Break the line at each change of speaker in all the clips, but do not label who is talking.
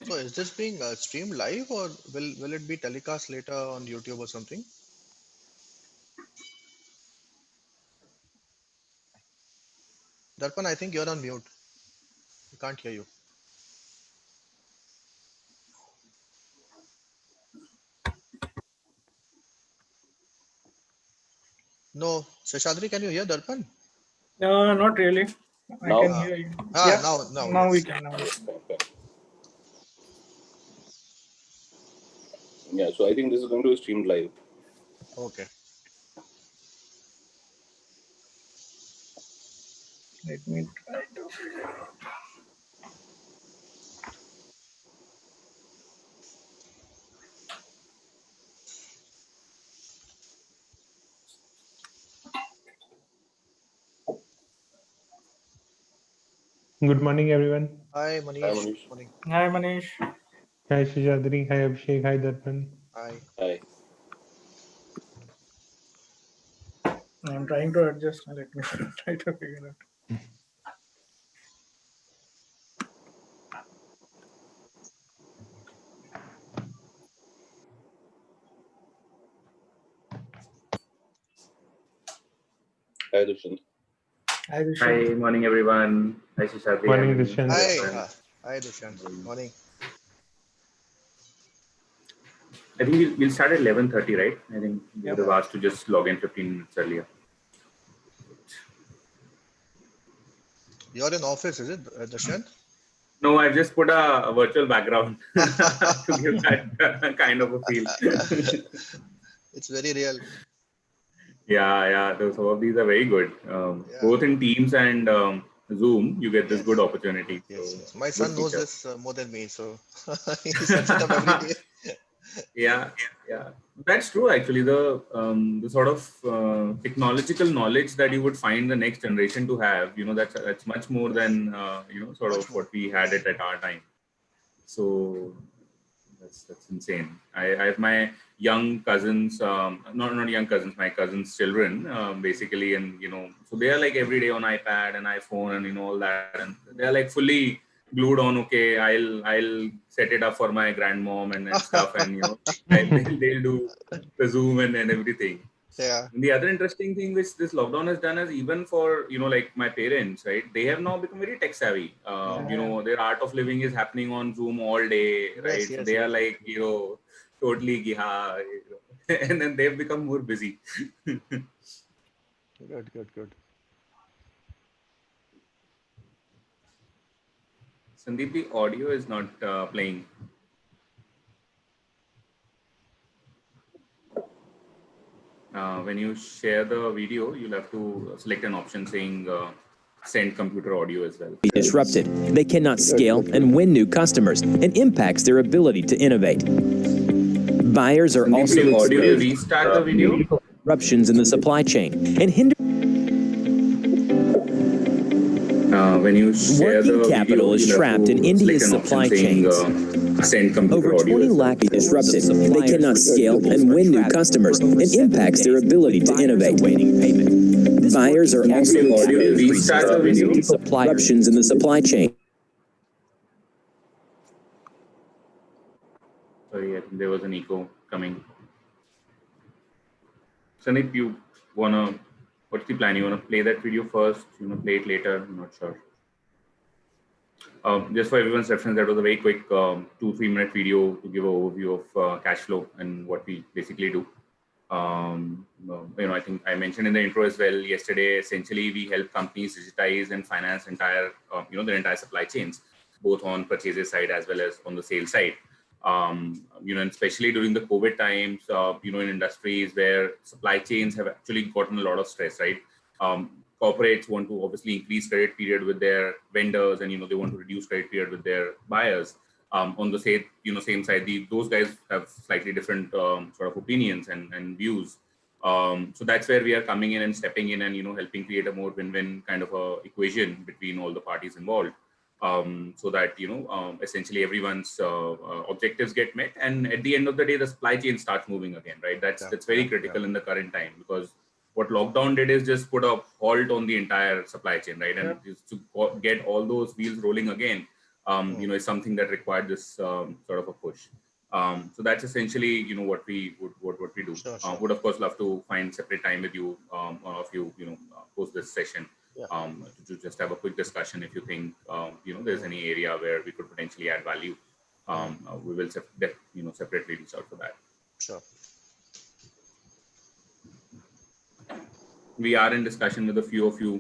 So is this being streamed live or will it be telecast later on YouTube or something? Darpan, I think you're on mute. We can't hear you. No, Seshadri, can you hear Darpan?
Not really. I
Now?
can hear you.
Ah,
Yeah,
now,
now we
yes.
can. Now.
Okay. Yeah, so I think this is going to be streamed live.
Okay.
Let me try to figure out.
Good morning, everyone.
Hi,
Hi,
Manish.
Manish.
Morning.
Hi, Manish.
Hi, Shishadri. Hi, Abhishek. Hi, Darpan.
Hi.
Hi.
I'm trying to adjust. Let me try to figure out.
Hi, Dushyant.
Hi, Vishal.
Hi, morning everyone. Hi, Shishadri.
Morning,
Hi,
Dushyant.
Hi.
Darpan.
Hi, Dushyant. Morning.
I think we'll start at 11:30, right? I think we would have
Yeah.
asked to just log in 15 minutes earlier.
You're in office, is it, Dushyant?
No, I've just put a virtual background to give that kind of a feel.
It's very real.
Yeah. Some of these are very good.
Yeah.
Both in Teams and Zoom, you get this good
Yes.
opportunity.
Yes,
So
yes. My
good
son knows
feature.
this more than me, so he sets it up every day.
Yeah. That's true. Actually, the sort of technological knowledge that you would find the next generation to have, that's much more
Yes,
than sort
much
of
more.
what we had it at our time. So that's insane. I have my young cousins, not young cousins, my cousins' children, basically, and so they are like every day on iPad and iPhone and all that, and they are like fully glued on. Okay, I'll set it up for my grandmom and stuff, and they'll do the Zoom and everything.
Yeah,
And the other interesting thing which this lockdown has done is even for like my parents, right? They have now become very tech savvy.
yeah.
Their art of living is happening on Zoom all day,
Yes,
right? So
yes,
they are
yes.
like totally and then they've become more busy.
Good, good, good.
Sandeep, the audio is not playing. When you share the video, you'll have to select an option saying send computer audio as well.
Disrupted. They cannot scale and win new customers and impacts their ability to innovate. Buyers are
Sandeep,
also
could you
experiencing
restart the video?
disruptions in the supply chain and hinder
When you share
working
the
capital
video,
is
you'll have
trapped in
to
India's
select an option
supply
saying,
chains.
send computer
Over
audio
20
as well.
lakh disrupted. They cannot scale and win new customers and impacts their ability to innovate. Buyers are also
Restart the video.
experiencing disruptions in the supply chain.
Sorry, I think there was an echo coming. Sandeep, what's the plan? You wanna play that video first? You wanna play it later? I'm not sure. Just for everyone's reference, that was a very quick 2-3 minute video to give an overview of cash flow and what we basically do. I think I mentioned in the intro as well yesterday. Essentially, we help companies digitize and finance their entire supply chains, both on purchases side as well as on the sales side. And especially during the COVID times, in industries where supply chains have actually gotten a lot of stress, right? Corporates want to obviously increase credit period with their vendors, and they want to reduce credit period with their buyers. On the same side, those guys have slightly different sort of opinions and views. So that's where we are coming in and stepping in and helping create a more win-win kind of a equation between all the parties involved. So that essentially everyone's objectives get met, and at the end of the day, the supply chain starts moving again, right? That's very critical in the current time, because what lockdown did is just put a halt on the entire supply chain, right? And just to get all those wheels rolling again, is something that required this sort of a push. So that's essentially, what we do.
Sure.
Would of course love to find separate time with you, all of you, post this session,
Yeah.
to just have a quick discussion if you think, there's any area where we could potentially add value. We will separately reach out for that.
Sure.
We are in discussion with a few of you,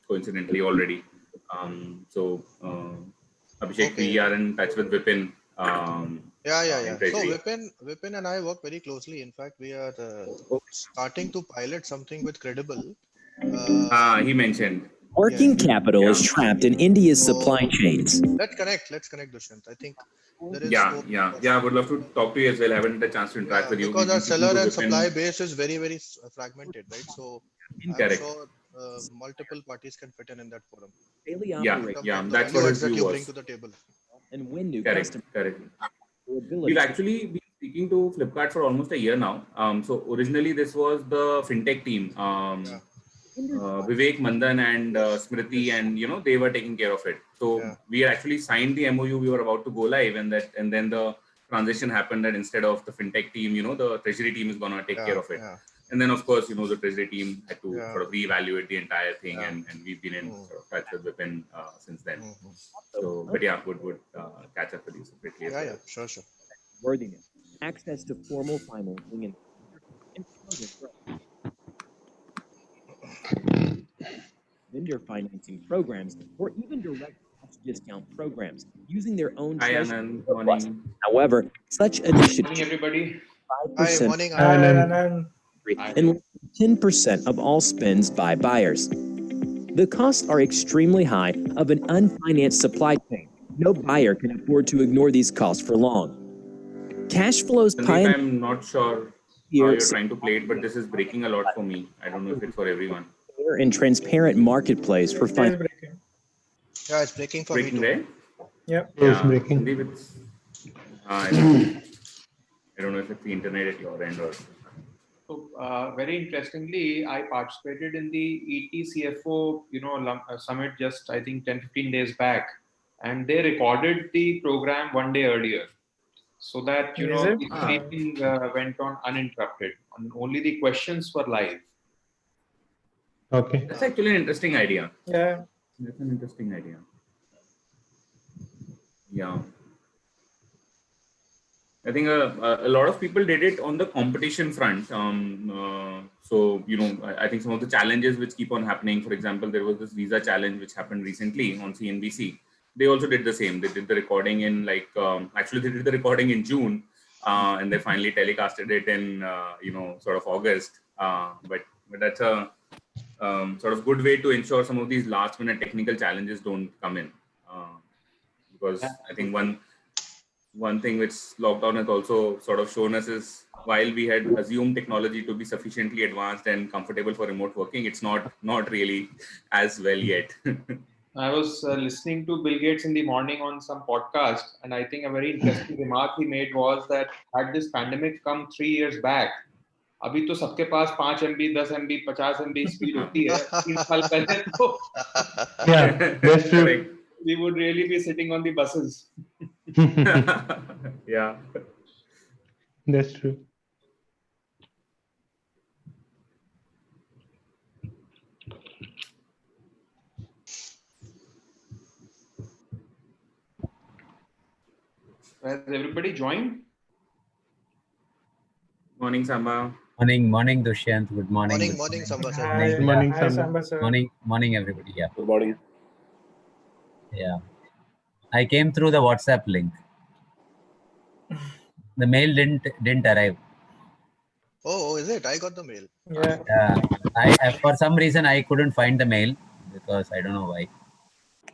coincidentally already. So Abhishek,
Okay.
we are in touch with Vipin.
Yeah.
in
So
Treasury.
Vipin and I work very closely. In fact, we are starting to pilot something with Credible.
He mentioned.
Working
Yes.
capital is
Yeah.
trapped in India's
So
supply chains.
let's connect, Dushyant. I think there is
Yeah,
scope
yeah. Would love to talk to you as well. Haven't had a chance to interact with you.
because
We've
our
been speaking
seller
to
and
Vipin.
supply base is very, very fragmented, right? So I'm
Correct.
sure multiple parties can fit in that forum.
Daily
Yeah,
In terms
yeah.
of the
That's
value
what
adds
his
that
view
you bring
was.
to the table.
And win new
Correct.
customers.
Correct.
Their ability
We've
to-
actually been speaking to Flipkart for almost a year now. So originally this was the fintech team, Vivek, Mandan, and Smriti,
Yes.
and they were taking care of it. So
Yeah.
we had actually signed the MOU. We were about to go live, and then the transition happened that instead of the fintech team, the treasury team is gonna take care of it.
Yeah.
And then of course, the treasury team had to
Yeah.
sort of reevaluate the entire thing,
Yeah.
and we've been in sort of touch with Vipin since then.
Mhm.
So, but yeah, would catch up with you separately as well.
Yeah. Sure.
worthiness, access to formal financing, and vendor financing programs, or even direct cash discount programs using their own
Hi,
treasury.
Anand. Morning.
However, such initiatives
Morning, everybody.
Hi,
5%
morning.
Hi, Anand.
and 10% of all spends by buyers. The costs are extremely high of an unfinanced supply chain. No buyer can afford to ignore these costs for long. Cash flows
Sandeep, I'm not sure how
Here,
you're trying to play it, but this is breaking a lot for me. I don't know if it's for everyone.
and transparent marketplace for
It is
finance.
breaking.
Yeah, it's breaking for
Breaking,
me too.
right?
Yep.
It's breaking.
Sandeep, it's. I don't know if it's the internet at your end or.
So, very interestingly, I participated in the ET CFO, summit just I think 10-15 days back, and they recorded the program one day earlier, so that
Is it?
the briefing went on uninterrupted, and only the questions were live.
Okay.
That's actually an interesting idea.
Yeah.
That's an interesting idea. Yeah. I think a lot of people did it on the competition front. So, I think some of the challenges which keep on happening, for example, there was this visa challenge which happened recently on CNBC. They also did the same. They did the recording in actually they did the recording in June, and they finally telecasted it in, sort of August. But that's a sort of good way to ensure some of these last minute technical challenges don't come in. Because I think one thing which lockdown has also sort of shown us is while we had assumed technology to be sufficiently advanced and comfortable for remote working, it's not really as well yet.
I was listening to Bill Gates in the morning on some podcast, and I think a very interesting remark he made was that had this pandemic come 3 years back, अभी तो सबके पास 5 MB, 10 MB, 50 MB speed होती है. 3 साल पहले तो
Yeah, that's true.
we would really be sitting on the buses.
Yeah.
That's true.
Has everybody joined?
Morning, Samba.
Morning, Dushyant. Good morning.
Morning, Samba sir.
Hi,
Good morning,
hi,
Samba.
Samba sir.
Morning, everybody. Yeah,
Good morning.
yeah. I came through the WhatsApp link. The mail didn't arrive.
Oh, is it? I got the mail.
Yeah.
I for some reason I couldn't find the mail because I don't know why.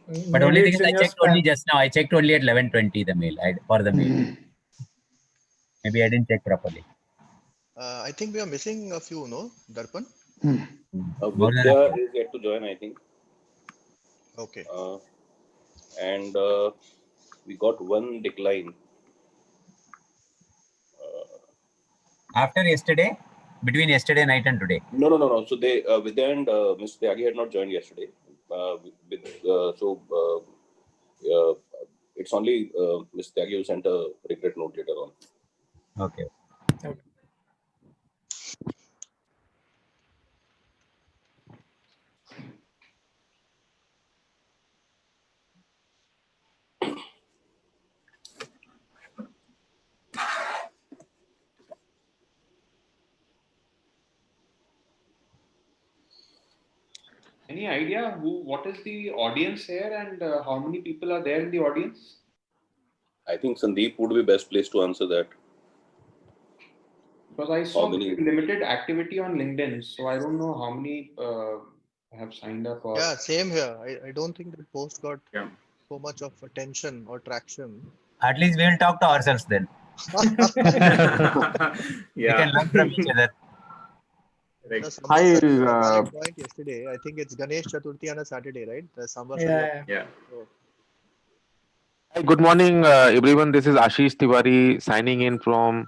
But
Maybe
only thing
it's
is
in
I
your
checked only
spam.
just now. I checked only at 11:20 the mail for the mail. Maybe I didn't check properly.
I think we are missing a few, no, Darpan?
More than
Vidya is yet to join, I think.
Okay.
And we got one decline.
after yesterday, between yesterday night and today.
No. So they Vidya and Ms. Tyagi had not joined yesterday. It's only Ms. Tyagi who sent a regret note later on.
Okay.
Any idea what is the audience here and how many people are there in the audience?
I think Sandeep would be best placed to answer that.
Because I saw
many?
limited activity on LinkedIn, so I don't know how many have signed up. Or
Yeah, same here. I don't think that post got
Yeah.
so much of attention or traction.
At least we'll talk to ourselves then. We
Yeah.
can learn from each other.
Right.
Someone said a valid point yesterday. I think it's Ganesh Chaturthi on a Saturday, right? The summer
Yeah.
Yeah.
So,
Hi, good morning, everyone. This is Ashish Tiwari signing in from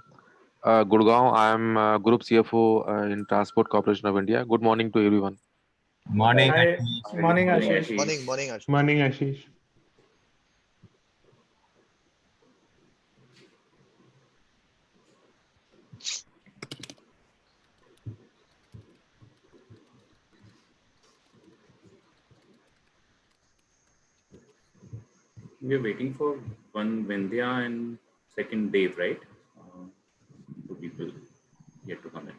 Gurgaon. I am Group CFO in Transport Corporation of India. Good morning to everyone.
Morning.
Hi.
Ashish.
Morning, Ashish.
morning, Ashish.
Morning, Ashish.
We're waiting for one Vindhya and second Dave, right? Two people yet to come in.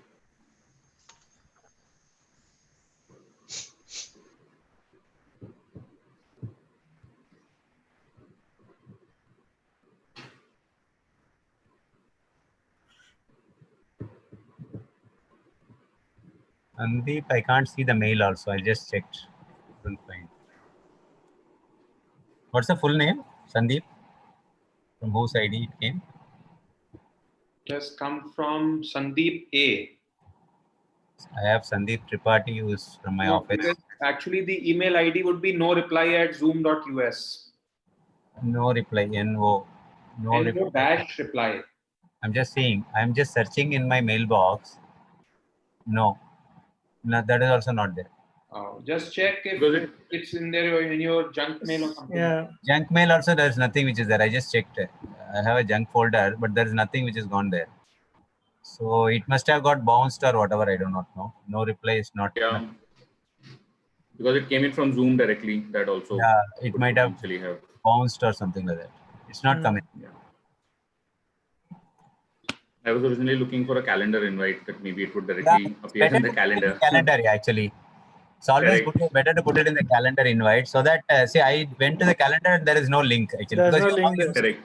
Sandeep, I can't see the mail also. I just checked. Couldn't find. What's the full name? Sandeep? From whose ID it came?
it has come from Sandeep A.
I have Sandeep Tripathi, who is from my office.
Actually, the email ID would be no reply at zoom.us.
No reply. No reply.
dash reply.
I'm just seeing. I'm just searching in my mailbox. No, that is also not there.
Just check if it's in there in your junk mail or something.
Yeah.
Junk mail also, there's nothing which is there. I just checked. I have a junk folder, but there is nothing which is gone there. So it must have got bounced or whatever. I do not know. No reply is not.
Yeah. Because it came in from Zoom directly. That also.
Yeah, it might have bounced or something like that. It's not coming.
Yeah. I was originally looking for a calendar invite that maybe it would directly appear in the calendar.
Actually. It's always better to put it in the calendar invite so that, see, I went to the calendar and there is no link actually.
There's
because
no link there.
Correct.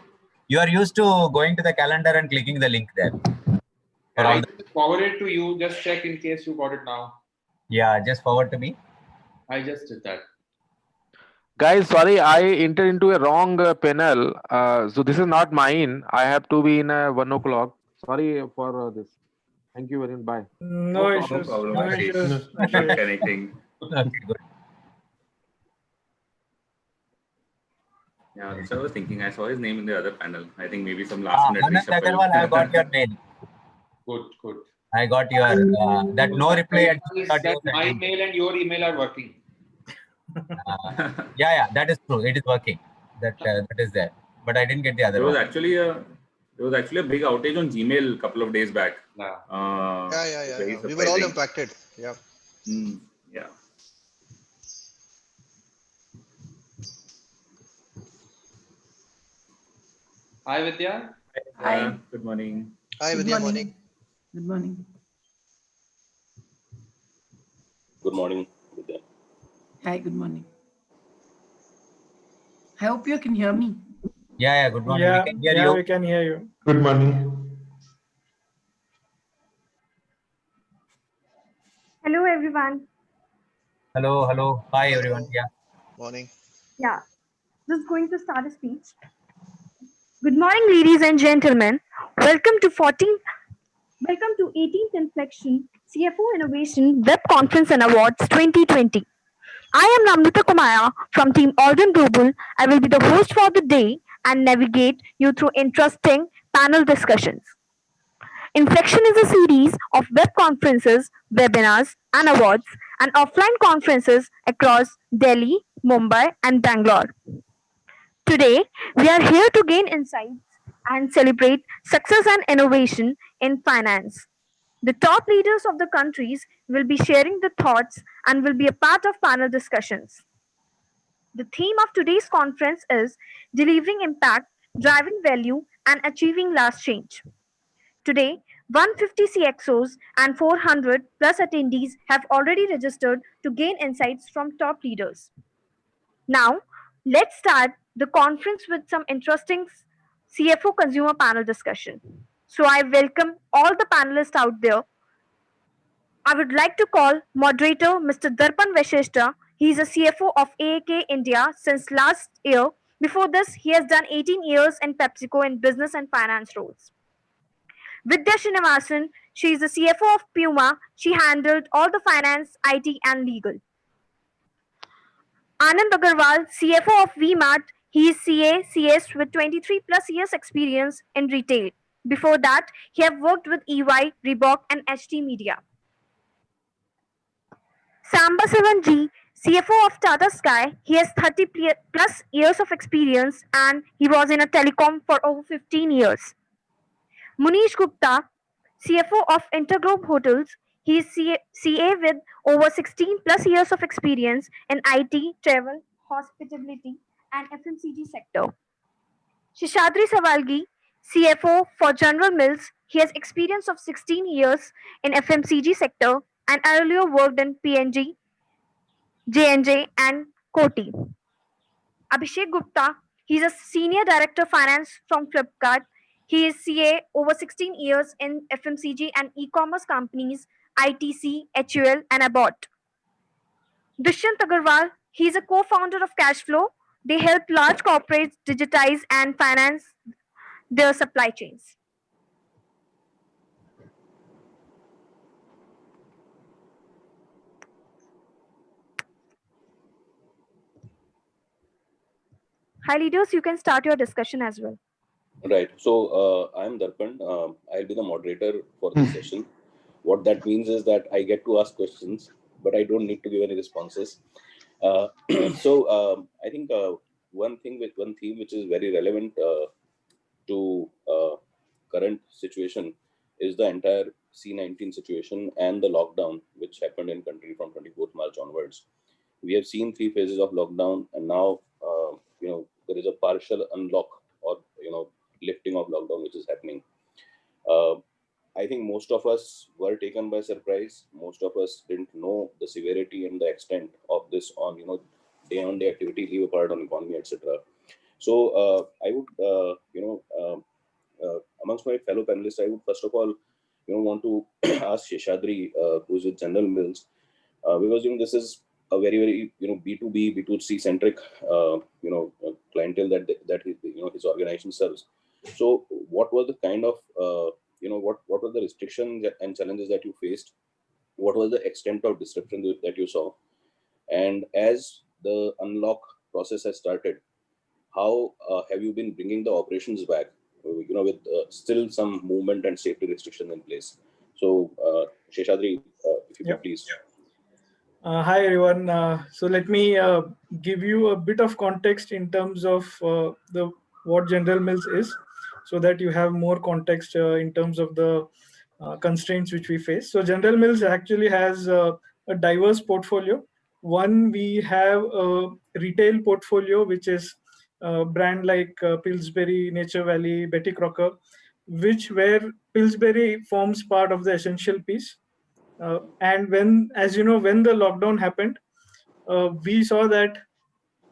You are used to going to the calendar and clicking the link there.
I just forward it to you. Just check in case you got it now.
Yeah, just forward to me.
I just did that.
Guys, sorry, I entered into a wrong panel. So this is not mine. I have to be in 1 o'clock. Sorry for this. Thank you very much. Bye.
No issues. No issues.
Not connecting.
Okay, good.
Yeah, that's what I was thinking. I saw his name in the other panel. I think maybe some last minute reshuffle.
Agarwal, I got your mail.
Good.
I got your that no reply.
That my email and your email are working.
Yeah, that is true. It is working. That is there. But I didn't get the other
There was
one.
actually a big outage on Gmail a couple of days back.
Yeah. We were all impacted. Yeah.
Yeah.
Hi, Vidya.
Hi. Good morning.
Hi, Vidya. Morning.
Good morning.
Good morning, Vidya.
Hi, good morning. I hope you can hear me.
Yeah, good morning.
Yeah,
We can hear you.
we can hear you.
Good morning.
Hello, everyone.
Hello. Hi, everyone. Yeah.
Morning.
Yeah, just going to start a speech. Good morning, ladies and gentlemen. Welcome to 18th Inflection CFO Innovation Web Conference and Awards 2020. I am Namrita Kumaya from Team Alden Global. I will be the host for the day and navigate you through interesting panel discussions. Inflection is a series of web conferences, webinars, and awards, and offline conferences across Delhi, Mumbai, and Bangalore. Today, we are here to gain insights and celebrate success and innovation in finance. The top leaders of the countries will be sharing the thoughts and will be a part of panel discussions. The theme of today's conference is delivering impact, driving value, and achieving last change. Today, 150 CXOs and 400 plus attendees have already registered to gain insights from top leaders. Now, let's start the conference with some interesting CFO consumer panel discussion. So, I welcome all the panelists out there. I would like to call moderator Mr. Darpan Vashishta. He is a CFO of AAK India since last year. Before this, he has done 18 years in PepsiCo in business and finance roles. Vidya Srinivasan, she is the CFO of Puma. She handled all the finance, IT, and legal. Anand Agarwal, CFO of VMart. He is CA, CS with 23 plus years experience in retail. Before that, he have worked with EY, Reebok, and HT Media. Samba Sivanji, CFO of Tata Sky. He has 30 plus years of experience and he was in a telecom for over 15 years. Munish Gupta, CFO of Interglobe Hotels. He is CA with over 16 plus years of experience in IT, travel, hospitality, and FMCG sector. Shishadri Savalgi, CFO for General Mills. He has experience of 16 years in FMCG sector and earlier worked in PNG, J&J, and Koti. Abhishek Gupta, he is a senior director finance from Flipkart. He is CA over 16 years in FMCG and e-commerce companies ITC, HUL, and Abbott. Dushyant Agarwal, he is a co-founder of Cashflow. They help large corporates digitize and finance their supply chains. Hi leaders, you can start your discussion as well.
Right. So I'm Darpan. I'll be the moderator for this session. What that means is that I get to ask questions, but I don't need to give any responses. I think one theme which is very relevant to current situation is the entire C-19 situation and the lockdown which happened in country from 24th March onwards. We have seen 3 phases of lockdown, and now there is a partial unlock or lifting of lockdown which is happening. I think most of us were taken by surprise. Most of us didn't know the severity and the extent of this on day-on-day activity, leave apart on economy, etc. So I would amongst my fellow panelists, I would first of all want to ask Sheshadri, who's with General Mills, because this is a very B2B, B2C centric clientele that his organization serves. So what was the kind of what were the restrictions and challenges that you faced? What was the extent of disruption that you saw? And as the unlock process has started, how have you been bringing the operations back? With still some movement and safety restrictions in place. So, Sheshadri, if you could please.
Hi everyone. So let me give you a bit of context in terms of what General Mills is, so that you have more context in terms of the constraints which we face. So General Mills actually has a diverse portfolio. One, we have a retail portfolio which is brand like Pillsbury, Nature Valley, Betty Crocker, where Pillsbury forms part of the essential piece. And when the lockdown happened, we saw that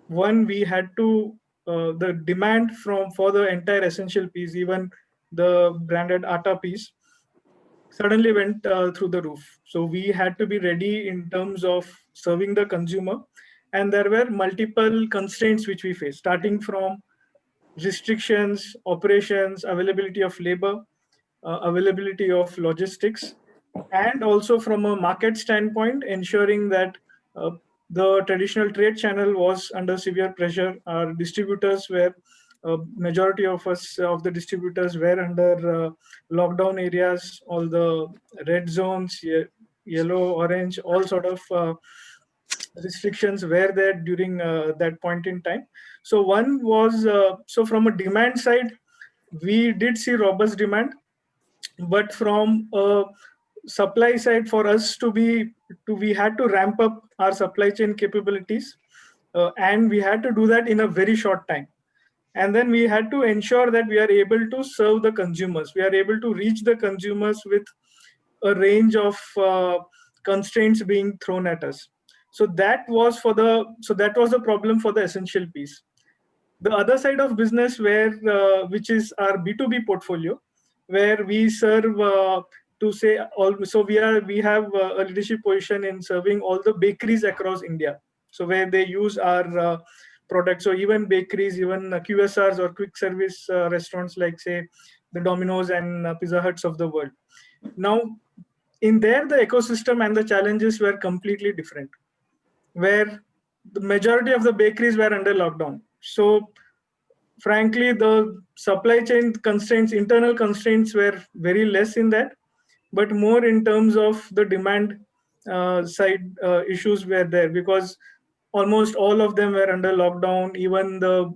we had to the demand for the entire essential piece, even the branded atta piece, suddenly went through the roof. So we had to be ready in terms of serving the consumer, and there were multiple constraints which we faced, starting from restrictions, operations, availability of labor, availability of logistics, and also from a market standpoint, ensuring that the traditional trade channel was under severe pressure. Our distributors were, majority of the distributors were under lockdown areas, all the red zones, yellow, orange, all sort of restrictions were there during that point in time. So one was, so from a demand side, we did see robust demand, but from a supply side, for us we had to ramp up our supply chain capabilities, and we had to do that in a very short time. And then we had to ensure that we are able to serve the consumers, we are able to reach the consumers with a range of constraints being thrown at us. So that was the problem for the essential piece. The other side of business, where which is our B2B portfolio, where we serve to say all, so we have a leadership position in serving all the bakeries across India, so where they use our products. So even bakeries, even QSRs or quick service restaurants, like say the Domino's and Pizza Huts of the world. Now in there, the ecosystem and the challenges were completely different, where the majority of the bakeries were under lockdown. So frankly, the supply chain constraints, internal constraints, were very less in that, but more in terms of the demand side issues were there, because almost all of them were under lockdown. Even the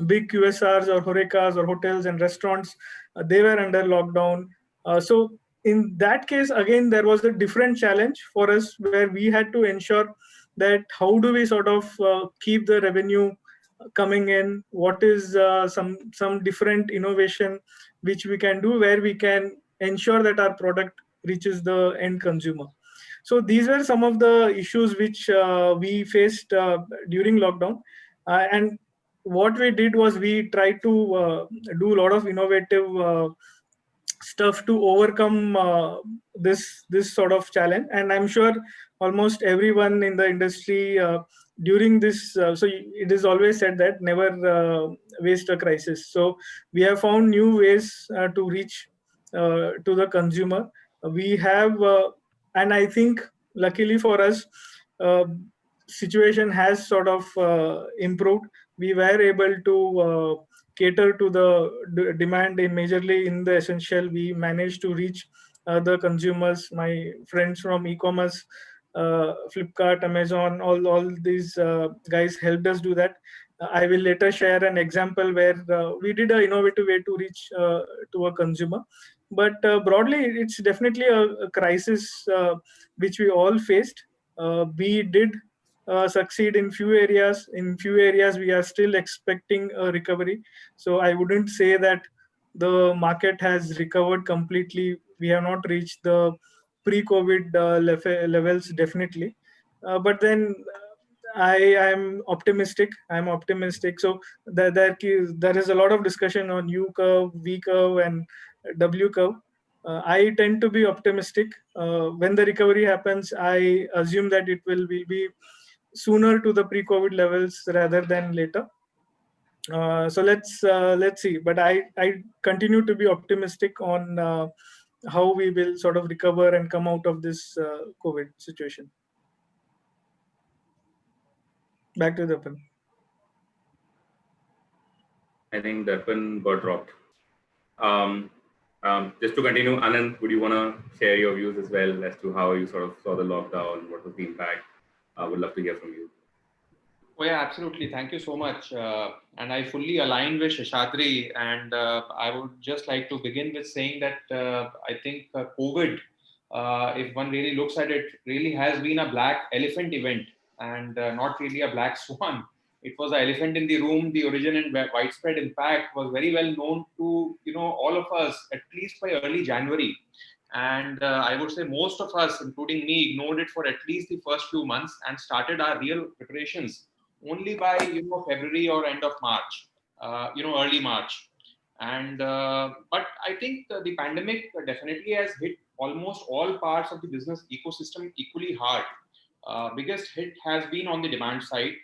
big QSRs or horecas or hotels and restaurants, they were under lockdown. So in that case, again, there was a different challenge for us, where we had to ensure that how do we sort of keep the revenue coming in, what is some different innovation which we can do, where we can ensure that our product reaches the end consumer. So these were some of the issues which we faced during lockdown. And what we did was we tried to do a lot of innovative stuff to overcome this sort of challenge. And I'm sure almost everyone in the industry during this, so it is always said that never waste a crisis. So we have found new ways to reach to the consumer. We have and I think luckily for us, uh, situation has sort of improved. We were able to cater to the demand in majorly in the essential. We managed to reach the consumers. My friends from e-commerce, Flipkart, Amazon, all these guys helped us do that. I will later share an example where we did an innovative way to reach to a consumer. But broadly, it's definitely a crisis which we all faced. We did succeed in few areas. In few areas, we are still expecting a recovery. So I wouldn't say that the market has recovered completely. We have not reached the pre-COVID levels, definitely. But then I am optimistic. I'm optimistic. So there is a lot of discussion on U curve, V curve, and W curve. I tend to be optimistic. When the recovery happens, I assume that it will be sooner to the pre-COVID levels rather than later. So let's see. But I continue to be optimistic on how we will sort of recover and come out of this COVID situation. Back to Dapan.
I think Darpan got dropped. Just to continue, Anand, would you want to share your views as well as to how you sort of saw the lockdown? What was the impact? I would love to hear from you.
Oh yeah, absolutely. Thank you so much. And I fully align with Sheshadri. And I would just like to begin with saying that I think COVID, if one really looks at it, really has been a black elephant event and not really a black swan. It was the elephant in the room. The origin and widespread impact was very well known to all of us, at least by early January. And I would say most of us, including me, ignored it for at least the first few months and started our real preparations only by February or end of March, early March. And but I think the pandemic definitely has hit almost all parts of the business ecosystem equally hard. Biggest hit has been on the demand side.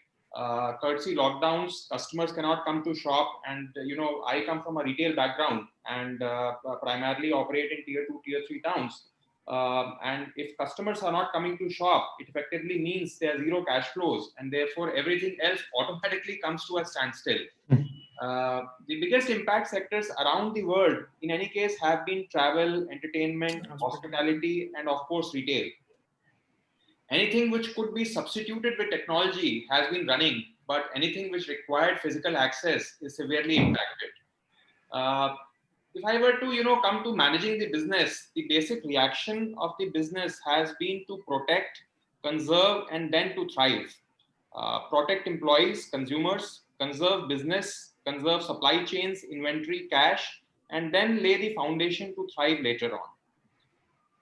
Courtesy lockdowns, customers cannot come to shop, and I come from a retail background and primarily operate in tier 2, tier 3 towns. And if customers are not coming to shop, it effectively means there are zero cash flows, and therefore everything else automatically comes to a standstill. The biggest impact sectors around the world, in any case, have been travel, entertainment, hospitality, and of course retail. Anything which could be substituted with technology has been running, but anything which required physical access is severely impacted. If I were to, come to managing the business, the basic reaction of the business has been to protect, conserve, and then to thrive. Protect employees, consumers, conserve business, conserve supply chains, inventory, cash, and then lay the foundation to thrive later on.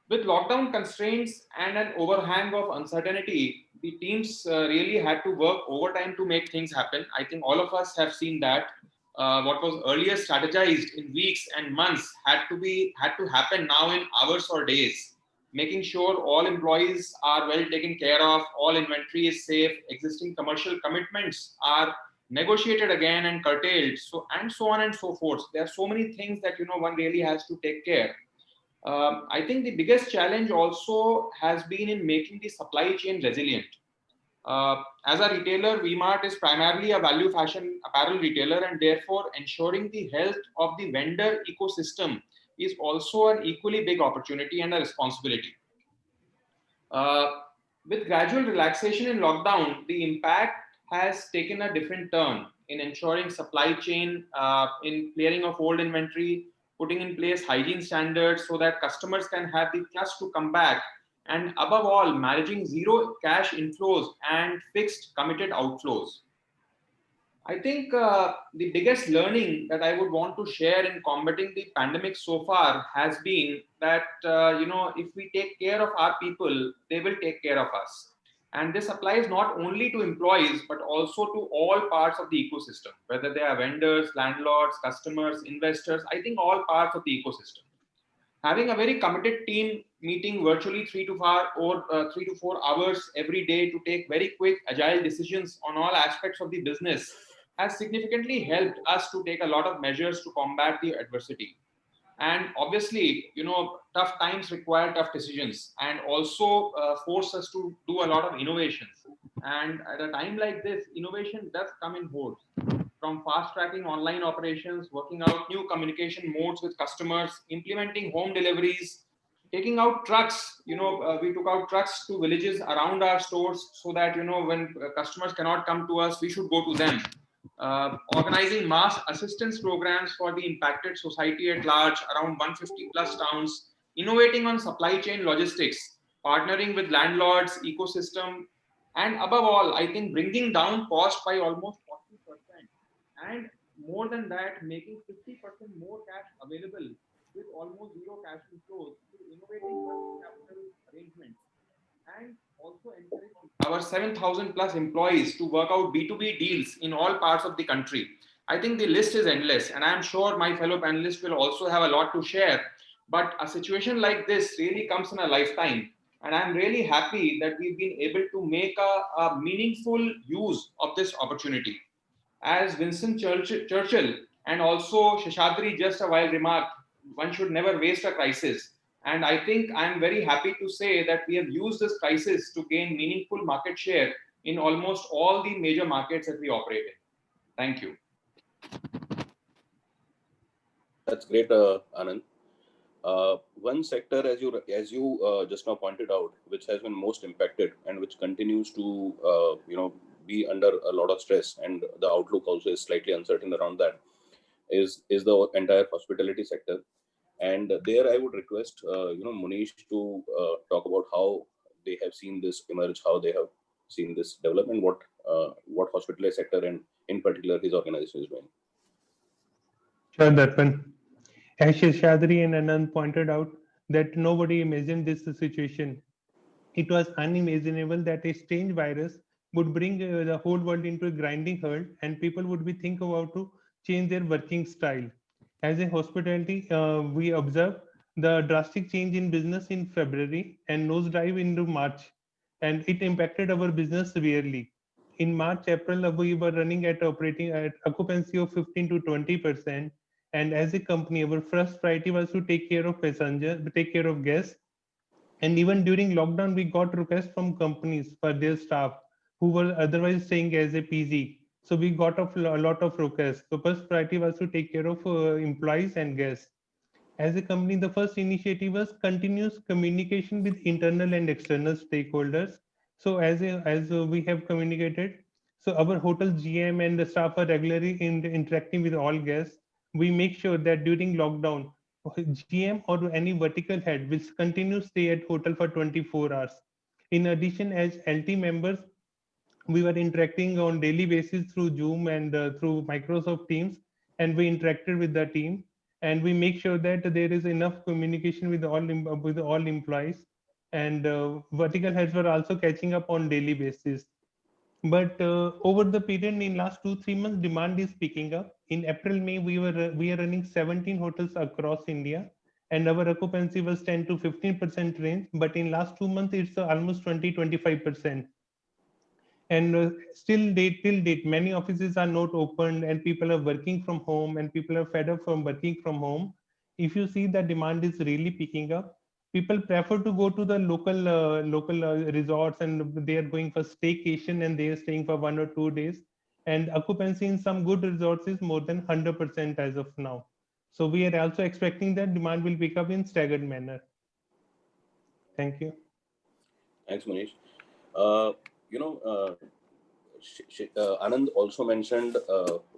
With lockdown constraints and an overhang of uncertainty, the teams really had to work overtime to make things happen. I think all of us have seen that. What was earlier strategized in weeks and months had to happen now in hours or days. Making sure all employees are well taken care of, all inventory is safe, existing commercial commitments are negotiated again and curtailed, so on and so forth. There are so many things that one really has to take care. I think the biggest challenge also has been in making the supply chain resilient. As a retailer, VMart is primarily a value fashion apparel retailer, and therefore ensuring the health of the vendor ecosystem is also an equally big opportunity and a responsibility. Uh, with gradual relaxation in lockdown, the impact has taken a different turn in ensuring supply chain, in clearing of old inventory, putting in place hygiene standards so that customers can have the trust to come back, and above all, managing zero cash inflows and fixed committed outflows. I think the biggest learning that I would want to share in combating the pandemic so far has been that if we take care of our people, they will take care of us. And this applies not only to employees but also to all parts of the ecosystem, whether they are vendors, landlords, customers, investors. I think all parts of the ecosystem. Having a very committed team meeting virtually 3 to 4 hours every day to take very quick, agile decisions on all aspects of the business has significantly helped us to take a lot of measures to combat the adversity. And obviously, tough times require tough decisions and also force us to do a lot of innovations. And at a time like this, innovation does come in hordes, from fast tracking online operations, working out new communication modes with customers, implementing home deliveries, taking out trucks. We took out trucks to villages around our stores so that, when customers cannot come to us, we should go to them. Organizing mass assistance programs for the impacted society at large, around 150 plus towns, innovating on supply chain logistics, partnering with landlords, ecosystem, and above all, I think bringing down cost by almost 40%. And more than that, making 50% more cash available with almost zero cash inflows through innovating working capital arrangements, and also encouraging our 7,000 plus employees to work out B2B deals in all parts of the country. I think the list is endless, and I'm sure my fellow panelists will also have a lot to share. But a situation like this really comes in a lifetime. And I'm really happy that we've been able to make a meaningful use of this opportunity. As Winston Churchill and also Shashadri just a while remarked, one should never waste a crisis. And I think I'm very happy to say that we have used this crisis to gain meaningful market share in almost all the major markets that we operate in. Thank you.
That's great, Anand. One sector, as you just now pointed out, which has been most impacted and which continues to be under a lot of stress, and the outlook also is slightly uncertain around that, is the entire hospitality sector. And there, I would request Munish to talk about how they have seen this emerge, how they have seen this development, what hospitality sector and in particular his organization is doing.
Sure, Darpan. As Shadri and Anand pointed out, that nobody imagined this situation. It was unimaginable that a strange virus would bring the whole world into a grinding halt, and people would be think about to change their working style. As a hospitality, we observed the drastic change in business in February and nosedive into March, and it impacted our business severely. In March, April, we were running at operating at occupancy of 15 to 20%. And as a company, our first priority was to take care of passengers, take care of guests. And even during lockdown, we got requests from companies for their staff who were otherwise staying as a PG. So we got a lot of requests. So first priority was to take care of employees and guests. As a company, the first initiative was continuous communication with internal and external stakeholders. So as we have communicated, so our hotel GM and the staff are regularly interacting with all guests. We make sure that during lockdown, GM or any vertical head will continue stay at hotel for 24 hours. In addition, as LT members, we were interacting on daily basis through Zoom and through Microsoft Teams, and we interacted with the team, and we make sure that there is enough communication with all employees, and vertical heads were also catching up on daily basis. But over the period in last 2-3 months, demand is picking up. In April, May, we are running 17 hotels across India, and our occupancy was 10 to 15% range. But in last 2 months, it's almost 20-25%. And still date till date, many offices are not open, and people are working from home, and people are fed up from working from home. If you see, the demand is really picking up. People prefer to go to the local resorts, and they are going for staycation, and they are staying for 1 or 2 days. And occupancy in some good resorts is more than 100% as of now. So we are also expecting that demand will pick up in staggered manner. Thank you.
Thanks, Manish. You know, Anand also mentioned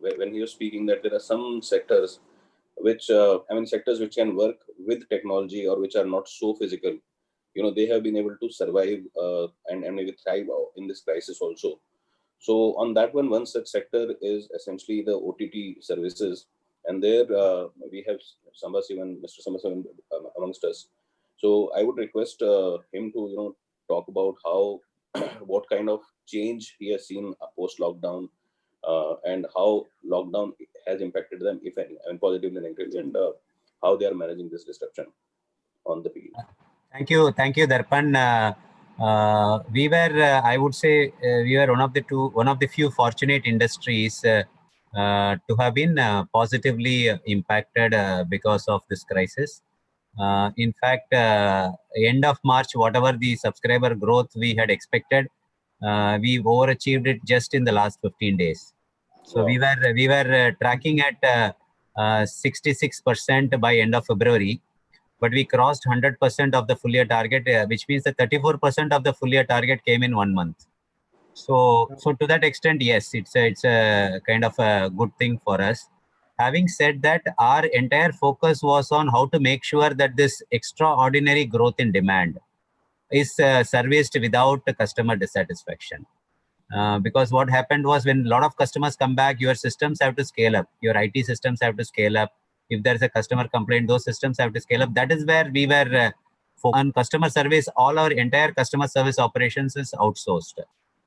when he was speaking that there are some sectors which, sectors which can work with technology or which are not so physical. You know, they have been able to survive and maybe thrive in this crisis also. So on that one such sector is essentially the OTT services, and there we have Mr. Sambasivan amongst us. So I would request him to talk about how what kind of change he has seen post lockdown, and how lockdown has impacted them, if any, positively and negatively, and how they are managing this disruption on the field.
Thank you, Darpan. We were, I would say, we were one of the few fortunate industries to have been positively impacted because of this crisis. In fact, end of March, whatever the subscriber growth we had expected, we overachieved it just in the last 15 days. So wow. we were tracking at 66% by end of February. But we crossed 100% of the full year target, which means that 34% of the full year target came in 1 month. So to that extent, yes, it's a kind of a good thing for us. Having said that, our entire focus was on how to make sure that this extraordinary growth in demand is serviced without customer dissatisfaction. Because what happened was, when a lot of customers come back, your systems have to scale up, your IT systems have to scale up. If there's a customer complaint, those systems have to scale up. That is where we were on customer service. All our entire customer service operations is outsourced,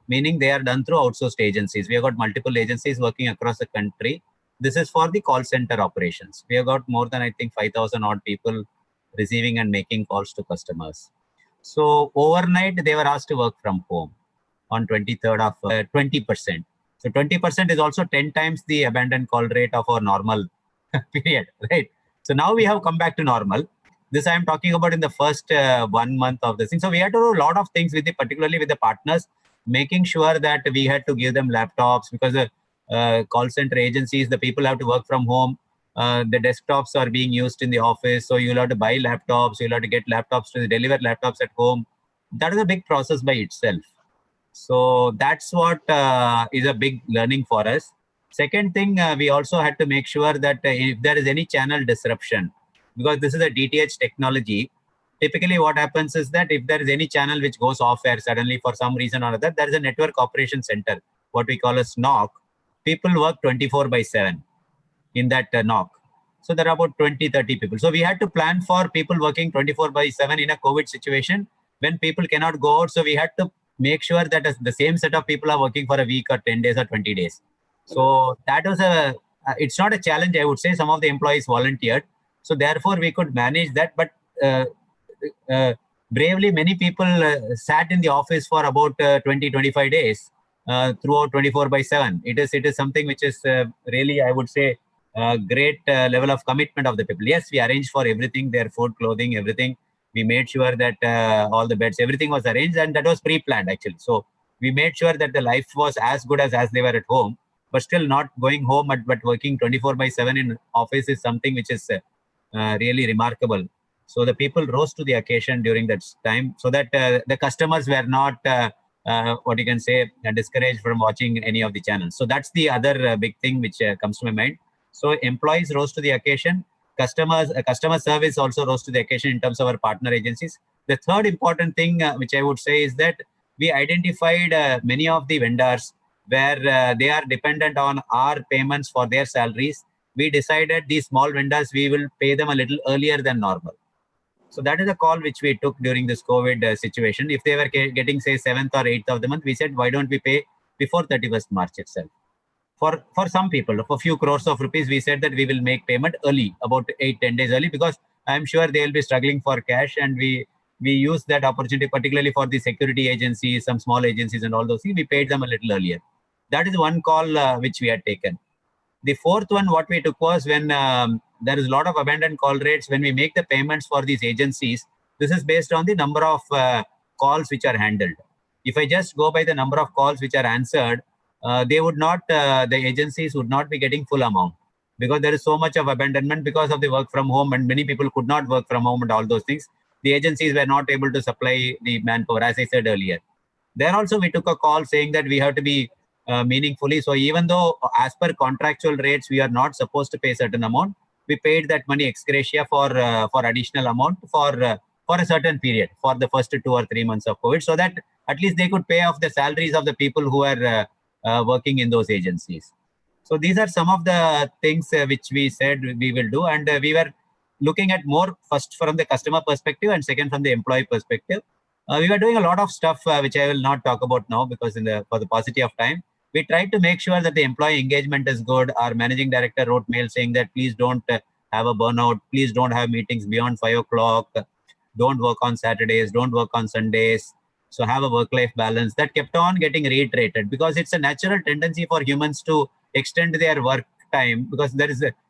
meaning they are done through outsourced agencies. We have got multiple agencies working across the country. This is for the call center operations. We have got more than, I think, 5,000 odd people receiving and making calls to customers. So overnight, they were asked to work from home on 23rd of 20%. So 20% is also 10 times the abandoned call rate of our normal period, right? So now we have come back to normal. This I am talking about in the first 1 month of this thing. So we had to do a lot of things particularly with the partners, making sure that we had to give them laptops, because the call center agencies, the people have to work from home. The desktops are being used in the office. So you'll have to buy laptops, you'll have to get laptops to deliver laptops at home. That is a big process by itself. So that's what is a big learning for us. Second thing, we also had to make sure that if there is any channel disruption, because this is a DTH technology, typically what happens is that if there is any channel which goes off air suddenly for some reason or other, there is a network operation center, what we call as NOC. People work 24/7 in that NOC. So there are about 20-30 people. So we had to plan for people working 24/7 in a COVID situation when people cannot go out. So we had to make sure that the same set of people are working for a week or 10 days or 20 days. So that was it's not a challenge, I would say. Some of the employees volunteered. So therefore we could manage that. But bravely, many people sat in the office for about 20-25 days throughout 24/7. It is something which is really, I would say, a great level of commitment of the people. Yes, we arranged for everything, their food, clothing, everything. We made sure that all the beds, everything was arranged, and that was pre-planned actually. So we made sure that the life was as good as they were at home, but still not going home, but working 24/7 in office is something which is really remarkable. So the people rose to the occasion during that time, so that the customers were not what you can say, discouraged from watching any of the channels. So that's the other big thing which comes to my mind. So employees rose to the occasion. Customer service also rose to the occasion in terms of our partner agencies. The third important thing which I would say is that we identified many of the vendors where they are dependent on our payments for their salaries. We decided these small vendors, we will pay them a little earlier than normal. So that is a call which we took during this COVID situation. If they were getting, say, 7th or 8th of the month, we said, why don't we pay before 31st March itself? For some people, for a few crores of rupees, we said that we will make payment early, about 8-10 days early, because I'm sure they will be struggling for cash, and we used that opportunity, particularly for the security agencies, some small agencies and all those things. We paid them a little earlier. That is one call which we had taken. The fourth one, what we took was when there is a lot of abandoned call rates, when we make the payments for these agencies, this is based on the number of calls which are handled. If I just go by the number of calls which are answered, they would not, the agencies would not be getting full amount, because there is so much of abandonment because of the work from home, and many people could not work from home and all those things. The agencies were not able to supply the manpower, as I said earlier. There also we took a call saying that we have to be meaningfully. So even though as per contractual rates, we are not supposed to pay certain amount, we paid that money ex gratia for additional amount for a certain period, for the first 2 or 3 months of COVID, so that at least they could pay off the salaries of the people who are working in those agencies. So these are some of the things which we said we will do, and we were looking at more first from the customer perspective and second from the employee perspective. We were doing a lot of stuff which I will not talk about now because for the paucity of time. We tried to make sure that the employee engagement is good. Our managing director wrote mail saying that please don't have a burnout. Please don't have meetings beyond 5 o'clock. Don't work on Saturdays. Don't work on Sundays. So have a work-life balance. That kept on getting reiterated because it's a natural tendency for humans to extend their work time, because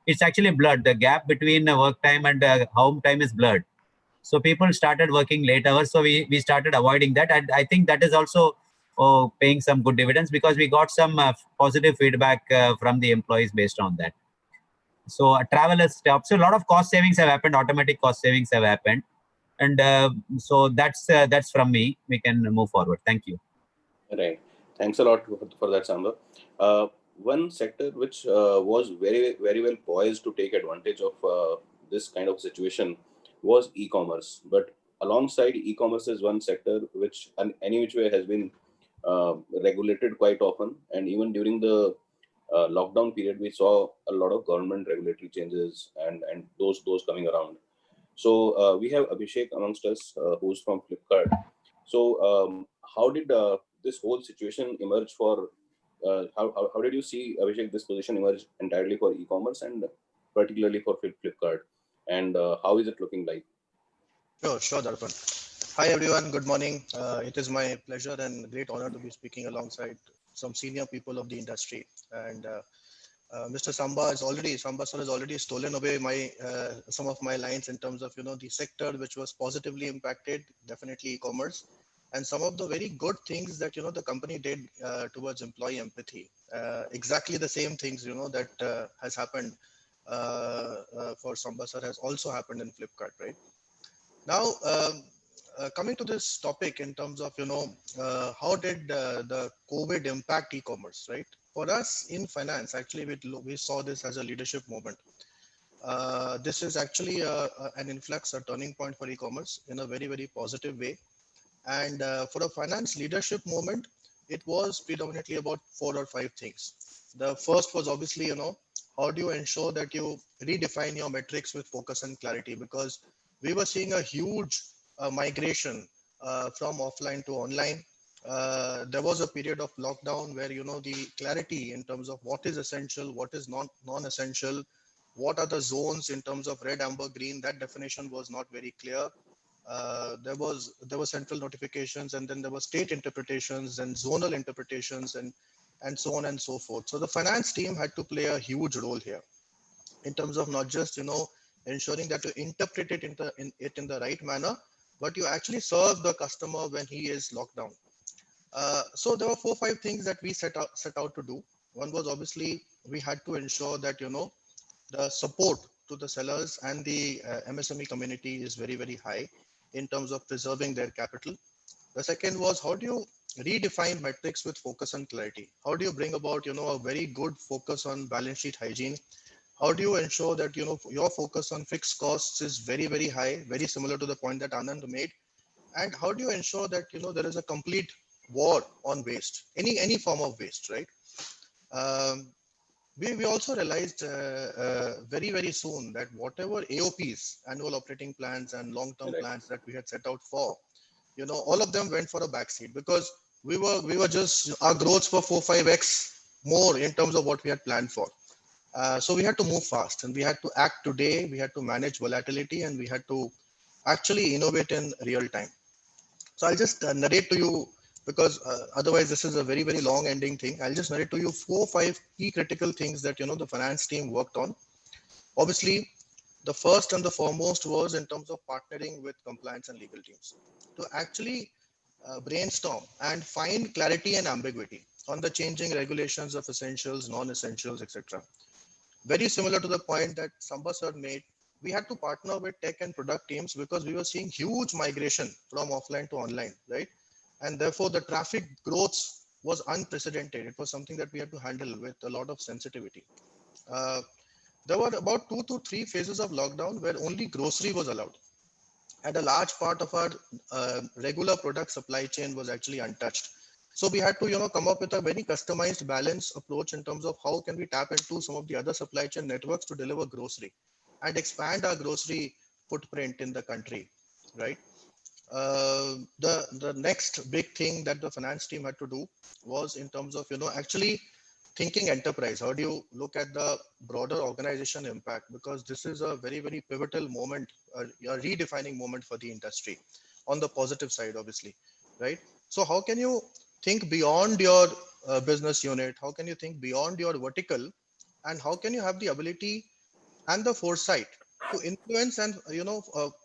it's actually blurred. The gap between work time and home time is blurred. So people started working late hours. So we started avoiding that. And I think that is also paying some good dividends, because we got some positive feedback from the employees based on that. So travel has stopped. So a lot of cost savings have happened. Automatic cost savings have happened. And so that's from me. We can move forward. Thank you.
Right. Thanks a lot for that, Samba. One sector which was very, very well poised to take advantage of this kind of situation was e-commerce. But alongside e-commerce is one sector which any which way has been regulated quite often. And even during the lockdown period, we saw a lot of government regulatory changes and those coming around. So we have Abhishek amongst us, who's from Flipkart. So how did this whole situation emerge for, how did you see, Abhishek, this position emerge entirely for e-commerce and particularly for Flipkart? And how is it looking like?
Sure, Darpan. Hi, everyone. Good morning. It is my pleasure and great honor to be speaking alongside some senior people of the industry. And Mr. Samba sir has already stolen away some of my lines in terms of, the sector which was positively impacted, definitely e-commerce, and some of the very good things that, the company did towards employee empathy. Exactly the same things, that has happened for Samba sir has also happened in Flipkart, right? Now, coming to this topic in terms of, how did the COVID impact e-commerce, right? For us in finance, actually, we saw this as a leadership moment. This is actually an influx, a turning point for e-commerce in a very, very positive way. And for a finance leadership moment, it was predominantly about 4 or 5 things. The first was obviously, how do you ensure that you redefine your metrics with focus and clarity? Because we were seeing a huge migration from offline to online. There was a period of lockdown where, the clarity in terms of what is essential, what is non-essential, what are the zones in terms of red, amber, green, that definition was not very clear. There were central notifications, and then there were state interpretations and zonal interpretations and so on and so forth. So the finance team had to play a huge role here in terms of not just, ensuring that you interpret it in the right manner, but you actually serve the customer when he is locked down. So there were 4 or 5 things that we set out to do. One was obviously we had to ensure that, the support to the sellers and the MSME community is very, very high in terms of preserving their capital. The second was, how do you redefine metrics with focus and clarity? How do you bring about, a very good focus on balance sheet hygiene? How do you ensure that, your focus on fixed costs is very, very high, very similar to the point that Anand made? And how do you ensure that, there is a complete war on waste, any form of waste, right? Um, we also realized very, very soon that whatever AOPs, annual operating plans and long-term
Right.
plans that we had set out for, all of them went for a backseat because we were just, our growths were 4-5x more in terms of what we had planned for. So we had to move fast and we had to act today. We had to manage volatility and we had to actually innovate in real time. So I'll just narrate to you because otherwise this is a very, very long ending thing. I'll just narrate to you 4-5 key critical things that, the finance team worked on. Obviously, the first and the foremost was in terms of partnering with compliance and legal teams to actually brainstorm and find clarity and ambiguity on the changing regulations of essentials, non-essentials, etc. Very similar to the point that Samba sir made, we had to partner with tech and product teams because we were seeing huge migration from offline to online, right? And therefore, the traffic growth was unprecedented. It was something that we had to handle with a lot of sensitivity. Uh, there were about 2 to 3 phases of lockdown where only grocery was allowed, and a large part of our regular product supply chain was actually untouched. So we had to, come up with a very customized balance approach in terms of how can we tap into some of the other supply chain networks to deliver grocery and expand our grocery footprint in the country, right? The next big thing that the finance team had to do was in terms of, actually thinking enterprise. How do you look at the broader organization impact? Because this is a very, very pivotal moment, a redefining moment for the industry on the positive side, obviously, right? So how can you think beyond your business unit? How can you think beyond your vertical? And how can you have the ability and the foresight to influence and,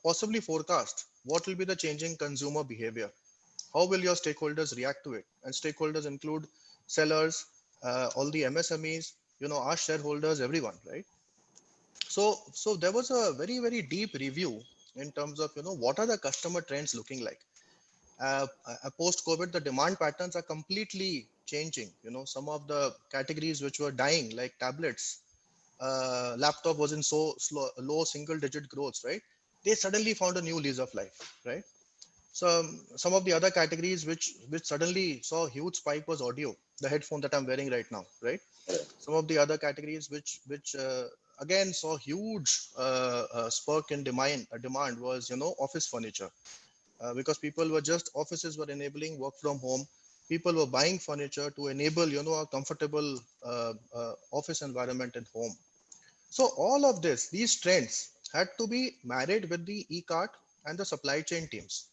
possibly forecast what will be the changing consumer behavior? How will your stakeholders react to it? And stakeholders include sellers, all the MSMEs, our shareholders, everyone, right? So there was a very, very deep review in terms of, what are the customer trends looking like? Post COVID, the demand patterns are completely changing. Some of the categories which were dying, like tablets, laptop was in so slow, low single digit growth, right? They suddenly found a new lease of life, right? So some of the other categories which suddenly saw a huge spike was audio, the headphone that I'm wearing right now, right? Some of the other categories which again saw huge spike in demand was, office furniture, because people were just, offices were enabling work from home. People were buying furniture to enable, a comfortable office environment at home. So all of this, these trends had to be married with the e-cart and the supply chain teams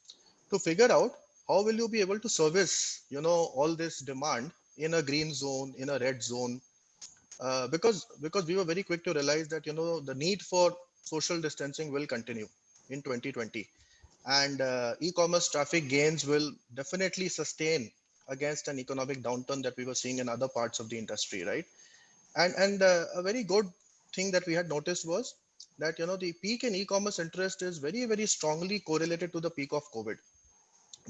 to figure out how will you be able to service, all this demand in a green zone, in a red zone, because we were very quick to realize that, the need for social distancing will continue in 2020, and e-commerce traffic gains will definitely sustain against an economic downturn that we were seeing in other parts of the industry, right? And a very good thing that we had noticed was that, the peak in e-commerce interest is very, very strongly correlated to the peak of COVID.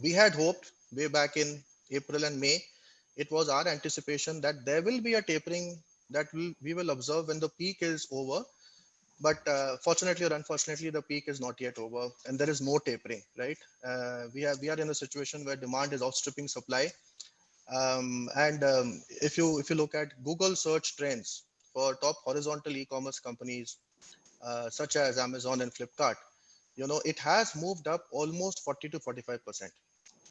We had hoped way back in April and May, it was our anticipation that there will be a tapering that we will observe when the peak is over. But fortunately or unfortunately, the peak is not yet over, and there is no tapering. Right? We are in a situation where demand is outstripping supply. And if you look at Google search trends for top horizontal e-commerce companies such as Amazon and Flipkart, it has moved up almost 40 to 45%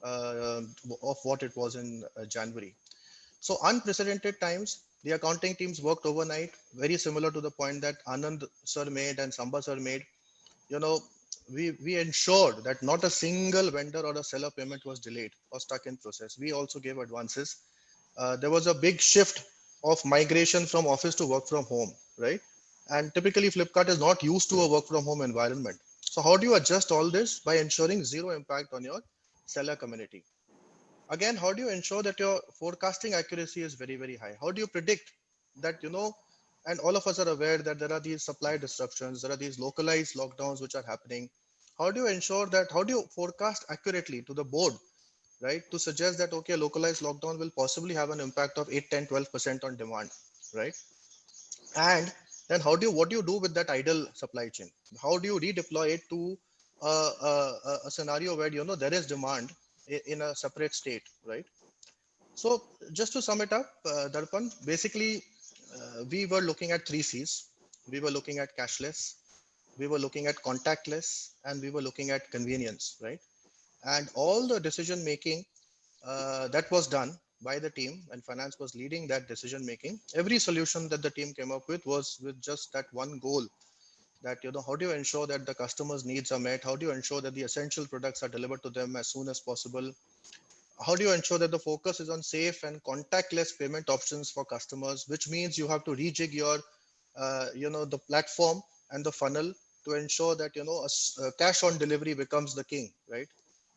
of what it was in January. So unprecedented times. The accounting teams worked overnight, very similar to the point that Anand sir made and Samba sir made. You know, we ensured that not a single vendor or a seller payment was delayed or stuck in process. We also gave advances. There was a big shift of migration from office to work from home, right? And typically Flipkart is not used to a work from home environment. So how do you adjust all this? By ensuring zero impact on your seller community. Again, how do you ensure that your forecasting accuracy is very, very high? How do you predict that, and all of us are aware that there are these supply disruptions, there are these localized lockdowns which are happening. How do you ensure that, how do you forecast accurately to the board right, to suggest that, okay, localized lockdown will possibly have an impact of 8, 10, 12% on demand, right? And then what do you do with that idle supply chain? How do you redeploy it to a scenario where, there is demand in a separate state, right? So just to sum it up, Darpan, basically, we were looking at three C's. We were looking at cashless, we were looking at contactless, and we were looking at convenience, right? And all the decision making that was done by the team, and finance was leading that decision making. Every solution that the team came up with was with just that one goal, that, how do you ensure that the customers' needs are met? How do you ensure that the essential products are delivered to them as soon as possible? How do you ensure that the focus is on safe and contactless payment options for customers, which means you have to rejig your the platform and the funnel to ensure that, cash on delivery becomes the king, right?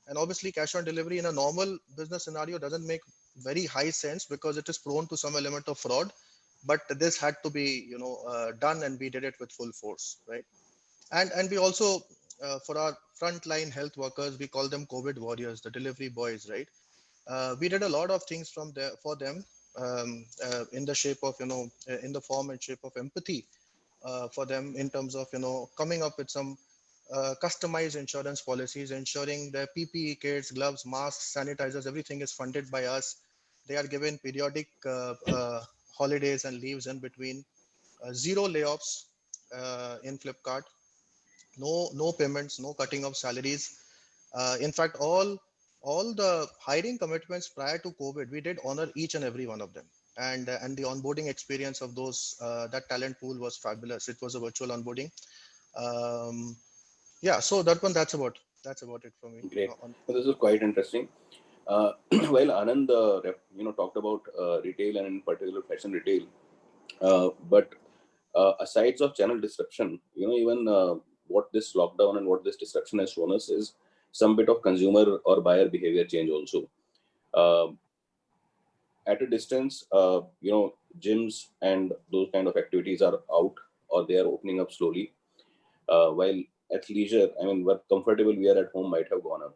And obviously cash on delivery in a normal business scenario doesn't make very high sense because it is prone to some element of fraud, but this had to be, done, and we did it with full force, right? And we also, for our frontline health workers, we call them COVID warriors, the delivery boys, right? We did a lot of things from there for them, in the shape of, in the form and shape of empathy, for them, in terms of, coming up with some customized insurance policies, ensuring their PPE kits, gloves, masks, sanitizers, everything is funded by us. They are given periodic holidays and leaves in between, zero layoffs in Flipkart, no payments, no cutting of salaries. In fact, all the hiring commitments prior to COVID, we did honor each and every one of them. And the onboarding experience of those, that talent pool was fabulous. It was a virtual onboarding. Yeah, so that's about it for me.
Great. So this is quite interesting. While Anand, talked about retail and in particular fashion retail, but aside of channel disruption, even what this lockdown and what this disruption has shown us is some bit of consumer or buyer behavior change also. At a distance, gyms and those kind of activities are out or they are opening up slowly. While at leisure, we're comfortable, we are at home, might have gone up.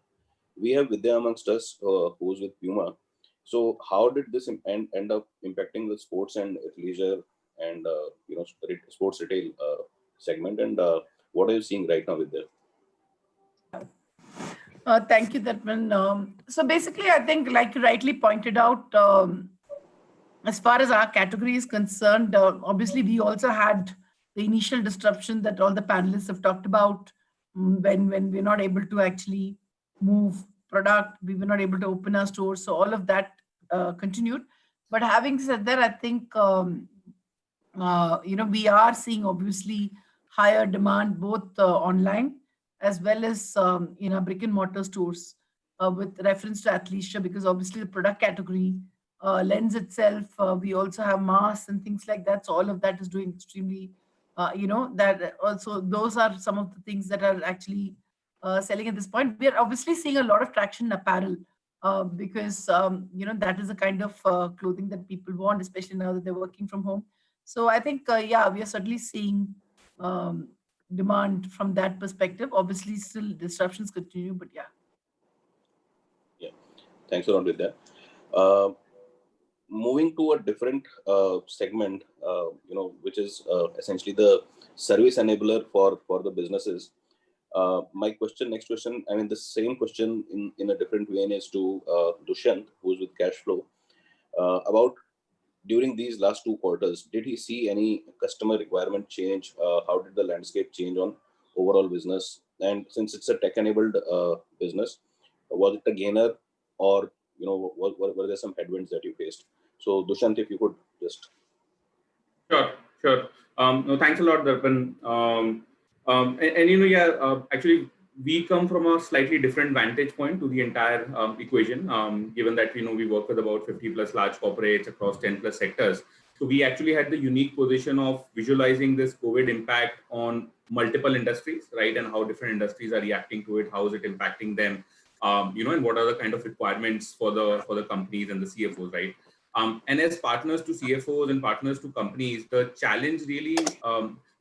We have Vidya amongst us, who's with Puma. So how did this end up impacting the sports and leisure and sports retail segment? And what are you seeing right now with them?
Thank you, Datman. So basically, I think, like you rightly pointed out, as far as our category is concerned, obviously we also had the initial disruption that all the panelists have talked about, when we're not able to actually move product, we were not able to open our stores. So all of that continued. But having said that, I think we are seeing obviously higher demand both online as well as in our brick and mortar stores, with reference to athleisure, because obviously the product category lends itself. We also have masks and things like that. So all of that is doing extremely, that also those are some of the things that are actually selling at this point. We are obviously seeing a lot of traction in apparel, because that is the kind of clothing that people want, especially now that they're working from home. So I think, we are certainly seeing demand from that perspective. Obviously, still disruptions continue, but yeah.
Yeah, thanks a lot, Vidya. Moving to a different segment, which is essentially the service enabler for the businesses. My next question, the same question in a different vein is to Dushyant, who's with cash flow, about during these last 2 quarters, did he see any customer requirement change? How did the landscape change on overall business? And since it's a tech-enabled business, was it a gainer, or were there some headwinds that you faced? So Dushyant, if you could just.
Sure. No, thanks a lot, Darpan. Actually, we come from a slightly different vantage point to the entire equation, given that we work with about 50 plus large corporates across 10 plus sectors. So we actually had the unique position of visualizing this COVID impact on multiple industries, right? And how different industries are reacting to it, how is it impacting them, and what are the kind of requirements for the companies and the CFOs, right? And as partners to CFOs and partners to companies, the challenge really,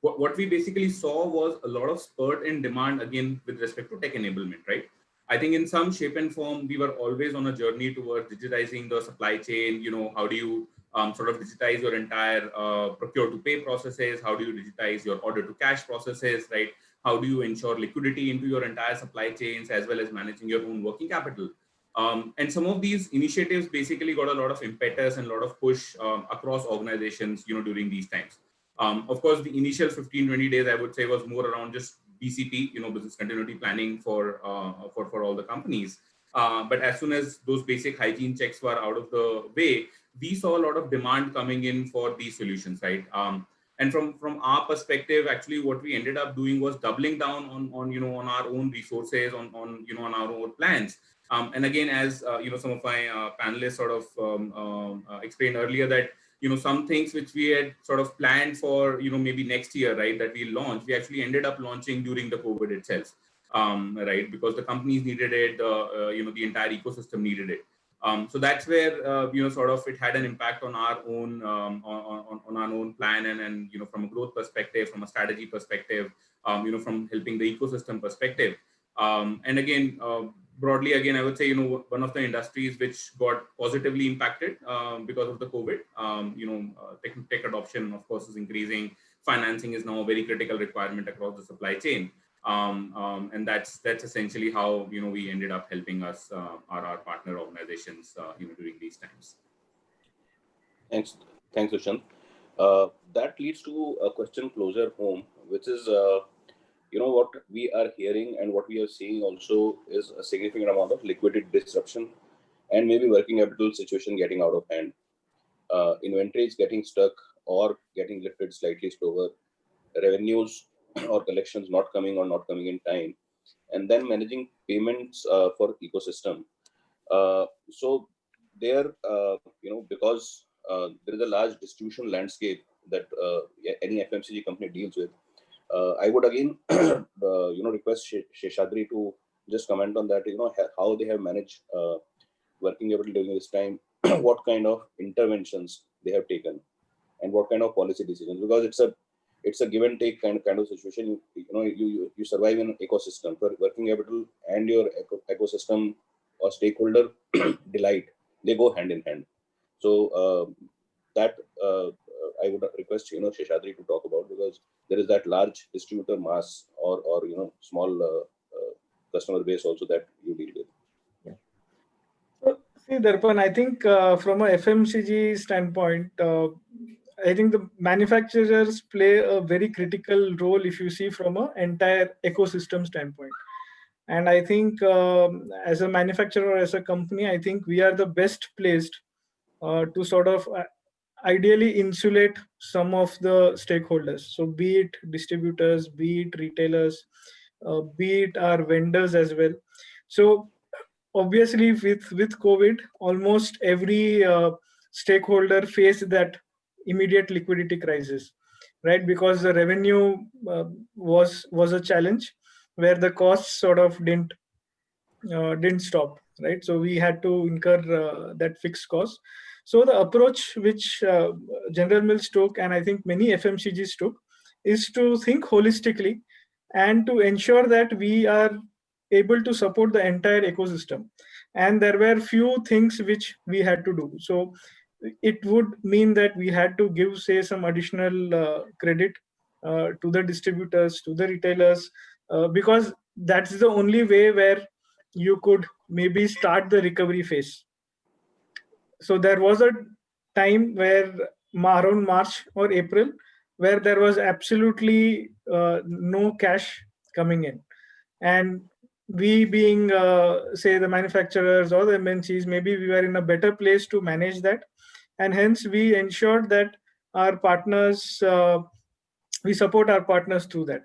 what we basically saw was a lot of spurt in demand, again, with respect to tech enablement, right? I think in some shape and form, we were always on a journey towards digitizing the supply chain. How do you sort of digitize your entire procure to pay processes? How do you digitize your order to cash processes, right? How do you ensure liquidity into your entire supply chains as well as managing your own working capital? And some of these initiatives basically got a lot of impetus and a lot of push across organizations, during these times. Of course, the initial 15, 20 days, I would say, was more around just BCP, business continuity planning for all the companies. But as soon as those basic hygiene checks were out of the way, we saw a lot of demand coming in for these solutions, right? And from our perspective, actually, what we ended up doing was doubling down on our own resources, on our own plans. And again, as some of my panelists sort of explained earlier, that some things which we had sort of planned for maybe next year, right, that we launched, we actually ended up launching during the COVID itself, right, because the companies needed it, the entire ecosystem needed it. So that's where sort of it had an impact on our own on our own plan, and from a growth perspective, from a strategy perspective, from helping the ecosystem perspective. And again, broadly, again, I would say, one of the industries which got positively impacted because of the COVID, tech adoption, of course, is increasing. Financing is now a very critical requirement across the supply chain. And that's essentially how, we ended up helping us, our partner organizations, during these times.
Thanks, Dushyant. That leads to a question closer home, which is, what we are hearing and what we are seeing also is a significant amount of liquidity disruption and maybe working capital situation getting out of hand. Inventories getting stuck or getting lifted slightly slower, revenues or collections not coming in time, and then managing payments for ecosystem. So there, because there is a large distribution landscape that any FMCG company deals with. I would again, request Sheshadri to just comment on that. How they have managed working capital during this time, what kind of interventions they have taken, and what kind of policy decisions. Because it's a give and take kind of situation. You survive in an ecosystem. For working capital and your ecosystem or stakeholder delight, they go hand in hand. So that I would request Sheshadri to talk about, because there is that large distributor mass or small customer base also that you deal with.
So, see, Darpan, I think from a FMCG standpoint, I think the manufacturers play a very critical role if you see from an entire ecosystem standpoint. And I think as a manufacturer or as a company, I think we are the best placed to sort of ideally insulate some of the stakeholders. So be it distributors, be it retailers, be it our vendors as well. So obviously with COVID, almost every stakeholder faced that immediate liquidity crisis, right? Because the revenue was a challenge where the costs sort of didn't stop, right? So we had to incur that fixed cost. So the approach which General Mills took, and I think many FMCGs took, is to think holistically and to ensure that we are able to support the entire ecosystem. And there were few things which we had to do. So it would mean that we had to give, say, some additional credit to the distributors, to the retailers, because that's the only way where you could maybe start the recovery phase. So there was a time where around March or April, where there was absolutely no cash coming in. And we being, say, the manufacturers or the MNCs, maybe we were in a better place to manage that. And hence we ensured that our partners, we support our partners through that.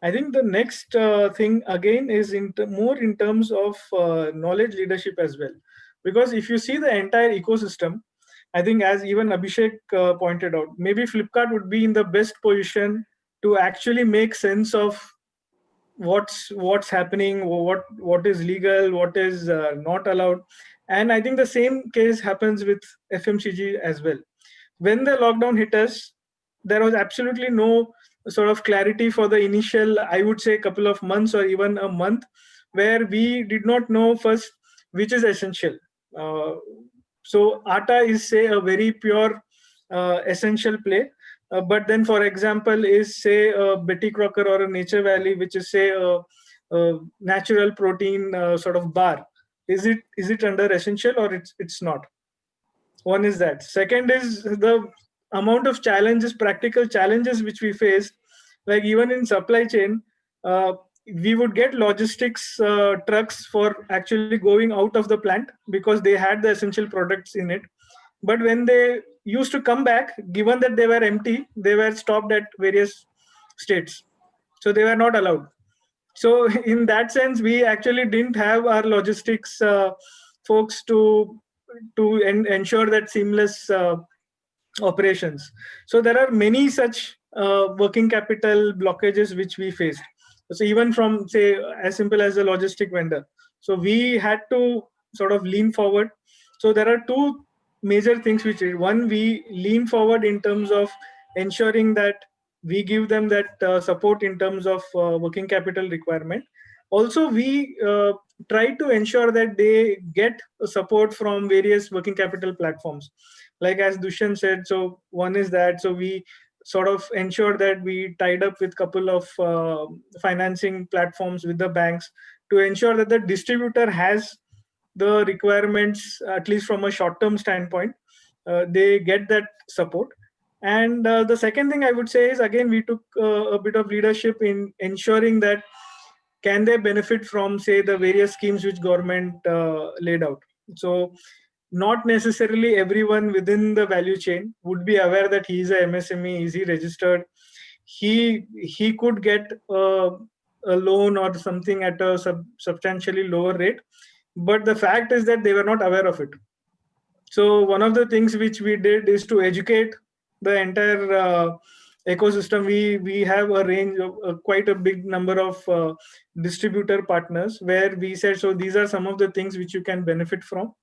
I think the next thing again is more in terms of knowledge leadership as well. Because if you see the entire ecosystem, I think as even Abhishek pointed out, maybe Flipkart would be in the best position to actually make sense of what's happening, what is legal, what is not allowed. And I think the same case happens with FMCG as well. When the lockdown hit us, there was absolutely no sort of clarity for the initial, I would say, couple of months or even a month where we did not know first which is essential. So atta is, say, a very pure essential play, but then, for example, is, say, a Betty Crocker or a Nature Valley, which is, say, a natural protein sort of bar. Is it under essential, or it's not? One is that. Second is the amount of challenges, practical challenges which we faced. Like even in supply chain, uh, we would get logistics trucks for actually going out of the plant because they had the essential products in it. But when they used to come back, given that they were empty, they were stopped at various states. So they were not allowed. So in that sense, we actually didn't have our logistics folks to ensure that seamless operations. So there are many such working capital blockages which we faced. So even from, say, as simple as a logistic vendor. So we had to sort of lean forward. So there are two major things which did. One, we lean forward in terms of ensuring that we give them that support in terms of working capital requirement. Also, we try to ensure that they get support from various working capital platforms. Like as Dushan said, so one is that, so we sort of ensure that we tied up with couple of financing platforms with the banks to ensure that the distributor has the requirements, at least from a short-term standpoint, they get that support. And the second thing I would say is, again, we took a bit of leadership in ensuring that can they benefit from, say, the various schemes which government laid out. So not necessarily everyone within the value chain would be aware that he is a MSME, is he registered, he could get a loan or something at a substantially lower rate, but the fact is that they were not aware of it. So one of the things which we did is to educate the entire ecosystem. We have a range of quite a big number of distributor partners, where we said, so these are some of the things which you can benefit from.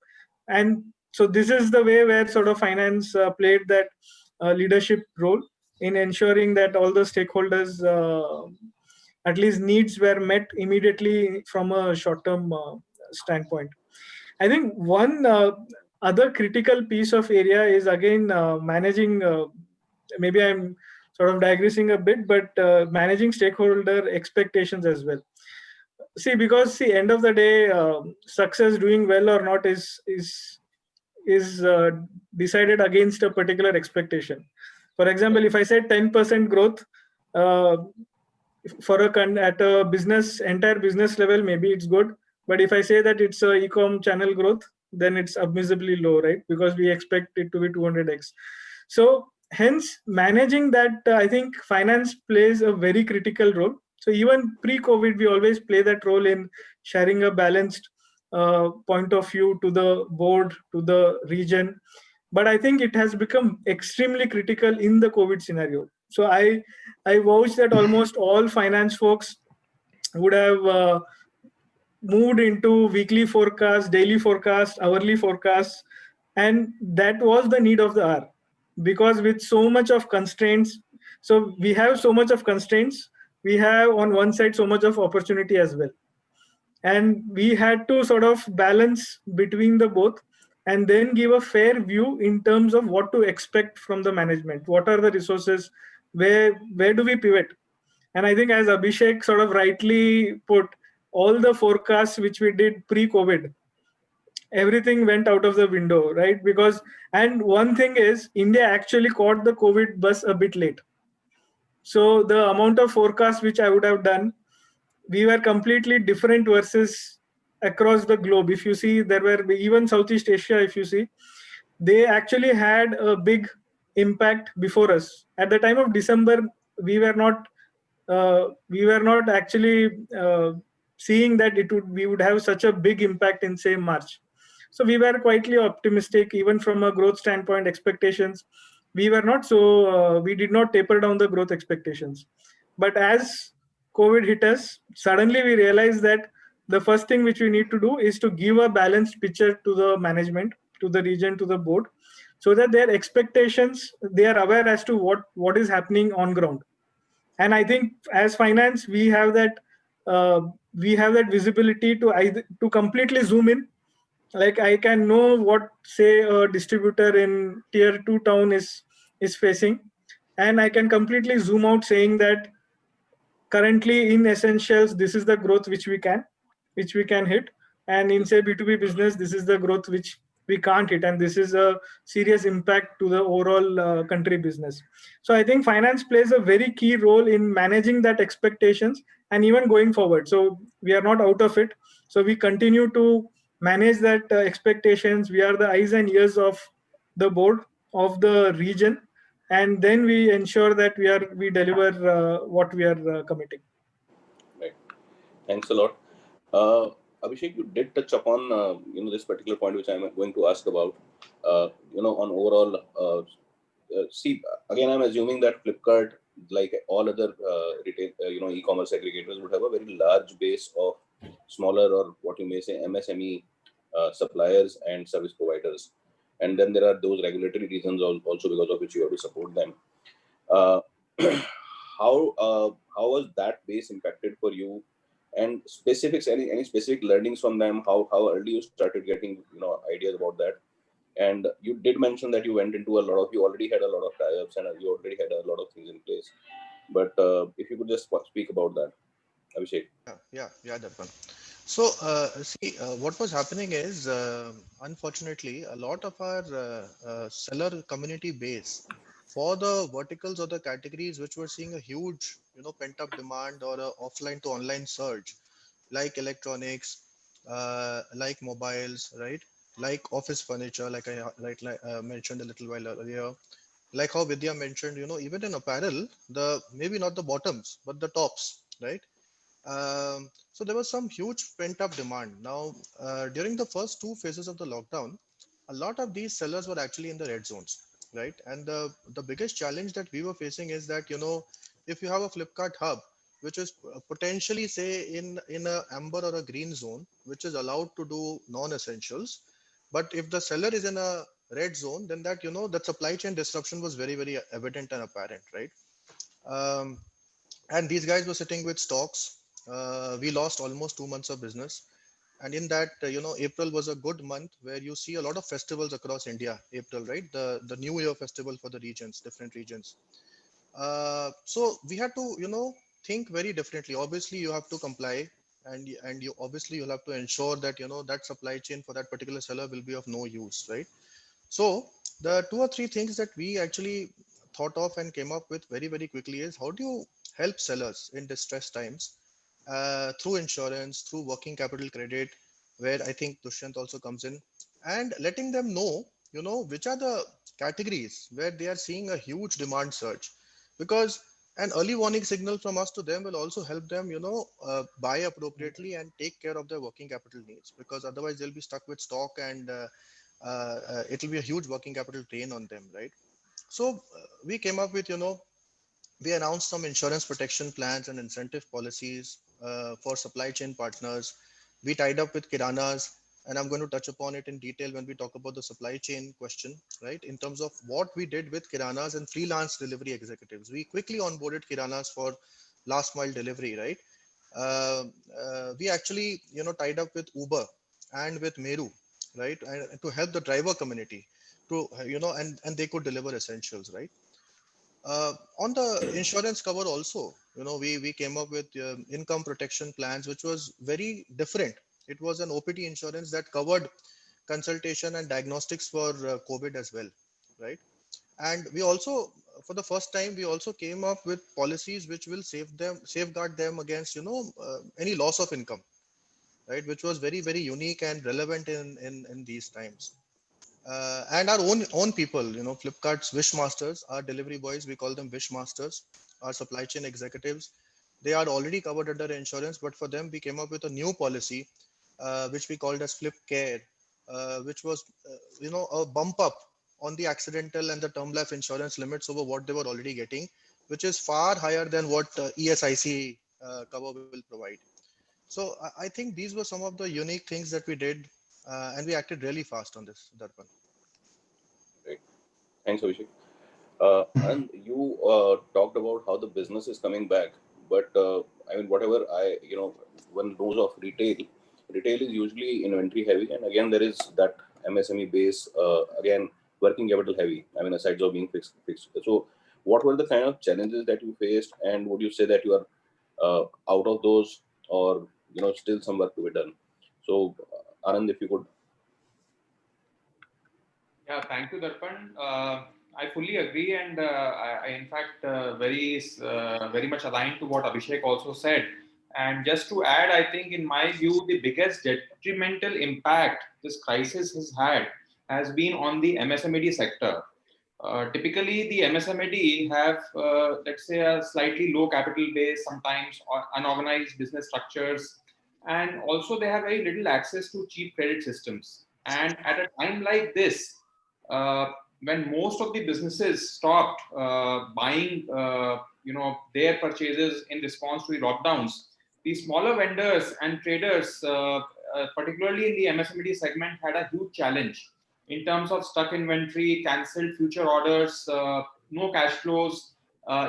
And so this is the way where sort of finance played that leadership role in ensuring that all the stakeholders at least needs were met immediately from a short-term standpoint. I think one other critical piece of area is, again, managing, maybe I'm sort of digressing a bit, but managing stakeholder expectations as well. See, because see, end of the day, success, doing well or not, is decided against a particular expectation. For example, if I said 10% growth uh, for at a entire business level, maybe it's good. But if I say that it's a e-com channel growth, then it's abysmally low, right? Because we expect it to be 200x. So hence, managing that, I think finance plays a very critical role. So even pre-COVID, we always play that role in sharing a balanced point of view to the board, to the region. But I think it has become extremely critical in the COVID scenario. So I vouch that almost all finance folks would have moved into weekly forecast, daily forecast, hourly forecast, and that was the need of the hour. Because with so much of constraints, so we have so much of constraints, we have on one side so much of opportunity as well, and we had to sort of balance between the both, and then give a fair view in terms of what to expect from the management, what are the resources, where do we pivot. And I think, as Abhishek sort of rightly put, all the forecasts which we did pre-COVID, everything went out of the window, right? Because, and one thing is, India actually caught the COVID bus a bit late. So the amount of forecast which I would have done, we were completely different versus across the globe. If you see, there were even Southeast Asia, if you see, they actually had a big impact before us. At the time of December, we were not actually seeing that we would have such a big impact in, say, March. So we were quietly optimistic, even from a growth standpoint. Expectations, we were not so we did not taper down the growth expectations. But as COVID hit us, suddenly we realized that the first thing which we need to do is to give a balanced picture to the management, to the region, to the board, so that their expectations, they are aware as to what is happening on ground. And I think as finance, we have that we have that visibility to either to completely zoom in. Like I can know what, say, a distributor in tier 2 town is facing, and I can completely zoom out saying that currently in essentials this is the growth which we can hit, and in say B2B business this is the growth which we can't hit, and this is a serious impact to the overall country business. So I think finance plays a very key role in managing that expectations and even going forward. So we are not out of it, so we continue to manage that expectations. We are the eyes and ears of the board of the region, and then we ensure that we deliver what we are committing.
Right. Thanks a lot. Abhishek, you did touch upon this particular point which I'm going to ask about. On overall, see, again, I'm assuming that Flipkart, like all other retail, e-commerce aggregators, would have a very large base of smaller, or what you may say MSME suppliers and service providers, and then there are those regulatory reasons also because of which you have to support them. Uh, how was that base impacted for you, and specifics, any specific learnings from them, how early you started getting ideas about that? And you did mention that you went into you already had a lot of tie-ups and you already had a lot of things in place, but if you could just speak about that, Abhishek.
Yeah, Darpan. So, see, what was happening is, unfortunately, a lot of our seller community base for the verticals or the categories which were seeing a huge, pent-up demand or a offline to online surge, like electronics, like mobiles, right? Like office furniture, like I mentioned a little while earlier. Like how Vidya mentioned, even in apparel, the maybe not the bottoms, but the tops, right? So there was some huge pent-up demand. Now, during the first two phases of the lockdown, a lot of these sellers were actually in the red zones, right? And the biggest challenge that we were facing is that, if you have a Flipkart hub, which is potentially, say, in a amber or a green zone, which is allowed to do non-essentials, but if the seller is in a red zone, then that, that supply chain disruption was very, very evident and apparent, right? Um, and these guys were sitting with stocks. We lost almost 2 months of business, and in that, April was a good month where you see a lot of festivals across India. April, right? The New Year festival for the regions, different regions. So we had to, think very differently. Obviously, you have to comply, and you obviously you'll have to ensure that that supply chain for that particular seller will be of no use, right? So the two or three things that we actually thought of and came up with very, very quickly is, how do you help sellers in distress times through insurance, through working capital credit, where I think Dushyant also comes in, and letting them know, which are the categories where they are seeing a huge demand surge, because an early warning signal from us to them will also help them, buy appropriately and take care of their working capital needs, because otherwise they'll be stuck with stock, and it'll be a huge working capital drain on them, right? So we came up with, we announced some insurance protection plans and incentive policies for supply chain partners. We tied up with Kiranas, and I'm going to touch upon it in detail when we talk about the supply chain question, right? In terms of what we did with Kiranas and freelance delivery executives, we quickly onboarded Kiranas for last mile delivery, right? Uh, we actually, tied up with Uber and with Meru, right, and to help the driver community to, and they could deliver essentials, right? On the insurance cover also, we came up with income protection plans, which was very different. It was an OPT insurance that covered consultation and diagnostics for COVID as well, right? And we also, for the first time, we also came up with policies which will safeguard them against, any loss of income, right? Which was very, very unique and relevant in these times. And our own people, Flipkart's wish masters, our delivery boys, we call them wish masters, our supply chain executives, they are already covered under insurance, but for them we came up with a new policy, which we called as Flip Care, which was a bump up on the accidental and the term life insurance limits over what they were already getting, which is far higher than what ESIC cover will provide. So I think these were some of the unique things that we did, and we acted really fast on this, Darpan.
Right. Thanks, Abhishek. And you talked about how the business is coming back, but I mean, whatever one knows of retail, retail is usually inventory heavy, and again there is that MSME base, again working capital heavy. I mean, aside of being fixed. So, what were the kind of challenges that you faced, and would you say that you are out of those, or still some work to be done? So, Anand, if you could.
Yeah, thank you, Darpan. I fully agree, and I in fact very much aligned to what Abhishek also said. And just to add, I think in my view, the biggest detrimental impact this crisis has had has been on the MSMED sector. Typically, the MSMED have, let's say, a slightly low capital base, sometimes unorganized business structures, and also they have very little access to cheap credit systems. And at a time like this, when most of the businesses stopped buying, their purchases in response to the lockdowns, the smaller vendors and traders, particularly in the MSMED segment, had a huge challenge in terms of stuck inventory, cancelled future orders, no cash flows,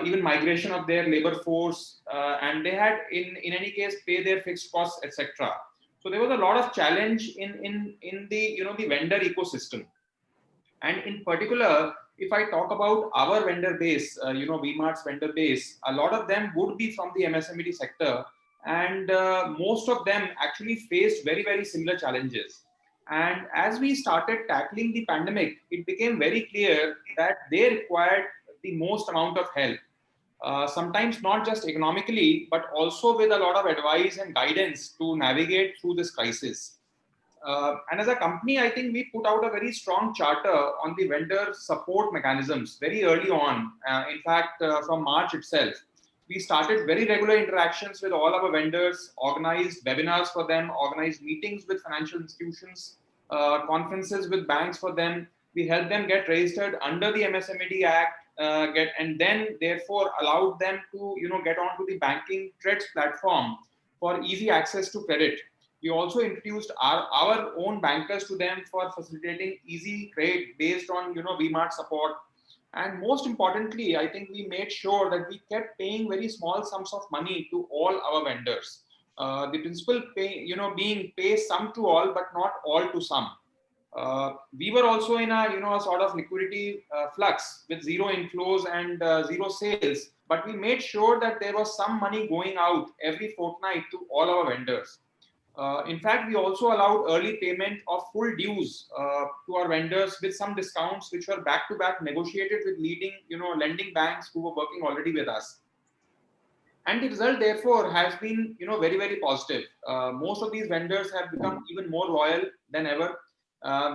even migration of their labor force, and they had, in any case, pay their fixed costs, etc. So there was a lot of challenge in the the vendor ecosystem. And in particular, if I talk about our vendor base, VMart's vendor base, a lot of them would be from the MSMED sector, and most of them actually faced very, very similar challenges. And as we started tackling the pandemic, it became very clear that they required the most amount of help. Sometimes not just economically, but also with a lot of advice and guidance to navigate through this crisis. And as a company, I think we put out a very strong charter on the vendor support mechanisms very early on. In fact, from March itself, we started very regular interactions with all our vendors, organized webinars for them, organized meetings with financial institutions, conferences with banks for them. We helped them get registered under the MSMED Act, and then therefore allowed them to get onto the banking TREDS platform for easy access to credit. We also introduced our own bankers to them for facilitating easy credit based on VMart support. And most importantly, I think we made sure that we kept paying very small sums of money to all our vendors. The principal being pay some to all, but not all to some. We were also in a sort of liquidity flux with zero inflows and zero sales, but we made sure that there was some money going out every fortnight to all our vendors. In fact, we also allowed early payment of full dues to our vendors with some discounts which were back-to-back negotiated with leading, lending banks who were working already with us. And the result, therefore, has been, very, very positive. Most of these vendors have become even more loyal than ever.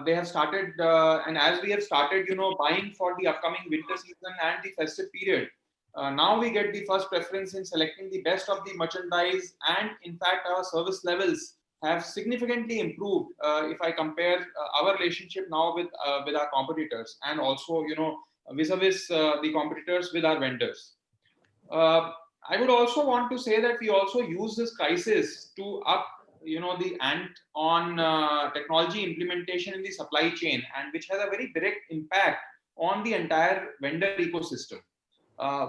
They have started, and as we have started, buying for the upcoming winter season and the festive period, now we get the first preference in selecting the best of the merchandise, and in fact, our service levels have significantly improved if I compare our relationship now with our competitors, and also vis-a-vis the competitors with our vendors. I would also want to say that we also use this crisis to up the ant on technology implementation in the supply chain, and which has a very direct impact on the entire vendor ecosystem.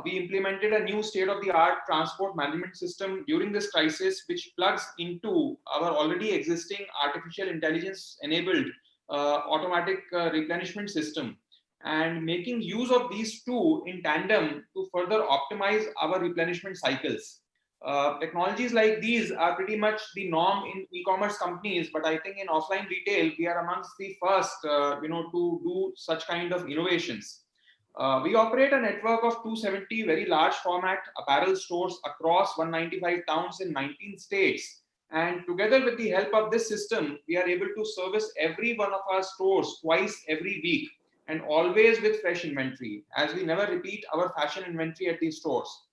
We implemented a new state-of-the-art transport management system during this crisis, which plugs into our already existing artificial intelligence-enabled automatic replenishment system, and making use of these two in tandem to further optimize our replenishment cycles. Technologies like these are pretty much the norm in e-commerce companies, but I think in offline retail, we are amongst the first, to do such kind of innovations. We operate a network of 270 very large format apparel stores across 195 towns in 19 states. And together with the help of this system, we are able to service every one of our stores twice every week, and always with fresh inventory, as we never repeat our fashion inventory at these stores.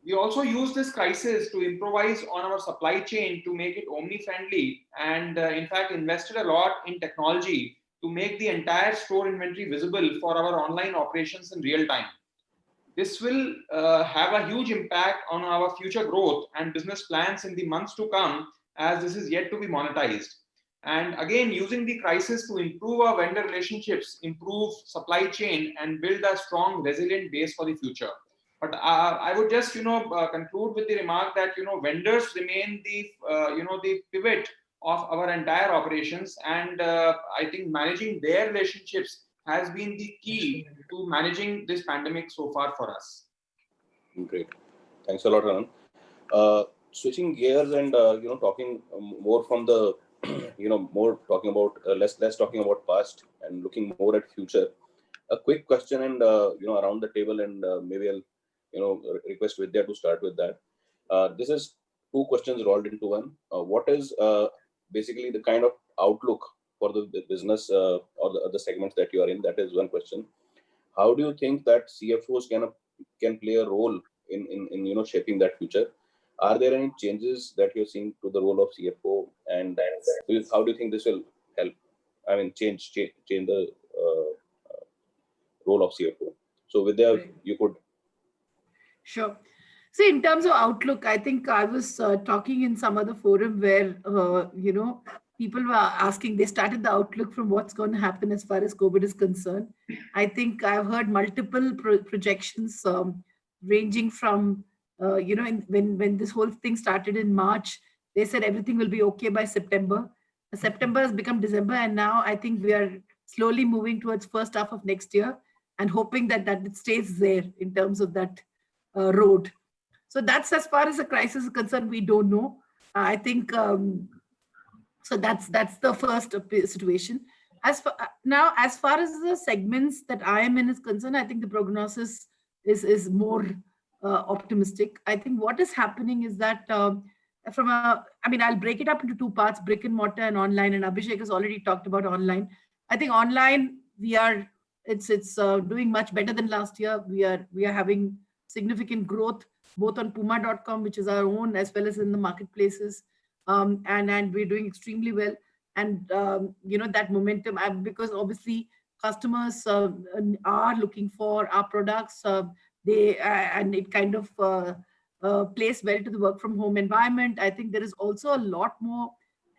We also use this crisis to improvise on our supply chain to make it omni-friendly, and in fact invested a lot in technology to make the entire store inventory visible for our online operations in real time. This will have a huge impact on our future growth and business plans in the months to come, as this is yet to be monetized. And again, using the crisis to improve our vendor relationships, improve supply chain, and build a strong, resilient base for the future. But I would just, conclude with the remark that, vendors remain the, the pivot of our entire operations. And I think managing their relationships has been the key to managing this pandemic so far for us.
Great. Thanks a lot, Anand. Switching gears and, talking more from the, more talking about, less talking about past and looking more at future. A quick question and, around the table, and maybe I'll, request Vidya to start with that. This is two questions rolled into one. What is basically the kind of outlook for the business or the segments that you are in? That is one question. How do you think that CFOs can play a role in shaping that future? Are there any changes that you're seeing to the role of CFO, and how do you think this will help? I mean, change the role of CFO. So, Vidya, you could.
Sure. See, in terms of outlook, I think I was talking in some other forum where, people were asking, they started the outlook from what's going to happen as far as COVID is concerned. I think I've heard multiple projections ranging from, when this whole thing started in March, they said everything will be okay by September. September has become December, and now I think we are slowly moving towards first half of next year and hoping that it stays there in terms of that road. So that's as far as the crisis is concerned. We don't know. I think so. That's the first situation. As far as the segments that I am in is concerned, I think the prognosis is more optimistic. I think what is happening is that I'll break it up into two parts: brick and mortar and online. And Abhishek has already talked about online. I think online it's doing much better than last year. We are having significant growth both on Puma.com, which is our own, as well as in the marketplaces, and we're doing extremely well. And that momentum, because obviously customers are looking for our products. And it kind of plays well to the work from home environment. I think there is also a lot more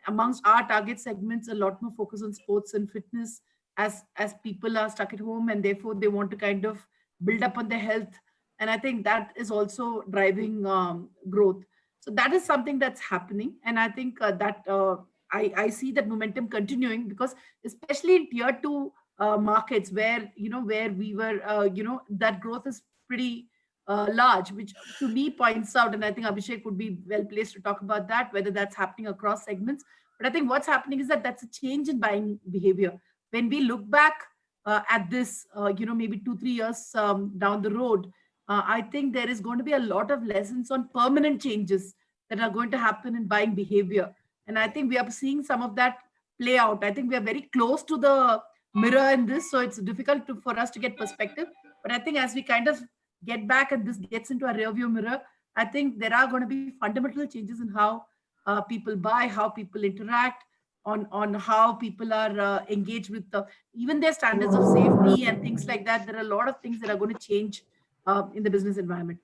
amongst our target segments, a lot more focus on sports and fitness as people are stuck at home, and therefore they want to kind of build up on their health. And I think that is also driving growth. So that is something that's happening. And I think I see that momentum continuing, because especially in tier 2 markets where we were, that growth is pretty large, which to me points out, and I think Abhishek would be well placed to talk about that, whether that's happening across segments. But I think what's happening is that's a change in buying behavior. When we look back at this, maybe 2-3 years down the road, I think there is going to be a lot of lessons on permanent changes that are going to happen in buying behavior. And I think we are seeing some of that play out. I think we are very close to the mirror in this, so it's difficult for us to get perspective. But I think as we kind of get back and this gets into a rearview mirror, I think there are going to be fundamental changes in how people buy, how people interact, on how people are engaged with even their standards of safety and things like that. There are a lot of things that are going to change in the business environment.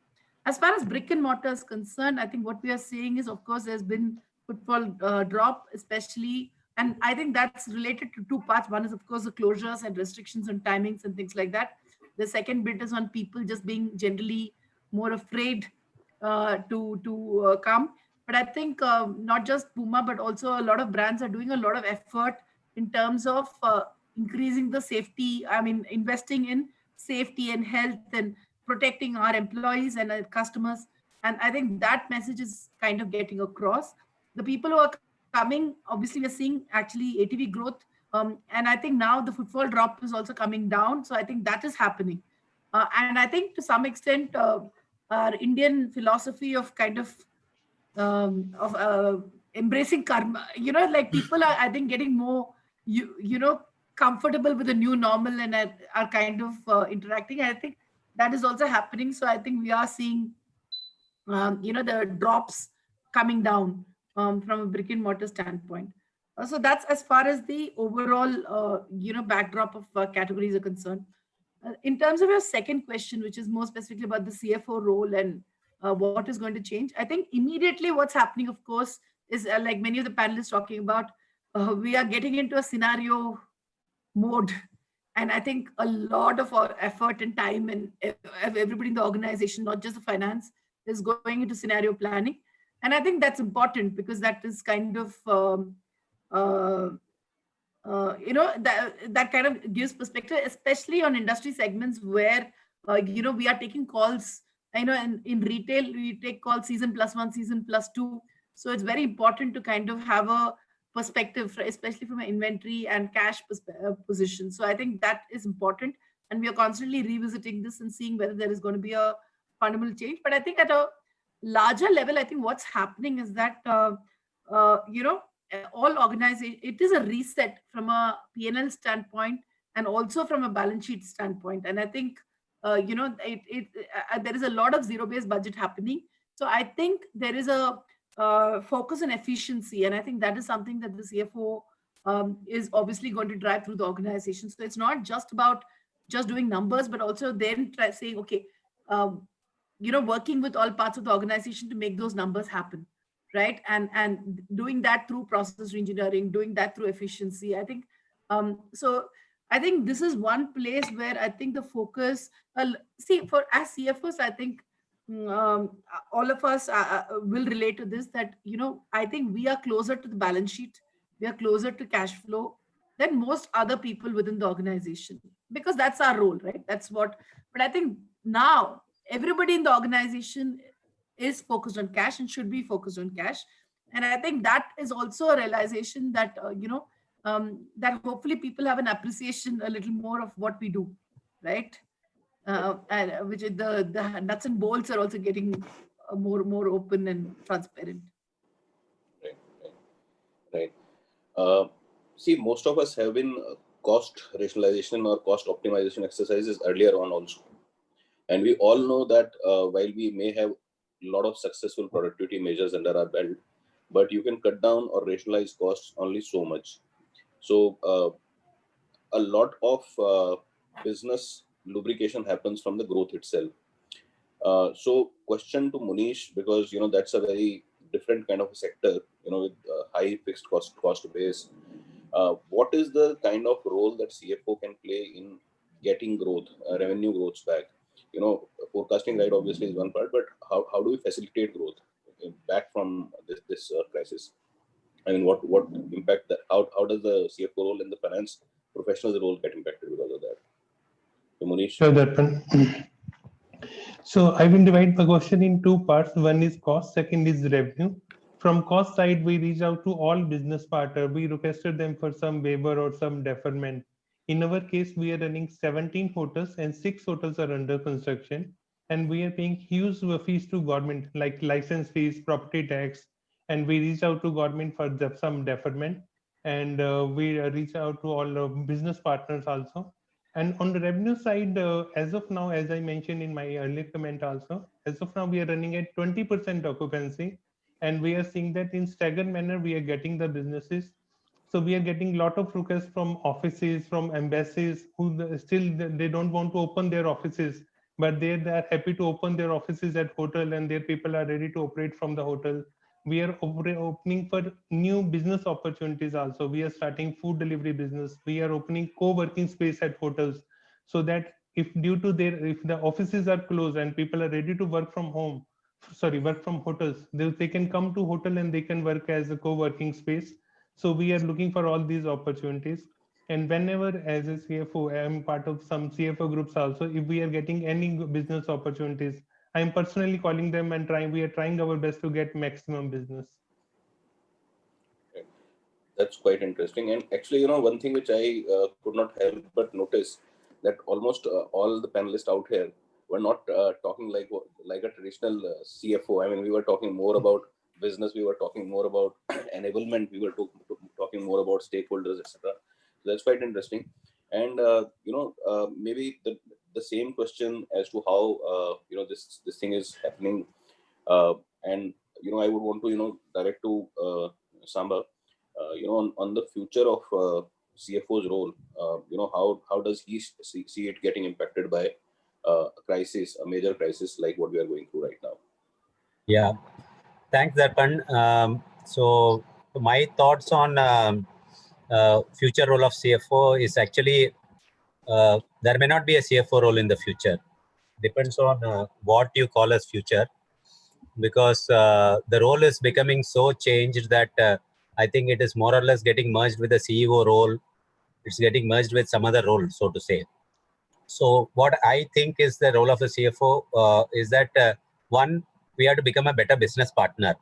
As far as brick and mortar is concerned, I think what we are seeing is, of course, there's been footfall drop, especially, and I think that's related to two parts. One is, of course, the closures and restrictions on timings and things like that. The second bit is on people just being generally more afraid to come. But I think not just Puma, but also a lot of brands are doing a lot of effort in terms of increasing the safety. I mean, investing in safety and health and protecting our employees and our customers. And I think that message is kind of getting across. The people who are coming, obviously, we're seeing actually ATV growth. And I think now the footfall drop is also coming down. So I think that is happening. And I think to some extent, our Indian philosophy of kind of embracing karma, like people are, I think, getting more, comfortable with the new normal and are kind of interacting. I think that is also happening. So I think we are seeing, the drops coming down from a brick and mortar standpoint. So that's as far as the overall, backdrop of categories are concerned. In terms of your second question, which is more specifically about the CFO role and what is going to change, I think immediately what's happening, of course, is like many of the panelists talking about, we are getting into a scenario mode And I think a lot of our effort and time and everybody in the organization, not just the finance, is going into scenario planning. And I think that's important because that is kind of uh, that kind of gives perspective, especially on industry segments where we are taking calls. In retail we take calls season +1, season +2. So it's very important to kind of have a perspective, especially from an inventory and cash position. So I think that is important, and we are constantly revisiting this and seeing whether there is going to be a fundamental change. But I think at a larger level, I think what's happening is that all organization, it is a reset from a P&L standpoint and also from a balance sheet standpoint. And I think there is a lot of zero-based budget happening. So I think there is a focus on efficiency, and I think that is something that the CFO is obviously going to drive through the organization. So it's not just about just doing numbers, but also then saying, okay, working with all parts of the organization to make those numbers happen, right? And doing that through process engineering, doing that through efficiency. I think so I think this is one place where I think the focus, see, for as CFOs, I think all of us will relate to this, that I think we are closer to the balance sheet, we are closer to cash flow than most other people within the organization, because that's our role, right? That's what. But I think now everybody in the organization is focused on cash and should be focused on cash. And I think that is also a realization that that hopefully people have an appreciation a little more of what we do, right? And which is the nuts and bolts are also getting more open and transparent.
Right. See, most of us have been cost rationalization or cost optimization exercises earlier on also. And we all know that while we may have a lot of successful productivity measures under our belt, but you can cut down or rationalize costs only so much. So a lot of business lubrication happens from the growth itself. So question to Munish, because that's a very different kind of a sector, with high fixed cost base. What is the kind of role that CFO can play in getting growth, revenue growth back? Forecasting, right, obviously is one part, but how do we facilitate growth back from this crisis? I mean, what impact that? How does the CFO role and the finance professional's role get impacted because of that? So Munish.
Sure, Darpan. So I will divide the question in two parts. One is cost, second is revenue. From cost side, we reach out to all business partners. We requested them for some waiver or some deferment. In our case, we are running 17 hotels and 6 hotels are under construction. And we are paying huge fees to government, like license fees, property tax. And we reach out to government for some deferment. And we reach out to all business partners also. And on the revenue side, as of now, as I mentioned in my earlier comment also, as of now, we are running at 20% occupancy. And we are seeing that in staggered manner, we are getting the businesses. So we are getting a lot of requests from offices, from embassies, who still they don't want to open their offices, but they are happy to open their offices at hotel, and their people are ready to operate from the hotel. We are opening for new business opportunities also. We are starting food delivery business. We are opening co-working space at hotels, so that if if the offices are closed and people are ready to work from home, work from hotels, they can come to hotel and they can work as a co-working space. So we are looking for all these opportunities. And whenever, as a CFO, I am part of some CFO groups also, if we are getting any business opportunities, I am personally calling them and we are trying our best to get maximum business.
Okay. That's quite interesting. And actually, one thing which I could not help but notice, that almost all the panelists out here were not talking like a traditional CFO. I mean, we were talking more about business, we were talking more about enablement, we were talking more about stakeholders, etc. So that's quite interesting. And maybe the same question as to how this thing is happening, and I would want to direct to Samba, on the future of CFO's role. How does he see it getting impacted by a crisis, a major crisis like what we are going through right now?
Yeah, thanks, Darpan. So my thoughts on future role of CFO is actually there may not be a CFO role in the future. Depends on what you call as future, because the role is becoming so changed that I think it is more or less getting merged with the CEO role. It's getting merged with some other role, so to say. So what I think is the role of a CFO is that one, we have to become a better business partner.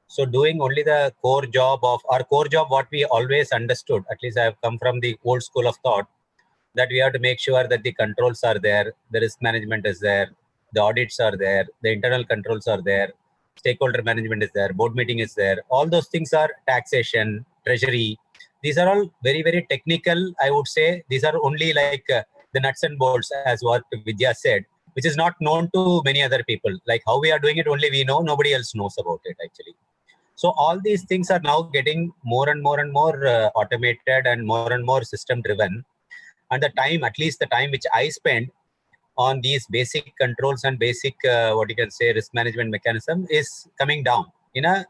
So doing only the core job of our core job, what we always understood, at least I have come from the old school of thought, that we have to make sure that the controls are there, the risk management is there, the audits are there, the internal controls are there, stakeholder management is there, board meeting is there. All those things are taxation, treasury. These are all very, very technical, I would say. These are only like the nuts and bolts, as what Vidya said, which is not known to many other people. Like how we are doing it, only we know, nobody else knows about it actually. So all these things are now getting more and more and more automated and more system driven. And the time, at least the time which I spend on these basic controls and basic, what you can say, risk management mechanism is coming down in a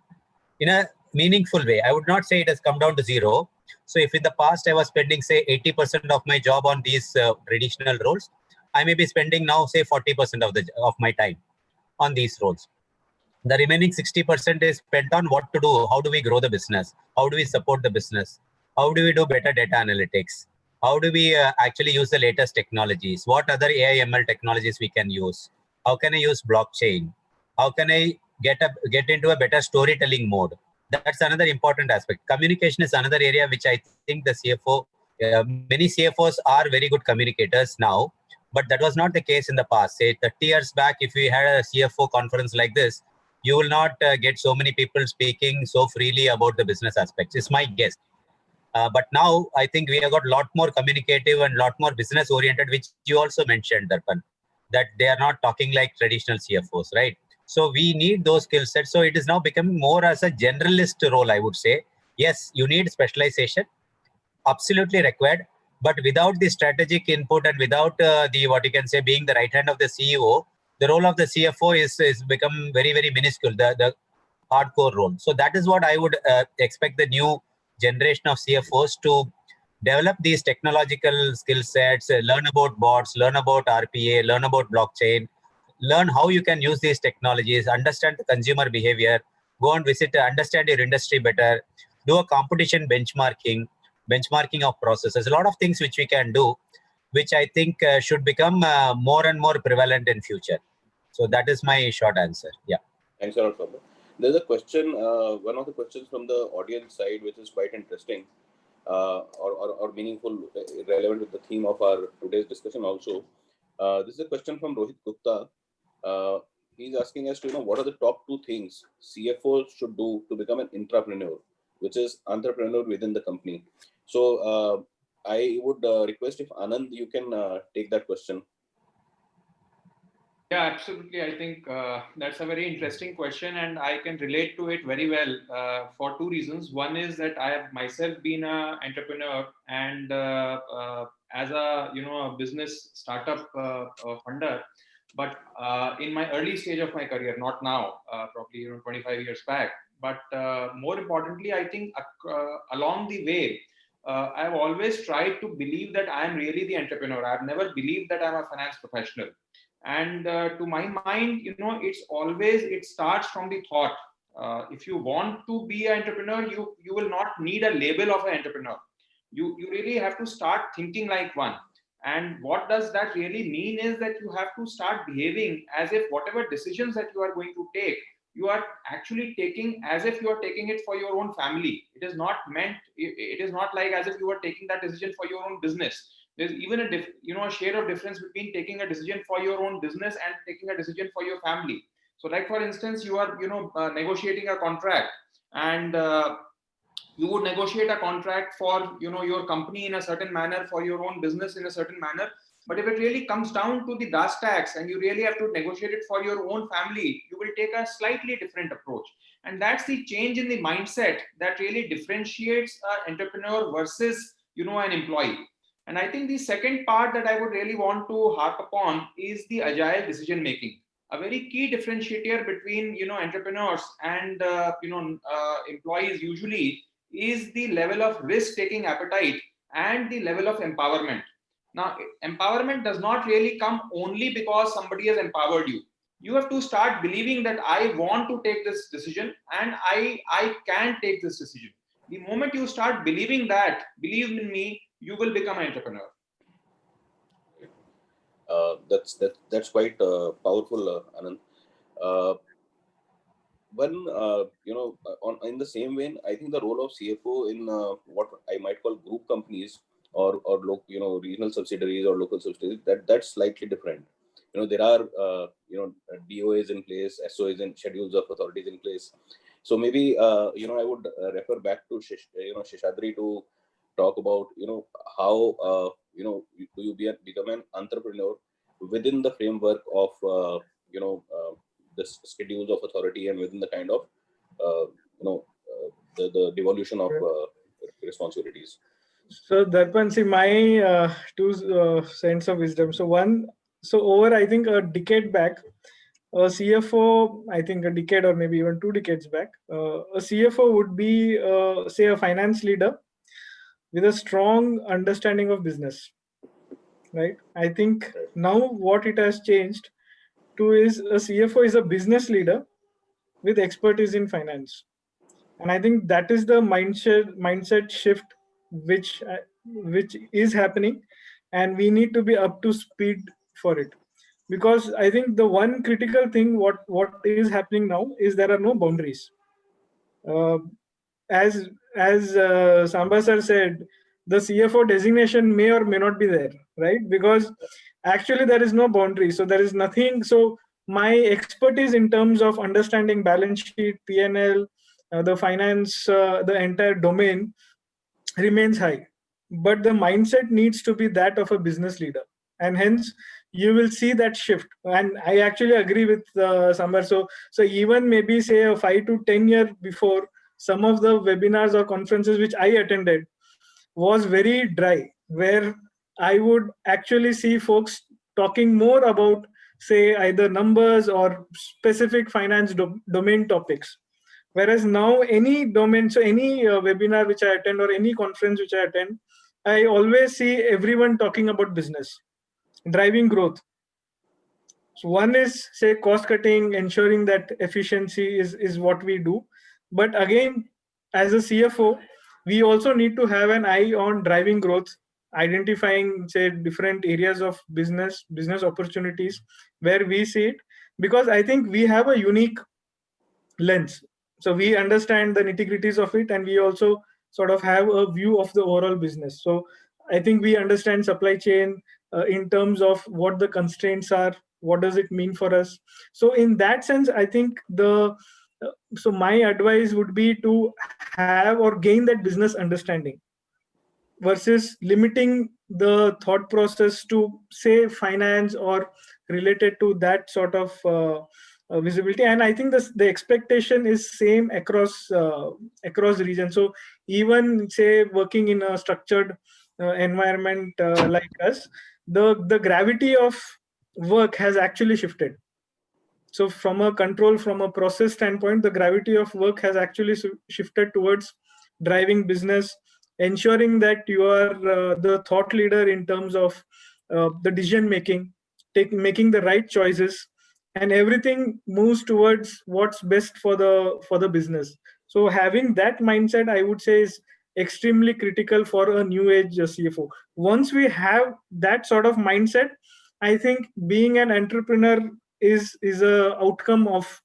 meaningful way. I would not say it has come down to zero. So if in the past I was spending, say, 80% of my job on these traditional roles, I may be spending now, say, 40% of my time on these roles. The remaining 60% is spent on what to do. How do we grow the business? How do we support the business? How do we do better data analytics? How do we actually use the latest technologies? What other AI ML technologies we can use? How can I use blockchain? How can I get into a better storytelling mode? That's another important aspect. Communication is another area which I think the CFO, many CFOs are very good communicators now, but that was not the case in the past. Say 30 years back, if we had a CFO conference like this, you will not get so many people speaking so freely about the business aspects. It's my guess. But now I think we have got a lot more communicative and a lot more business oriented, which you also mentioned, Darpan, that they are not talking like traditional CFOs, right? So we need those skill sets. So it is now becoming more as a generalist role, I would say. Yes, you need specialization, absolutely required. But without the strategic input and without the, what you can say, being the right hand of the CEO, the role of the CFO is become very, very minuscule, the hardcore role. So that is what I would expect the new generation of CFOs to develop these technological skill sets, learn about bots, learn about RPA, learn about blockchain, learn how you can use these technologies, understand the consumer behavior, go and visit, understand your industry better, do a competition benchmarking of processes, a lot of things which we can do, which I think should become more and more prevalent in future. So that is my short answer. Yeah.
Thanks a lot, Pablo. There's a question, one of the questions from the audience side, which is quite interesting or meaningful, relevant with the theme of our today's discussion also. This is a question from Rohit Gupta. He's asking us to know what are the top 2 things CFOs should do to become an intrapreneur, which is entrepreneur within the company. So I would request if Anand, you can take that question.
Yeah, absolutely. I think that's a very interesting question, and I can relate to it very well for 2 reasons. One is that I have myself been an entrepreneur, and as a a business startup funder, but in my early stage of my career, not now, probably 25 years back. But more importantly, I think along the way, I've always tried to believe that I am really the entrepreneur. I've never believed that I'm a finance professional. And to my mind, it starts from the thought. If you want to be an entrepreneur, you will not need a label of an entrepreneur. You really have to start thinking like one. And what does that really mean is that you have to start behaving as if whatever decisions that you are going to take, you are actually taking as if you are taking it for your own family. It is not meant, it is not like as if you are taking that decision for your own business. There's even a share of difference between taking a decision for your own business and taking a decision for your family. So like, for instance, you are negotiating a contract, and you would negotiate a contract for your company in a certain manner, for your own business in a certain manner. But if it really comes down to the brass tacks and you really have to negotiate it for your own family, you will take a slightly different approach. And that's the change in the mindset that really differentiates an entrepreneur versus an employee. And I think the second part that I would really want to harp upon is the agile decision making. A very key differentiator between entrepreneurs and employees usually is the level of risk taking appetite and the level of empowerment. Now, empowerment does not really come only because somebody has empowered you. You have to start believing that I want to take this decision and I can take this decision. The moment you start believing that, believe in me, you will become an entrepreneur.
That's quite powerful, Anand. Uh, on in the same vein, I think the role of CFO in what I might call group companies or regional subsidiaries or local subsidiaries, that's slightly different. There are DOAs in place, SOAs and schedules of authorities in place. So maybe I would refer back to Sheshadri to talk about how do you become an entrepreneur within the framework of the schedules of authority and within the kind of the devolution of responsibilities.
So Darpan, see my two cents of wisdom. So one, so over I think a decade back, a CFO, I think a decade or maybe even 2 decades back, a CFO would be say a finance leader with a strong understanding of business, right? I think now what it has changed to is a CFO is a business leader with expertise in finance, and I think that is the mindset shift which is happening, and we need to be up to speed for it, because I think the one critical thing what is happening now is there are no boundaries. uh, as Samba sir said, the CFO designation may or may not be there, right? Because actually there is no boundary, so there is nothing. So my expertise in terms of understanding balance sheet, P&L, the finance, the entire domain remains high, but the mindset needs to be that of a business leader, and hence you will see that shift. And I actually agree with Samar. So even maybe say a 5 to 10 year before, some of the webinars or conferences which I attended was very dry, where I would actually see folks talking more about, say, either numbers or specific finance domain topics. Whereas now, any domain, so any webinar which I attend or any conference which I attend, I always see everyone talking about business, driving growth. So one is, say, cost cutting, ensuring that efficiency is what we do. But again, as a CFO, we also need to have an eye on driving growth, identifying, say, different areas of business opportunities where we see it, because I think we have a unique lens. So we understand the nitty-gritties of it, and we also sort of have a view of the overall business. So I think we understand supply chain in terms of what the constraints are, what does it mean for us. So in that sense, I think so my advice would be to have or gain that business understanding versus limiting the thought process to, say, finance or related to that sort of visibility. And I think the expectation is same across regions. So even, say, working in a structured environment like us, the gravity of work has actually shifted. So from a control, from a process standpoint, the gravity of work has actually shifted towards driving business, ensuring that you are the thought leader in terms of the decision making, making the right choices, and everything moves towards what's best for the business. So having that mindset, I would say, is extremely critical for a new age CFO. Once we have that sort of mindset, I think being an entrepreneur is a outcome of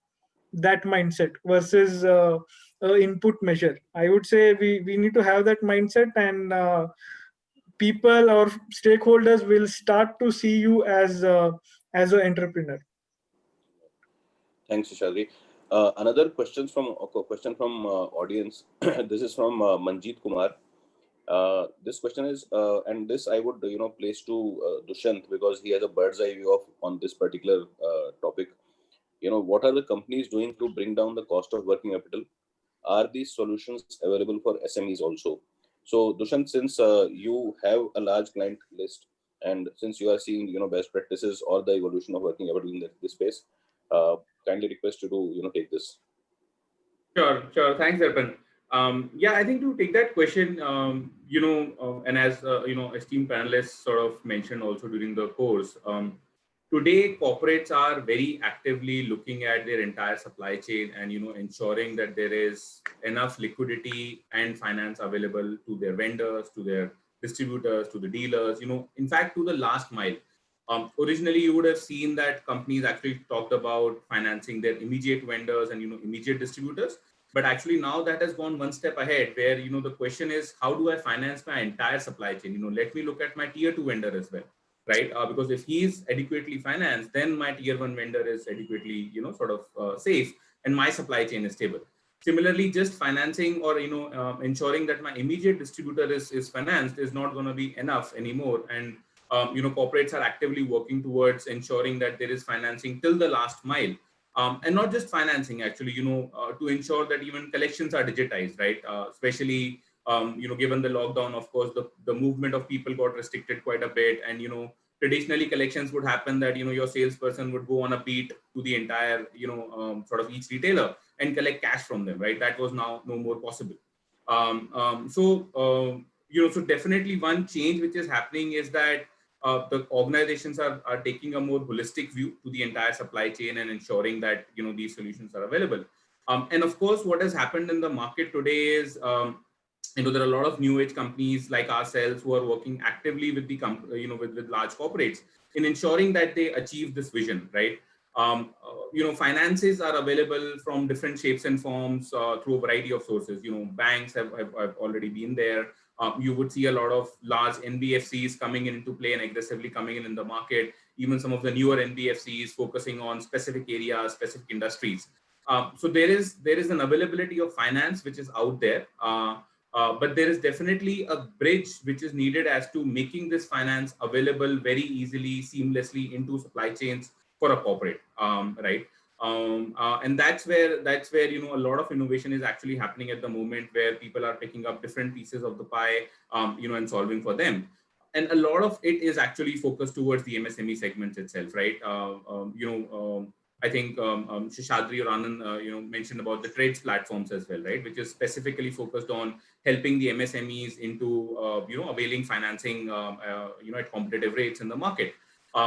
that mindset versus input measure. I would say we need to have that mindset, and people or stakeholders will start to see you as an entrepreneur.
Thanks, Sheshadri. Another question from audience. This is from Manjeet Kumar. This question is, and this I would place to Dushyant, because he has a bird's eye view on this particular topic. What are the companies doing to bring down the cost of working capital? Are these solutions available for SMEs also? So Dushyant, since you have a large client list, and since you are seeing best practices or the evolution of working capital in this space, kindly request you to take this.
Sure. Thanks, Arpan. Yeah, I think to take that question, and as esteemed panelists sort of mentioned also during the course, today corporates are very actively looking at their entire supply chain and ensuring that there is enough liquidity and finance available to their vendors, to their distributors, to the dealers. In fact, to the last mile. Originally, you would have seen that companies actually talked about financing their immediate vendors and immediate distributors. But actually now that has gone one step ahead, where the question is, how do I finance my entire supply chain? Let me look at my tier 2 vendor as well, right? Because if he's adequately financed, then my tier 1 vendor is adequately sort of safe, and my supply chain is stable. Similarly, just financing or ensuring that my immediate distributor is financed is not going to be enough anymore. And corporates are actively working towards ensuring that there is financing till the last mile. And not just financing, actually, to ensure that even collections are digitized, right? Especially, given the lockdown, of course, the movement of people got restricted quite a bit. And, traditionally collections would happen that, your salesperson would go on a beat to the entire, sort of each retailer and collect cash from them, right? That was now no more possible. So definitely one change which is happening is that the organizations are taking a more holistic view to the entire supply chain and ensuring that these solutions are available. And of course, what has happened in the market today is there are a lot of new age companies like ourselves who are working actively with the with large corporates in ensuring that they achieve this vision, right? Finances are available from different shapes and forms through a variety of sources. Banks have already been there. You would see a lot of large NBFCs coming into play and aggressively coming in the market. Even some of the newer NBFCs focusing on specific areas, specific industries. So there is an availability of finance which is out there. But there is definitely a bridge which is needed as to making this finance available very easily, seamlessly into supply chains for a corporate, right? And that's where a lot of innovation is actually happening at the moment, where people are picking up different pieces of the pie, and solving for them. And a lot of it is actually focused towards the MSME segments itself, right? I think Shishadri or Anand, mentioned about the trades platforms as well, right? Which is specifically focused on helping the MSMEs into, availing financing, at competitive rates in the market,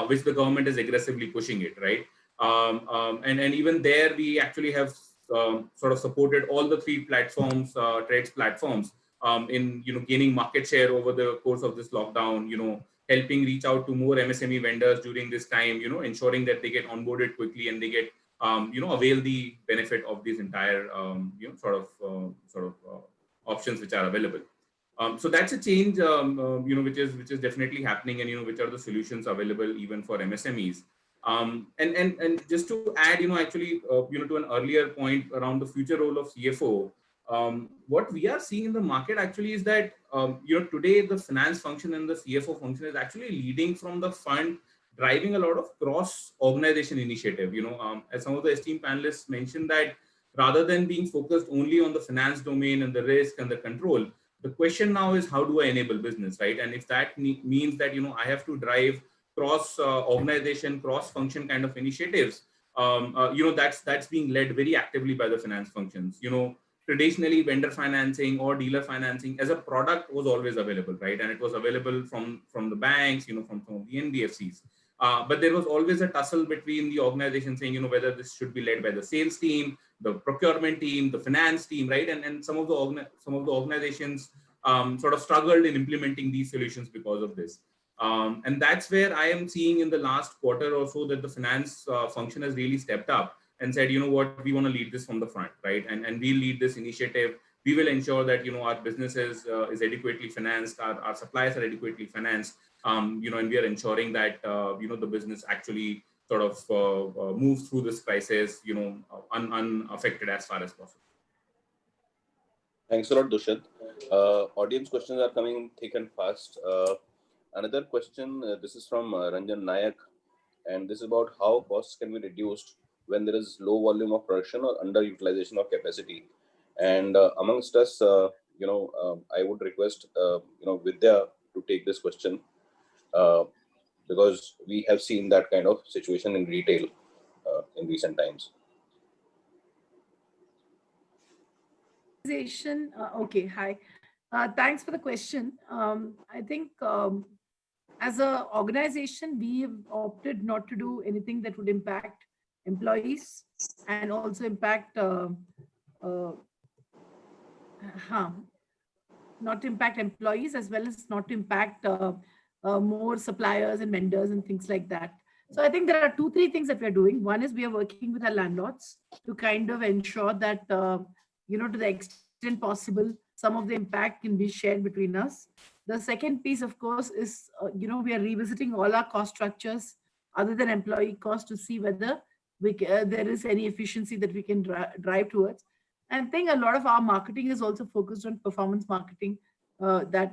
which the government is aggressively pushing it, right? And even there, we actually have sort of supported all the three platforms, trades platforms, in gaining market share over the course of this lockdown. Helping reach out to more MSME vendors during this time. Ensuring that they get onboarded quickly and they get avail the benefit of these entire options which are available. So that's a change, which is definitely happening, and which are the solutions available even for MSMEs. And just to add, actually, to an earlier point around the future role of CFO, what we are seeing in the market actually is that, today the finance function and the CFO function is actually leading from the front, driving a lot of cross-organization initiative. As some of the esteemed panelists mentioned, that rather than being focused only on the finance domain and the risk and the control, the question now is, how do I enable business, right? And if that means that, I have to drive cross organization, cross function kind of initiatives, that's being led very actively by the finance functions. Traditionally, vendor financing or dealer financing as a product was always available, right? And it was available from the banks, from the NBFCs. But there was always a tussle between the organization saying, whether this should be led by the sales team, the procurement team, the finance team, right? And some of the organizations sort of struggled in implementing these solutions because of this. And that's where I am seeing in the last quarter or so that the finance function has really stepped up and said, what, we want to lead this from the front, right? And we'll lead this initiative. We will ensure that, our businesses is adequately financed, our suppliers are adequately financed, and we are ensuring that, the business actually sort of moves through this crisis, unaffected as far as possible.
Thanks a lot, Dushyant. Audience questions are coming thick and fast. Another question, this is from Ranjan Nayak, and this is about how costs can be reduced when there is low volume of production or underutilization of capacity. And amongst us, I would request, Vidya to take this question, because we have seen that kind of situation in retail in recent times.
Okay, hi. Thanks for the question. I think as a organization, we have opted not to do anything that would impact employees and also impact uh, harm, not to impact employees as well as not to impact more suppliers and vendors and things like that. So I think there are two, three things that we are doing. One is we are working with our landlords to kind of ensure that, to the extent possible, some of the impact can be shared between us. The second piece, of course, is, we are revisiting all our cost structures other than employee cost to see whether there is any efficiency that we can drive towards. And I think a lot of our marketing is also focused on performance marketing, that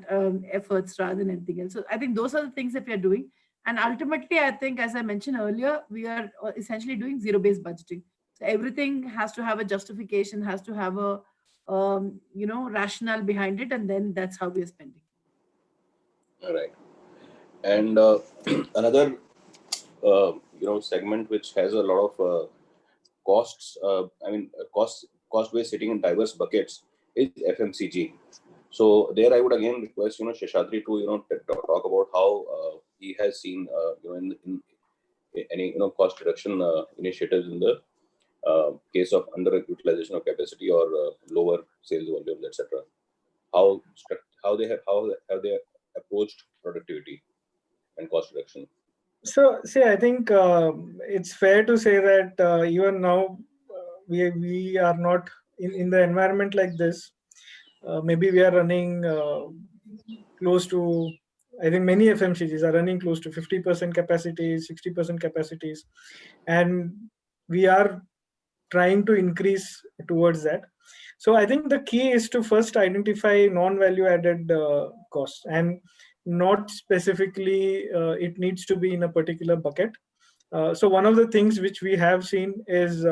efforts rather than anything else. So I think those are the things that we are doing. And ultimately, I think, as I mentioned earlier, we are essentially doing zero-based budgeting. So everything has to have a justification, has to have a rationale behind it, and then that's how we are spending.
All right. And another segment which has a lot of costs. Cost base sitting in diverse buckets is FMCG. So there, I would again request Sheshadri to talk about how he has seen in any cost reduction initiatives in the case of underutilization of capacity or lower sales volumes, etc. How have they approached productivity and cost reduction?
So, see, I think it's fair to say that even now we are not in the environment like this. Maybe we are running close to, I think many FMCGs are running close to 50% capacities, 60% capacities, and we are trying to increase towards that. So I think the key is to first identify non-value added costs, and not specifically it needs to be in a particular bucket. So one of the things which we have seen is,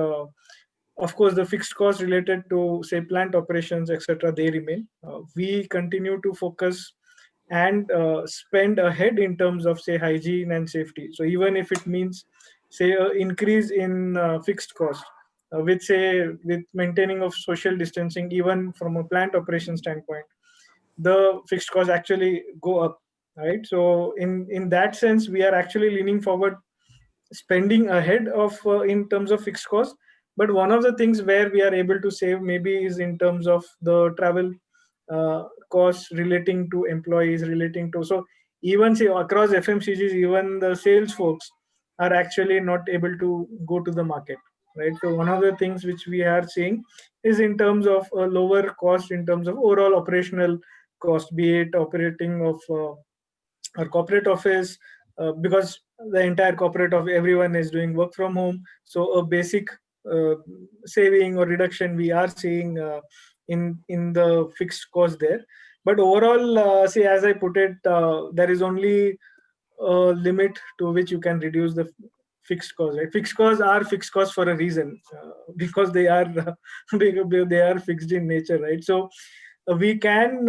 of course, the fixed costs related to, say, plant operations, etc. They remain. We continue to focus and spend ahead in terms of, say, hygiene and safety. So even if it means, say, an increase in fixed cost, with, say, with maintaining of social distancing, even from a plant operation standpoint, the fixed costs actually go up, right? So in that sense, we are actually leaning forward, spending ahead of in terms of fixed costs. But one of the things where we are able to save maybe is in terms of the travel costs relating to employees, relating to, so even, say, across FMCGs, even the sales folks are actually not able to go to the market, right? So one of the things which we are seeing is in terms of a lower cost in terms of overall operational cost, be it operating of our corporate office, because the entire corporate of everyone is doing work from home. So a basic uh, saving or reduction we are seeing in the fixed cost there. But overall, see, as I put it, there is only a limit to which you can reduce the fixed cost, right? Fixed costs are fixed costs for a reason, because they are they are fixed in nature, right? So we have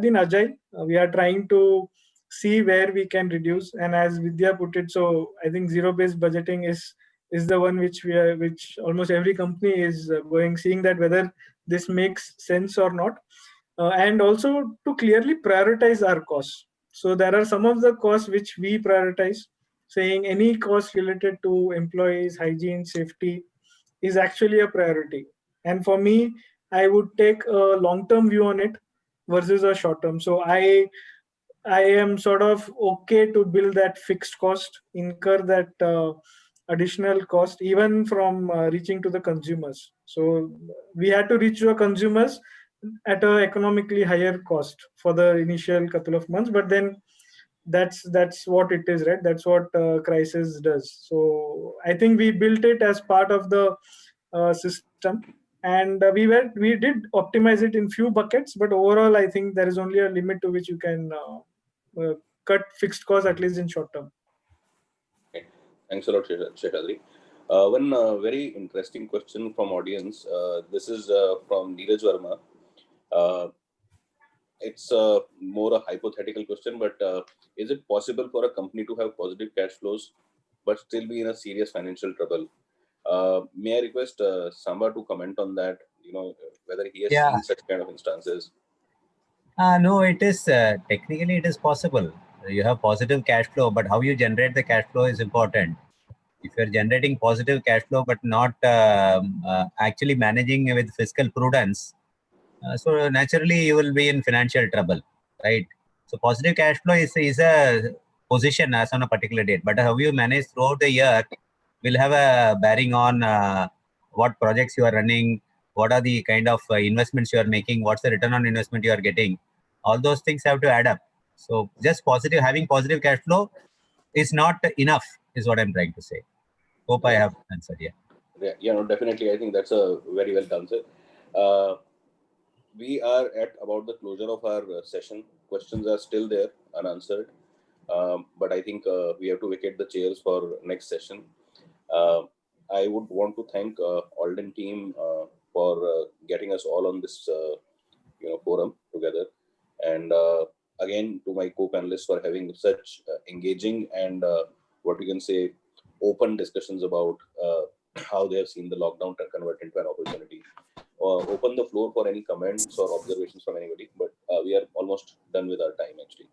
been agile. We are trying to see where we can reduce, and as Vidya put it, so I think zero based budgeting is the one which almost every company is going, seeing that whether this makes sense or not, and also to clearly prioritize our costs. So there are some of the costs which we prioritize, saying any cost related to employees, hygiene, safety is actually a priority. And for me, I would take a long-term view on it versus a short-term. So I am sort of okay to build that fixed cost, incur that additional cost, even from reaching to the consumers. So we had to reach to the consumers at a economically higher cost for the initial couple of months, but then that's what it is, right? That's what crisis does. So I think we built it as part of the system, and we did optimize it in few buckets, but overall I think there is only a limit to which you can cut fixed costs, at least in short term.
Okay. Thanks a lot, Sheshadri. One very interesting question from audience. This is from Neeraj Verma. It's more a hypothetical question, but is it possible for a company to have positive cash flows but still be in a serious financial trouble? May I request Samba to comment on that, whether he has
Yeah.
seen such kind of instances.
No, it is technically it is possible. You have positive cash flow, but how you generate the cash flow is important. If you're generating positive cash flow but not actually managing with fiscal prudence, so naturally you will be in financial trouble, right? So positive cash flow is a position as on a particular date, but how you manage throughout the year will have a bearing on what projects you are running, what are the kind of investments you are making, what's the return on investment you are getting. All those things have to add up. So just having positive cash flow is not enough, is what I'm trying to say. Hope I have answered.
Yeah, no, definitely. I think that's a very well answer. We are at about the closure of our session. Questions are still there, unanswered. But I think we have to vacate the chairs for next session. I would want to thank Alden team for getting us all on this forum together, and again to my co-panelists for having such engaging and what we can say open discussions about how they have seen the lockdown convert into an opportunity. Open the floor for any comments or observations from anybody, but we are almost done with our time actually.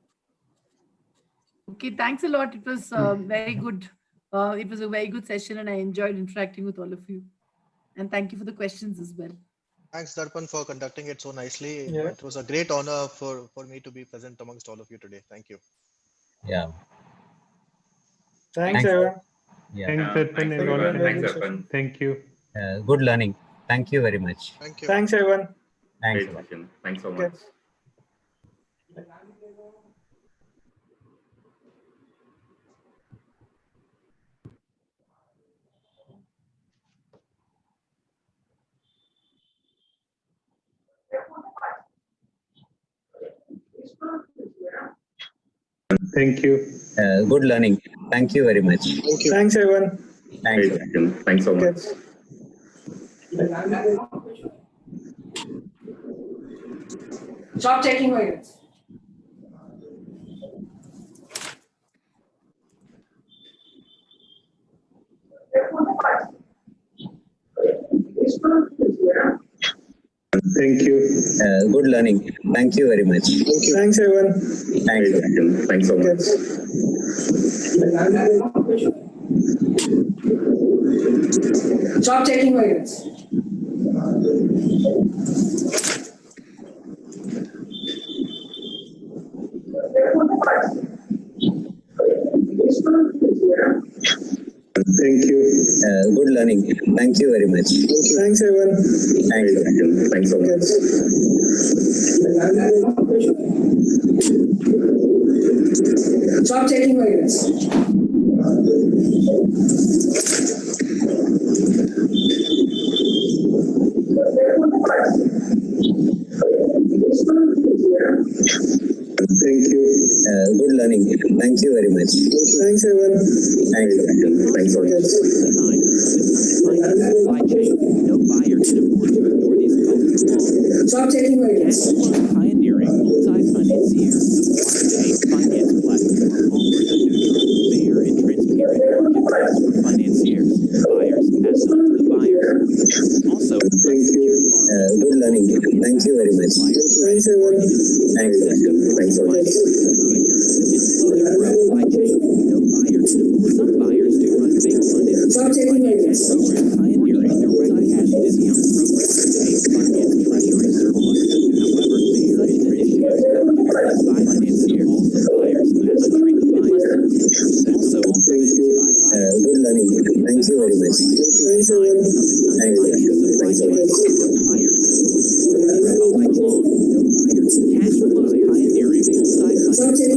Okay, thanks a lot. It was very good. It was a very good session and I enjoyed interacting with all of you. And thank you for the questions as well.
Thanks, Darpan, for conducting it so nicely.
Yeah.
It was a great honor for me to be present amongst all of you today. Thank you.
Yeah.
Thanks, everyone.
Yeah.
Thanks, Darpan,
Thanks,
and
everyone.
Alden.
Thanks, Darpan.
Thank you.
Good learning. Thank you very much.
Thank you.
Thanks, everyone.
Thanks.
Great session. Thanks so
Okay.
much.
Thank you.
Good learning. Thank you very much.
Thank you.
Thanks, everyone.
Thanks.
Great session. Thanks so
Okay.
much.
Stop taking minutes.
Thank you.
Good learning. Thank you very much.
Thank you.
Thanks, everyone.
Thanks.
Great session. Thanks so much.
Stop taking minutes.
Thank you.
Good learning. Thank you very much.
Thanks, everyone.
Thanks.
Great session. Thanks so much.
Stop taking minutes.
Thank you.
Good learning. Thank you very much.
Thanks, everyone.
Thanks.
Thanks so much.
Supply chain, no buyer can afford to ignore these costs for long.
Stop taking minutes.
Pioneering multi-financier supply chain finance platform offers a neutral, fair, and transparent marketplace for financiers. Buyers pass on to the buyers. Also, unsecured borrowers
Good learning. Thank you very much.
Thanks, everyone.
Thanks.
Thanks so much.
supply chain. No buyer can afford. Some buyers do run bank-funded
Stop taking minutes.
programs pioneering direct cash discount programs to finance treasury surplus. However, such initiatives are carried by financiers. All suppliers in the country with less than 10%. Also managed by buyers.
Good learning. Thank you very much.
Thanks, everyone.
Thanks.
Supply chain. No buyer can afford to ignore these costs for long. No buyer. Cash flows pioneering multi-finance.
Stop taking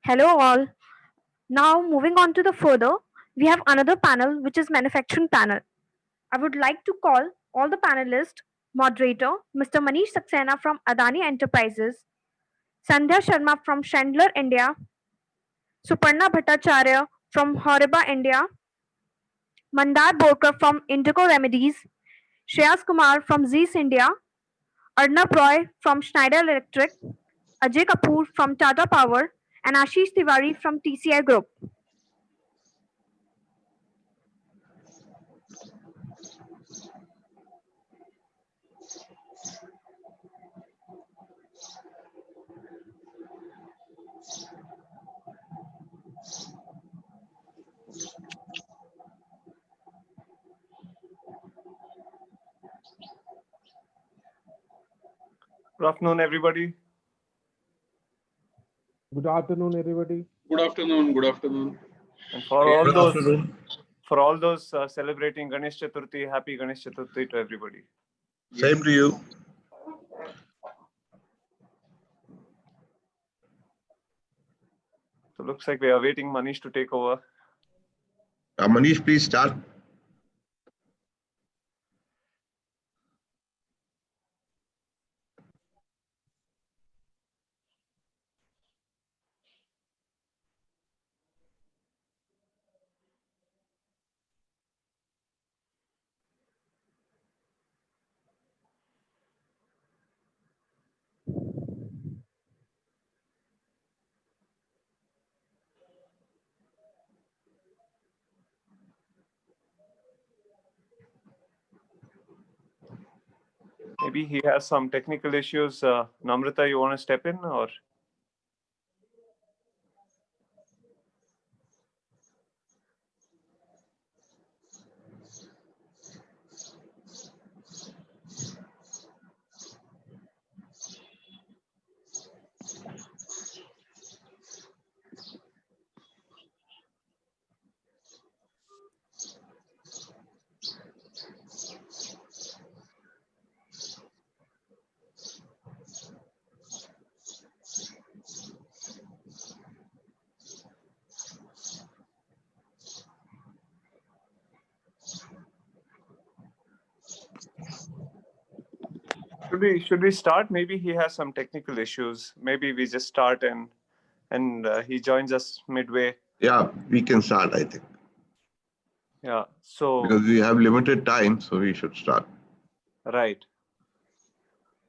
Hello all. Now moving on to the further, we have another panel which is manufacturing panel. I would like to call all the panelists, moderator Mr. Manish Saxena from Adani Enterprises, Sandhya Sharma from Chandler India, Suparna Bhattacharya from Horiba India, Mandar Borkar from Indigo Remedies, Shreyas Kumar from Zeus India, Arnab Roy from Schneider Electric, Ajay Kapoor from Tata Power, and Ashish Tiwari from TCI Group.
Good afternoon, everybody.
Good afternoon, everybody.
Good afternoon. Good afternoon.
And for all those celebrating Ganesh Chaturthi, happy Ganesh Chaturthi to everybody.
Same to you.
So looks like we are waiting Manish to take over.
Manish, please start.
Maybe he has some technical issues. Namrata, you want to step in or? Should we start? Maybe he has some technical issues. Maybe we just start and he joins us midway.
Yeah, we can start, I think.
Yeah. So
because we have limited time, so we should start.
Right.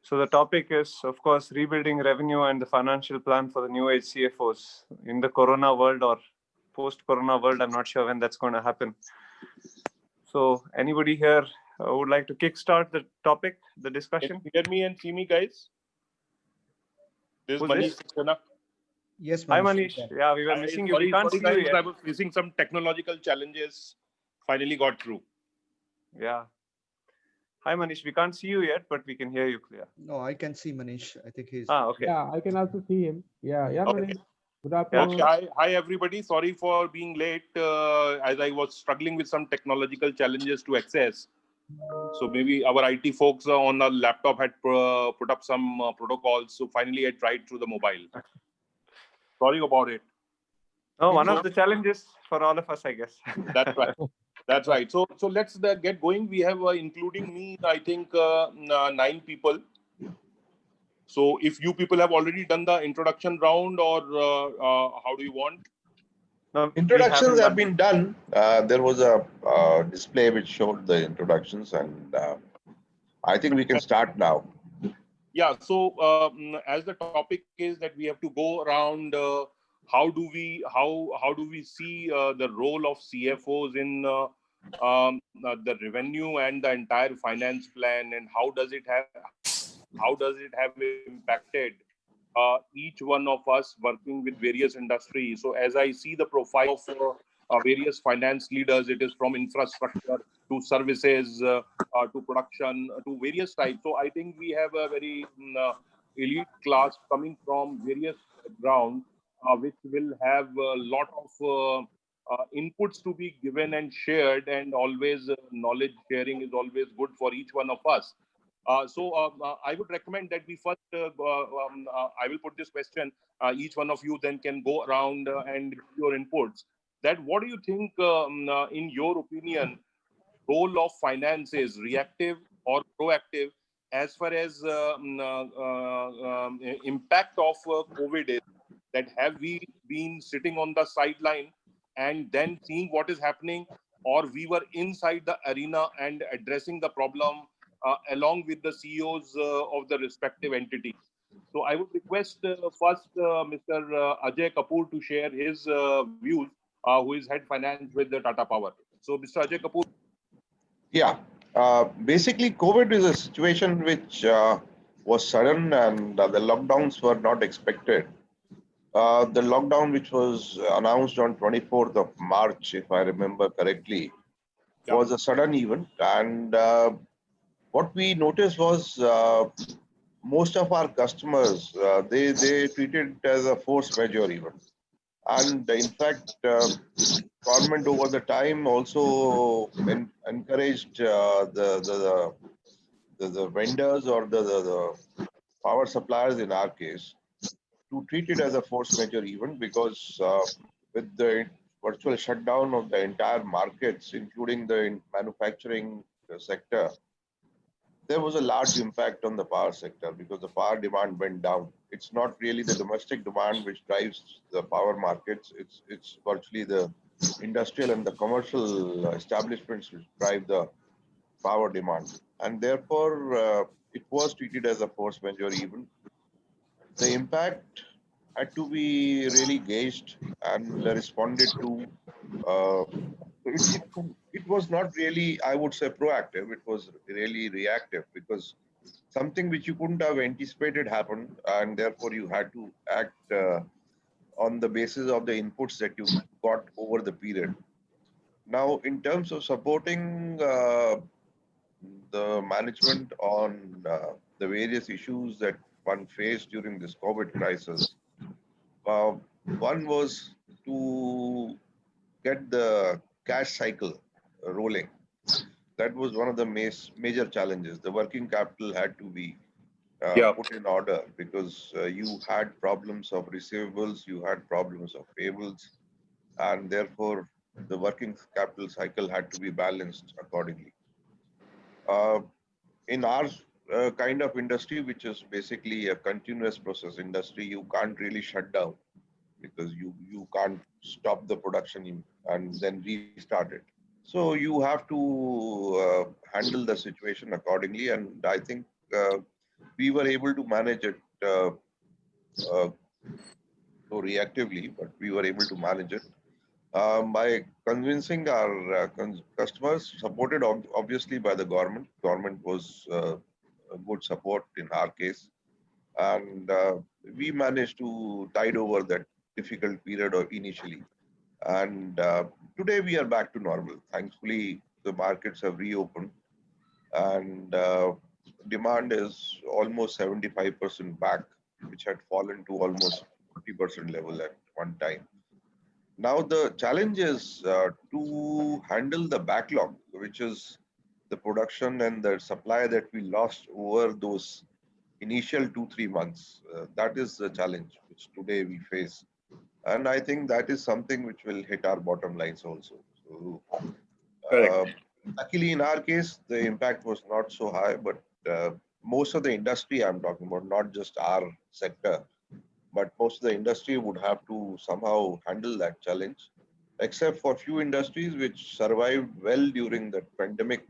So the topic is, of course, rebuilding revenue and the financial plan for the new age CFOs in the Corona world or post-Corona world. I'm not sure when that's going to happen. So anybody here would like to kickstart the topic, the discussion?
Can you hear me and see me, guys? This is Manish Saxena.
Yes, Manish. Hi, Manish. Yeah, we were missing you. We can't see you yet.
I was facing some technological challenges. Finally got through.
Yeah. Hi, Manish. We can't see you yet, but we can hear you clear.
No, I can see Manish. I think he's.
Okay.
Yeah, I can also see him. Yeah,
Okay.
Manish. Good afternoon.
Okay. Hi, everybody. Sorry for being late, as I was struggling with some technological challenges to access. So maybe our IT folks on the laptop had put up some protocols. So finally, I tried through the mobile. Sorry about it.
Oh, one of the challenges for all of us, I guess.
That's right. That's right. So let's get going. We have, including me, I think 9 people. So if you people have already done the introduction round, or how do you want?
No,
introductions have been done. There was a display which showed the introductions, and I think we can start now.
Yeah. So as the topic is that we have to go around, how do we see the role of CFOs in the revenue and the entire finance plan, and how does it have impacted each one of us working with various industries. So as I see the profile of various finance leaders, it is from infrastructure to services to production to various types. So I think we have a very elite class coming from various backgrounds, which will have a lot of inputs to be given and shared, and always knowledge sharing is always good for each one of us. I would recommend that we first, I will put this question, each one of you then can go around and give your inputs. That what do you think, in your opinion, role of finance is reactive or proactive as far as impact of COVID is? That have we been sitting on the sideline and then seeing what is happening, or we were inside the arena and addressing the problem along with the CEOs of the respective entities? So I would request first Mr. Ajay Kapoor to share his views, who is head finance with the Tata Power. So Mr. Ajay Kapoor.
Yeah. Basically, COVID is a situation which was sudden, and the lockdowns were not expected. The lockdown, which was announced on 24th of March, if I remember correctly, was a sudden event. And what we noticed was most of our customers, they treated it as a force majeure event. And in fact, government over the time also encouraged the vendors or the power suppliers in our case to treat it as a force majeure event, because with the virtual shutdown of the entire markets, including the manufacturing sector, there was a large impact on the power sector because the power demand went down. It's not really the domestic demand which drives the power markets. It's virtually the industrial and the commercial establishments which drive the power demand. And therefore, it was treated as a force majeure event. The impact had to be really gauged and responded to. Uh, it was not really, I would say, proactive. It was really reactive, because something which you couldn't have anticipated happened, and therefore you had to act on the basis of the inputs that you got over the period. Now, in terms of supporting the management on the various issues that one faced during this COVID crisis, uh, one was to get the cash cycle rolling. That was one of the major challenges. The working capital had to be put in order, because you had problems of receivables, you had problems of payables, and therefore the working capital cycle had to be balanced accordingly. Uh, in our kind of industry, which is basically a continuous process industry, you can't really shut down, because you can't stop the production and then restart it. So you have to handle the situation accordingly, and I think we were able to manage it uh, so reactively, but we were able to manage it by convincing our customers, supported obviously by the government. Government was a good support in our case, and we managed to tide over that difficult period initially. And today we are back to normal. Thankfully, the markets have reopened, and demand is almost 75% back, which had fallen to almost 40% level at one time. Now the challenge is to handle the backlog, which is the production and the supply that we lost over those initial 2-3 months. That is the challenge which today we face. And I think that is something which will hit our bottom lines also. So, luckily in our case, the impact was not so high, but most of the industry I'm talking about, not just our sector, but most of the industry would have to somehow handle that challenge, except for few industries which survived well during the pandemic.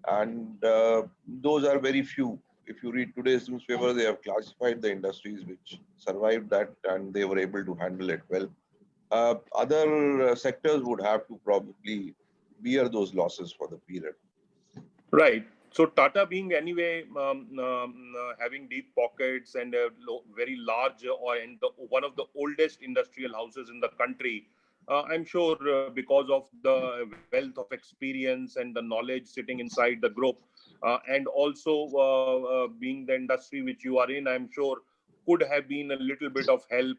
And those are very few. If you read today's newspaper, they have classified the industries which survived that, and they were able to handle it well. Other sectors would have to probably bear those losses for the period.
Right. So Tata being anyway having deep pockets and a very large and one of the oldest industrial houses in the country, I'm sure because of the wealth of experience and the knowledge sitting inside the group, and also being the industry which you are in, I'm sure could have been a little bit of help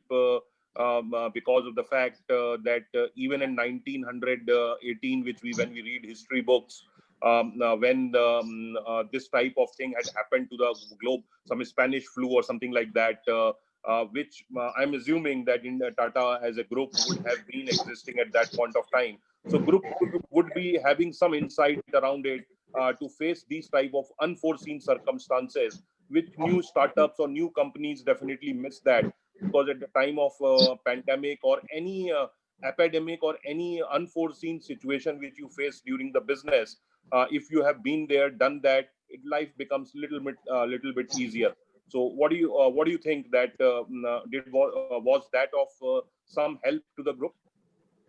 because of the fact that even in 1918, which when we read history books, when this type of thing had happened to the globe, some Spanish flu or something like that, which I'm assuming that in Tata as a group would have been existing at that point of time. So group would be having some insight around it to face these type of unforeseen circumstances, which new startups or new companies definitely miss that, because at the time of pandemic or any epidemic or any unforeseen situation which you face during the business, if you have been there, done that, life becomes little bit easier. So what do you think that was that of some help to the group?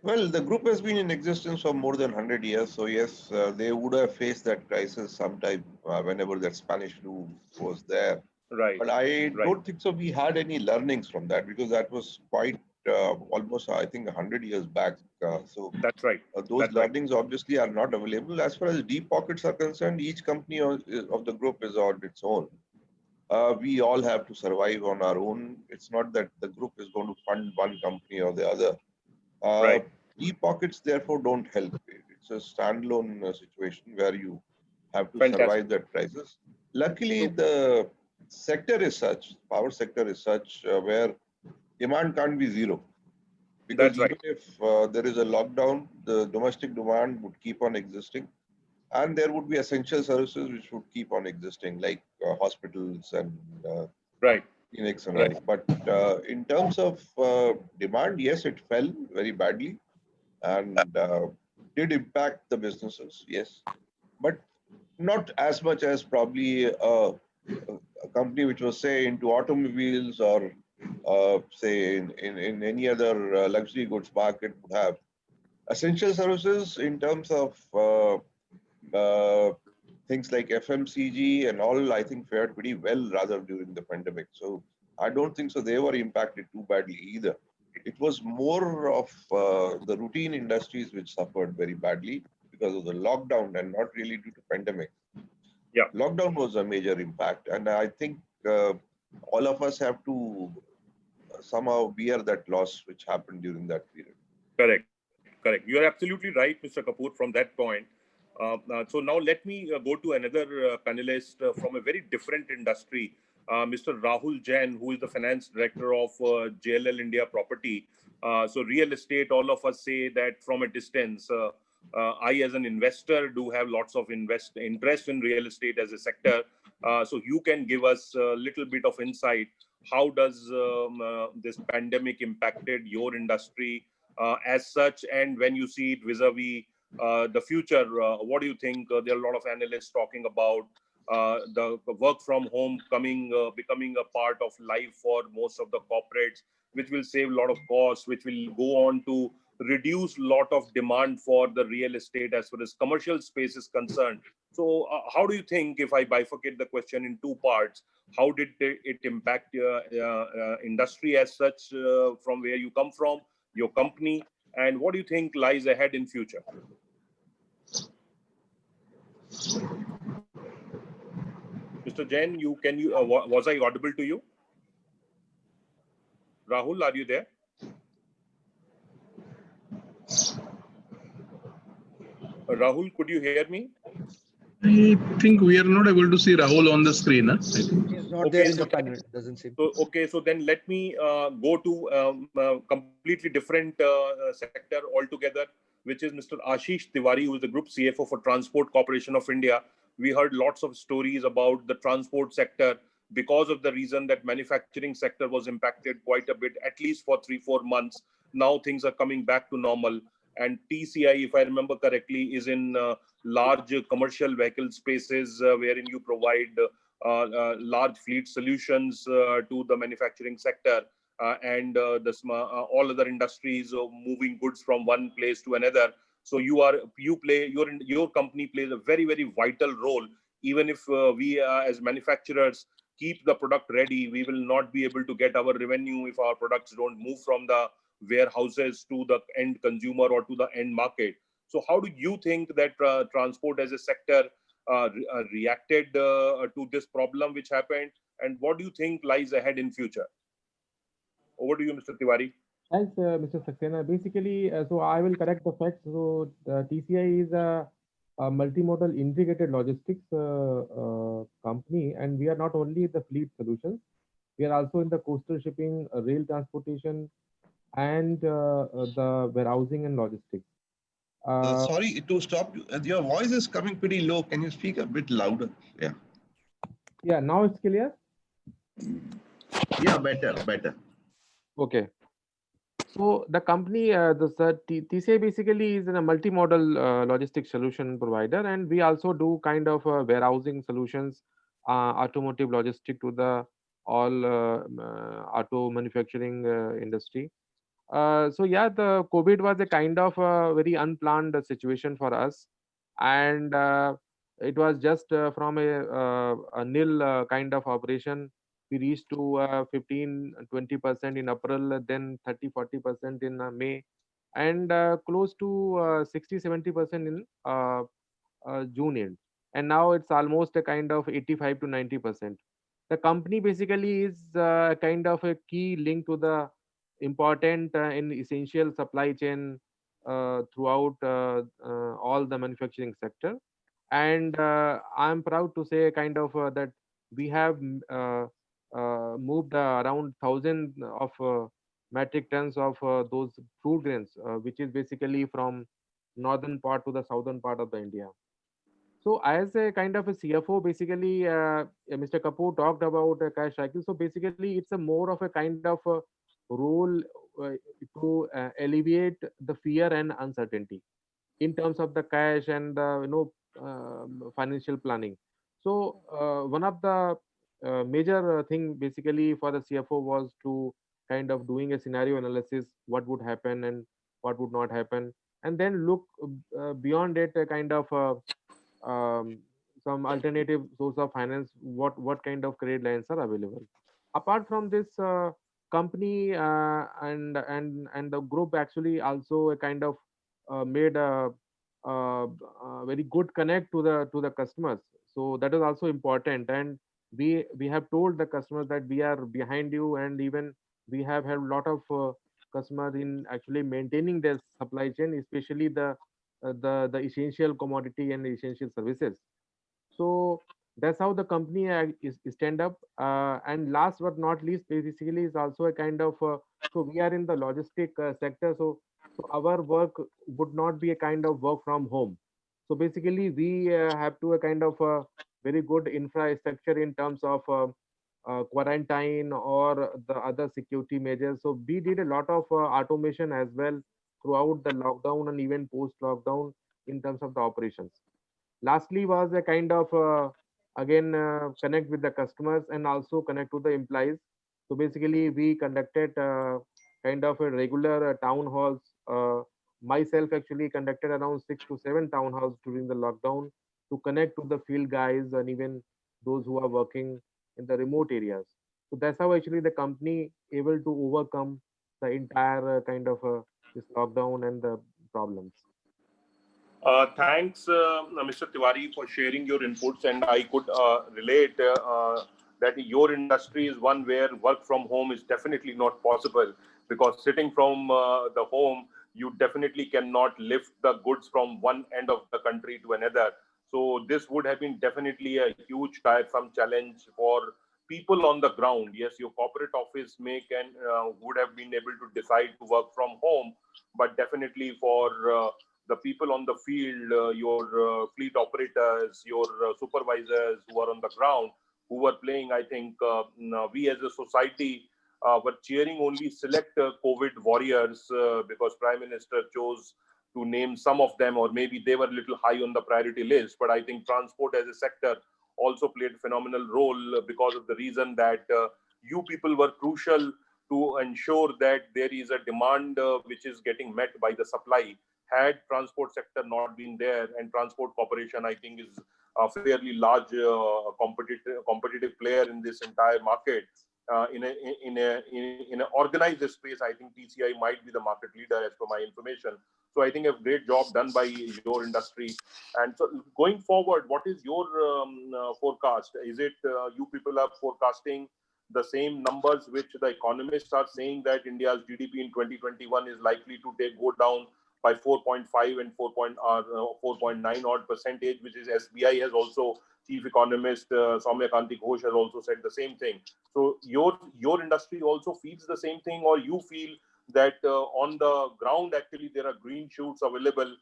Well, the group has been in existence for more than 100 years. So yes, they would have faced that crisis sometime whenever that Spanish flu was there.
Right.
But I
Right.
don't think so we had any learnings from that, because that was quite almost, I think, 100 years back.
That's right.
Those
That's right.
learnings obviously are not available. As far as deep pockets are concerned, each company of the group is on its own. We all have to survive on our own. It's not that the group is going to fund one company or the other.
Right.
Deep pockets, therefore, don't help. It's a standalone situation where you have to
Fantastic.
survive that crisis. Luckily, the sector is such, power sector is such, where demand can't be zero. Because
That's right.
even if there is a lockdown, the domestic demand would keep on existing. And there would be essential services which would keep on existing, like hospitals and
Right.
clinics and
Right.
all. But in terms of demand, yes, it fell very badly and did impact the businesses, yes. But not as much as probably a company which was, say, into automobiles or say in any other luxury goods market would have. Essential services in terms of things like FMCG and all, I think fared pretty well rather during the pandemic. So I don't think so they were impacted too badly either. It was more of the routine industries which suffered very badly because of the lockdown and not really due to pandemic.
Yeah.
Lockdown was a major impact, and I think all of us have to somehow bear that loss which happened during that period.
Correct. Correct. You are absolutely right, Mr. Kapoor, from that point. So now let me go to another panelist from a very different industry, Mr. Rahul Jain, who is the finance director of JLL India Property. So real estate, all of us say that from a distance. I, as an investor, do have lots of interest in real estate as a sector. So you can give us a little bit of insight. How does this pandemic impacted your industry as such, and when you see it vis-a-vis the future, what do you think? There are a lot of analysts talking about the work from home becoming a part of life for most of the corporates, which will save a lot of costs, which will go on to reduce a lot of demand for the real estate as far as commercial space is concerned. So how do you think, if I bifurcate the question in two parts, how did it impact industry as such from where you come from, your company, and what do you think lies ahead in future? Mr. Jain, was I audible to you? Rahul, are you there? Rahul, could you hear me?
I think we are not able to see Rahul on the screen. Huh?
He's not there in the panel, it doesn't seem.
So then let me go to a completely different sector altogether, which is Mr. Ashish Tiwari, who is the Group CFO for Transport Corporation of India. We heard lots of stories about the transport sector because of the reason that manufacturing sector was impacted quite a bit, at least for 3-4 months. Now things are coming back to normal. And TCI, if I remember correctly, is in large commercial vehicle spaces wherein you provide large fleet solutions to the manufacturing sector and all other industries moving goods from one place to another. So your company plays a very, very vital role. Even if we as manufacturers keep the product ready, we will not be able to get our revenue if our products don't move from the warehouses to the end consumer or to the end market. So how do you think that transport as a sector reacted to this problem which happened, and what do you think lies ahead in future? Over to you, Mr. Tiwari.
Thanks, Mr. Saxena. Basically, so I will correct the facts. So TCI is a
a multimodal integrated logistics company, and we are not only the fleet solutions, we are also in the coastal shipping, rail transportation, and the warehousing and logistics.
Sorry to stop you. Your voice is coming pretty low. Can you speak a bit louder? Yeah.
Yeah, now it's clear.
Yeah, better, better.
Okay. So the company, TCA basically is a multimodal logistics solution provider, and we also do kind of warehousing solutions, automotive logistic to the all auto manufacturing industry. So yeah, the COVID was a kind of very unplanned situation for us, and it was just from a nil kind of operation. We reached to 15-20% in April, then 30-40% in May, and close to 60-70% in June end. And now it's almost a kind of 85 to 90%. The company basically is kind of a key link to the important and essential supply chain throughout all the manufacturing sector. And I'm proud to say kind of that we have moved around 1,000 of metric tons of those fruit grains, which is basically from northern part to the southern part of the India. So as a kind of a CFO, basically, Mr. Kapoor talked about a cash cycle. So basically, it's a more of a kind of a role to alleviate the fear and uncertainty in terms of the cash and the financial planning. So one of the major thing basically for the CFO was to kind of doing a scenario analysis, what would happen and what would not happen, and then look beyond it, a kind of some alternative source of finance, what kind of credit lines are available. Apart from this, company and the group actually also a kind of made a very good connect to the customers. So that is also important, and we have told the customers that we are behind you, and even we have had a lot of customers in actually maintaining their supply chain, especially the essential commodity and essential services. So that's how the company is stand up. And last but not least, basically is also a kind of so we are in the logistic sector. So our work would not be a kind of work from home. So basically, we have to a kind of very good infrastructure in terms of quarantine or the other security measures. So we did a lot of automation as well throughout the lockdown and even post lockdown in terms of the operations. Lastly was a kind of again connect with the customers and also connect to the employees. So basically we conducted kind of a regular town halls. Myself actually conducted around 6 to 7 town halls during the lockdown to connect to the field guys and even those who are working in the remote areas. So that's how actually the company able to overcome the entire kind of this lockdown and the problems.
Thanks, Mr. Tiwari, for sharing your inputs, and I could relate that your industry is one where work from home is definitely not possible, because sitting from the home, you definitely cannot lift the goods from one end of the country to another. So this would have been definitely a huge tiresome challenge for people on the ground. Yes, your corporate office would have been able to decide to work from home, but definitely for the people on the field, your fleet operators, your supervisors who are on the ground, who were playing, I think we as a society were cheering only select COVID warriors because Prime Minister chose to name some of them, or maybe they were a little high on the priority list. But I think transport as a sector also played a phenomenal role because of the reason that you people were crucial to ensure that there is a demand which is getting met by the supply. Had transport sector not been there, and Transport Corporation, I think, is a fairly large competitive player in this entire market. In an organized space, I think TCI might be the market leader as per my information. So I think a great job done by your industry. And so going forward, what is your forecast? Is it you people are forecasting the same numbers which the economists are saying, that India's GDP in 2021 is likely to go down by 4.5 and 4.9 odd percentage, which is SBI has also, chief economist Soumya Kanti Ghosh has also said the same thing. So your industry also feels the same thing, or you feel that on the ground actually there are green shoots available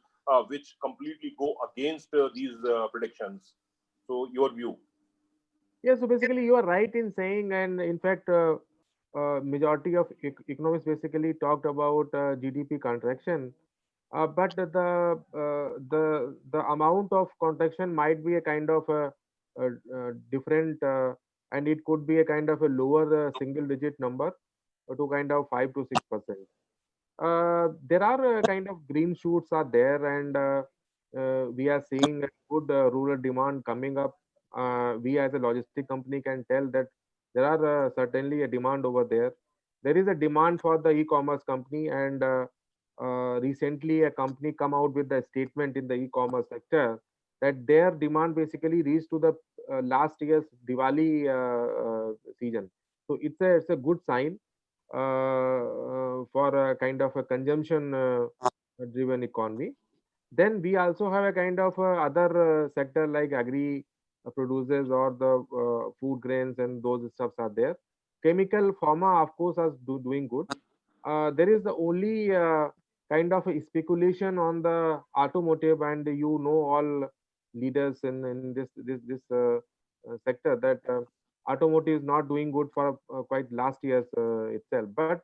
which completely go against these predictions? So your view.
Yeah, so basically you are right in saying, and in fact, majority of economists basically talked about GDP contraction. But the amount of contraction might be a kind of a different, and it could be a kind of a lower single digit number to kind of 5 to 6%. There are kind of green shoots are there, and we are seeing a good rural demand coming up. We as a logistic company can tell that there are certainly a demand over there. There is a demand for the e-commerce company, and recently a company come out with a statement in the e-commerce sector that their demand basically reached to the last year's Diwali season. So it's a good sign for a kind of a consumption driven economy. Then we also have a kind of other sector like agri producers or the food grains, and those stuffs are there. Chemical pharma, of course, are doing good. There is the only kind of a speculation on the automotive, and all leaders in this sector that automotive is not doing good for quite last year's itself. But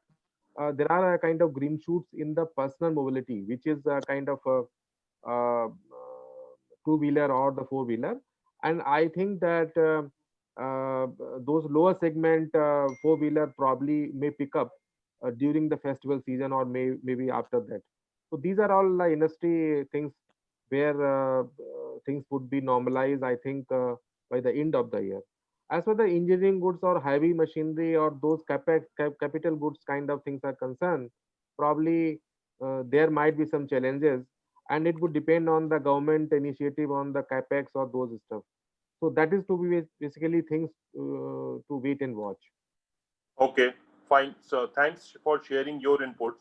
there are a kind of green shoots in the personal mobility, which is a kind of a two-wheeler or the four-wheeler. And I think that those lower segment four-wheeler probably may pick up during the festival season, or maybe after that. So these are all industry things where things would be normalized, I think, by the end of the year. As for the engineering goods or heavy machinery or those capital goods kind of things are concerned, probably there might be some challenges, and it would depend on the government initiative on the capex or those stuff. So that is to be basically things to wait and watch.
Okay, fine. So thanks for sharing your inputs.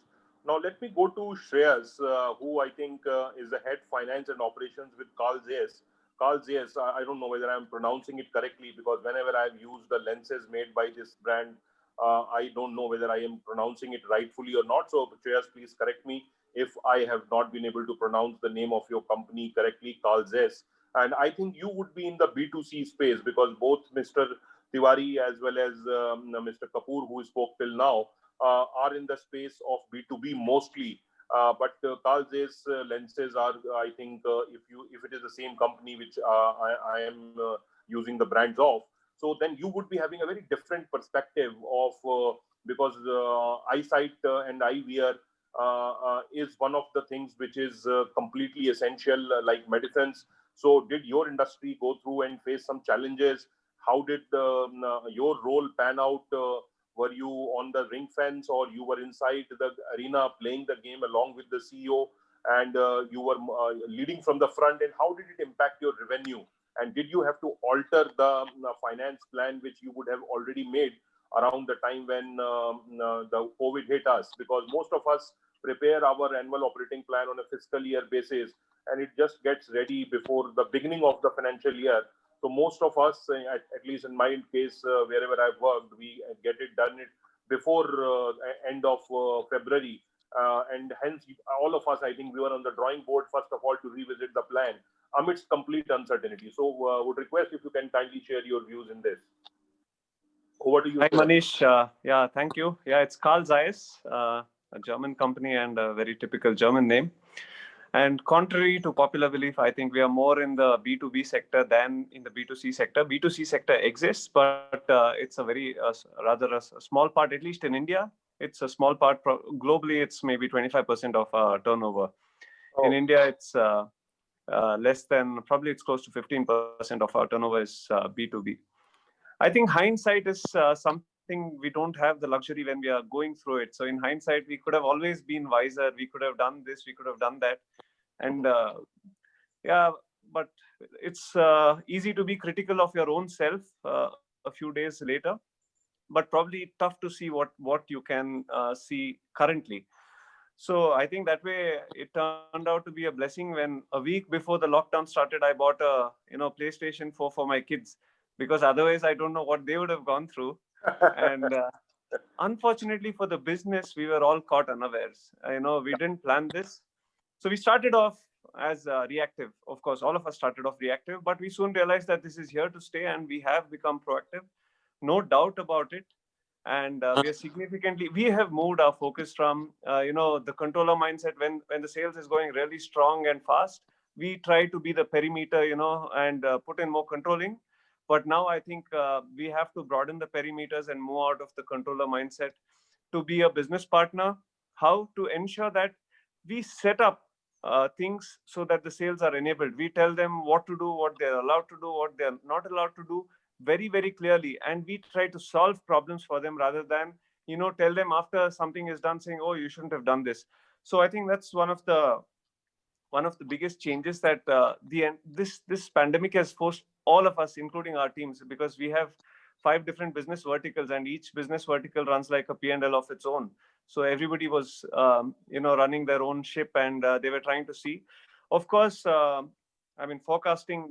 Now let me go to Shreyas, who I think is the head finance and operations with Carl Zeiss. Carl Zeiss, I don't know whether I'm pronouncing it correctly, because whenever I've used the lenses made by this brand, I don't know whether I am pronouncing it rightfully or not. So Shreyas, please correct me if I have not been able to pronounce the name of your company correctly, Carl Zeiss. And I think you would be in the B2C space, because both Mr. Tiwari as well as Mr. Kapoor, who spoke till now, are in the space of B2B mostly. But Carl Zeiss lenses are, I think, if it is the same company which I am using the brands of, so then you would be having a very different perspective of because eyesight and eyewear is one of the things which is completely essential, like medicines. So did your industry go through and face some challenges? How did your role pan out? Were you on the ring fence, or you were inside the arena playing the game along with the CEO, and you were leading from the front? And how did it impact your revenue? And did you have to alter the finance plan which you would have already made around the time when the COVID hit us? Because most of us prepare our annual operating plan on a fiscal year basis, and it just gets ready before the beginning of the financial year. So most of us, at least in my case, wherever I've worked, we get it done it before end of February. And hence, all of us, I think we were on the drawing board, first of all, to revisit the plan amidst complete uncertainty. So would request if you can kindly share your views in this. Over to you.
Hi, Manish. Yeah, thank you. Yeah, it's Carl Zeiss, a German company and a very typical German name. And contrary to popular belief, I think we are more in the B2B sector than in the B2C sector. B2C sector exists, but it's a very rather a small part, at least in India. It's a small part. Globally, it's maybe 25% of our turnover. Oh. In India, it's less than, probably it's close to 15% of our turnover is B2B. I think hindsight is something we don't have the luxury when we are going through it. So in hindsight, we could have always been wiser. We could have done this, we could have done that. And yeah, but it's easy to be critical of your own self a few days later, but probably tough to see what you can see currently. So I think that way it turned out to be a blessing. When a week before the lockdown started, I bought a PlayStation 4 for my kids, because otherwise I don't know what they would have gone through. And unfortunately for the business, we were all caught unawares. We didn't plan this. So we started off as reactive. Of course, all of us started off reactive, but we soon realized that this is here to stay, and we have become proactive. No doubt about it. And we have moved our focus from the controller mindset. When the sales is going really strong and fast, we try to be the perimeter, and put in more controlling. But now I think we have to broaden the perimeters and move out of the controller mindset to be a business partner. How to ensure that we set up things so that the sales are enabled. We tell them what to do, what they're allowed to do, what they're not allowed to do, very, very clearly. And we try to solve problems for them rather than, tell them after something is done saying, oh, you shouldn't have done this. So I think that's one of the biggest changes that this pandemic has forced all of us, including our teams, because we have 5 different business verticals, and each business vertical runs like a P&L of its own. So everybody was, running their own ship, and they were trying to see. Of course, forecasting.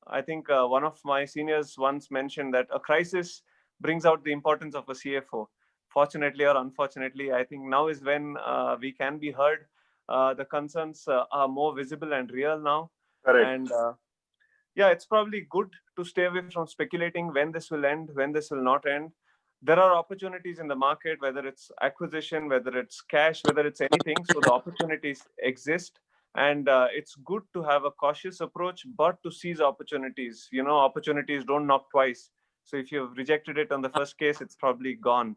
I think one of my seniors once mentioned that a crisis brings out the importance of a CFO. Fortunately or unfortunately, I think now is when we can be heard. The concerns are more visible and real now.
Correct.
And it's probably good to stay away from speculating when this will end, when this will not end. There are opportunities in the market, whether it's acquisition, whether it's cash, whether it's anything. So the opportunities exist. And it's good to have a cautious approach, but to seize opportunities. Opportunities don't knock twice. So if you've rejected it on the first case, it's probably gone.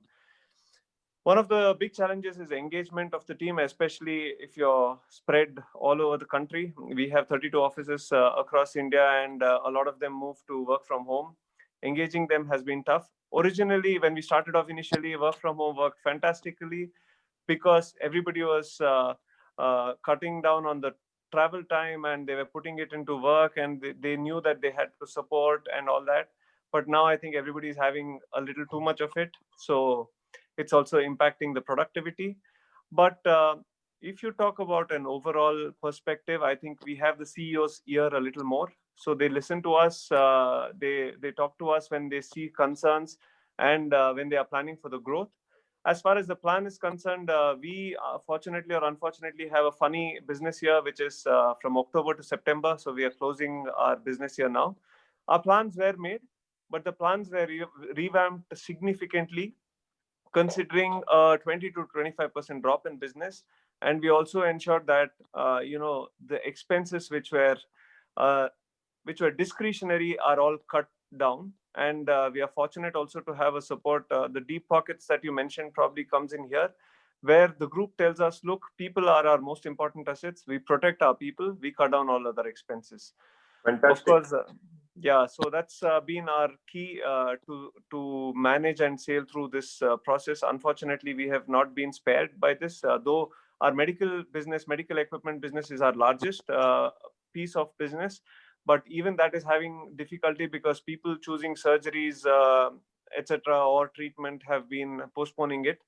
One of the big challenges is engagement of the team, especially if you're spread all over the country. We have 32 offices across India, and a lot of them moved to work from home. Engaging them has been tough. Originally, when we started off initially, work from home worked fantastically because everybody was cutting down on the travel time, and they were putting it into work, and they knew that they had to support and all that. But now I think everybody is having a little too much of it. So it's also impacting the productivity. But if you talk about an overall perspective, I think we have the CEO's ear a little more. So they listen to us, they talk to us when they see concerns, and when they are planning for the growth. As far as the plan is concerned, we fortunately or unfortunately have a funny business year, which is from October to September. So we are closing our business year now. Our plans were made, but the plans were revamped significantly, considering a 20 to 25% drop in business. And we also ensured that the expenses which were discretionary are all cut down. And we are fortunate also to have a support. The deep pockets that you mentioned probably comes in here, where the group tells us, look, people are our most important assets. We protect our people. We cut down all other expenses.
Fantastic.
Of course, so that's been our key to manage and sail through this process. Unfortunately, we have not been spared by this, though our medical equipment business is our largest piece of business. But even that is having difficulty because people choosing surgeries, etc., or treatment have been postponing it.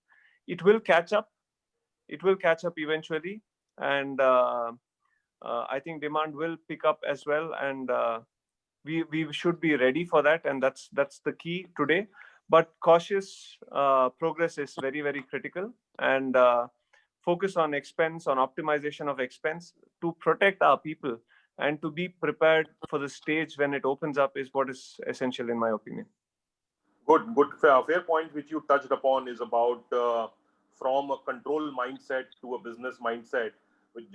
It will catch up. It will catch up eventually, and I think demand will pick up as well. And we should be ready for that, and that's the key today. But cautious progress is very, very critical, and focus on expense, on optimization of expense to protect our people and to be prepared for the stage when it opens up is what is essential, in my opinion.
Good. Fair point which you touched upon is about from a control mindset to a business mindset, which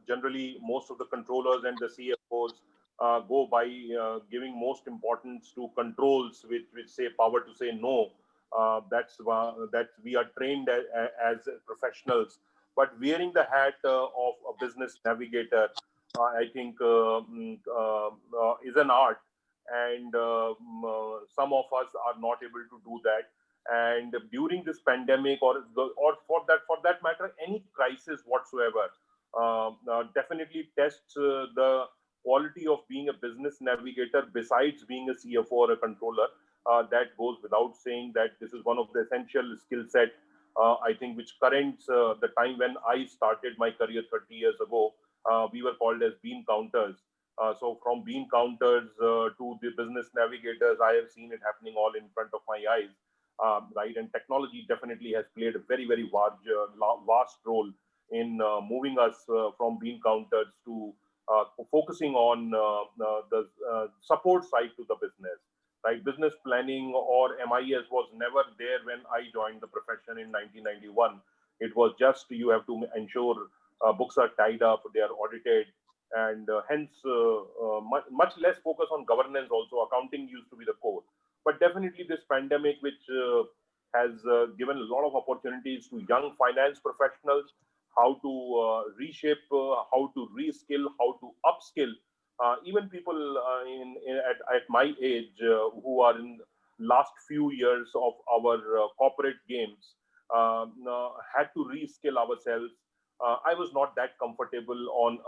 generally most of the controllers and the CFOs go by giving most importance to controls, which say power to say no. That's that we are trained as professionals, but wearing the hat of a business navigator, I think is an art, and some of us are not able to do that. And during this pandemic, or for that matter, any crisis whatsoever, definitely tests the quality of being a business navigator besides being a CFO or a controller. That goes without saying that this is one of the essential skill set I think, which currents the time when I started my career 30 years ago. We were called as bean counters. So from bean counters to the business navigators, I have seen it happening all in front of my eyes, right? And technology definitely has played a very, very vast role in moving us from bean counters to focusing on the support side to the business, right? Business planning or MIS was never there when I joined the profession in 1991. It was just you have to ensure books are tied up, they are audited, and hence much less focus on governance. Also, accounting used to be the core. But definitely, this pandemic, which has given a lot of opportunities to young finance professionals, how to reshape, how to reskill, how to upskill. Even people at my age who are in last few years of our corporate games had to reskill ourselves. I was not that comfortable on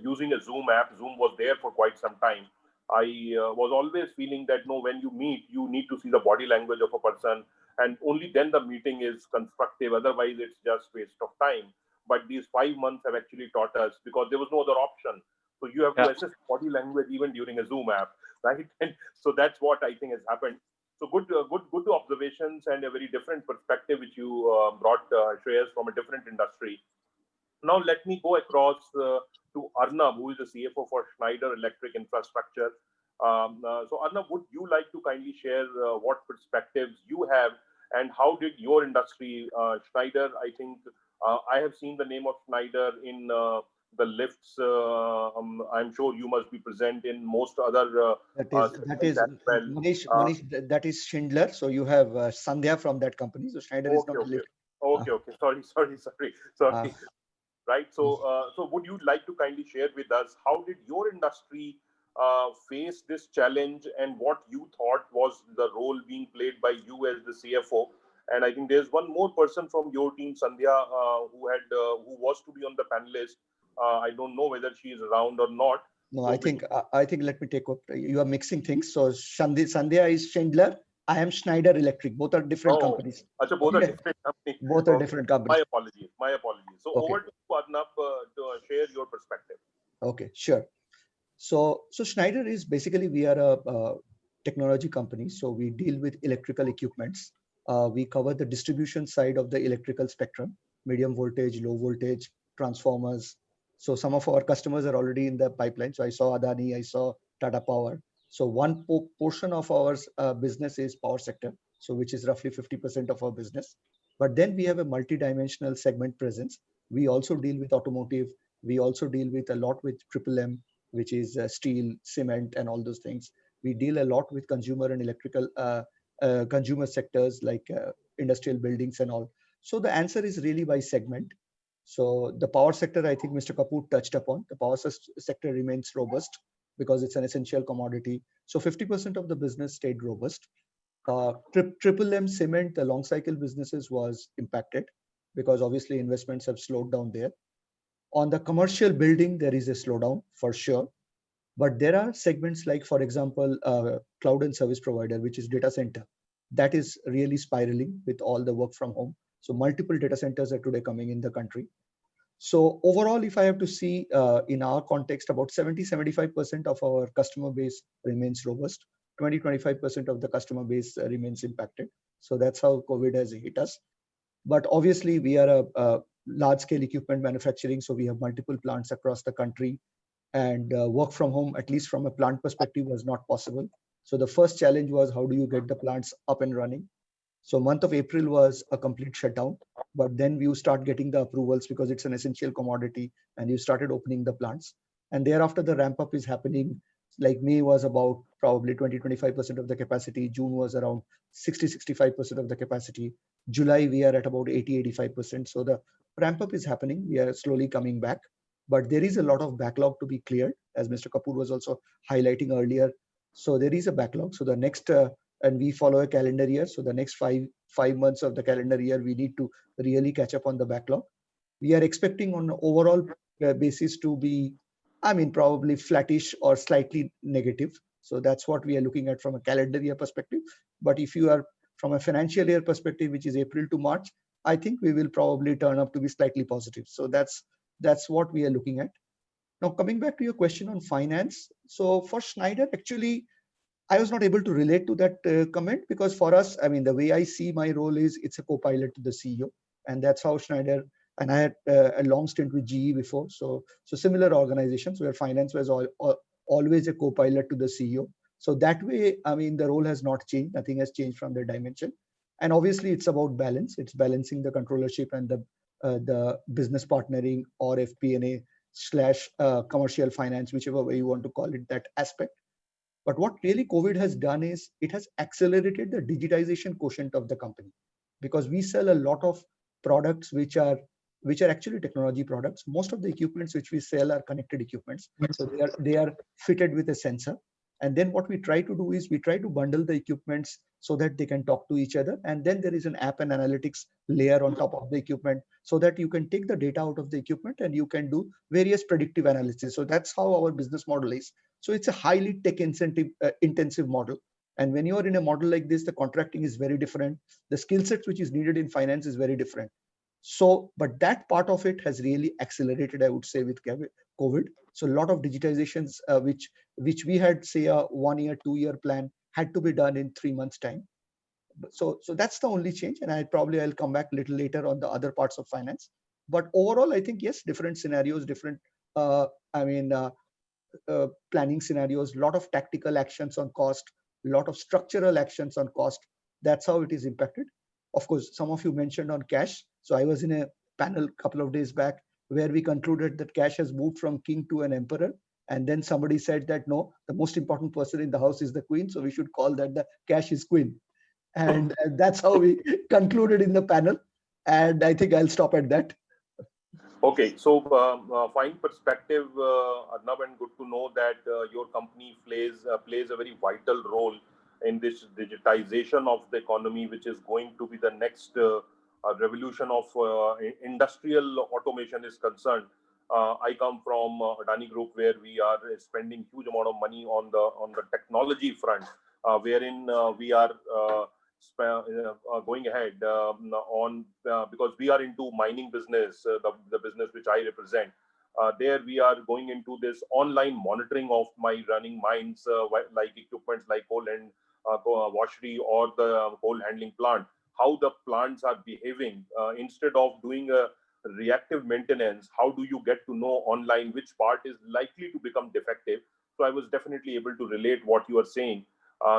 using a Zoom app. Zoom was there for quite some time. I was always feeling that no, when you meet, you need to see the body language of a person, and only then the meeting is constructive. Otherwise, it's just waste of time. But these 5 months have actually taught us, because there was no other option. So you have to assess body language even during a Zoom app, right? And so that's what I think has happened. So good observations and a very different perspective which you brought, Shreyas, from a different industry. Now let me go across to Arnab, who is the CFO for Schneider Electric Infrastructure. So Arnab, would you like to kindly share what perspectives you have, and how did your industry, Schneider, I think I have seen the name of Schneider in the lifts. I'm sure you must be present in most other
that is
as well.
Manish, that is Schindler. So you have Sandhya from that company. So Schneider is not a lift.
Okay. Sorry. Right. So would you like to kindly share with us how did your industry face this challenge, and what you thought was the role being played by you as the CFO? And I think there's one more person from your team, Sandhya, who was to be on the panelist. I don't know whether she is around or not.
No, so I think let me take up. You are mixing things. So Sandhya is Schindler. I am Schneider Electric. Both are different companies.
Both are different companies.
Both are different companies.
My apologies. So over to Arnab to share your perspective.
Okay, sure. So Schneider is basically, we are a technology company. So we deal with electrical equipments. We cover the distribution side of the electrical spectrum, medium voltage, low voltage, transformers. So some of our customers are already in the pipeline. So I saw Adani, I saw Tata Power. So one portion of our business is power sector, so which is roughly 50% of our business. But then we have a multi-dimensional segment presence. We also deal with automotive. We also deal with a lot with M, which is steel, cement, and all those things. We deal a lot with consumer and electrical consumer sectors like industrial buildings and all. So the answer is really by segment. So the power sector, I think Mr. Kapoor touched upon. The power sector remains robust because it's an essential commodity. So 50% of the business stayed robust. M cement, the long cycle businesses was impacted because obviously investments have slowed down there. On the commercial building, there is a slowdown for sure. But there are segments like, for example, cloud and service provider, which is data center. That is really spiraling with all the work from home. So multiple data centers are today coming in the country. So overall, if I have to see in our context, about 70-75% of our customer base remains robust. 20-25% of the customer base remains impacted. So that's how COVID has hit us. But obviously, we are a large-scale equipment manufacturing, so we have multiple plants across the country. And work from home, at least from a plant perspective, was not possible. So the first challenge was, how do you get the plants up and running? So month of April was a complete shutdown, but then you start getting the approvals because it's an essential commodity, and you started opening the plants. And thereafter, the ramp up is happening. Like May was about probably 20-25% of the capacity. June was around 60-65% of the capacity. July, we are at about 80-85%. So the ramp up is happening. We are slowly coming back. But there is a lot of backlog to be cleared, as Mr. Kapoor was also highlighting earlier. So there is a backlog. So the next, and we follow a calendar year. So the next five months of the calendar year, we need to really catch up on the backlog. We are expecting on an overall basis to be, probably flattish or slightly negative. So that's what we are looking at from a calendar year perspective. But if you are from a financial year perspective, which is April to March, I think we will probably turn up to be slightly positive. So that's what we are looking at. Now, coming back to your question on finance. So for Schneider, actually, I was not able to relate to that comment, because for us, I mean, the way I see my role is it's a co-pilot to the CEO, and that's how Schneider, and I had a long stint with GE before. So similar organizations where finance was always a co-pilot to the CEO. So that way, I mean, the role has not changed. Nothing has changed from the dimension. And obviously, it's about balance. It's balancing the controllership and the business partnering or FP&A / commercial finance, whichever way you want to call it, that aspect. But what really COVID has done is it has accelerated the digitization quotient of the company, because we sell a lot of products which are actually technology products. Most of the equipments which we sell are connected equipments, so they are fitted with a sensor. And then what we try to do is we try to bundle the equipments so that they can talk to each other. And then there is an app and analytics layer on top of the equipment, so that you can take the data out of the equipment and you can do various predictive analysis. So that's how our business model is. So it's a highly tech intensive model. And when you are in a model like this, the contracting is very different. The skill sets which is needed in finance is very different. So, but that part of it has really accelerated, I would say, with COVID. So a lot of digitizations, which we had, say, a 1 year, 2 year plan, had to be done in 3 months' time. So that's the only change. And I'll come back a little later on the other parts of finance. But overall, I think, yes, different scenarios, different, planning scenarios, a lot of tactical actions on cost, a lot of structural actions on cost. That's how it is impacted. Of course, some of you mentioned on cash. So I was in a panel a couple of days back where we concluded that cash has moved from king to an emperor. And then somebody said that, no, the most important person in the house is the queen. So we should call that the cash is queen. And that's how we concluded in the panel. And I think I'll stop at that.
Okay, so fine perspective, Arnab, and good to know that your company plays a very vital role in this digitization of the economy, which is going to be the next revolution of industrial automation is concerned. I come from Adani Group, where we are spending huge amount of money on the technology front, wherein we are going ahead on because we are into mining business, the business which I represent. There we are going into this online monitoring of my running mines, like equipments like coal and washery or the coal handling plant, how the plants are behaving. Instead of doing a reactive maintenance, how do you get to know online which part is likely to become defective? So I was definitely able to relate what you are saying.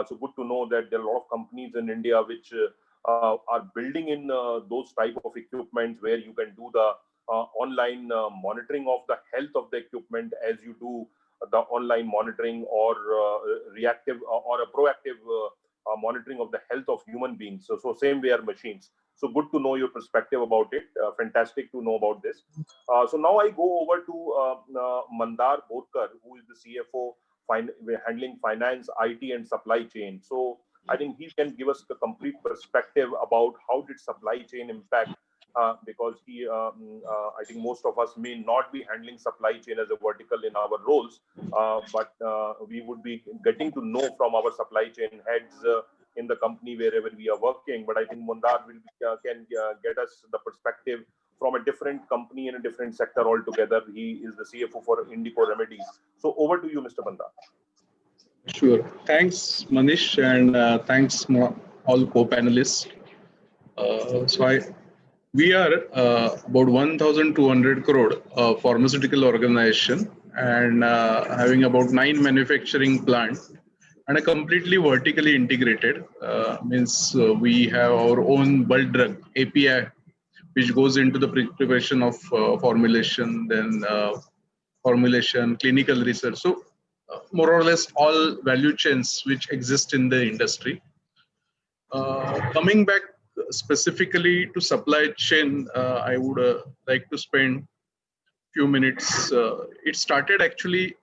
So good to know that there are a lot of companies in India which are building in those type of equipments where you can do the online monitoring of the health of the equipment as you do the online monitoring or reactive or a proactive monitoring of the health of human beings. So same way are machines. So good to know your perspective about it. Fantastic to know about this. So now I go over to Mandar Borkar, who is the CFO handling finance, IT, and supply chain. So I think he can give us the complete perspective about how did supply chain impact, because I think most of us may not be handling supply chain as a vertical in our roles, but we would be getting to know from our supply chain heads in the company wherever we are working. But I think Mandar can get us the perspective from a different company in a different sector altogether. He is the CFO for Indico Remedies. So over to you, Mr. Mandar.
Sure. Thanks, Manish, and thanks all co-panelists. We are about 1,200 crore pharmaceutical organization, and having about 9 manufacturing plants, and a completely vertically integrated. Means we have our own bulk drug API, which goes into the preparation of formulation, then formulation, clinical research. So more or less all value chains which exist in the industry. Coming back specifically to supply chain, I would like to spend few minutes. It started actually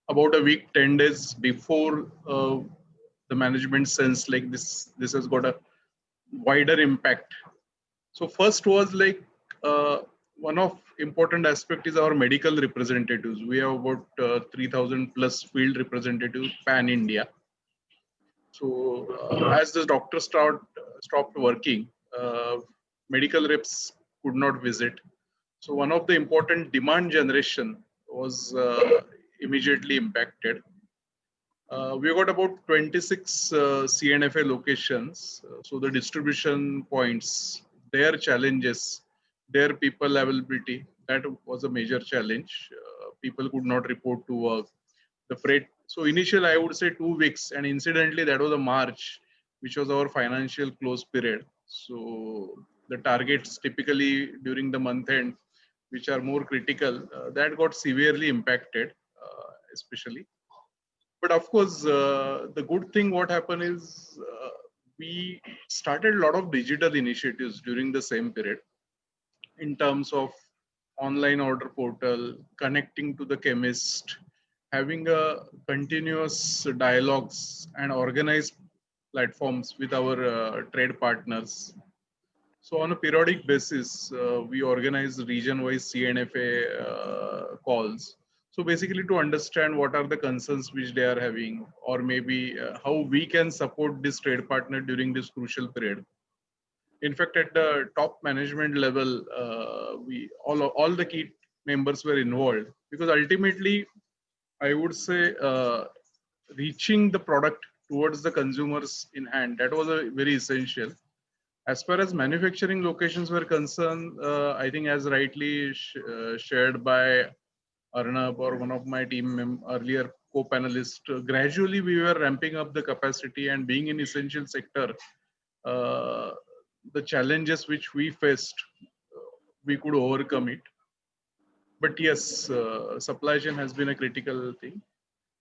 about a week, 10 days before the management sense like this has got a wider impact. So first was like one of important aspect is our medical representatives. We have about 3,000 plus field representatives pan India. So as the doctors stopped working, medical reps could not visit. So one of the important demand generation was immediately impacted. We got about 26 CNFA locations. So the distribution points, their challenges, their people availability, that was a major challenge. People could not report to work. The freight. So initially, I would say 2 weeks, and incidentally, that was a March, which was our financial close period. So the targets typically during the month end, which are more critical, that got severely impacted, especially. But of course, the good thing what happened is we started a lot of digital initiatives during the same period in terms of online order portal, connecting to the chemist, having a continuous dialogues and organized platforms with our trade partners. So on a periodic basis, we organize region-wise CNFA calls. So basically to understand what are the concerns which they are having, or maybe how we can support this trade partner during this crucial period. In fact, at the top management level, we all the key members were involved, because ultimately, I would say reaching the product towards the consumers in hand, that was a very essential. As far as manufacturing locations were concerned, I think as rightly shared by Arnab or one of my team earlier co-panelists, gradually we were ramping up the capacity, and being in essential sector, the challenges which we faced, we could overcome it. But yes, supply chain has been a critical thing.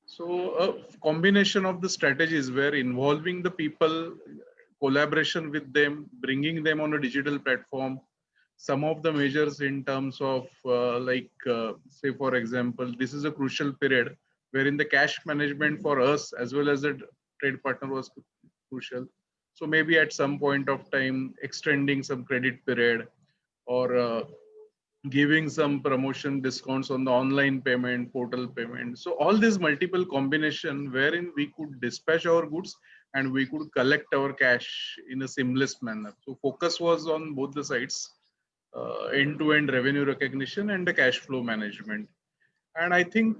So a combination of the strategies were involving the people, collaboration with them, bringing them on a digital platform. Some of the measures in terms of say for example, this is a crucial period wherein the cash management for us as well as the trade partner was crucial. So maybe at some point of time, extending some credit period, or giving some promotion discounts on the online payment, portal payment. So all these multiple combination wherein we could dispatch our goods and we could collect our cash in a seamless manner. So focus was on both the sides, end-to-end revenue recognition and the cash flow management. And I think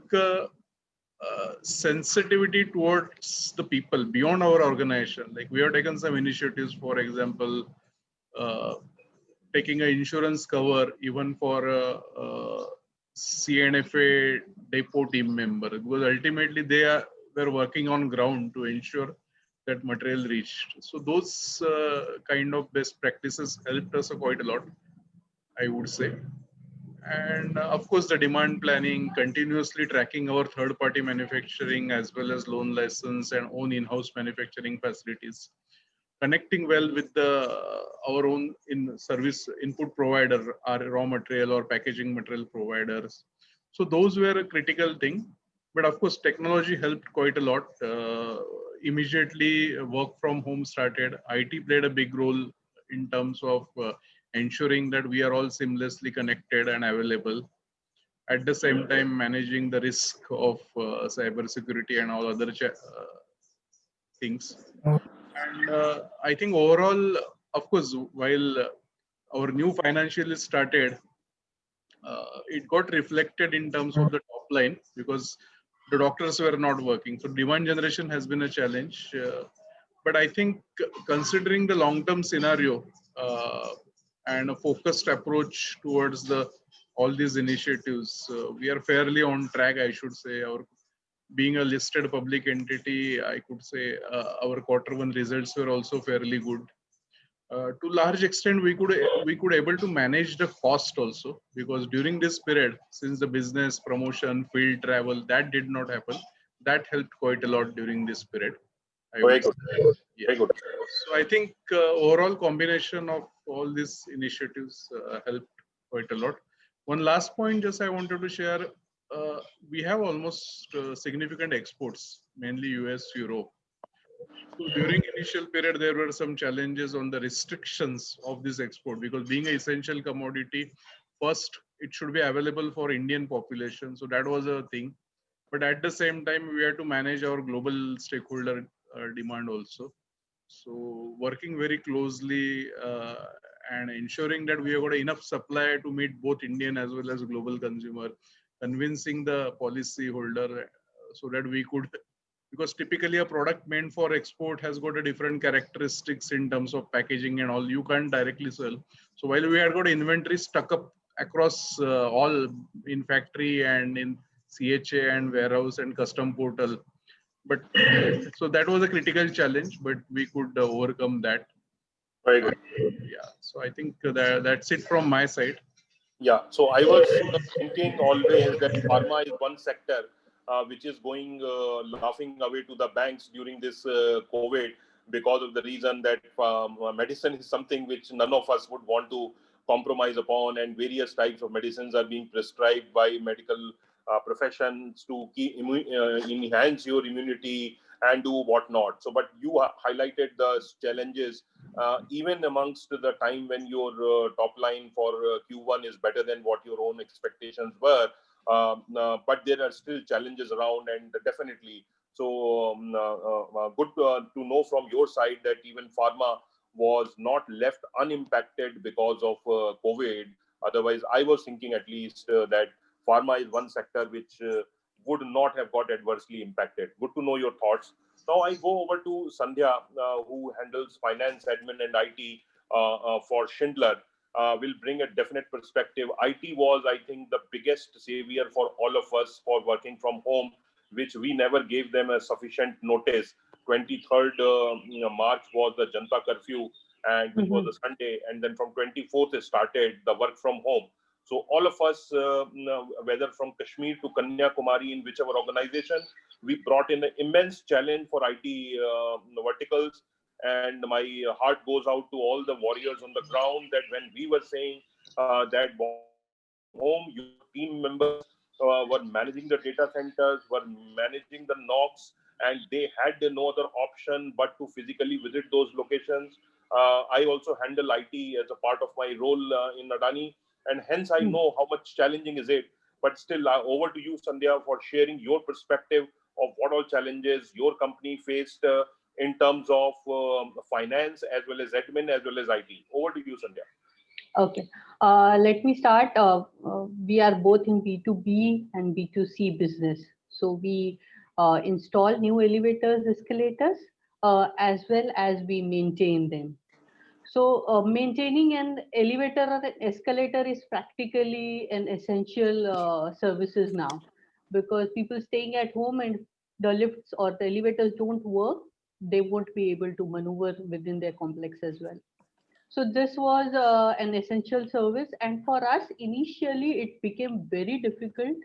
sensitivity towards the people beyond our organization, like we have taken some initiatives, for example, taking an insurance cover even for a CNFA depot team member, because ultimately they were working on ground to ensure that material reached. So those kind of best practices helped us quite a lot, I would say. And of course, the demand planning, continuously tracking our third-party manufacturing as well as loan license and own in-house manufacturing facilities, connecting well with our own service input provider, our raw material or packaging material providers. So those were a critical thing. But of course, technology helped quite a lot. Immediately, work from home started. IT played a big role in terms of ensuring that we are all seamlessly connected and available. At the same time, managing the risk of cyber security and all other things. And I think overall, of course, while our new financial is started, it got reflected in terms of the top line because the doctors were not working. So demand generation has been a challenge. But I think considering the long-term scenario and a focused approach towards all these initiatives, we are fairly on track, I should say. Our being a listed public entity, I could say our Q1 results were also fairly good. To large extent, we could able to manage the cost also, because during this period, since the business promotion, field travel, that did not happen, that helped quite a lot during this period.
Very good.
Yeah.
Very good.
So I think overall combination of all these initiatives helped quite a lot. One last point, just I wanted to share. We have almost significant exports, mainly US, Europe. So during initial period, there were some challenges on the restrictions of this export, because being an essential commodity, first it should be available for Indian population. So that was a thing. But at the same time, we had to manage our global stakeholder demand also. So working very closely and ensuring that we have got enough supply to meet both Indian as well as global consumer, convincing the policy holder so that we could, because typically a product meant for export has got a different characteristics in terms of packaging and all. You can't directly sell. So while we had got inventory stuck up across all in factory and in CHA and warehouse and custom portal, but so that was a critical challenge, but we could overcome that.
Very good.
Yeah, so I think that's it from my side.
Yeah, so I was thinking always that pharma is one sector which is going laughing away to the banks during this COVID, because of the reason that medicine is something which none of us would want to compromise upon, and various types of medicines are being prescribed by medical professions to enhance your immunity and do whatnot. So, but you highlighted the challenges even amongst the time when your top line for Q1 is better than what your own expectations were. But there are still challenges around, and definitely. So good to know from your side that even pharma was not left unimpacted because of COVID. Otherwise, I was thinking at least that pharma is one sector which would not have got adversely impacted. Good to know your thoughts. Now I go over to Sandhya, who handles finance, admin, and IT for Schindler. Will bring a definite perspective. IT was, I think, the biggest savior for all of us for working from home, which we never gave them a sufficient notice. 23rd March was the Janata curfew, and which was a Sunday, and then from 24th it started the work from home. So all of us, whether from Kashmir to Kanyakumari, in whichever organization, we brought in an immense challenge for IT verticals. And my heart goes out to all the warriors on the ground, that when we were saying that home, your team members were managing the data centers, were managing the NOCs, and they had no other option but to physically visit those locations. I also handle IT as a part of my role in Adani, and hence I know how much challenging is it. But still, over to you, Sandhya, for sharing your perspective of what all challenges your company faced in terms of finance as well as admin as well as IT. Over to you, Sandhya.
Okay, let me start. We are both in B2B and B2C business. So we install new elevators, escalators, as well as we maintain them. So maintaining an elevator or an escalator is practically an essential services now, because people staying at home and the lifts or the elevators don't work, they won't be able to maneuver within their complex as well. So this was an essential service, and for us initially it became very difficult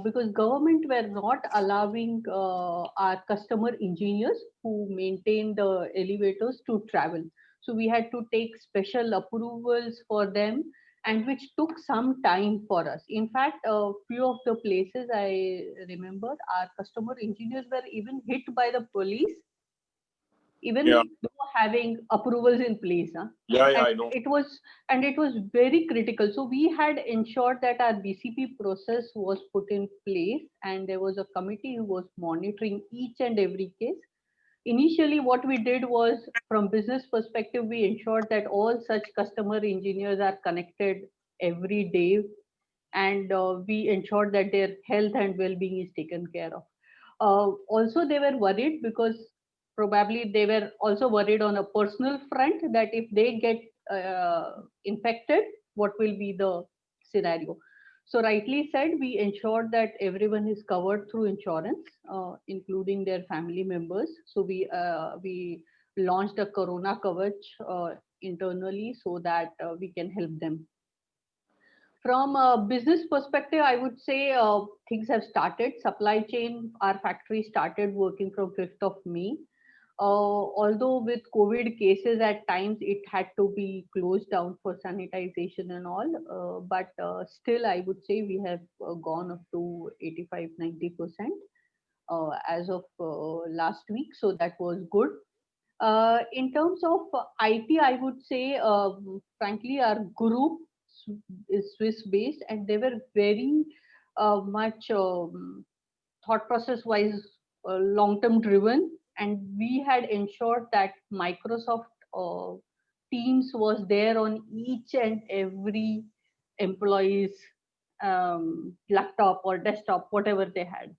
because government were not allowing our customer engineers who maintain the elevators to travel. So we had to take special approvals for them, and which took some time for us. In fact, a few of the places I remember, our customer engineers were even hit by the police, even having approvals in place.
I know.
It was very critical. So we had ensured that our BCP process was put in place, and there was a committee who was monitoring each and every case. Initially, what we did was, from business perspective, we ensured that all such customer engineers are connected every day, and we ensured that their health and well-being is taken care of. Also, they were worried because probably they were also worried on a personal front that if they get infected, what will be the scenario. So rightly said, we ensured that everyone is covered through insurance, including their family members. So we launched a Corona Kavach internally so that we can help them. From a business perspective, I would say things have started. Supply chain, our factory started working from 5th of May. Although with COVID cases at times it had to be closed down for sanitization and all, but still I would say we have gone up to 85-90% as of last week. So that was good. In terms of IT, I would say, frankly, our group is Swiss based, and they were very much thought process wise long term driven, and we had ensured that Microsoft Teams was there on each and every employee's laptop or desktop, whatever they had.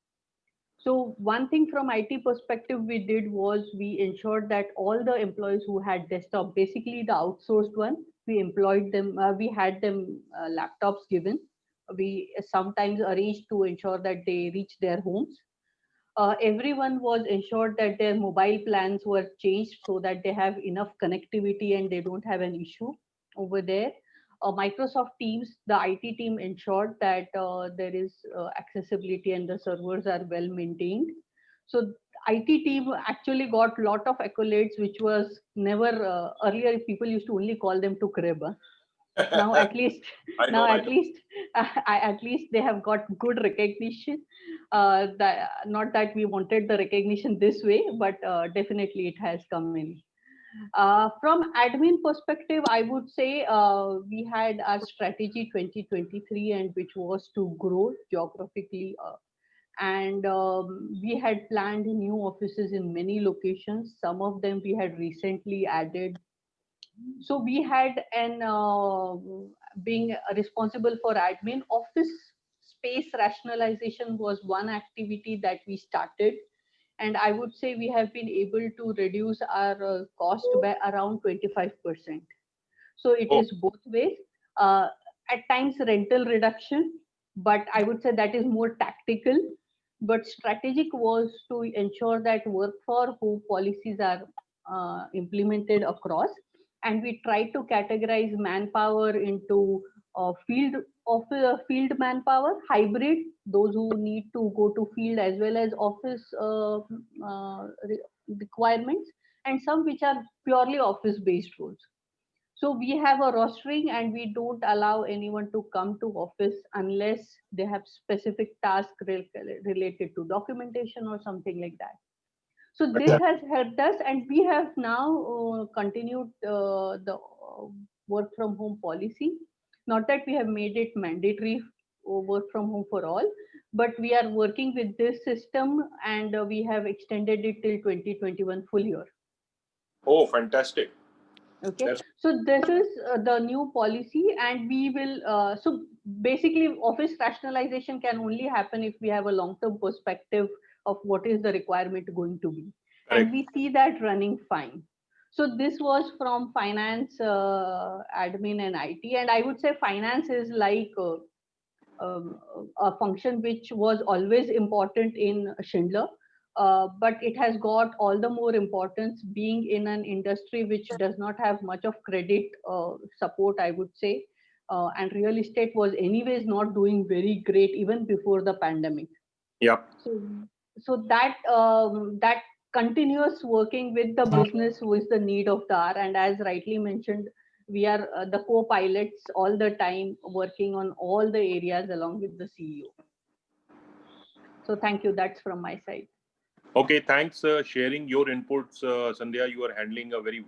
So one thing from IT perspective we did was we ensured that all the employees who had desktop, basically the outsourced one, we employed them, we had them laptops given. We sometimes arranged to ensure that they reach their homes. Everyone was ensured that their mobile plans were changed so that they have enough connectivity and they don't have an issue over there. Microsoft Teams, the IT team ensured that there is accessibility and the servers are well maintained. So IT team actually got a lot of accolades, which was never earlier. People used to only call them to crib. Now at least at least they have got good recognition. Not that we wanted the recognition this way, but definitely it has come in. From admin perspective, I would say we had our strategy 2023, and which was to grow geographically, and we had planned new offices in many locations. Some of them we had recently added. So we had an being responsible for admin, office space rationalization was one activity that we started, and I would say we have been able to reduce our cost by around 25%. So it is both ways. At times rental reduction, but I would say that is more tactical. But strategic was to ensure that work for home policies are implemented across, and we try to categorize manpower into field manpower, hybrid, those who need to go to field, as well as office requirements, and some which are purely office based roles. So we have a rostering, and we don't allow anyone to come to office unless they have specific tasks related to documentation or something like that. So this has helped us, and we have now continued the work from home policy. Not that we have made it mandatory work from home for all, but we are working with this system, and we have extended it till 2021 full year.
Oh, fantastic.
Okay, so this is the new policy, and we will so basically office rationalization can only happen if we have a long-term perspective of what is the requirement going to be. Correct. And we see that running fine. So this was from finance, admin, and IT, and I would say finance is like a function which was always important in Schindler. But it has got all the more importance being in an industry which does not have much of credit support, I would say. And real estate was anyways not doing very great even before the pandemic.
Yep.
So that that continuous working with the business was the need of the hour. And as rightly mentioned, we are the co-pilots all the time, working on all the areas along with the CEO. So thank you. That's from my side.
Okay, thanks sharing your inputs, Sandhya. You are handling a very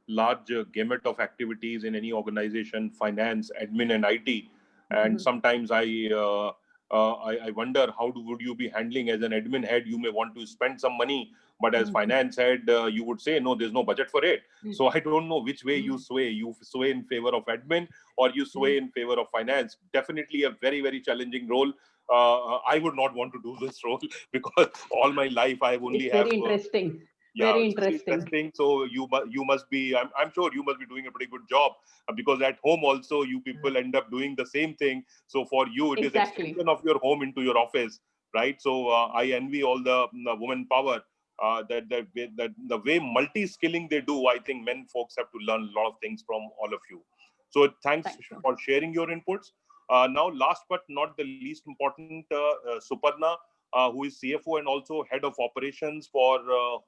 large gamut of activities in any organization: finance, admin, and IT. And sometimes I wonder would you be handling as an admin head? You may want to spend some money, but as finance head, you would say no, there's no budget for it. So I don't know which way you sway. You sway in favor of admin, or you sway in favor of finance. Definitely a very, very challenging role. I would not want to do this role because all my life I've only
it's very interesting.
Yeah,
very interesting.
So you must be. I'm sure you must be doing a pretty good job, because at home also you people end up doing the same thing. So for you, it is extension of your home into your office, right? So I envy all the women power. That the way multi-skilling they do, I think men folks have to learn a lot of things from all of you. So thanks for sharing your inputs. Now, last but not the least important, Suparna, who is CFO and also head of operations for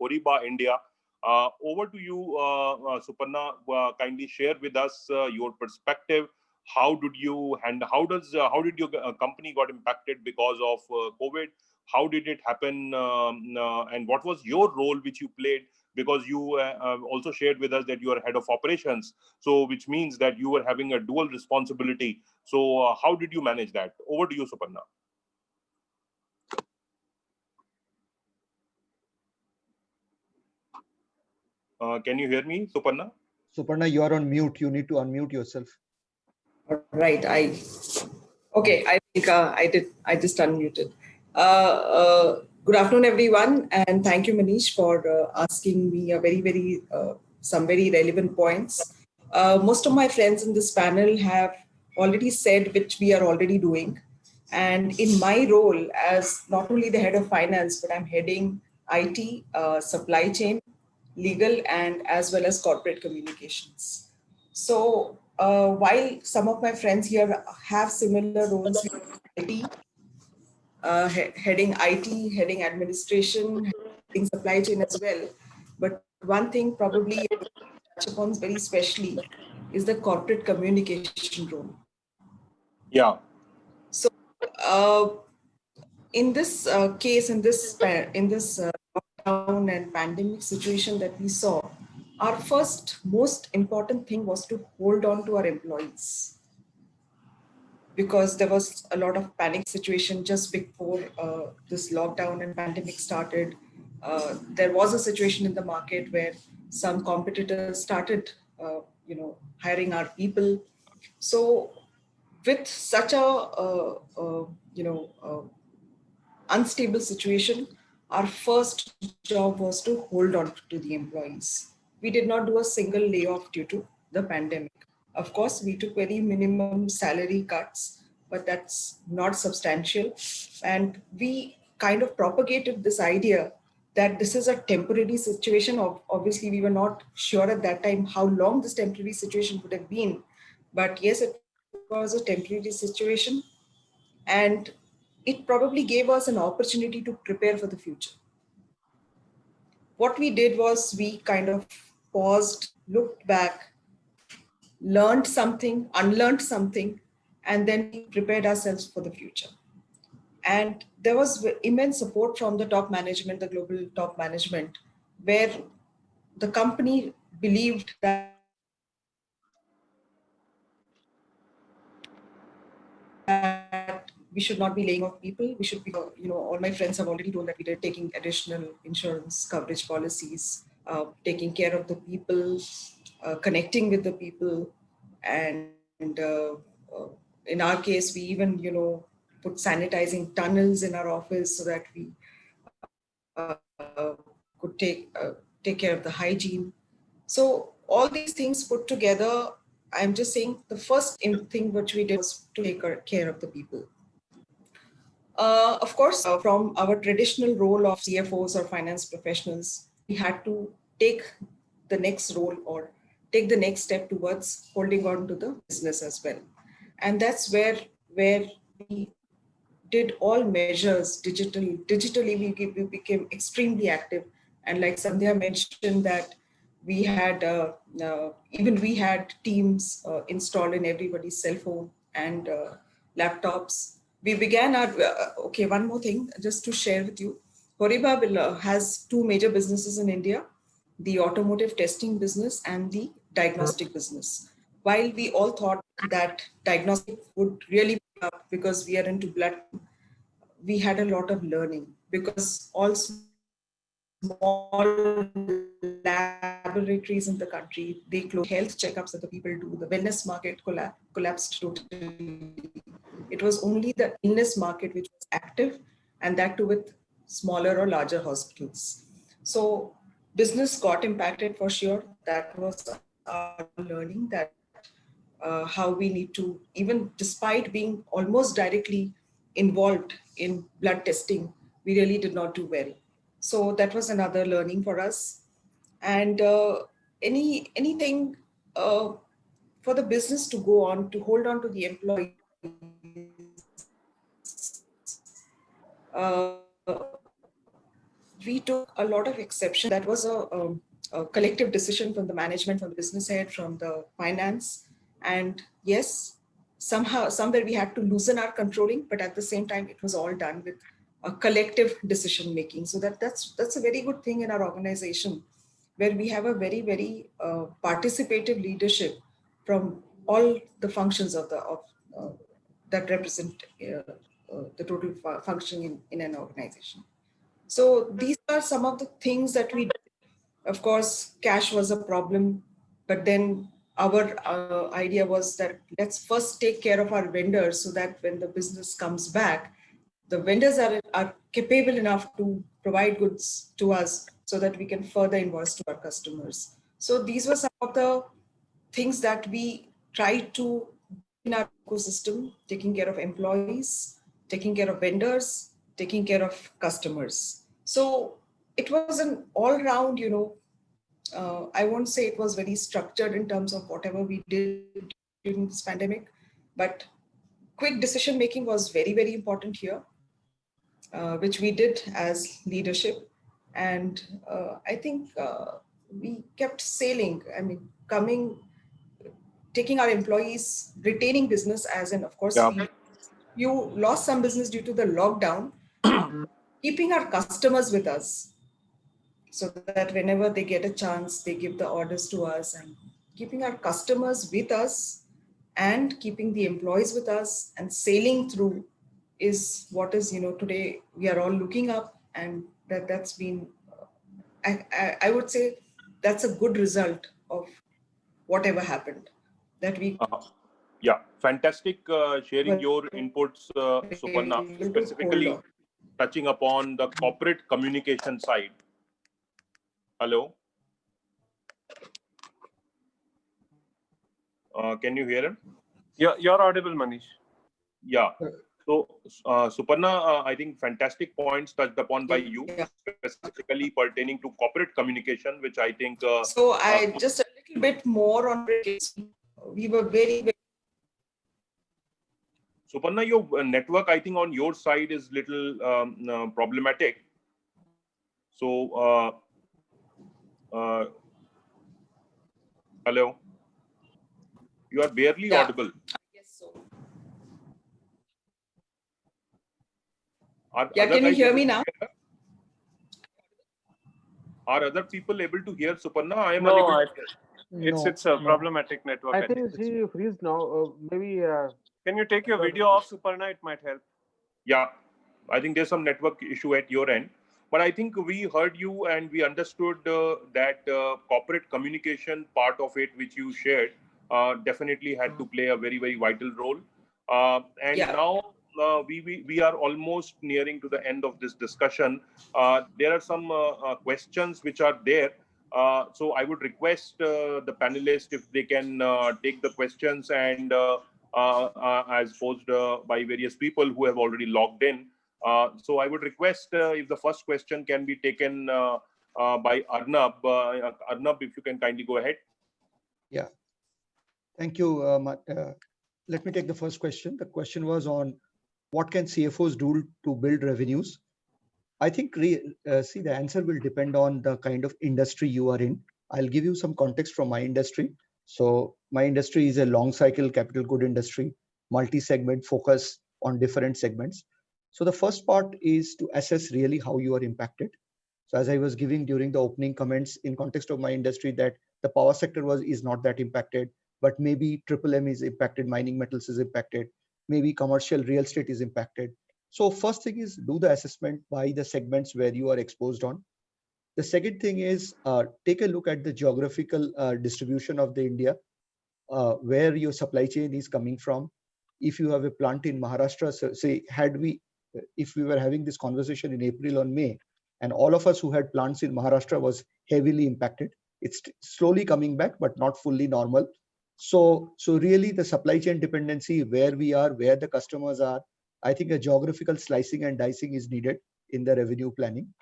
Horiba India. Over to you, Suparna. Kindly share with us your perspective. How did you how did your company got impacted because of COVID? How did it happen? And what was your role which you played? Because you also shared with us that you are head of operations, so which means that you were having a dual responsibility. So how did you manage that? Over to you, Suparna. Can you hear me, Suparna?
Suparna, you are on mute. You need to unmute yourself.
Right. Okay. I think I just unmuted. Good afternoon, everyone, and thank you, Manish, for asking me a some very relevant points. Most of my friends in this panel have already said which we are already doing. And in my role as not only the head of finance, but I'm heading IT, supply chain, legal, and as well as corporate communications. So while some of my friends here have similar roles, IT, heading IT, heading administration, heading supply chain as well. But one thing probably I will touch upon very specially is the corporate communication role.
Yeah.
So in this case, in this lockdown and pandemic situation that we saw, our first most important thing was to hold on to our employees, because there was a lot of panic situation just before this lockdown and pandemic started. There was a situation in the market where some competitors started, hiring our people. So with such a, unstable situation, our first job was to hold on to the employees. We did not do a single layoff due to the pandemic. Of course, we took very minimum salary cuts, but that's not substantial. And we kind of propagated this idea that this is a temporary situation. Obviously, we were not sure at that time how long this temporary situation would have been. But yes, it was a temporary situation. And it probably gave us an opportunity to prepare for the future. What we did was we kind of paused, looked back, learned something, unlearned something, and then we prepared ourselves for the future. And there was immense support from the top management, the global top management, where the company believed that we should not be laying off people. We should be, all my friends have already told that we did taking additional insurance coverage policies, taking care of the people, connecting with the people. And in our case, we even, put sanitizing tunnels in our office so that we could take care of the hygiene. So all these things put together, I'm just saying the first thing which we did was to take care of the people. Of course, from our traditional role of CFOs or finance professionals, we had to take the next role or take the next step towards holding on to the business as well. And that's where we did all measures digitally. We became extremely active. And like Sandhya mentioned that we had, even we had Teams installed in everybody's cell phone and laptops. We began our, okay, one more thing just to share with you. Horiba has two major businesses in India, the automotive testing business and the diagnostic business. While we all thought that diagnostic would really pick up because we are into blood, we had a lot of learning because all small laboratories in the country, they closed. Health checkups that the people do, the wellness market collapsed totally. It was only the illness market which was active, and that too with smaller or larger hospitals. So business got impacted for sure. That was our learning, that how we need to, even despite being almost directly involved in blood testing, we really did not do well. So that was another learning for us. And anything for the business to go on, to hold on to the employees, we took a lot of exception. That was a collective decision from the management, from the business head, from the finance. And yes, somewhere we had to loosen our controlling, but at the same time, it was all done with a collective decision making. So that's a very good thing in our organization, where we have a very participative leadership from all the functions of that represent the total function in an organization. So these are some of the things that we did Of course, cash was a problem, but then our idea was that let's first take care of our vendors so that when the business comes back, the vendors are capable enough to provide goods to us so that we can further invoice to our customers. So these were some of the things that we tried to in our ecosystem, taking care of employees, taking care of vendors, taking care of customers. So it was an all-round, I won't say it was very structured in terms of whatever we did during this pandemic, but quick decision making was very, very important here, which we did as leadership. And I think we kept sailing. I mean, taking our employees, retaining business, as in, of course, you lost some business due to the lockdown, keeping our customers with us so that whenever they get a chance, they give the orders to us, and keeping our customers with us and keeping the employees with us and sailing through is what is, today we are all looking up, and that's been, I would say that's a good result of whatever happened that we
Yeah, fantastic sharing your inputs, Suparna, specifically touching upon the corporate communication side. Hello? Can you hear him?
Yeah, you're audible, Manish.
Yeah. So, Suparna, I think fantastic points touched upon by you, specifically pertaining to corporate communication, which I think...
so I just a little bit more on it. We were very, very...
Suparna, your network, I think on your side is little problematic. So, hello? You are barely audible.
Yes, so.
Can
you hear me now?
Are other people able to hear Suparna? I am
No,
unable to.
it's a problematic network.
I think she freezed now. Maybe.
Can you take your video off, Suparna? It might help.
Yeah, I think there's some network issue at your end. But I think we heard you and we understood that corporate communication part of it, which you shared, definitely had to play a very, very vital role. Now we are almost nearing to the end of this discussion. There are some questions which are there. So I would request the panelists if they can take the questions and as posed by various people who have already logged in. So I would request if the first question can be taken by Arnab. Arnab, if you can kindly go ahead.
Yeah. Thank you. Let me take the first question. The question was on what can CFOs do to build revenues? I think, see, the answer will depend on the kind of industry you are in. I'll give you some context from my industry. So my industry is a long cycle capital good industry, multi-segment focus on different segments. So the first part is to assess really how you are impacted. So as I was giving during the opening comments in context of my industry, that the power sector is not that impacted, but maybe M is impacted, mining metals is impacted, maybe commercial real estate is impacted. So first thing is do the assessment by the segments where you are exposed on. The second thing is take a look at the geographical distribution of the India, where your supply chain is coming from. If you have a plant in Maharashtra, so say if we were having this conversation in April or May, and all of us who had plants in Maharashtra was heavily impacted. It's slowly coming back, but not fully normal. So really the supply chain dependency, where we are, where the customers are, I think a geographical slicing and dicing is needed in the revenue planning.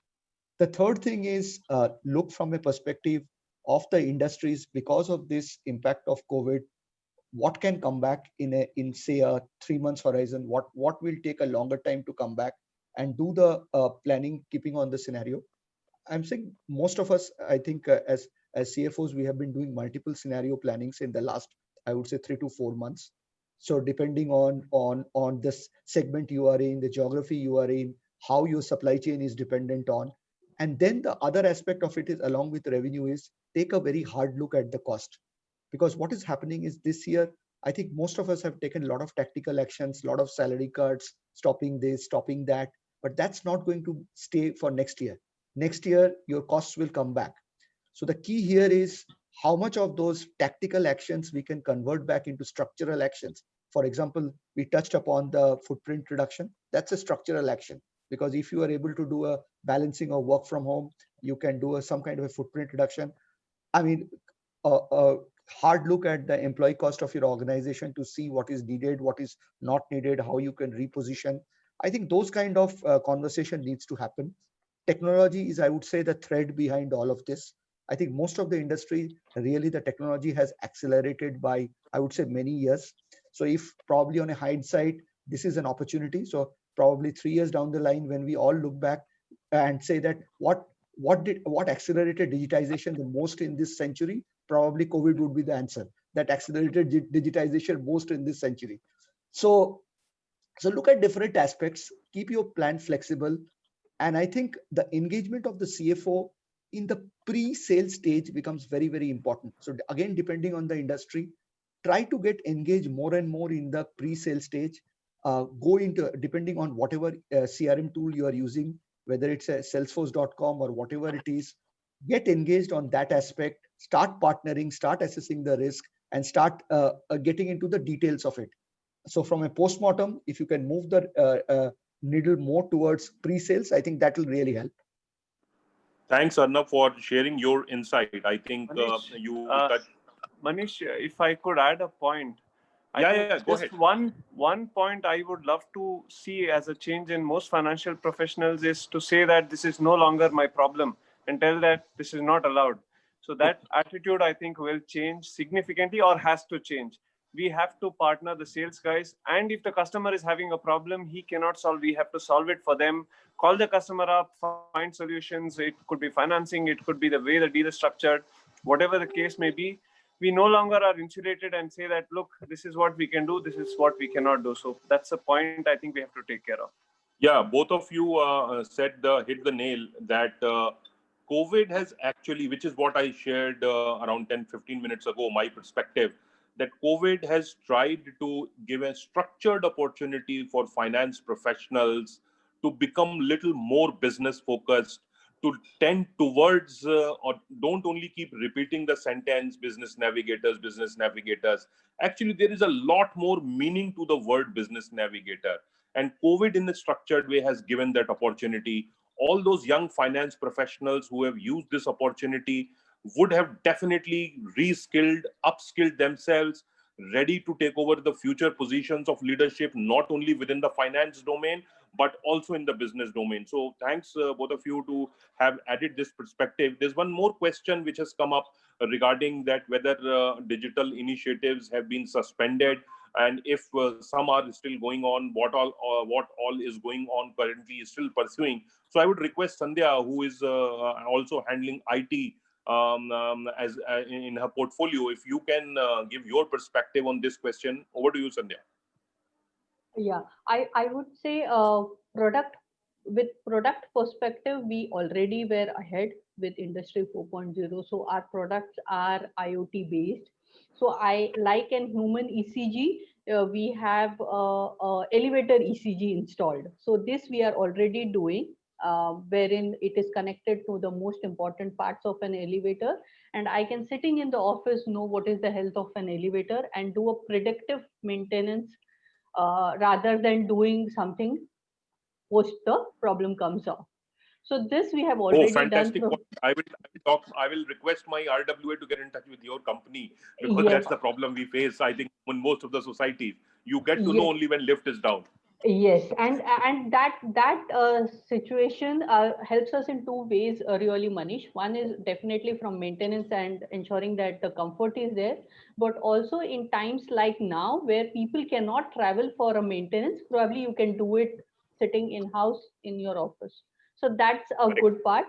The third thing is look from a perspective of the industries because of this impact of COVID. What can come back in say a 3 months horizon? What will take a longer time to come back, and do the planning keeping on the scenario. I'm saying most of us, I think as CFOs, we have been doing multiple scenario plannings in the last, I would say 3 to 4 months. So depending on this segment you are in, the geography you are in, how your supply chain is dependent on. And then the other aspect of it is, along with revenue, is take a very hard look at the cost. Because what is happening is this year, I think most of us have taken a lot of tactical actions, a lot of salary cuts, stopping this, stopping that, but that's not going to stay for next year. Next year, your costs will come back. So the key here is how much of those tactical actions we can convert back into structural actions. For example, we touched upon the footprint reduction. That's a structural action, because if you are able to do a balancing of work from home, you can do some kind of a footprint reduction. I mean, a hard look at the employee cost of your organization to see what is needed, what is not needed, how you can reposition. I think those kind of conversation needs to happen. Technology is, I would say, the thread behind all of this. I think most of the industry, really the technology has accelerated by, I would say, many years. So if probably on a hindsight, this is an opportunity. So probably 3 years down the line, when we all look back and say that what accelerated digitization the most in this century, probably COVID would be the answer. That accelerated digitization most in this century. So look at different aspects, keep your plan flexible. And I think the engagement of the CFO in the pre-sale stage becomes very, very important. So again, depending on the industry, try to get engaged more and more in the pre-sale stage. Go into, depending on whatever CRM tool you are using, whether it's a salesforce.com or whatever it is, get engaged on that aspect, start partnering, start assessing the risk, and start getting into the details of it. So from a postmortem, if you can move the needle more towards pre-sales, I think that will really help.
Thanks, Arnab, for sharing your insight. I think you touched.
Manish, if I could add a point.
Yeah, go ahead.
One point I would love to see as a change in most financial professionals is to say that this is no longer my problem and tell that this is not allowed. So that attitude, I think, will change significantly or has to change. We have to partner the sales guys. And if the customer is having a problem he cannot solve, we have to solve it for them. Call the customer up, find solutions. It could be financing, it could be the way the deal is structured, whatever the case may be. We no longer are insulated and say that, look, this is what we can do, this is what we cannot do. So that's a point I think we have to take care of.
Yeah, both of you hit the nail that COVID has actually, which is what I shared around 10-15 minutes ago, my perspective, that COVID has tried to give a structured opportunity for finance professionals to become little more business focused, to tend towards or don't only keep repeating the sentence business navigators. Actually, there is a lot more meaning to the word business navigator. And COVID in a structured way has given that opportunity. All those young finance professionals who have used this opportunity would have definitely reskilled, upskilled themselves, ready to take over the future positions of leadership, not only within the finance domain, but also in the business domain. So thanks both of you to have added this perspective. There's one more question which has come up regarding that whether digital initiatives have been suspended, and if some are still going on, what all is going on currently is still pursuing. So I would request Sandhya, who is also handling IT as in her portfolio, if you can give your perspective on this question. Over to you, Sandhya.
Yeah, I would say product perspective, we already were ahead with Industry 4.0. So our products are IoT based. So I like an human ECG. We have elevator ECG installed. So this we are already doing, wherein it is connected to the most important parts of an elevator, and I can, sitting in the office, know what is the health of an elevator and do a predictive maintenance rather than doing something post the problem comes up. So this we have already
fantastic.
done.
I will request my RWA to get in touch with your company, because
Yes.
that's the problem we face, I think, in most of the societies. You get to know only when lift is down.
Yes, and that situation helps us in two ways, really, Manish. One is definitely from maintenance and ensuring that the comfort is there, but also in times like now where people cannot travel for a maintenance, probably you can do it sitting in house in your office. So that's a good part.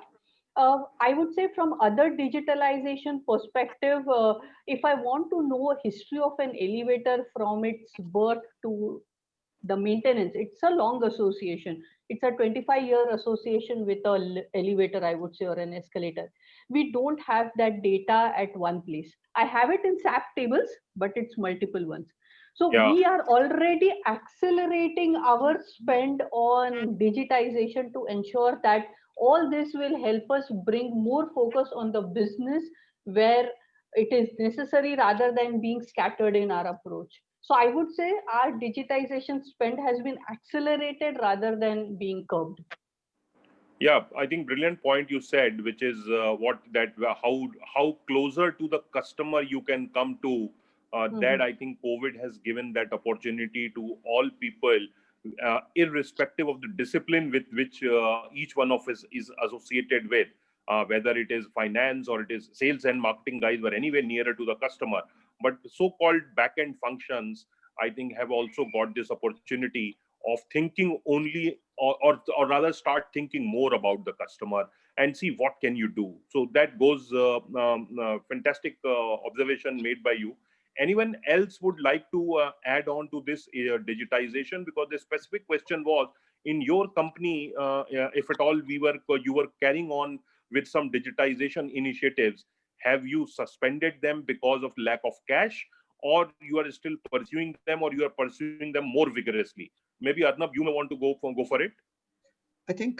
I would say from other digitalization perspective, if I want to know a history of an elevator from its birth to the maintenance, it's a long association. It's a 25-year association with a elevator, I would say, or an escalator. We don't have that data at one place. I have it in SAP tables, but it's multiple ones. So we are already accelerating our spend on digitization to ensure that All this will help us bring more focus on the business where it is necessary rather than being scattered in our approach. So I would say our digitization spend has been accelerated rather than being curbed.
Yeah, I think brilliant point you said, which is how closer to the customer you can come to. That I think COVID has given that opportunity to all people, irrespective of the discipline with which each one of us is associated with. Whether it is finance or it is sales and marketing guys were anywhere nearer to the customer, but so-called back-end functions, I think, have also got this opportunity of thinking only or rather start thinking more about the customer and see what can you do. So that goes fantastic observation made by you. Anyone else would like to add on to this digitization? Because the specific question was, in your company, if at all you were carrying on with some digitization initiatives, have you suspended them because of lack of cash, or you are still pursuing them, or you are pursuing them more vigorously? Maybe Arnab, you may want to go for it.
I think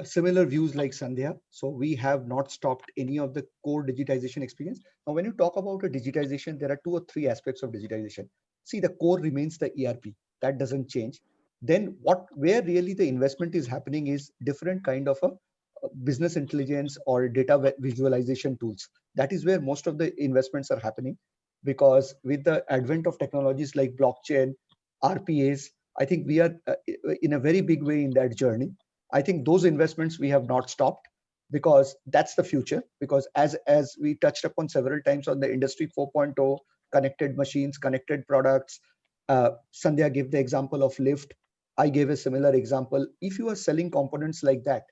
similar views like Sandhya. So we have not stopped any of the core digitization experience. Now, when you talk about a digitization, there are 2 or 3 aspects of digitization. See, the core remains the ERP. That doesn't change. Then where really the investment is happening is different kind of a business intelligence or data visualization tools. That is where most of the investments are happening, because with the advent of technologies like blockchain, RPAs, I think we are in a very big way in that journey. I think those investments we have not stopped, because that's the future. Because as we touched upon several times on the Industry 4.0, connected machines, connected products. Sandhya gave the example of Lyft. I gave a similar example. If you are selling components like that,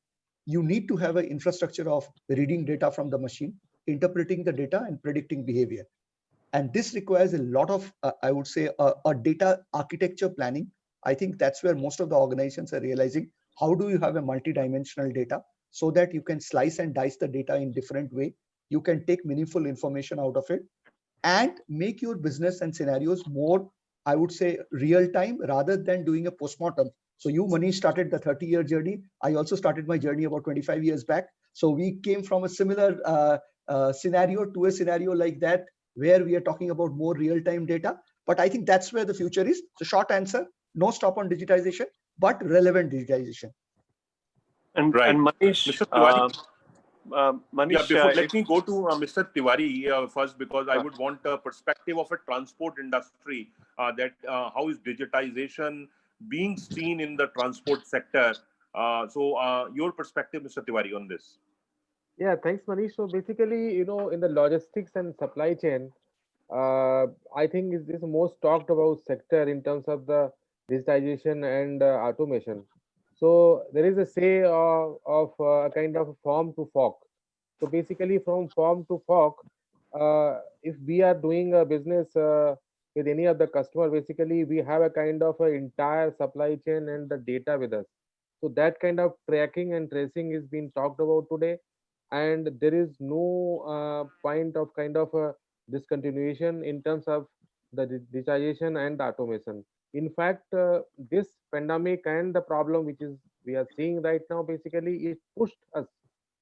you need to have an infrastructure of reading data from the machine, interpreting the data, and predicting behavior. And this requires a lot of, I would say, a data architecture planning. I think that's where most of the organizations are realizing, how do you have a multi-dimensional data so that you can slice and dice the data in different way. You can take meaningful information out of it and make your business and scenarios more, I would say, real time rather than doing a postmortem. So you, Manish, started the 30-year journey. I also started my journey about 25 years back. So we came from a similar scenario to a scenario like that, where we are talking about more real-time data. But I think that's where the future is. So short answer, no stop on digitization, but relevant digitization.
And Manish,
Mr. Tiwari,
Manish,
let me go to Mr. Tiwari first, because I would want a perspective of a transport industry, that how is digitization being seen in the transport sector. So your perspective, Mr. Tiwari, on this.
Yeah, thanks, Manish. So basically, in the logistics and supply chain, I think is this most talked about sector in terms of the digitization and automation. So there is a say of a kind of farm to fork. So basically, from farm to fork, if we are doing a business with any of the customer, basically we have a kind of an entire supply chain and the data with us. So that kind of tracking and tracing is being talked about today, and there is no point of kind of a discontinuation in terms of the digitization and the automation. In fact, this pandemic and the problem which is we are seeing right now, basically it pushed us.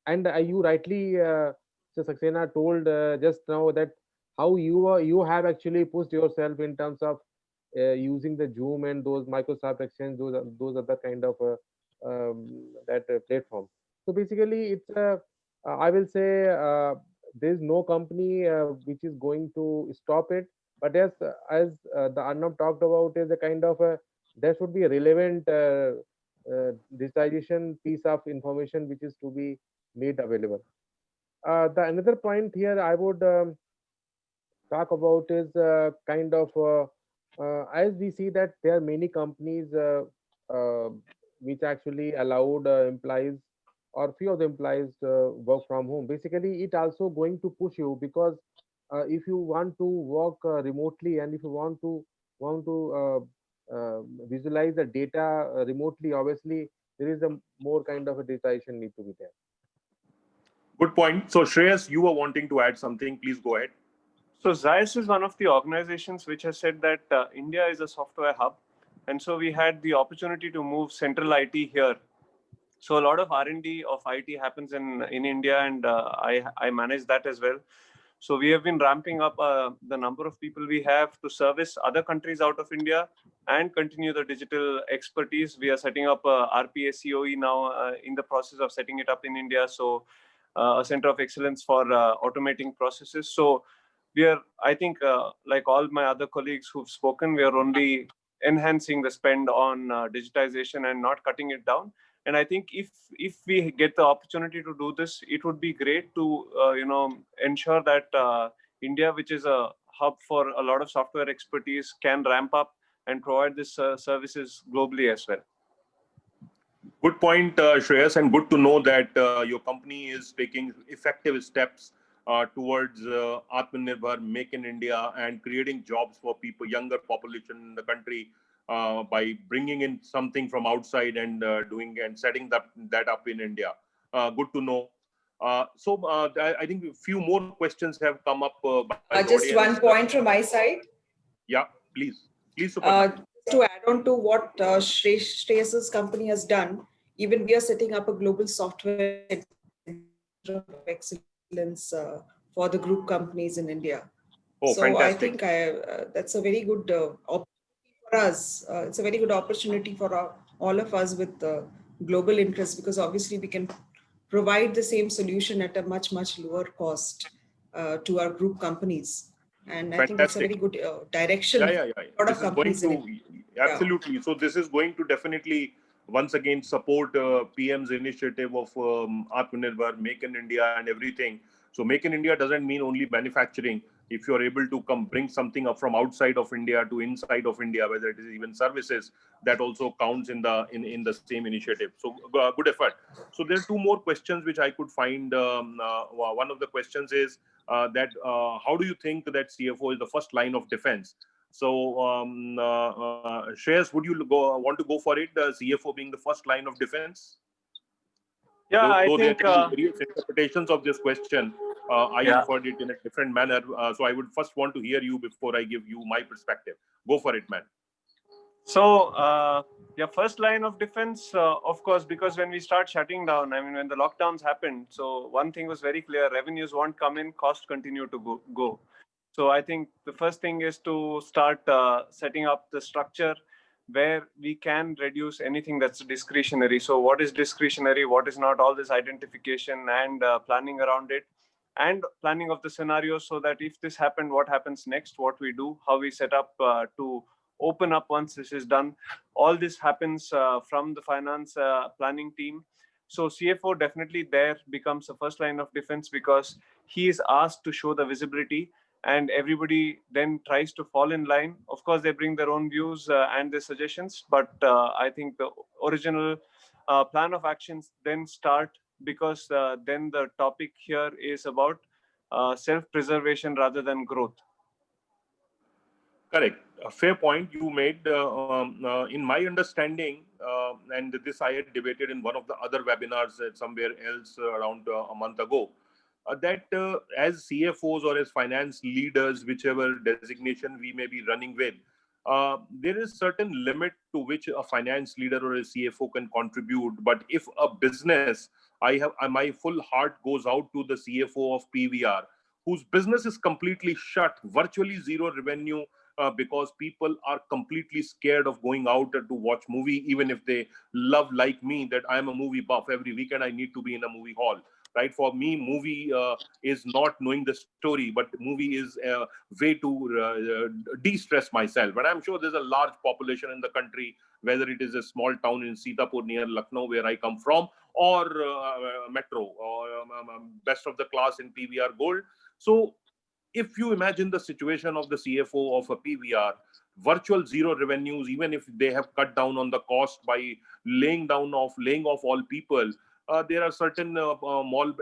And you rightly, so Saxena told just now that how you have actually pushed yourself in terms of using the Zoom and those Microsoft Exchange, those other kind of that platform. So basically, it's I will say there is no company which is going to stop it. But yes, as the Arnab talked about, is a kind of a there should be a relevant digitization piece of information which is to be made available. The another point here I would talk about is kind of as we see that there are many companies uh, which actually allowed employees or few of the employees work from home. Basically, it also going to push you, because if you want to work remotely, and if you want to visualize the data remotely, obviously there is a more kind of a digitization need to be there.
Good point. So Shreyas, you were wanting to add something. Please go ahead.
So Zeiss is one of the organizations which has said that India is a software hub. And so we had the opportunity to move central IT here. So a lot of R&D of IT happens in India, and I manage that as well. So we have been ramping up the number of people we have to service other countries out of India and continue the digital expertise. We are setting up RPACOE now, in the process of setting it up in India. So a center of excellence for automating processes. So we are, I think, like all my other colleagues who've spoken, we are only enhancing the spend on digitization and not cutting it down. And I think if we get the opportunity to do this, it would be great to ensure that India, which is a hub for a lot of software expertise, can ramp up and provide these services globally as well.
Good point, Shreyas, and good to know that your company is taking effective steps towards Atmanirbhar, Make in India, and creating jobs for people, younger population in the country, by bringing in something from outside and doing and setting that up in India. Good to know. I think a few more questions have come up by the
just
audience.
one point from my side.
Yeah, please, Suparna.
To add on to what Shreyas's company has done, even we are setting up a global software center of excellence for the group companies in India.
Oh,
so
fantastic.
I think that's a very good opportunity for us. It's a very good opportunity for all of us with global interest, because obviously we can provide the same solution at a much lower cost to our group companies. And I think that's a very good direction.
Yeah.
A lot
This
of
is going
companies
to, absolutely. So this is going to definitely, once again, support PM's initiative of Atmanirbhar, Make in India and everything. So Make in India doesn't mean only manufacturing. If you're able to bring something up from outside of India to inside of India, whether it is even services, that also counts in the same initiative. So good effort. So there are two more questions which I could find. One of the questions is that how do you think that CFO is the first line of defense? So Shreyas, would you want to go for it? CFO being the first line of defense?
Yeah, I think
there are various interpretations of this question. I inferred it in a different manner. So I would first want to hear you before I give you my perspective. Go for it, man.
So, first line of defense, of course, because when we start shutting down, I mean, when the lockdowns happened, so one thing was very clear: revenues won't come in, costs continue to go. So I think the first thing is to start setting up the structure where we can reduce anything that's discretionary. So what is discretionary, what is not, all this identification and planning around it, and planning of the scenario, so that if this happened, what happens next, what we do, how we set up to open up once this is done. All this happens from the finance planning team. So CFO definitely there becomes a first line of defense, because he is asked to show the visibility, and everybody then tries to fall in line. Of course, they bring their own views and their suggestions, but I think the original plan of actions then start, because then the topic here is about self-preservation rather than growth.
Correct. A fair point you made. In my understanding, and this I had debated in one of the other webinars somewhere else around a month ago, that as CFOs or as finance leaders, whichever designation we may be running with, there is certain limit to which a finance leader or a CFO can contribute. But if a business, my full heart goes out to the CFO of PVR, whose business is completely shut, virtually zero revenue, because people are completely scared of going out to watch movie, even if they love, like me, that I am a movie buff. Every weekend I need to be in a movie hall. Right? For me, movie is not knowing the story, but movie is a way to de-stress myself. But I'm sure there's a large population in the country, whether it is a small town in Sitapur near Lucknow, where I come from, or metro, or best of the class in PVR Gold. So if you imagine the situation of the CFO of a PVR, virtual zero revenues, even if they have cut down on the cost by laying off all people, there are certain mall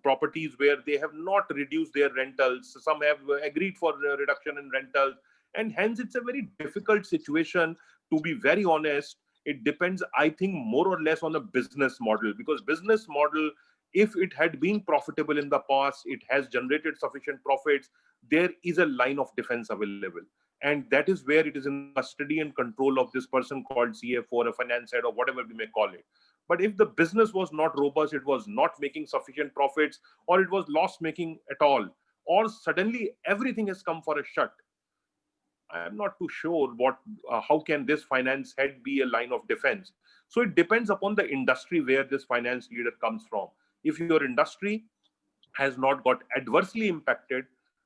properties where they have not reduced their rentals. Some have agreed for reduction in rentals, and hence it's a very difficult situation. To be very honest, it depends, I think, more or less on a business model, because business model, if it had been profitable in the past, it has generated sufficient profits, there is a line of defense available. And that is where it is in custody and control of this person called CFO or a finance head or whatever we may call it. But if the business was not robust, it was not making sufficient profits, or it was loss making at all, or suddenly everything has come for a shut, I am not too sure how can this finance head be a line of defense. So it depends upon the industry where this finance leader comes from. If your industry has not got adversely impacted,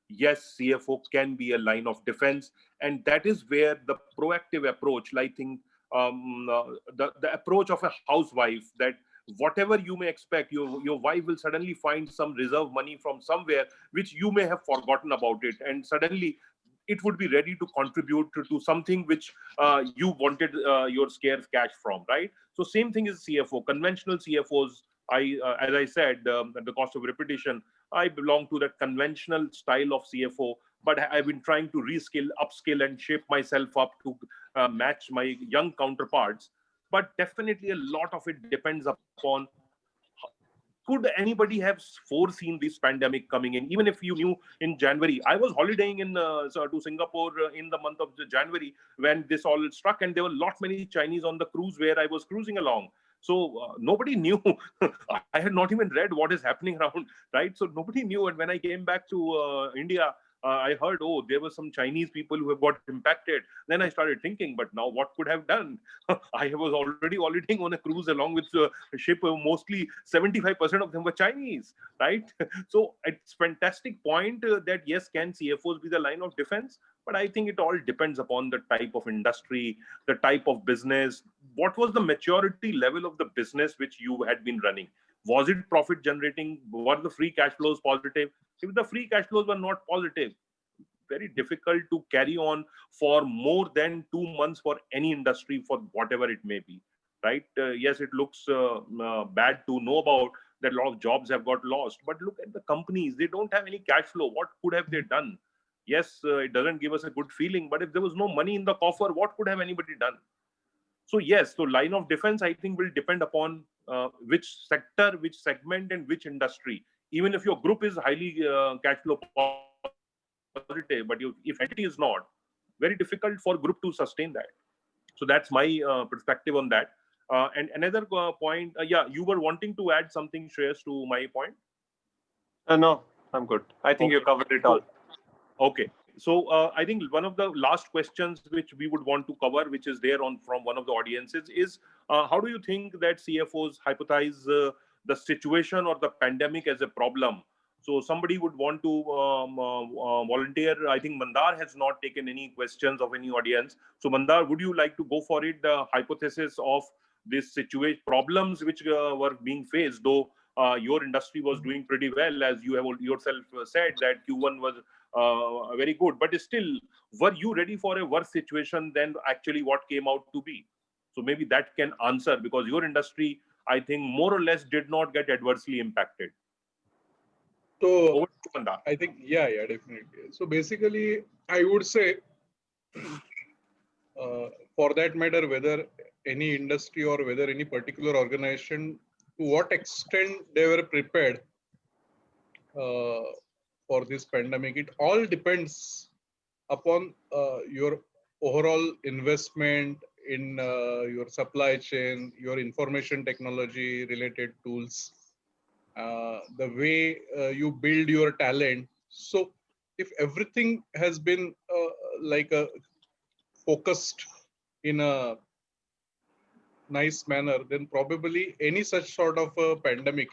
yes, CFO can be a line of defense. And that is where the proactive approach, I think, the approach of a housewife, that whatever you may expect, your wife will suddenly find some reserve money from somewhere which you may have forgotten about it, and suddenly it would be ready to contribute to something which you wanted your scarce cash from, right? So same thing is CFO. Conventional CFOs, as I said, at the cost of repetition, I belong to that conventional style of CFO, but I've been trying to reskill, upskill, and shape myself up to match my young counterparts. But definitely a lot of it depends upon, could anybody have foreseen this pandemic coming in? Even if you knew in January, I was holidaying to Singapore in the month of January when this all struck, and there were lot many Chinese on the cruise where I was cruising along. So nobody knew. I had not even read what is happening around, right? So nobody knew. And when I came back to India, I heard, oh, there were some Chinese people who have got impacted. Then I started thinking, but now what could have done? I was already holidaying on a cruise along with a ship. Mostly 75% of them were Chinese, right? So it's fantastic point that yes, can CFOs be the line of defense? But I think it all depends upon the type of industry, the type of business. What was the maturity level of the business which you had been running? Was it profit generating? Were the free cash flows positive? If the free cash flows were not positive, very difficult to carry on for more than 2 months for any industry, for whatever it may be, right? Yes, it looks bad to know about that a lot of jobs have got lost, but look at the companies. They don't have any cash flow. What could have they done? Yes, it doesn't give us a good feeling, but if there was no money in the coffer, what could have anybody done? So yes, so line of defense, I think, will depend upon which sector, which segment, and which industry. Even if your group is highly cash flow positive, but if entity is not, very difficult for group to sustain that. So that's my perspective on that. And another point, yeah, you were wanting to add something, Shreyas, to my point?
No, I'm good. I think you covered it all.
Okay. So I think one of the last questions which we would want to cover, which is there on from one of the audiences, is how do you think that CFOs hypothesize the situation or the pandemic as a problem? So somebody would want to volunteer. I think Mandar has not taken any questions of any audience. So Mandar, would you like to go for it? The hypothesis of this situation, problems which were being faced, though your industry was doing pretty well, as you have yourself said that Q1 was very good, but still, were you ready for a worse situation than actually what came out to be? So maybe that can answer, because your industry, I think, more or less did not get adversely impacted.
So I think, yeah, definitely. So basically, I would say, for that matter, whether any industry or whether any particular organization, to what extent they were prepared for this pandemic, it all depends upon your overall investment in your supply chain, your information technology related tools, the way you build your talent. So if everything has been like a focused in a nice manner, then probably any such sort of a pandemic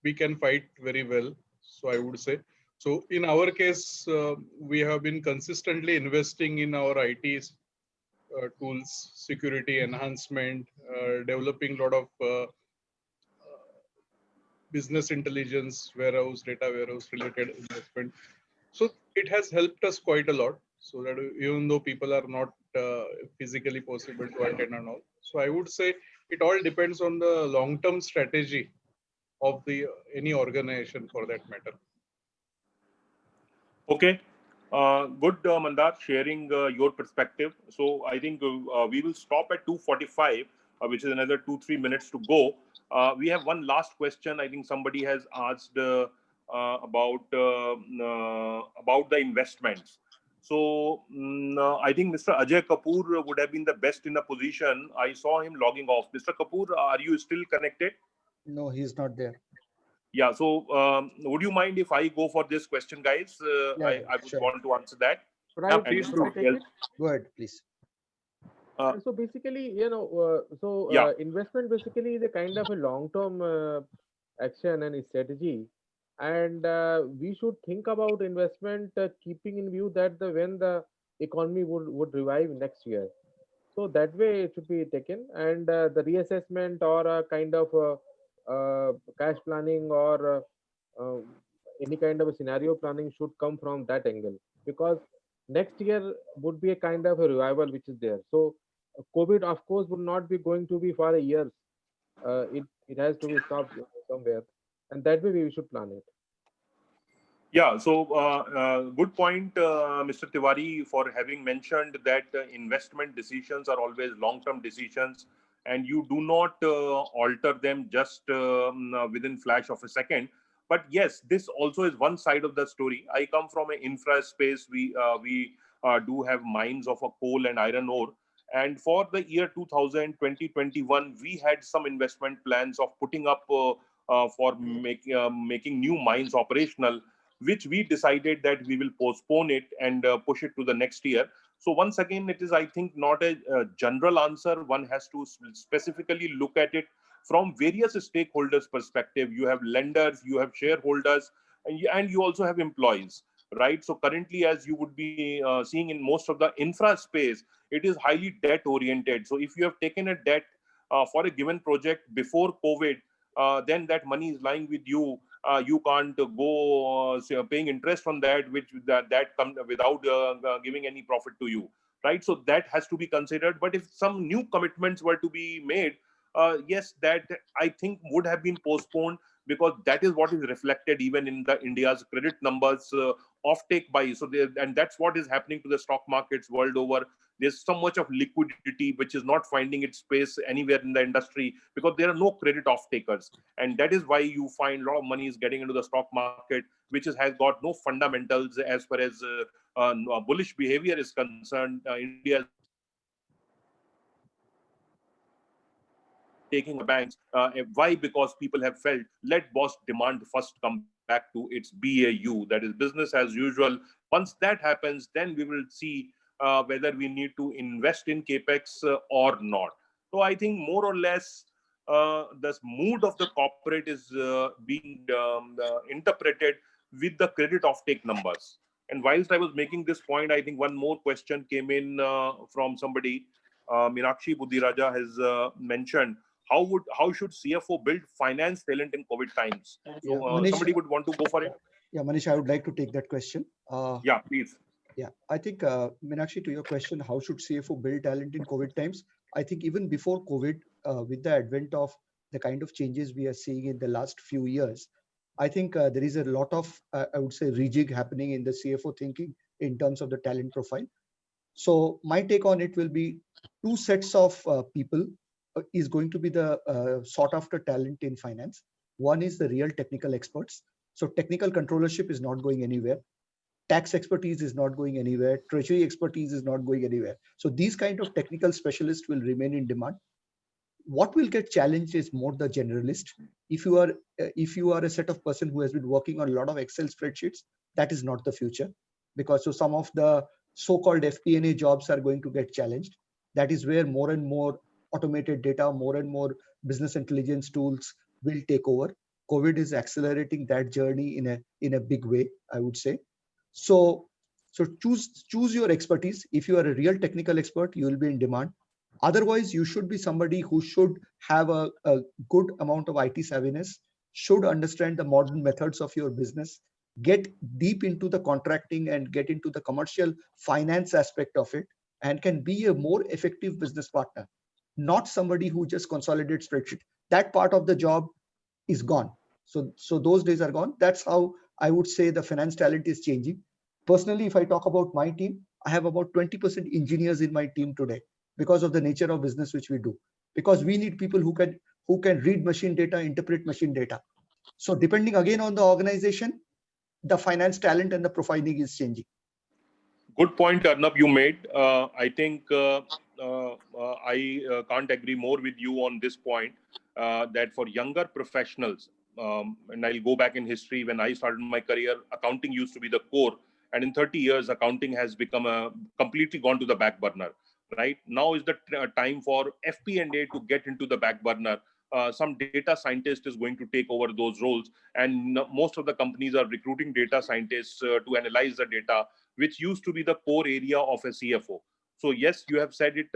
we can fight very well. So I would say, so in our case, we have been consistently investing in our IT tools, security enhancement, developing a lot of business intelligence, warehouse, data warehouse related investment. So it has helped us quite a lot. So that even though people are not physically possible to attend and all, so I would say it all depends on the long-term strategy of the any organization for that matter.
Okay. Good, Mandar, sharing your perspective. So I think we will stop at 2:45, which is another 2-3 minutes to go. We have one last question. I think somebody has asked about the investments. So I think Mr. Ajay Kapoor would have been the best in a position. I saw him logging off. Mr. Kapoor, are you still connected?
No, he's not there.
Yeah. So would you mind if I go for this question, guys?
Yeah,
I would
sure.
want to answer that.
Should I,
And
should I take it?
Go ahead, please.
So basically, investment basically is a kind of a long-term action and strategy, and we should think about investment keeping in view that when the economy would revive next year. So that way it should be taken, and the reassessment or a kind of cash planning or any kind of a scenario planning should come from that angle, because next year would be a kind of a revival which is there. So COVID, of course, would not be going to be for a year. It has to be stopped somewhere, and that way we should plan it.
Yeah, so good point, Mr. Tiwari, for having mentioned that investment decisions are always long-term decisions, and you do not alter them just within flash of a second. But yes, this also is one side of the story. I come from an infra space. We do have mines of a coal and iron ore. And for the year 2020-21, we had some investment plans of putting up for making new mines operational, which we decided that we will postpone it and push it to the next year. So once again, it is, I think, not a general answer. One has to specifically look at it from various stakeholders' perspective. You have lenders, you have shareholders, and you also have employees, right? So currently, as you would be seeing in most of the infra space, it is highly debt oriented. So if you have taken a debt for a given project before COVID, then that money is lying with you. You can't go paying interest on that, which that comes without giving any profit to you, right? So that has to be considered. But if some new commitments were to be made, yes, that I think would have been postponed, because that is what is reflected even in the India's credit numbers, offtake by. So and that's what is happening to the stock markets world over. There's so much of liquidity which is not finding its space anywhere in the industry, because there are no credit off takers, and that is why you find a lot of money is getting into the stock market, which has got no fundamentals as far as bullish behavior is concerned. India is taking banks. Why? Because people have felt, let boss demand first come back to its BAU, that is business as usual. Once that happens, then we will see whether we need to invest in capex or not. So I think more or less the mood of the corporate is being interpreted with the credit offtake numbers. And whilst I was making this point, I think one more question came in from somebody. Meenakshi Buddhiraja has mentioned, how should CFO build finance talent in COVID times? So
Manish,
somebody would want to go for it.
Yeah, Manish, I would like to take that question.
Yeah, please.
Yeah, I think, Meenakshi, to your question, how should CFO build talent in COVID times? I think even before COVID, with the advent of the kind of changes we are seeing in the last few years, I think there is a lot of, I would say, rejig happening in the CFO thinking in terms of the talent profile. So my take on it will be two sets of people is going to be the sought after talent in finance. One is the real technical experts. So technical controllership is not going anywhere. Tax expertise is not going anywhere. Treasury expertise is not going anywhere. So these kind of technical specialists will remain in demand. What will get challenged is more the generalist. If you are a set of person who has been working on a lot of Excel spreadsheets, that is not the future, because so some of the so-called FP&A jobs are going to get challenged. That is where more and more automated data, more and more business intelligence tools will take over. COVID is accelerating that journey in a big way, I would say. So choose your expertise. If you are a real technical expert, you will be in demand. Otherwise, you should be somebody who should have a good amount of IT savviness, should understand the modern methods of your business, get deep into the contracting and get into the commercial finance aspect of it, and can be a more effective business partner, not somebody who just consolidates spreadsheet. That part of the job is gone. So those days are gone. That's how I would say the finance talent is changing. Personally, if I talk about my team, I have about 20% engineers in my team today, because of the nature of business which we do, because we need people who can read machine data, interpret machine data. So depending again on the organization, the finance talent and the profiling is changing.
Good point, Arnab, you made. I think I can't agree more with you on this point, that for younger professionals, and I'll go back in history, when I started my career, accounting used to be the core. And in 30 years, accounting has become completely gone to the back burner. Right now is the time for FP&A to get into the back burner. Some data scientist is going to take over those roles, and most of the companies are recruiting data scientists to analyze the data, which used to be the core area of a CFO. So yes, you have said it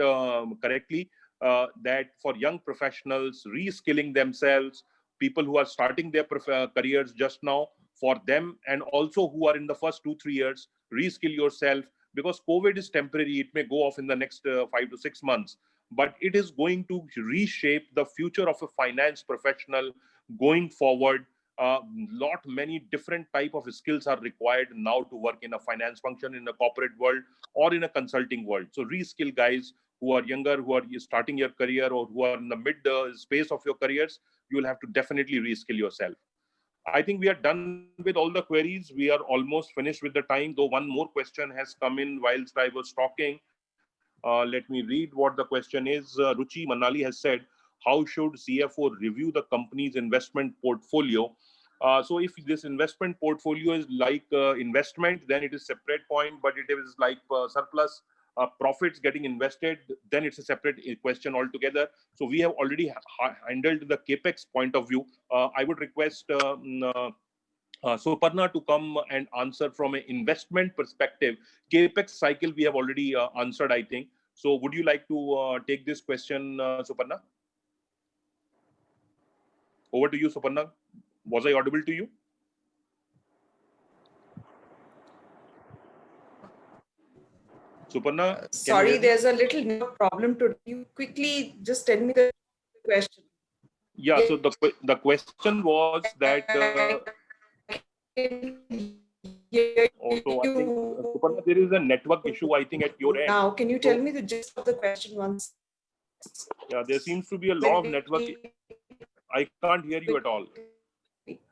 correctly, that for young professionals, reskilling themselves, people who are starting their careers just now, for them, and also who are in the first 2-3 years, reskill yourself, because COVID is temporary. It may go off in the next 5 to 6 months, but it is going to reshape the future of a finance professional going forward. Many different type of skills are required now to work in a finance function, in a corporate world, or in a consulting world. So reskill, guys who are younger, who are starting your career, or who are in the mid space of your careers. You will have to definitely reskill yourself. I think we are done with all the queries. We are almost finished with the time, though one more question has come in whilst I was talking. Let me read what the question is. Ruchi Manali has said, how should CFO review the company's investment portfolio? So if this investment portfolio is like investment, then it is separate point, but it is like surplus profits getting invested, then it's a separate question altogether. So we have already handled the capex point of view. I would request Suparna to come and answer from an investment perspective. Capex cycle we have already answered, I think. So would you like to take this question, Suparna? Over to you, Suparna. Was I audible to you? Suparna?
Sorry, there's a little problem today. You quickly just tell me the question.
Yeah, so the question was that also, I think, Suparna, there is a network issue, I think, at your end.
Now, can you tell me the gist of the question once?
Yeah, there seems to be a lot of network. I can't hear you at all.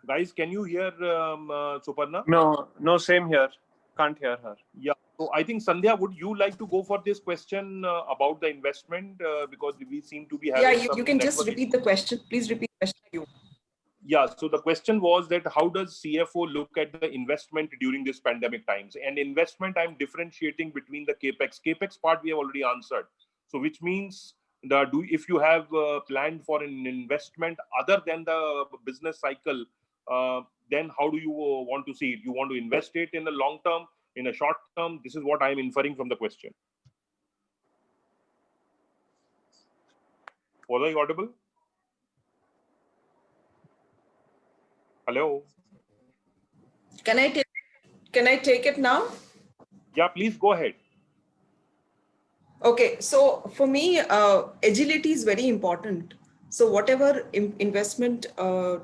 Guys, can you hear Suparna?
No, same here. Can't hear her.
Yeah. So I think, Sandhya, would you like to go for this question about the investment? Because we seem to be having
you can just repeat the question. Please repeat the question.
Yeah, so the question was that how does CFO look at the investment during this pandemic times? And investment, I'm differentiating between the capex. Capex part we have already answered. So which means if you have planned for an investment other than the business cycle, then how do you want to see it? You want to invest it in the long term, in a short term? This is what I'm inferring from the question. Was I audible? Hello.
Can I take it now?
Yeah, please go ahead.
Okay, so for me, agility is very important. So whatever investment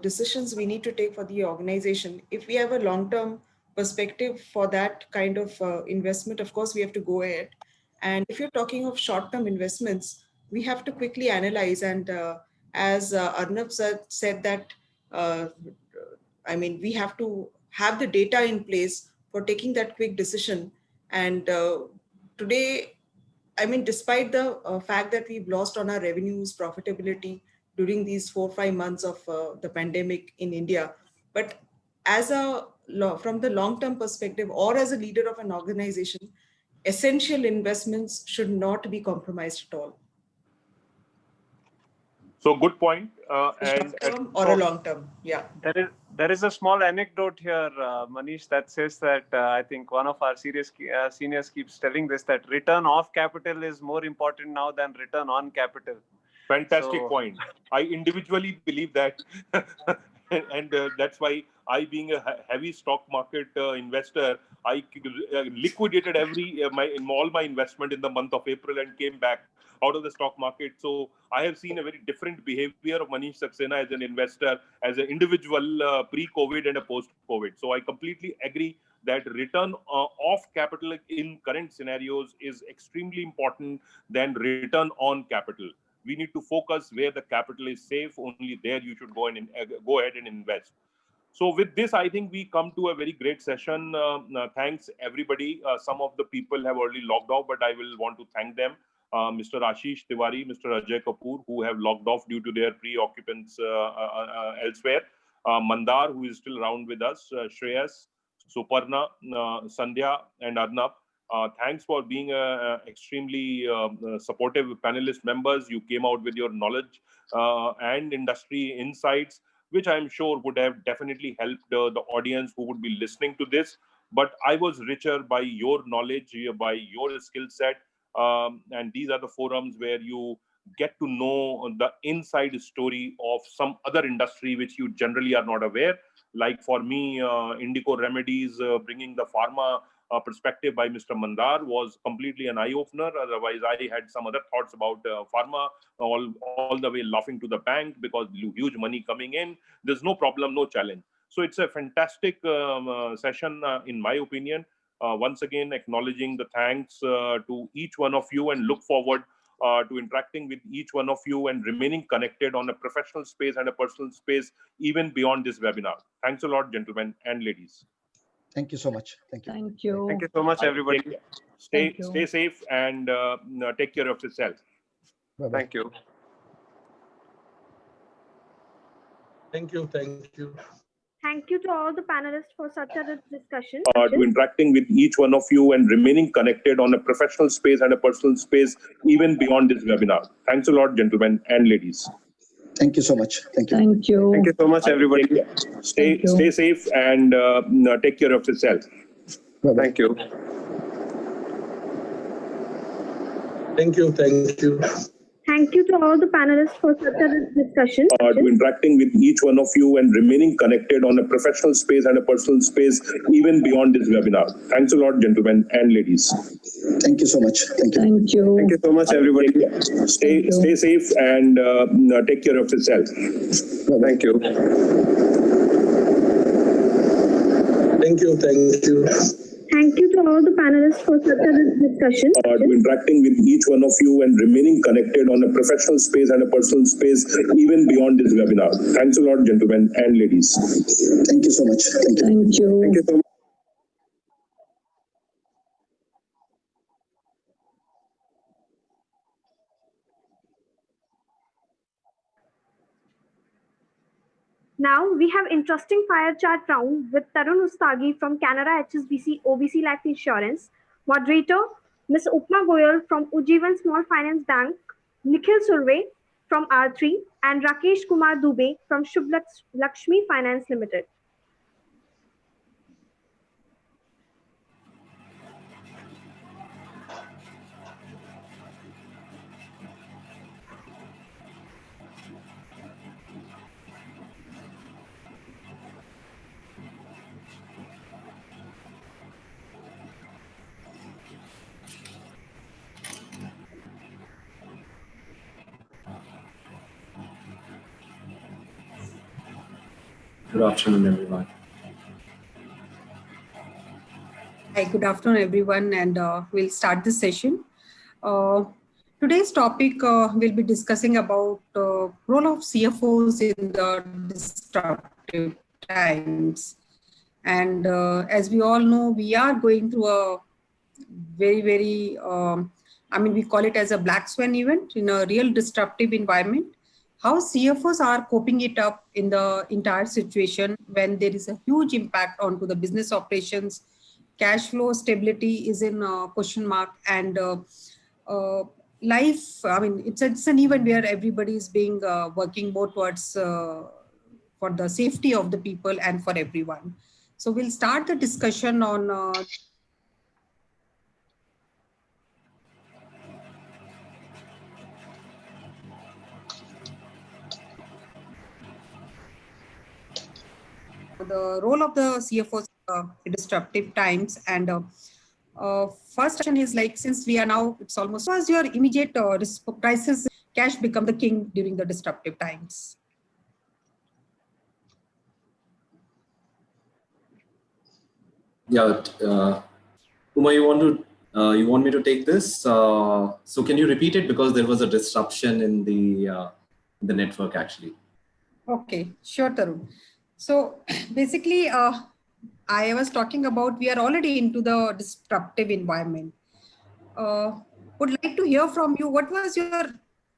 decisions we need to take for the organization, if we have a long-term perspective for that kind of investment, of course, we have to go ahead. And if you're talking of short-term investments, we have to quickly analyze. And as Arnab said that, I mean, we have to have the data in place for taking that quick decision. And today, I mean, despite the fact that we've lost on our revenues, profitability during these 4-5 months of the pandemic in India, but from the long-term perspective or as a leader of an organization, essential investments should not be compromised at all.
So good point.
And or a long term, yeah.
There is a small anecdote here, Manish, that says that I think one of our seniors keeps telling this, that return of capital is more important now than return on capital.
Fantastic point. I individually believe that. And that's why I, being a heavy stock market investor, I liquidated all my investment in the month of April and came back out of the stock market. So I have seen a very different behavior of Manish Saxena as an investor, as an individual pre-COVID and a post-COVID. So I completely agree that return of capital in current scenarios is extremely important than return on capital. We need to focus where the capital is safe. Only there you should go ahead and invest. So with this, I think we come to a very great session. Thanks everybody. Some of the people have already logged off, but I will want to thank them. Mr. Ashish Tiwari, Mr. Ajay Kapoor, who have logged off due to their pre-occupants elsewhere. Mandar, who is still around with us. Shreyas, Suparna, Sandhya, and Arnab. Thanks for being extremely supportive panelist members. You came out with your knowledge and industry insights, which I'm sure would have definitely helped the audience who would be listening to this. But I was richer by your knowledge, by your skill set. And these are the forums where you get to know the inside story of some other industry which you generally are not aware. Like for me, Indico Remedies, bringing the pharma perspective by Mr. Mandar was completely an eye-opener. Otherwise, I had some other thoughts about pharma, all the way laughing to the bank because huge money coming in. There's no problem, no challenge. So it's a fantastic session, in my opinion. Once again, acknowledging the thanks to each one of you and look forward to interacting with each one of you and remaining connected on a professional space and a personal space, even beyond this webinar. Thanks a lot, gentlemen and ladies.
Thank you so much. Thank you.
Thank you.
Thank you so much, everybody.
Stay safe and take care of yourself.
Bye-bye.
Thank you.
Thank you. Thank you.
Thank you to all the panelists for such a rich discussion.
To interacting with each one of you and remaining connected on a professional space and a personal space, even beyond this webinar. Thanks a lot, gentlemen and ladies.
Thank you so much. Thank you.
Thank you.
Thank you so much, everybody.
Stay safe and take care of yourself.
Bye-bye.
Thank you.
Thank you. Thank you.
Thank you to all the panelists for such a rich discussion.
To interacting with each one of you and remaining connected on a professional space and a personal space, even beyond this webinar. Thanks a lot, gentlemen and ladies.
Thank you so much. Thank you.
Thank you.
Thank you so much, everybody.
Stay safe and take care of yourself.
Thank you.
Thank you. Thank you.
Thank you to all the panelists for such a rich discussion.
To interacting with each one of you and remaining connected on a professional space and a personal space, even beyond this webinar. Thanks a lot, gentlemen and ladies.
Thank you so much. Thank you.
Thank you.
Thank you so much.
Now we have interesting fire chat round with Tarun Ustagi from Canara HSBC OBC Life Insurance, moderator Ms. Upma Goyal from Ujjivan Small Finance Bank, Nikhil Surve from R3, and Rakesh Kumar Dubey from Shubh Lakshmi Finance Limited.
Good afternoon, everyone.
Hi, good afternoon, everyone, and we'll start this session. Today's topic we'll be discussing about role of CFOs in the disruptive times. And as we all know, we are going through a very, very, we call it as a black swan event in a real disruptive environment. How CFOs are coping it up in the entire situation when there is a huge impact onto the business operations, cash flow stability is in question mark, and life, it's an event where everybody is being working more towards for the safety of the people and for everyone. So we'll start the discussion on the role of the CFOs in disruptive times. And first question is like, since we are now, it's almost, was your immediate crisis cash become the king during the disruptive times?
Yeah, Uma, you want me to take this? So can you repeat it, because there was a disruption in the network actually.
Okay, sure, Tarun.
So basically, I was talking about we are already into the disruptive environment. Would like to hear from you. What was your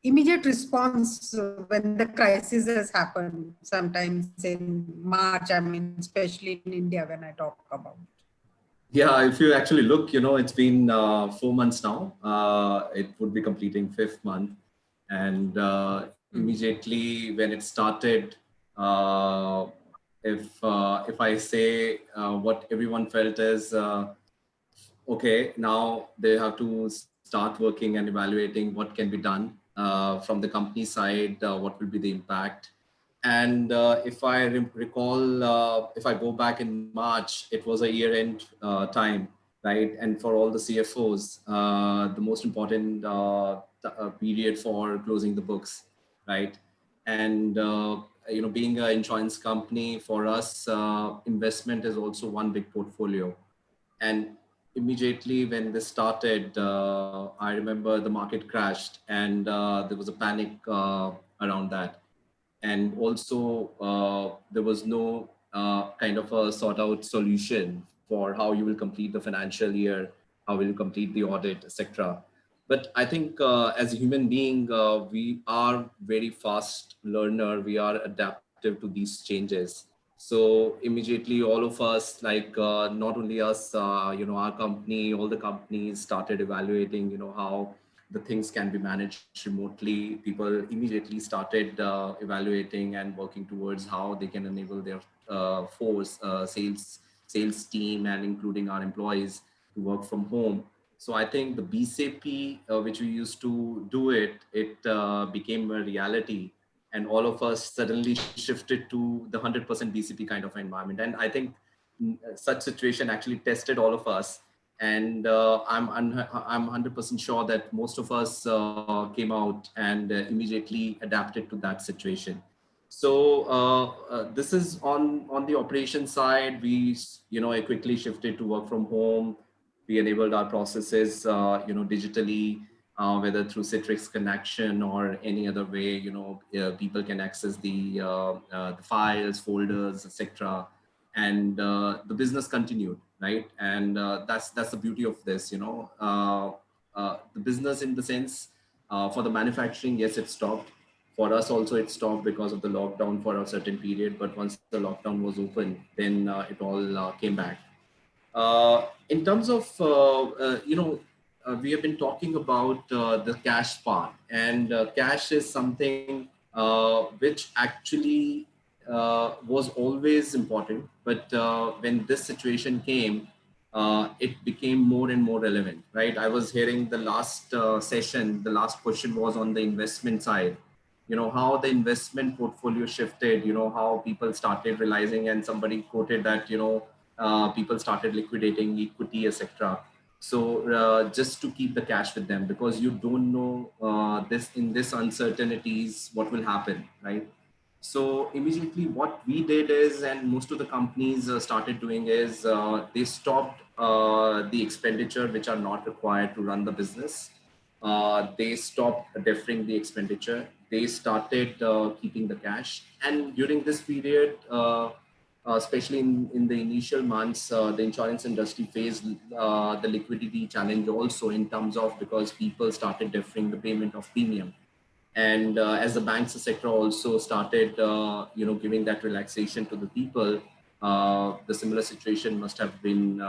immediate response when the crisis has happened sometimes in March? I mean, especially in India when I talk about.
Yeah, if you actually look, it's been 4 months now. It would be completing 5th month. And immediately when it started, if I say what everyone felt is, okay, now they have to start working and evaluating what can be done from the company side, what will be the impact. And if I recall, if I go back in March, it was a year-end time, right? And for all the CFOs, the most important period for closing the books, right? And being an insurance company, for us, investment is also one big portfolio. And immediately when this started, I remember the market crashed and there was a panic around that. And also there was no kind of a sort out solution for how you will complete the financial year, how will you complete the audit, etc. But I think as a human being, we are very fast learner, we are adaptive to these changes. So immediately all of us, like not only us, our company, all the companies started evaluating, how the things can be managed remotely. People immediately started evaluating and working towards how they can enable their sales team and including our employees to work from home. So I think the BCP, which we used to do it became a reality, and all of us suddenly shifted to the 100% BCP kind of environment. And I think such situation actually tested all of us. And I'm 100% sure that most of us came out and immediately adapted to that situation. So this is on the operation side. We quickly shifted to work from home. We enabled our processes digitally, whether through Citrix connection or any other way. People can access the files, folders, etc. And the business continued, right? And that's the beauty of this. The business, in the sense, for the manufacturing, yes, it stopped. For us also, it stopped because of the lockdown for a certain period. But once the lockdown was open, then it all came back. In terms of, we have been talking about the cash part, and cash is something which actually was always important. But when this situation came, it became more and more relevant, right? I was hearing the last session, the last question was on the investment side. How the investment portfolio shifted, how people started realizing, and somebody quoted that, people started liquidating equity, etc. So just to keep the cash with them, because you don't know this uncertainties what will happen, right? So immediately what we did is, and most of the companies started doing is, they stopped the expenditure which are not required to run the business. They stopped deferring the expenditure. They started keeping the cash. And during this period, especially in the initial months, the insurance industry faced the liquidity challenge also, in terms of, because people started deferring the payment of premium. And as the banks sector also started giving that relaxation to the people, the similar situation must have been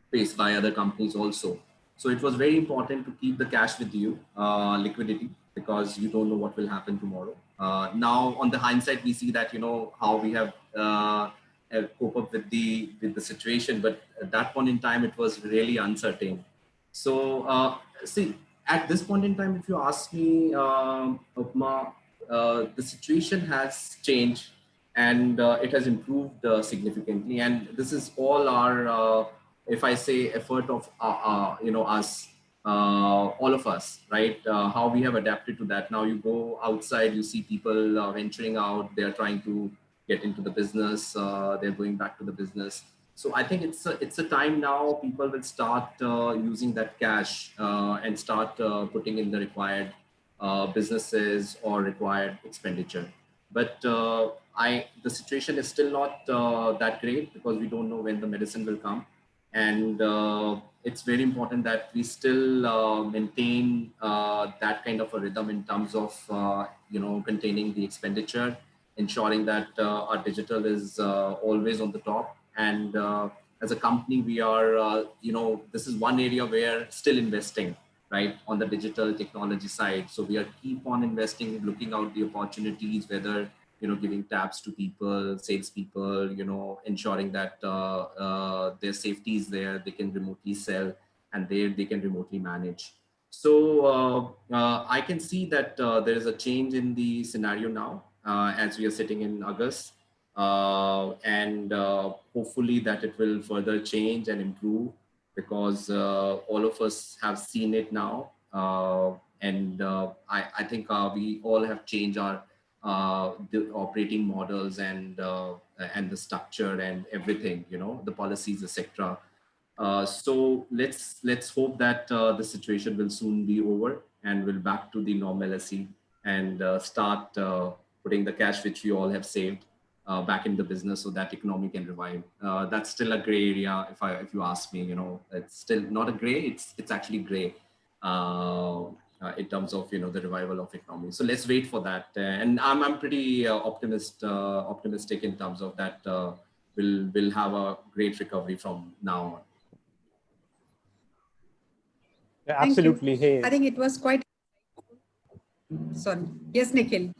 faced by other companies also. So it was very important to keep the cash with you, liquidity, because you don't know what will happen tomorrow. Now, on the hindsight, we see that how we have cope up with the situation, but at that point in time, it was really uncertain. So see, at this point in time, if you ask me, Upma, the situation has changed, and it has improved significantly. And this is all our, if I say, effort of us, all of us, right? How we have adapted to that. Now you go outside, you see people venturing out. They're trying to get into the business. They're going back to the business. So I think it's a time now people will start using that cash and start putting in the required businesses or required expenditure. But the situation is still not that great because we don't know when the medicine will come. And it's very important that we still maintain that kind of a rhythm in terms of, containing the expenditure, ensuring that our digital is always on the top. And as a company, we are, this is one area where still investing, right, on the digital technology side. So we are keep on investing, looking out the opportunities, whether, giving tabs to people, salespeople, ensuring that their safety is there, they can remotely sell, and they can remotely manage. So I can see that there is a change in the scenario now as we are sitting in August. And hopefully that it will further change and improve, because all of us have seen it now. And I think we all have changed our the operating models and the structure and everything, the policies, etc. So let's hope that the situation will soon be over and we'll back to the normalcy and start putting the cash which we all have saved back in the business so that economy can revive. That's still a gray area. If you ask me, it's still not a gray. It's actually gray in terms of the revival of economy. So let's wait for that. And I'm pretty optimistic in terms of that. We'll have a great recovery from now on.
Yeah, absolutely. Hey,
I think it was quite. Sorry. Yes, Nikhil.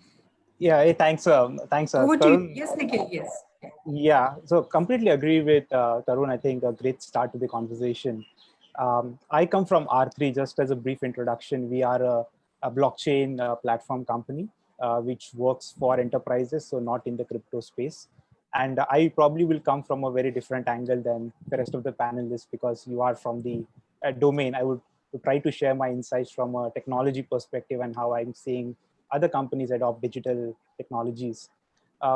Yeah. Hey, thanks. Thanks.
Over to you.
Tarun.
Yes, Nikhil. Yes.
Yeah. So completely agree with Tarun. I think a great start to the conversation. I come from R3. Just as a brief introduction, we are a blockchain platform company which works for enterprises, so not in the crypto space. And I probably will come from a very different angle than the rest of the panelists, because you are from the domain. I would try to share my insights from a technology perspective and how I'm seeing other companies adopt digital technologies.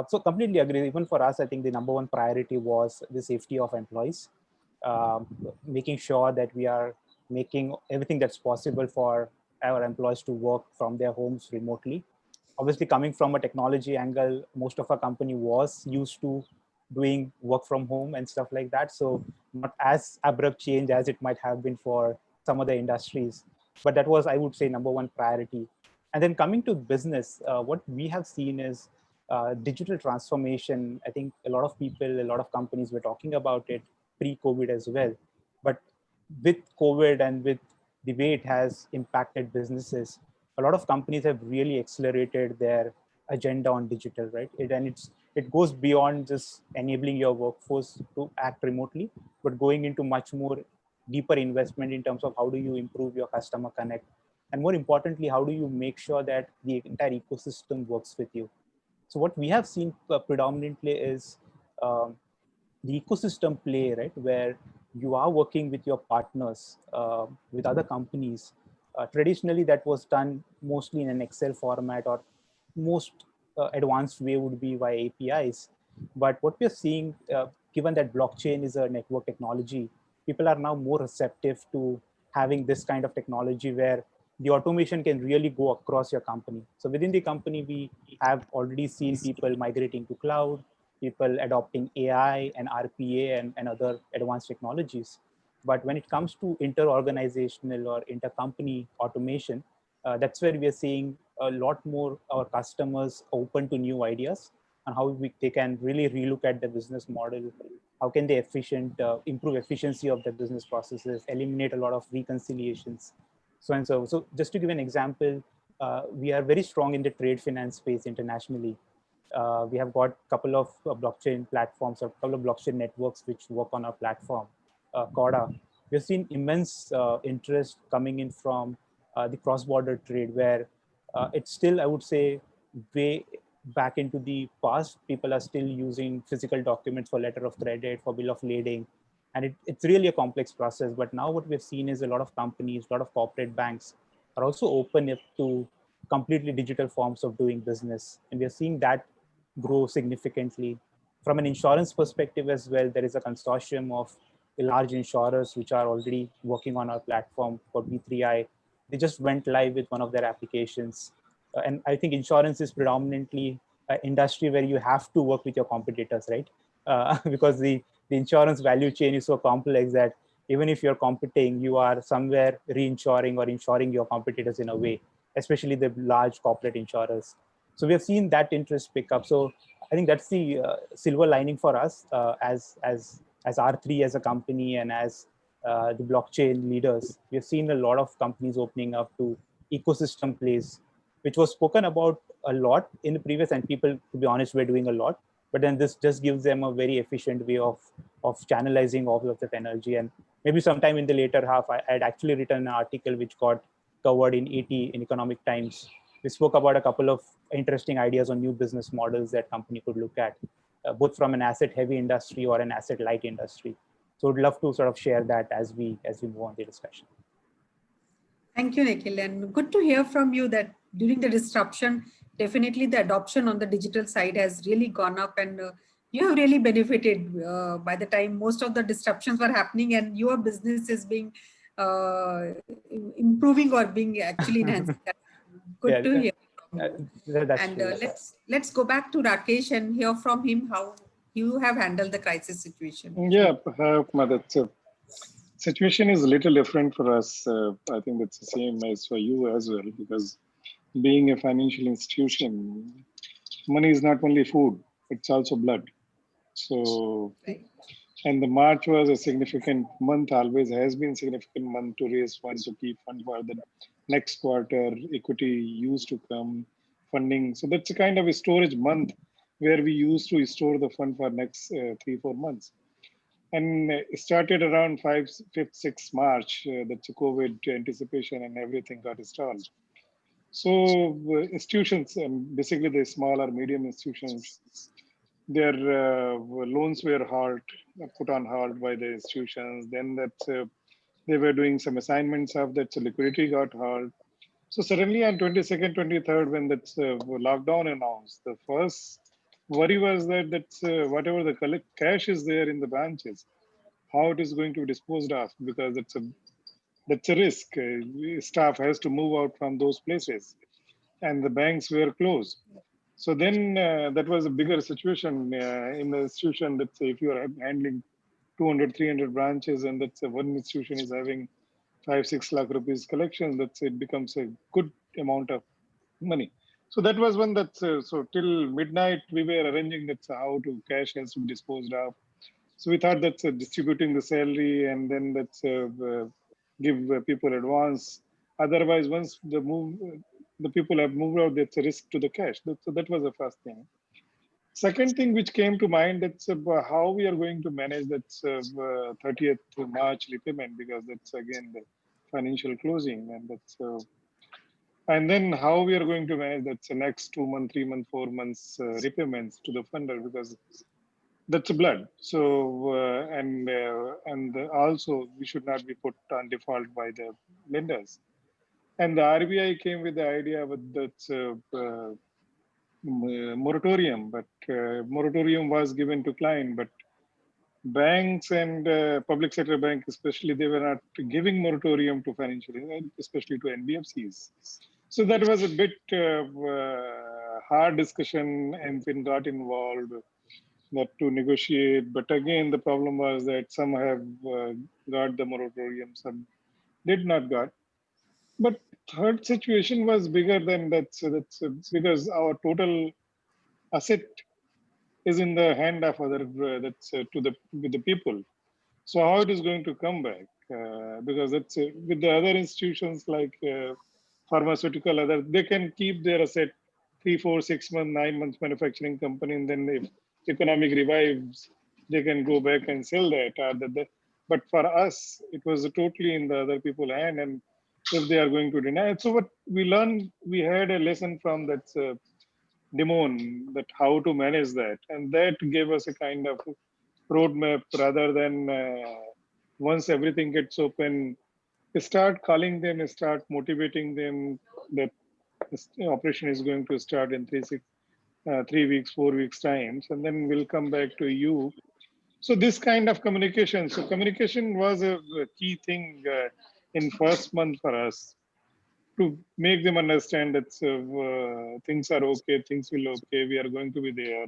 So completely agree. Even for us, I think the number one priority was the safety of employees, making sure that we are making everything that's possible for our employees to work from their homes remotely. Obviously, coming from a technology angle, most of our company was used to doing work from home and stuff like that. So not as abrupt change as it might have been for some other industries. But that was, I would say, number one priority. And then coming to business, what we have seen is digital transformation. I think a lot of people, a lot of companies were talking about it pre-COVID as well. But with COVID and with the way it has impacted businesses, a lot of companies have really accelerated their agenda on digital, right? It goes beyond just enabling your workforce to act remotely, but going into much more deeper investment in terms of how do you improve your customer connect, and more importantly, how do you make sure that the entire ecosystem works with you. So what we have seen predominantly is the ecosystem play, right, where you are working with your partners, with other companies. Traditionally, that was done mostly in an Excel format, or most advanced way would be via APIs. But what we're seeing, given that blockchain is a network technology, people are now more receptive to having this kind of technology where the automation can really go across your company. So within the company, we have already seen people migrating to cloud, people adopting AI and RPA and other advanced technologies. But when it comes to inter-organizational or inter-company automation, that's where we are seeing a lot more our customers open to new ideas and how they can really relook at the business model. How can they improve efficiency of the business processes, eliminate a lot of reconciliations, so and so. So just to give an example, we are very strong in the trade finance space internationally. We have got a couple of blockchain platforms or a couple of blockchain networks which work on our platform, Corda. We've seen immense interest coming in from the cross-border trade, where it's still, I would say, way back into the past. People are still using physical documents for letter of credit, for bill of lading, and it's really a complex process. But now what we've seen is a lot of companies, a lot of corporate banks are also open up to completely digital forms of doing business, and we are seeing that grow significantly. From an insurance perspective as well, there is a consortium of the large insurers which are already working on our platform for B3I. They just went live with one of their applications. And I think insurance is predominantly industry where you have to work with your competitors, right? Because the insurance value chain is so complex that even if you're competing, you are somewhere reinsuring or insuring your competitors in a way, especially the large corporate insurers. So we have seen that interest pick up. So I think that's the silver lining for us as R3 as a company and as the blockchain leaders. We have seen a lot of companies opening up to ecosystem plays, which was spoken about a lot in the previous, and people, to be honest, were doing a lot. But then this just gives them a very efficient way of channelizing all of that energy. And maybe sometime in the later half, I had actually written an article which got covered in ET, in Economic Times. We spoke about a couple of interesting ideas on new business models that company could look at, both from an asset-heavy industry or an asset-light industry. So I'd love to sort of share that as we move on the discussion.
Thank you, Nikhil. And good to hear from you that during the disruption, definitely the adoption on the digital side has really gone up, and you have really benefited by the time most of the disruptions were happening and your business is being improving or being actually enhanced. Good to hear from you. And let's go back to Rakesh and hear from him how you have handled the crisis situation.
Yeah, the situation is a little different for us. I think it's the same as for you as well, because being a financial institution, money is not only food, it's also blood. So, and the March was a significant month, always has been significant month to raise funds, to keep funds for the next quarter, equity used to come, funding. So that's a kind of a storage month where we used to store the fund for next 3-4 months. And it started around 5th, 6th March, that's a COVID anticipation and everything got stalled. So institutions, basically the small or medium institutions, their loans were put on hold by the institutions. Then that they were doing some assignments of that, so liquidity got held. So suddenly on 22nd, 23rd, when that lockdown announced, the first worry was that whatever the cash is there in the branches, how it is going to be disposed of, because that's a risk. Staff has to move out from those places, and the banks were closed. So then that was a bigger situation in the institution. That if you are handling 200, 300 branches, and that's one institution is having 5-6 lakh rupees collection, it becomes a good amount of money. So that was one so till midnight we were arranging how to cash has to be disposed of. So we thought that's distributing the salary, and then that's give people advance. Otherwise, once the people have moved out, that's a risk to the cash. So that was the first thing. Second thing which came to mind, that's how we are going to manage that 30th March repayment, because that's again the financial closing, and that's and then how we are going to manage that's the next 2 months, 3 months, 4 months repayments to the funder, because that's blood. So and also we should not be put on default by the lenders. And the RBI came with the idea with that moratorium, but moratorium was given to client, but banks and public sector bank especially, they were not giving moratorium to financial, especially to NBFCs. So that was a bit hard discussion, and we got involved not to negotiate. But again, the problem was that some have got the moratorium, some did not got. But third situation was bigger than that. So that's because our total asset is in the hand of other with the people. So how it is going to come back? Because that's with the other institutions like pharmaceutical, they can keep their asset 3, 4, 6 months, 9 months manufacturing company, and then if economic revives, they can go back and sell that. But for us, it was totally in the other people's hand, and if they are going to deny it. So what we learned, we had a lesson from that demon, that how to manage that, and that gave us a kind of roadmap rather than once everything gets open, start calling them, start motivating them that this operation is going to start in 3 weeks, 4 weeks times, and then we'll come back to you. So this kind of communication. So communication was a key thing in first month for us. to make them understand that things are okay, things will okay, we are going to be there.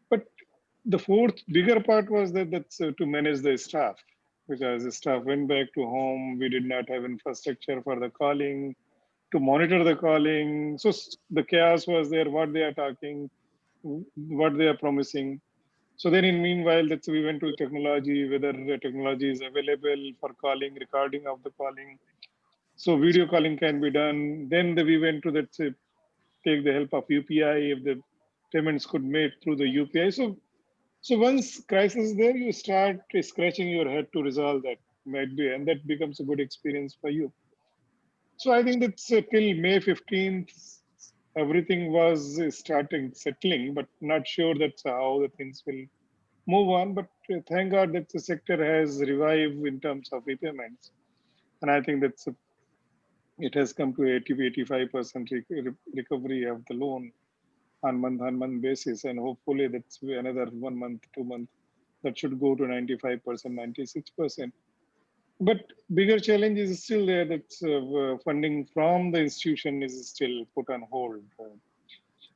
But the fourth bigger part was that to manage the staff, because the staff went back to home. We did not have infrastructure for the calling, to monitor the calling. So the chaos was there, what they are talking, what they are promising. So then in meanwhile, we went to technology, whether the technology is available for calling, recording of the calling. So video calling can be done. Then we went to take the help of UPI, if the payments could made through the UPI. So once crisis is there, you start scratching your head to resolve that, might be, and that becomes a good experience for you. So I think that's till May 15th, everything was starting settling, but not sure that's how the things will move on. But thank God that the sector has revived in terms of repayments. And I think it has come to 80-85% recovery of the loan on month basis. And hopefully that's another 1 month, 2 months, that should go to 95%, 96%. But bigger challenge is still there, that funding from the institution is still put on hold.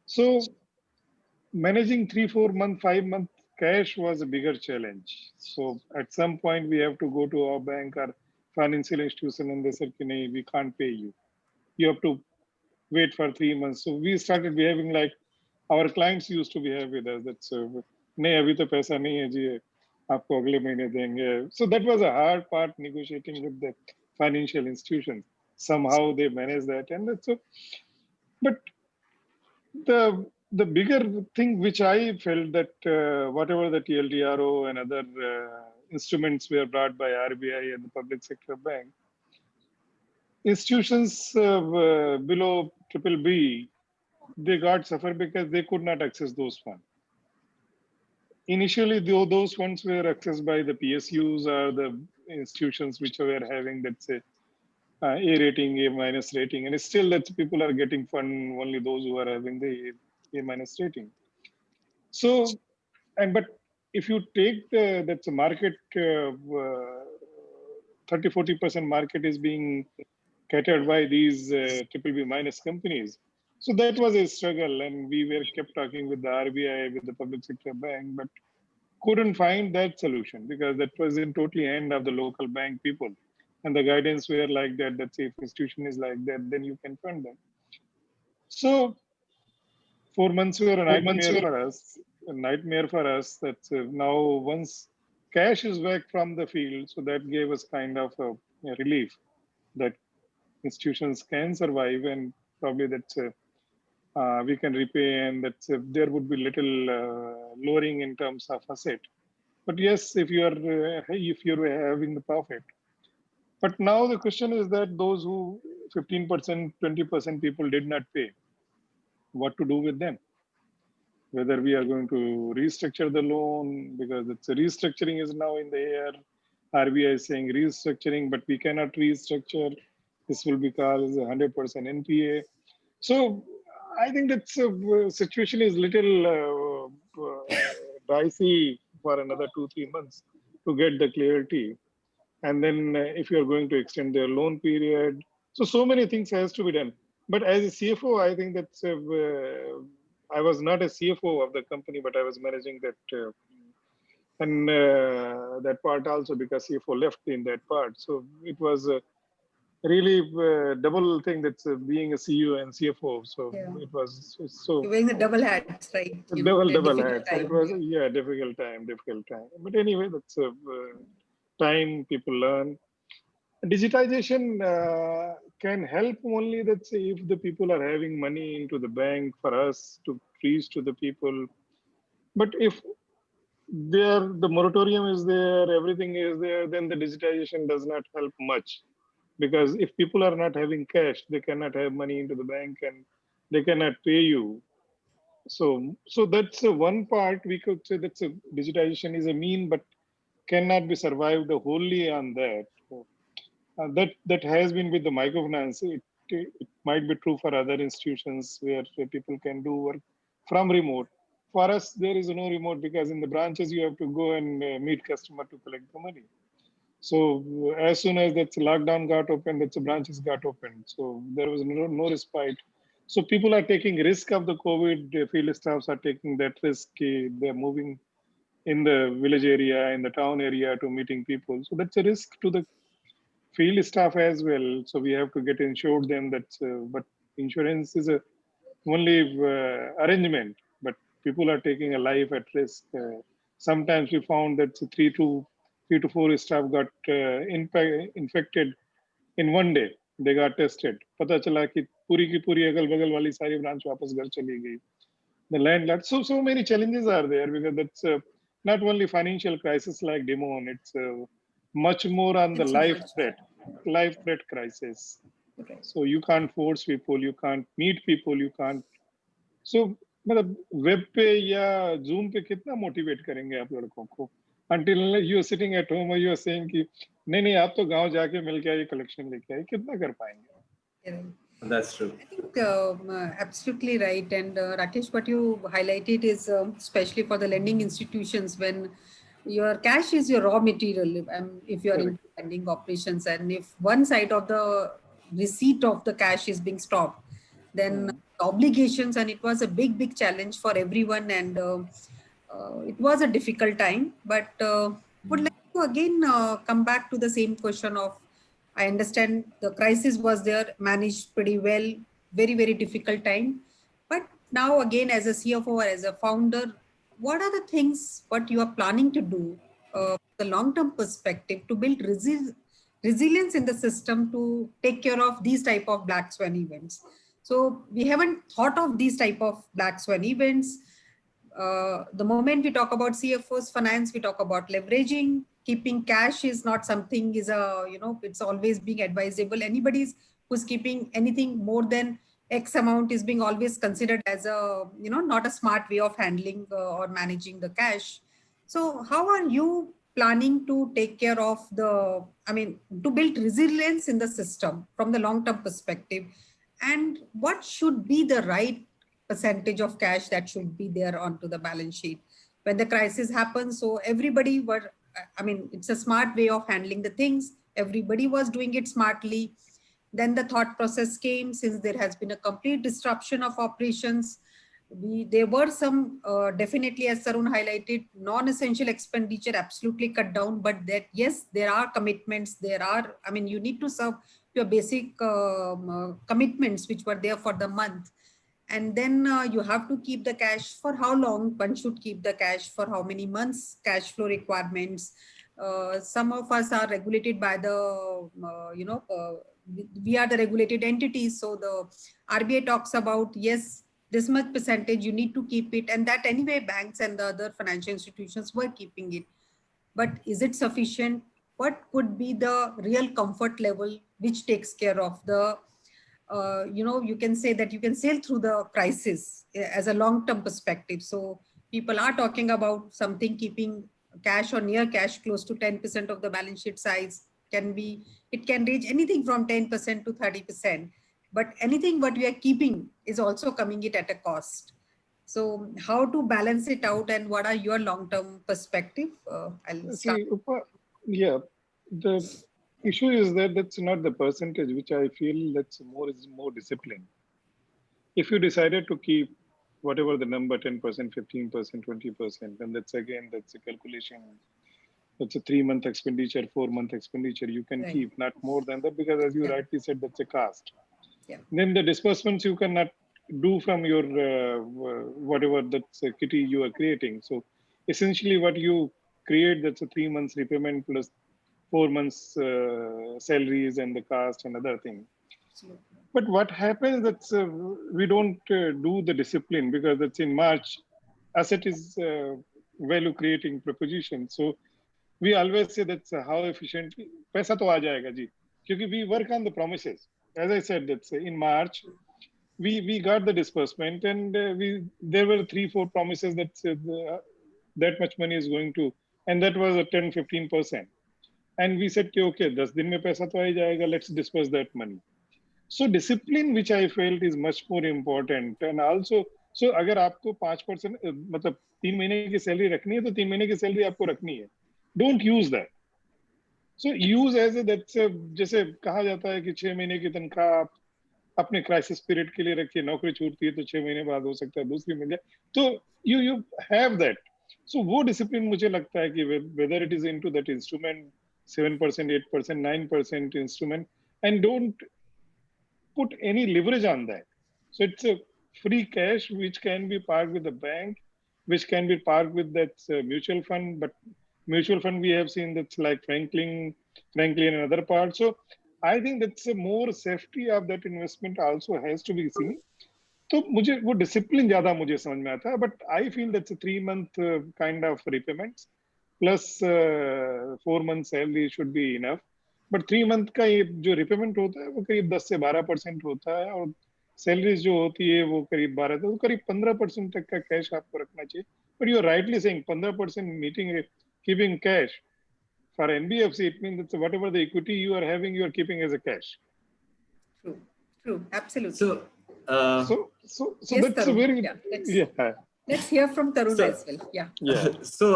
So managing 3-4 month, 5 month cash was a bigger challenge. So at some point we have to go to our bank or financial institution and they said, we can't pay you. You have to wait for 3 months. So we started behaving like our clients used to behave with us. That's नहीं अभी तो पैसा नहीं है जी आपको अगले महीने देंगे. So that was a hard part, negotiating with the financial institutions. Somehow they managed that, and that's so. But the bigger thing which I felt that whatever the TLTRO and other instruments were brought by RBI and the public sector bank, institutions below triple B, they got suffered because they could not access those funds. Initially, those funds were accessed by the PSUs or the institutions which were having, let's say, A rating, A minus rating, and still that people are getting fund only those who are having the A minus rating. So, but if you take that's a market, 30-40% market is being catered by these triple B minus companies. So that was a struggle, and we were kept talking with the RBI, with the public sector bank, but couldn't find that solution because that was in totally hand of the local bank people. And the guidance were like that, that if institution is like that, then you can fund them. So 4 months were a nightmare for us. A nightmare for us. That's now once cash is back from the field, so that gave us kind of a relief that institutions can survive, and probably that's we can repay, and that's there would be little lowering in terms of asset. But yes, if you're having the profit. But now the question is that those who 15%, 20% people did not pay, what to do with them? Whether we are going to restructure the loan, because it's a restructuring is now in the air. RBI is saying restructuring, but we cannot restructure. This will be called 100% NPA. So I think that situation is little dicey for another 2-3 months to get the clarity. And then if you're going to extend their loan period, so many things has to be done. But as a CFO, I think that I was not a CFO of the company, but I was managing that and that part also, because CFO left in that part. So it was really double thing, that's being a CEO and CFO. So it was so
you're wearing the double hats, right?
Double hats. It was difficult time. But anyway, that's time people learn. Digitization can help only, that say, if the people are having money into the bank for us to reach to the people. But if the moratorium is there, everything is there, then the digitization does not help much. Because if people are not having cash, they cannot have money into the bank and they cannot pay you. So that's one part we could say, that digitization is a mean, but cannot be survived wholly on that. That has been with the microfinance. It might be true for other institutions where people can do work from remote. For us, there is no remote, because in the branches you have to go and meet customer to collect the money. So as soon as that lockdown got open, that the branches got open. So there was no respite. So people are taking risk of the COVID. The field staffs are taking that risk. They're moving in the village area, in the town area to meeting people. So that's a risk to the field staff as well. So we have to get insured them. But insurance is a only arrangement. But people are taking a life at risk. Sometimes we found that three to four staff got infected in one day. They got tested. पता चला कि पूरी की पूरी अगल बगल वाली सारी ब्रांच वापस घर चली गई. The landlord. So many challenges are there because that's not only financial crisis like Demon. It's much more on the
It's
life threat crisis. So you can't force people, you can't meet people, you can't. So मतलब web पे या zoom पे कितना motivate करेंगे आप लड़कों को until you are sitting at home or you are saying कि नहीं नहीं आप तो गांव जाके मिल के आइए कलेक्शन लेके आइए कितना कर पाएंगे.
That's true.
I think absolutely right. And Rakesh, what you highlighted is especially for the lending institutions when your cash is your raw material. If you are in lending operations, and if one side of the receipt of the cash is being stopped, then obligations, and it was a big challenge for everyone. And it was a difficult time. But would like to again come back to the same question of I understand the crisis was there, managed pretty well, very difficult time. But now again, as a CFO or as a founder, what are the things what you are planning to do, the long-term perspective to build resilience in the system to take care of these type of black swan events? So we haven't thought of these type of black swan events. The moment we talk about CFOs finance, we talk about leveraging. Keeping cash is not something is it's always being advisable. Anybody's who's keeping anything more than X amount is being always considered as a not a smart way of handling or managing the cash. So how are you planning to take care of to build resilience in the system from the long term perspective, and what should be the right percentage of cash that should be there onto the balance sheet when the crisis happens? So everybody were, it's a smart way of handling the things. Everybody was doing it smartly. Then the thought process came, since there has been a complete disruption of operations. There were some definitely, as Tarun highlighted, non-essential expenditure absolutely cut down, but that yes, there are commitments. You need to serve your basic commitments which were there for the month. And then you have to keep the cash. For how long one should keep the cash, for how many months cash flow requirements. Some of us are regulated by the we are the regulated entities, so the RBI talks about yes, this much percentage you need to keep it, and that anyway banks and the other financial institutions were keeping it. But is it sufficient? What could be the real comfort level which takes care of the you can say that you can sail through the crisis as a long-term perspective. So people are talking about something keeping cash or near cash close to 10% of the balance sheet size. It can reach anything from 10% to 30%, but anything what we are keeping is also coming it at a cost. So how to balance it out, and what are your long-term perspective? I'll start.
See, yeah, the issue is that that's not the percentage, which I feel that's more discipline. If you decided to keep whatever the number, 10%, 15%, 20%, and that's a calculation. That's a 3-month expenditure, 4-month expenditure. You can keep not more than that because, as you rightly said, that's a cost.
Yeah.
Then the disbursements you cannot do from your whatever that's a kitty you are creating. So essentially, what you create, that's a 3 months repayment plus 4 months salaries and the cost and other thing. But what happens that's we don't do the discipline because that's in March. Asset is value creating proposition. So we always say that's how efficiently पैसा तो आ जाएगा जी क्योंकि we work on the promises. As I said, that's in March we got the disbursement and there were 3-4 promises that that much money is going to, and that was a 10-15%. And we said okay 10 दिन में पैसा तो आ ही जाएगा, let's disperse that money. So discipline, which I felt is much more important. And also, so अगर आपको 5% मतलब 3 महीने की सैलरी रखनी है तो 3 महीने की सैलरी आपको रखनी है. Don't use that. So use as a that's a, जैसे कहा जाता है कि 6 महीने की तनख्वाह आप अपने क्राइसिस पीरियड के लिए रखिए, नौकरी छूटती है तो 6 महीने बाद हो सकता है दूसरी मिल जाए, तो यू हैव दैट. सो वो डिसिप्लिन मुझे लगता है कि whether it is into that instrument 7%, 8%, 9% instrument, and don't put any leverage on that. So it's a free cash which can be parked with the bank, which can be parked with that mutual fund. But mutual fund we have seen that's like Franklin and other parts. So I think that's a more safety of that investment also has to be seen. तो मुझे वो discipline ज्यादा मुझे समझ में आता है, but I feel that's 3 month kind of repayments plus 4 month salary should be enough. But 3 month का ये जो रिपेमेंट होता है वो करीब 10 से 12% होता है, और सैलरीज जो होती है वो करीब 12, तो करीब 15% तक का कैश आपको रखना चाहिए. But you are rightly saying 15% meeting keeping cash for NBFC, it mean that's whatever the equity you are having you are keeping as a cash.
True, absolutely.
So
Yes,
that's a
Tarun.
very
Yeah, let's hear from Tarun as well. Yeah.
So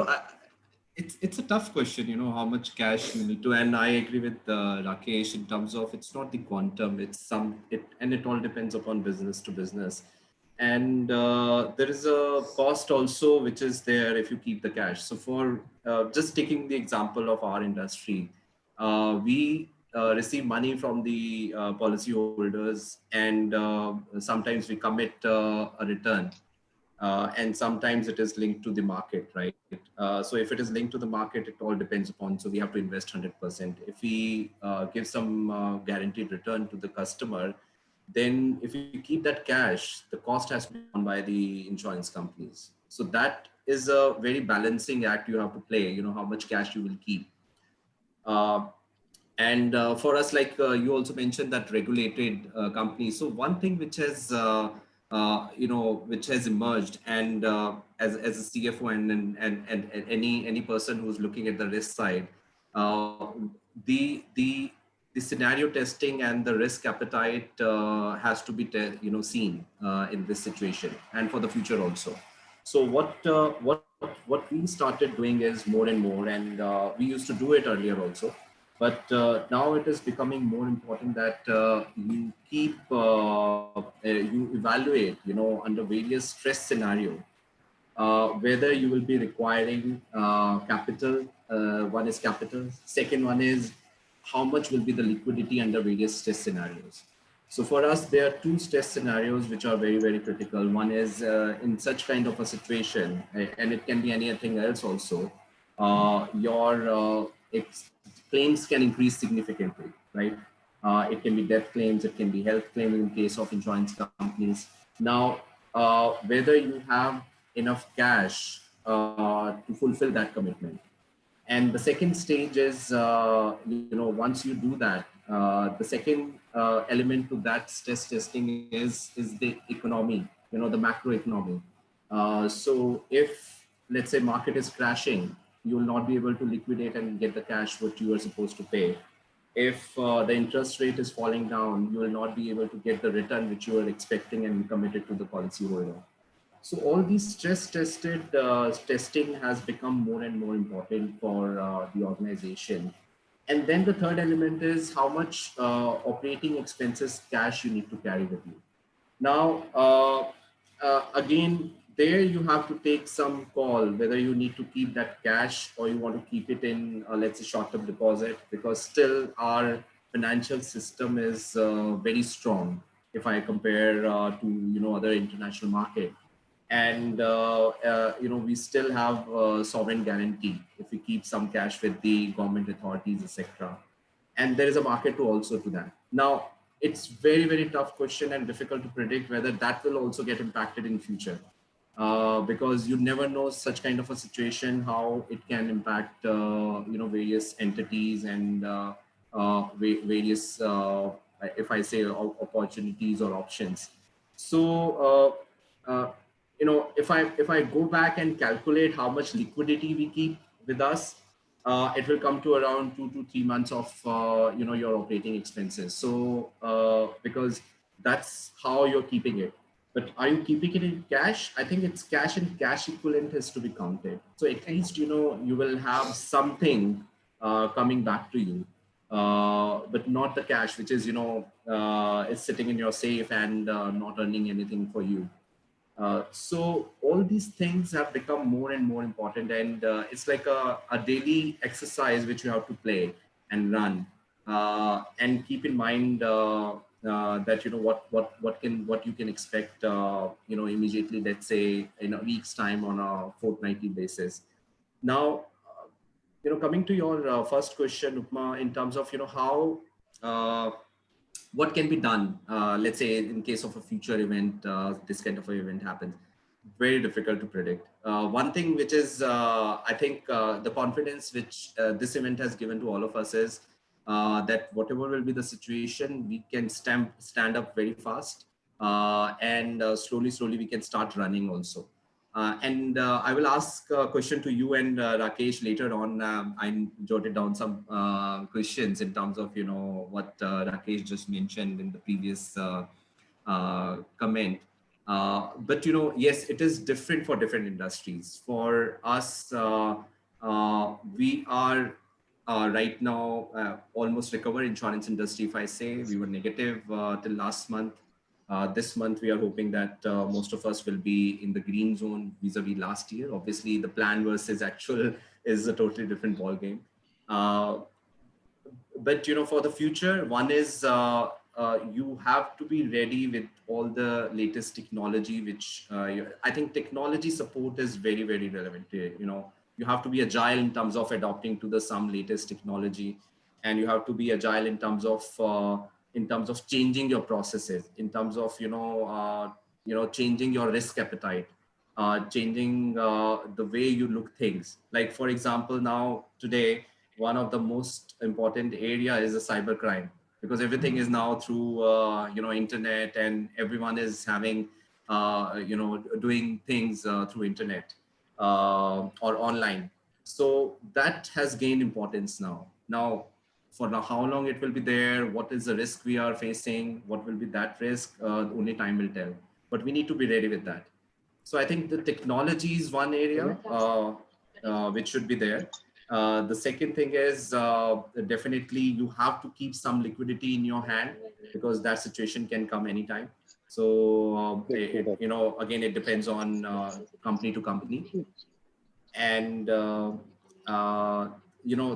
it's a tough question, how much cash you need to, and I agree with Rakesh in terms of it's not the quantum, and it all depends upon business to business. And there is a cost also which is there if you keep the cash. So for just taking the example of our industry, we receive money from the policy holders, and sometimes we commit a return. And sometimes it is linked to the market, right? So if it is linked to the market, it all depends upon, so we have to invest 100%. If we give some guaranteed return to the customer, then if you keep that cash, the cost has to be borne by the insurance companies. So that is a very balancing act you have to play, how much cash you will keep. And for us, like you also mentioned that regulated companies. So one thing which has, which has emerged, and as a CFO and any person who's looking at the risk side, the the the scenario testing and the risk appetite has to be seen in this situation and for the future also. So what we started doing is more and more, and we used to do it earlier also. But now it is becoming more important that you keep, you evaluate, under various stress scenario, whether you will be requiring capital. One is capital. Second one is how much will be the liquidity under various stress scenarios. So for us, there are two stress scenarios which are very, very critical. One is in such kind of a situation, and it can be anything else also, your claims can increase significantly, right? It can be death claims, it can be health claims in case of insurance companies. Now, whether you have enough cash to fulfill that commitment. And the second stage is, once you do that, the second element to that stress testing is the economy, the macroeconomy. So if, let's say, market is crashing, you will not be able to liquidate and get the cash what you are supposed to pay. If the interest rate is falling down, you will not be able to get the return which you are expecting and committed to the policyholder. So all these stress testing has become more and more important for the organization. And then the third element is how much operating expenses cash you need to carry with you. Now, again, there you have to take some call whether you need to keep that cash or you want to keep it in, let's say, short-term deposit, because still our financial system is very strong if I compare to other international market. And we still have sovereign guarantee if we keep some cash with the government authorities, etc. And there is a market to also to that. Now, it's very, very tough question and difficult to predict whether that will also get impacted in future, because you never know such kind of a situation how it can impact various entities and various if I say opportunities or options. So if I go back and calculate how much liquidity we keep with us, it will come to around 2 to 3 months of your operating expenses. So because that's how you're keeping it. But are you keeping it in cash? I think it's cash, and cash equivalent has to be counted. So at least you will have something coming back to you, but not the cash, which is, is sitting in your safe and not earning anything for you. So all these things have become more and more important, and it's like a daily exercise which you have to play and run, and keep in mind that what you can expect immediately, let's say in a week's time, on a fortnightly basis. Now, coming to your first question, Upma, in terms of how what can be done, let's say in case of a future event, this kind of an event happens, very difficult to predict. One thing which is, I think, the confidence which this event has given to all of us is that whatever will be the situation, we can stand up very fast, and slowly we can start running also. And I will ask a question to you and Rakesh later on. I jotted down some questions in terms of what Rakesh just mentioned in the previous comment. But yes, it is different for different industries. For us, we are right now almost recover insurance industry. If I say we were negative till last month, this month we are hoping that most of us will be in the green zone vis-a-vis last year. Obviously, the plan versus actual is a totally different ball game. But for the future, one is you have to be ready with all the latest technology, which I think technology support is very, very relevant. You have to be agile in terms of adopting to the some latest technology, and you have to be agile in terms of changing your processes, in terms of changing your risk appetite, changing the way you look things. Like, for example, now today, one of the most important area is the cybercrime, because everything is now through internet, and everyone is having doing things through internet or online. So that has gained importance now. For now, how long it will be there, what is the risk we are facing, what will be that risk, only time will tell, but we need to be ready with that. So I think the technology is one area which should be there. The second thing is definitely you have to keep some liquidity in your hand, because that situation can come anytime. So again, it depends on company to company. And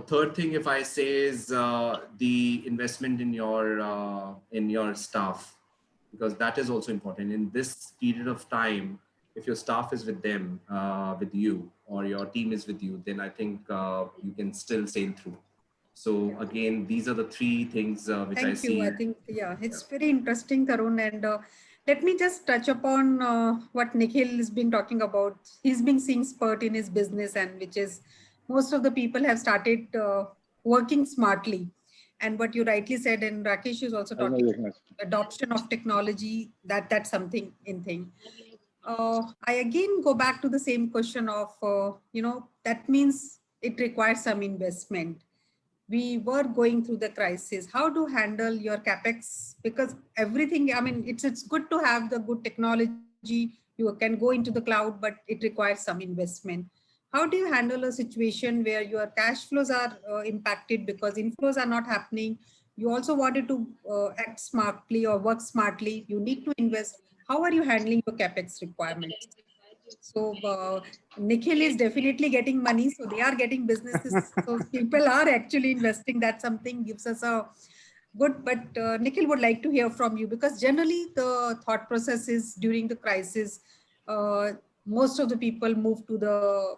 third thing, if I say, is the investment in your staff, because that is also important in this period of time. If your staff is with them, with you, or your team is with you, then I think you can still sail through. So again, these are the three things which I
Thank
see.
you. I think, it's very interesting, Tarun. And let me just touch upon what Nikhil has been talking about. He's been seeing spurt in his business, and which is most of the people have started working smartly. And what you rightly said, and Rakesh is also talking adoption of technology, that's something in thing. I again go back to the same question of, that means it requires some investment. We were going through the crisis. How to handle your capex? Because everything, I mean, it's good to have the good technology. You can go into the cloud, but it requires some investment. How do you handle a situation where your cash flows are impacted because inflows are not happening? You also wanted to act smartly or work smartly. You need to invest. How are you handling your capex requirements? So Nikhil is definitely getting money. So they are getting businesses. So people are actually investing. That something gives us a good. But Nikhil would like to hear from you, because generally the thought process is during the crisis, most of the people move to the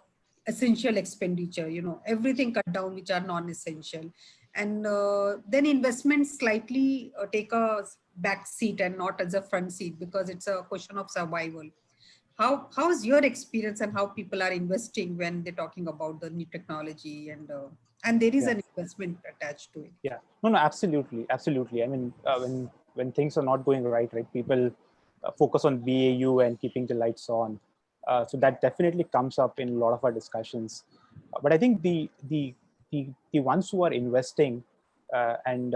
essential expenditure. Everything cut down which are non-essential, and then investments slightly take a back seat and not as a front seat, because it's a question of survival. How's your experience, and how people are investing when they're talking about the new technology, and there is an investment attached to it?
Yeah, no, absolutely. I mean, when things are not going right, people focus on BAU and keeping the lights on. So that definitely comes up in a lot of our discussions. But I think the ones who are investing and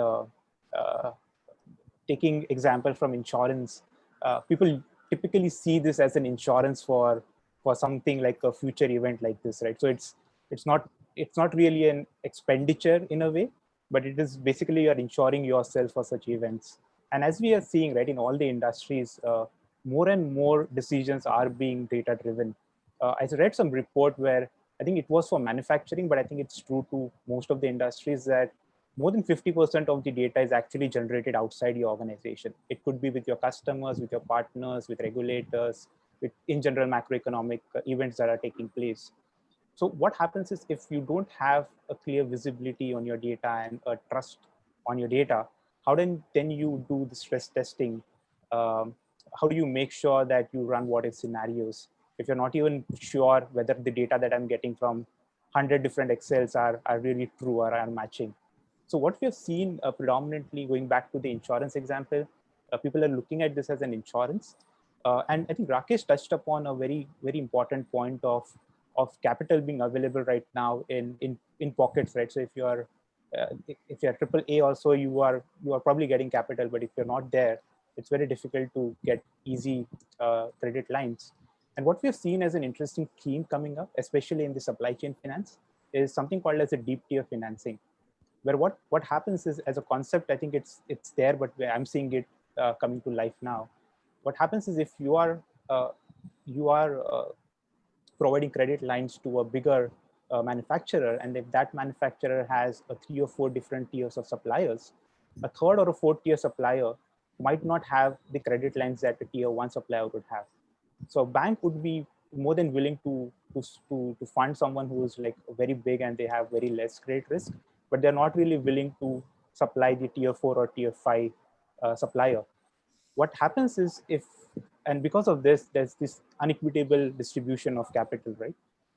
taking example from insurance, people typically see this as an insurance for something like a future event like this, right? So it's not it's not really an expenditure in a way, but it is basically you're insuring yourself for such events. And as we are seeing, right, in all the industries, more and more decisions are being data driven. I read some report where I think it was for manufacturing, but I think it's true to most of the industries that more than 50% of the data is actually generated outside your organization. It could be with your customers, with your partners, with regulators, with in general macroeconomic events that are taking place. So what happens is if you don't have a clear visibility on your data and a trust on your data, how then you do the stress testing? How do you make sure that you run what if scenarios? If you're not even sure whether the data that I'm getting from 100 different Excels are really true or are matching. So what we have seen predominantly, going back to the insurance example, people are looking at this as an insurance. And I think Rakesh touched upon a very, very important point of capital being available right now in pockets, right? So if you're triple A also, you are probably getting capital, but if you're not there, it's very difficult to get easy credit lines. And what we have seen as an interesting theme coming up, especially in the supply chain finance, is something called as a deep tier financing, where what happens is, as a concept, I think it's there, but I'm seeing it coming to life now. What happens is if you are providing credit lines to a bigger manufacturer, and if that manufacturer has 3 or 4 different tiers of suppliers, a third or a fourth tier supplier might not have the credit lines that a tier 1 supplier would have. So a bank would be more than willing to fund someone who is like very big and they have very less credit risk, but they're not really willing to supply the tier 4 or tier 5 supplier. What happens is and because of this, there's this unequitable distribution of capital, right?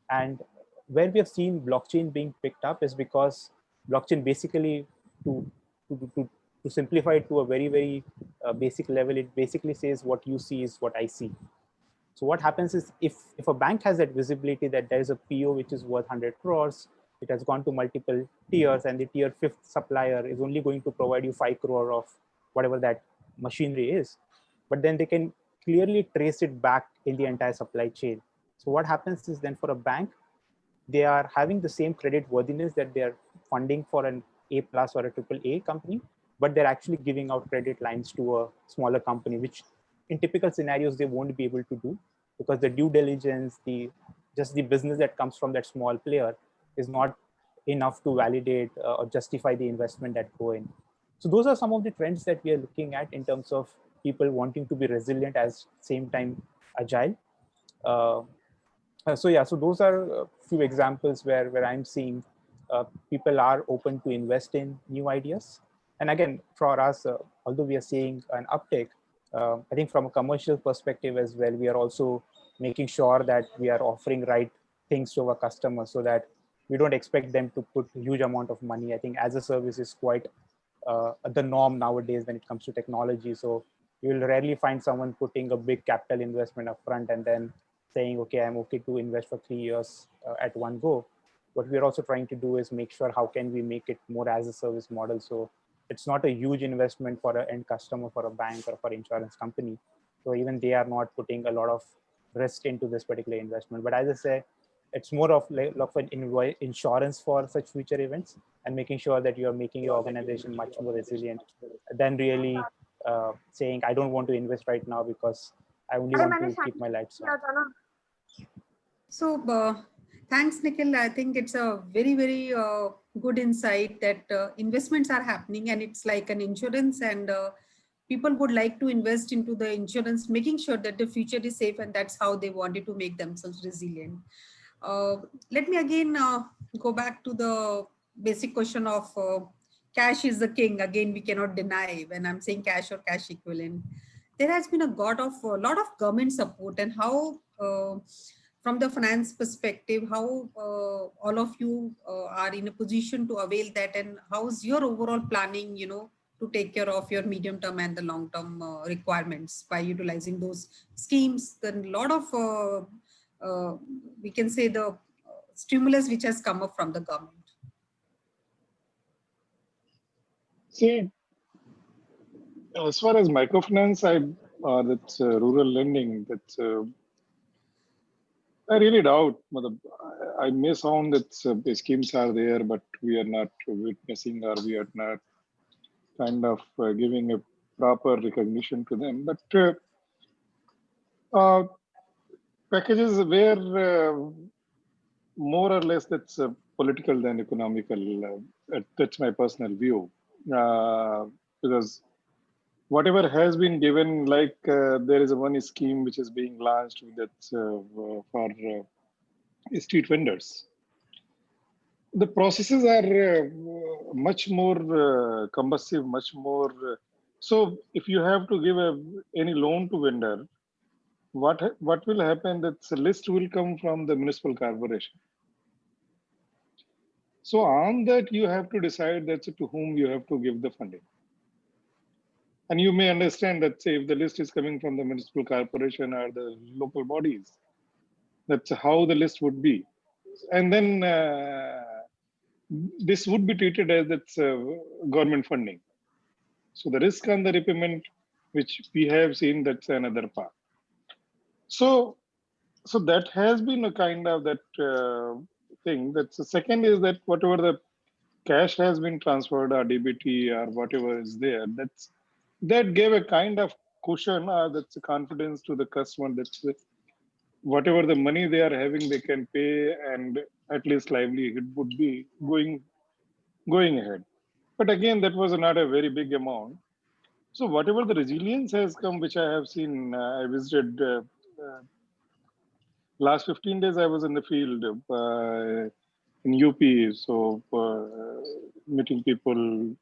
And where we have seen blockchain being picked up is because blockchain basically, to simplify it to a very, very basic level, it basically says what you see is what I see. So what happens is if a bank has that visibility that there is a PO which is worth 100 crores, it has gone to multiple tiers, and the tier 5th supplier is only going to provide you 5 crore of whatever that machinery is, but then they can clearly trace it back in the entire supply chain. So what happens is then for a bank, they are having the same credit worthiness that they are funding for an A plus or a triple A company, but they're actually giving out credit lines to a smaller company, which in typical scenarios they won't be able to do, because the due diligence, just the business that comes from that small player is not enough to validate or justify the investment that go in. So those are some of the trends that we are looking at in terms of people wanting to be resilient as same time agile. So those are a few examples where I'm seeing people are open to invest in new ideas. And again, for us, although we are seeing an uptake, I think from a commercial perspective as well, we are also making sure that we are offering right things to our customers so that we don't expect them to put a huge amount of money. I think as a service is quite the norm nowadays when it comes to technology. So you will rarely find someone putting a big capital investment up front and then saying, okay, I'm okay to invest for 3 years at one go. What we're also trying to do is make sure how can we make it more as a service model. So it's not a huge investment for an end customer, for a bank or for an insurance company. So even they are not putting a lot of risk into this particular investment. But as I say, it's more of like an insurance for such future events and making sure that you're making your organization much more resilient than really saying, I don't want to invest right now because I only want to keep my lights on.
So thanks, Nikhil. I think it's a very, very good insight that investments are happening and it's like an insurance, and people would like to invest into the insurance, making sure that the future is safe, and that's how they wanted to make themselves resilient. Let me again go back to the basic question of cash is the king. Again, we cannot deny when I'm saying cash or cash equivalent. There has been a lot of government support, and how from the finance perspective, how all of you are in a position to avail that, and how's your overall planning, to take care of your medium term and the long term requirements by utilizing those schemes. Then a lot of we can say the stimulus which has come up from the government.
See, as far as microfinance, that's rural lending. I really doubt. I may sound that the schemes are there, but we are not witnessing or we are not kind of giving a proper recognition to them. But uh, packages where more or less that's political than economical. That's my personal view. Because whatever has been given, like there is a one scheme which is being launched that's for street vendors. The processes are much more cumbersome, much more. So if you have to give any loan to vendor, what will happen? That the list will come from the municipal corporation. So on that, you have to decide that to whom you have to give the funding. And you may understand that, say, if the list is coming from the municipal corporation or the local bodies, that's how the list would be. And then this would be treated as its government funding. So the risk on the repayment, which we have seen, that's another part. So that has been a kind of that thing. That's the second is that whatever the cash has been transferred or DBT or whatever is there, that gave a kind of cushion or that's a confidence to the customer that whatever the money they are having, they can pay and at least livelihood would be going ahead. But again, that was not a very big amount. So whatever the resilience has come, which I have seen, I visited last 15 days. I was in the field in UP, so meeting people,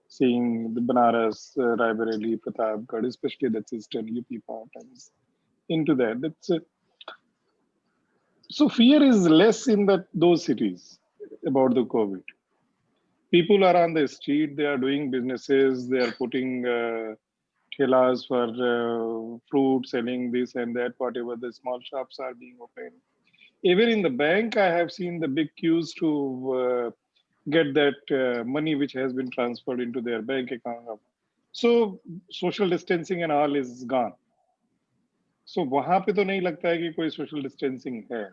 seeing the Banaras, Raebareli, Pratapgarh, especially that's eastern UP part. I was into that. That's so fear is less in those cities about the COVID. People are on the street. They are doing businesses. They are putting ठेlas for fruit selling this and that. Whatever the small shops are being opened. Even in the bank, I have seen the big queues to get that money which has been transferred into their bank account. So social distancing and all is gone. So वहाँ पे तो नहीं लगता है कि कोई social distancing है.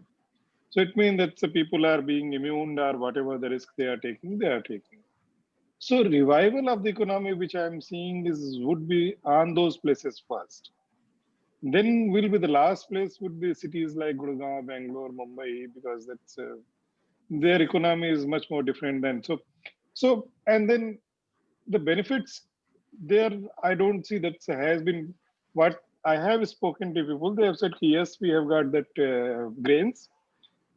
So it means that the people are being immune or whatever the risk they are taking. So revival of the economy, which I am seeing, would be on those places first. Then will be the last place would be cities like Gurgaon, Bangalore, Mumbai, because that's their economy is much more different than so. And then the benefits there, I don't see that has been what I have spoken to people. They have said, yes, we have got that grains.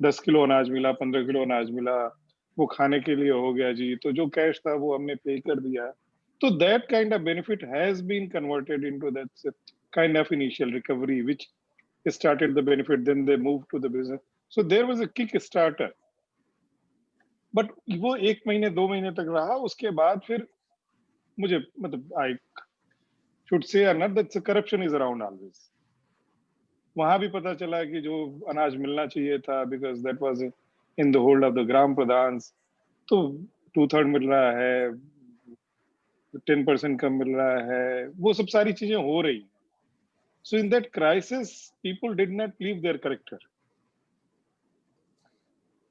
10 kilo अनाज मिला 15 kilo अनाज मिला वो खाने के लिए हो गया जी तो जो कैश था वो हमने पे कर दिया तो that kind of benefit has been converted into that kind of initial recovery which started the benefit then they moved to the business so there was a kick starter but वो 1 महीने 2 महीने तक रहा उसके बाद फिर मुझे मतलब I should say or not that corruption is around always वहां भी पता चला कि जो अनाज मिलना चाहिए था because that was in the hold of the ग्राम प्रधान तो 2/3 मिल रहा है 10% कम मिल रहा है वो सब सारी चीजें हो रही हैं so in that crisis people did not leave their character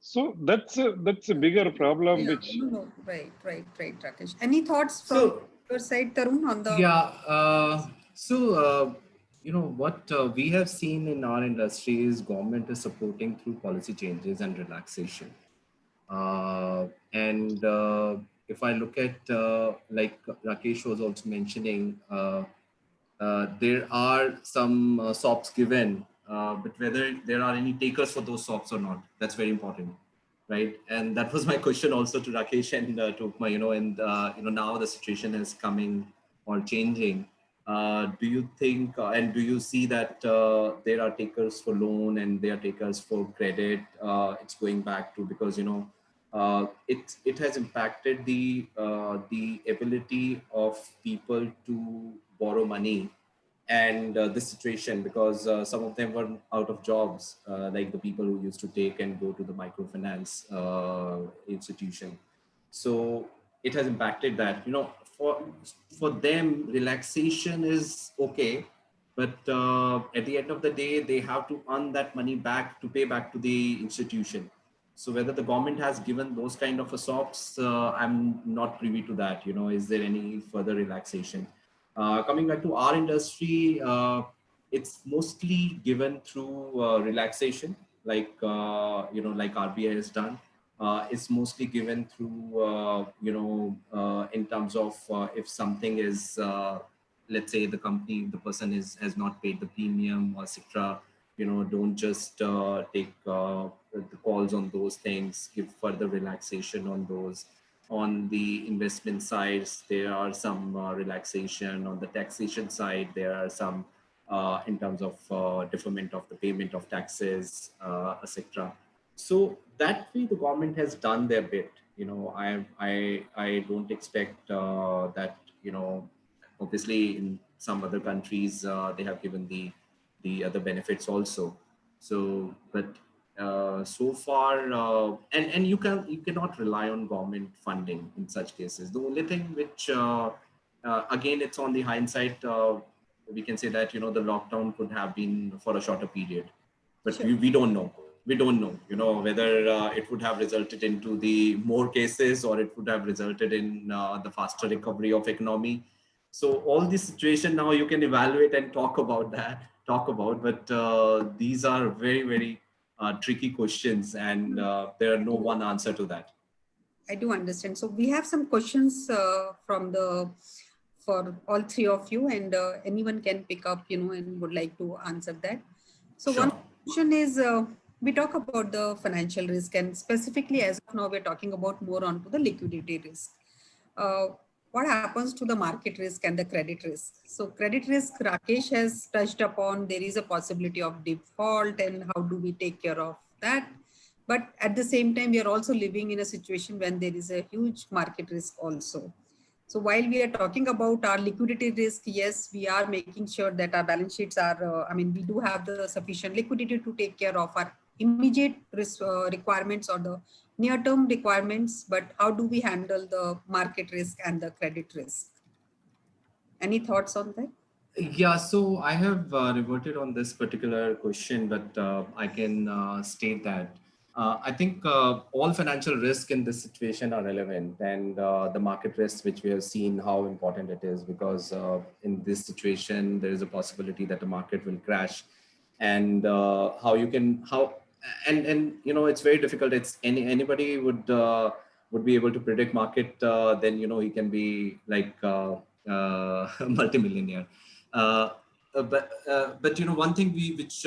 so that's a bigger problem
Yeah,
which
no, right, Rakesh. Any thoughts from your side, Tarun, on the
What we have seen in our industry is government is supporting through policy changes and relaxation. And if I look at, like Rakesh was also mentioning, there are some SOPs given, but whether there are any takers for those SOPs or not, that's very important, right? And that was my question also to Rakesh and to Upma, now the situation is coming or changing. Do you think and do you see that there are takers for loan and there are takers for credit? It's going back to because it has impacted the ability of people to borrow money and this situation because some of them were out of jobs, like the people who used to take and go to the microfinance institution. So it has impacted that. For them, relaxation is okay, but at the end of the day, they have to earn that money back to pay back to the institution. So whether the government has given those kind of a SOPs, I'm not privy to that. Is there any further relaxation? Coming back to our industry, it's mostly given through relaxation, like like RBI has done. It's mostly given through in terms of if something is let's say the person has not paid the premium or etc. Don't just take the calls on those things, give further relaxation on those. On the investment sides, there are some relaxation. On the taxation side, there are some in terms of deferment of the payment of taxes, etc. So that way, the government has done their bit. I don't expect that. Obviously, in some other countries, they have given the other benefits also. So, but so far, and you cannot rely on government funding in such cases. The only thing which again, it's on the hindsight. We can say that the lockdown could have been for a shorter period, but
Sure.
we don't know. We don't know, whether it would have resulted into the more cases or it would have resulted in the faster recovery of economy. So all this situation now you can evaluate and talk about, but these are very, very tricky questions, and there are no one answer to that.
I do understand. So we have some questions for all three of you, and anyone can pick up, and would like to answer that. So
Sure.
one question is, we talk about the financial risk, and specifically as of now, we're talking about more onto the liquidity risk. What happens to the market risk and the credit risk? So credit risk, Rakesh has touched upon, there is a possibility of default, and how do we take care of that? But at the same time, we are also living in a situation when there is a huge market risk also. So while we are talking about our liquidity risk, yes, we are making sure that our balance sheets are, we do have the sufficient liquidity to take care of our immediate risk requirements or the near-term requirements, but how do we handle the market risk and the credit risk? Any thoughts on that?
Yeah, so I have reverted on this particular question, but I can state that I think all financial risk in this situation are relevant, and the market risk, which we have seen how important it is, because in this situation there is a possibility that the market will crash, and it's very difficult. It's anybody would be able to predict market. Then he can be like multimillionaire. But one thing which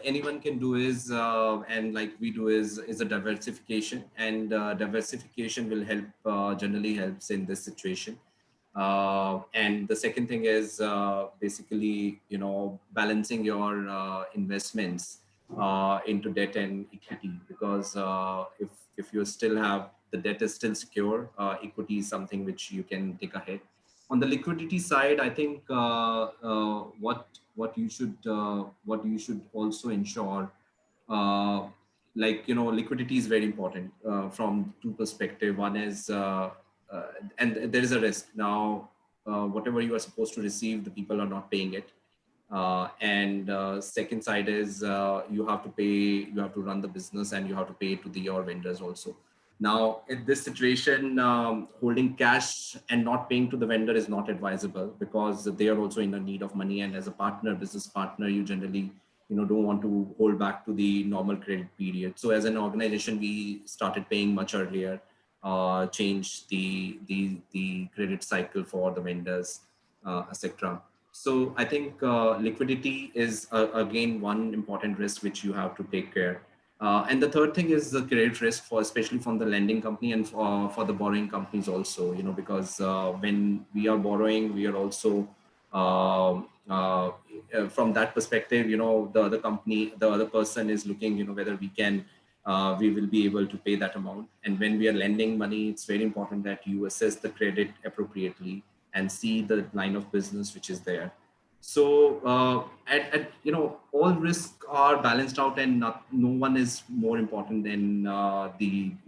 anyone can do is and like we do is a diversification, and diversification will help, generally helps in this situation. And the second thing is basically balancing your investments into debt and equity, because if you still have the debt is still secure, equity is something which you can take ahead. On the liquidity side, I think what you should also ensure, liquidity is very important from two perspective. One is and there is a risk now. Whatever you are supposed to receive, the people are not paying it. And second side is you have to run the business, and you have to pay to your vendors also. Now, in this situation, holding cash and not paying to the vendor is not advisable, because they are also in a need of money. And as a business partner, you generally don't want to hold back to the normal credit period. So as an organization, we started paying much earlier, changed the credit cycle for the vendors, etc. So I think liquidity is again one important risk which you have to take care. And the third thing is the credit risk, especially from the lending company and for the borrowing companies also, because when we are borrowing, we are also from that perspective, the other person is looking, whether we will be able to pay that amount. And when we are lending money, it's very important that you assess the credit appropriately and see the line of business which is there. So all risks are balanced out, and no one is more important than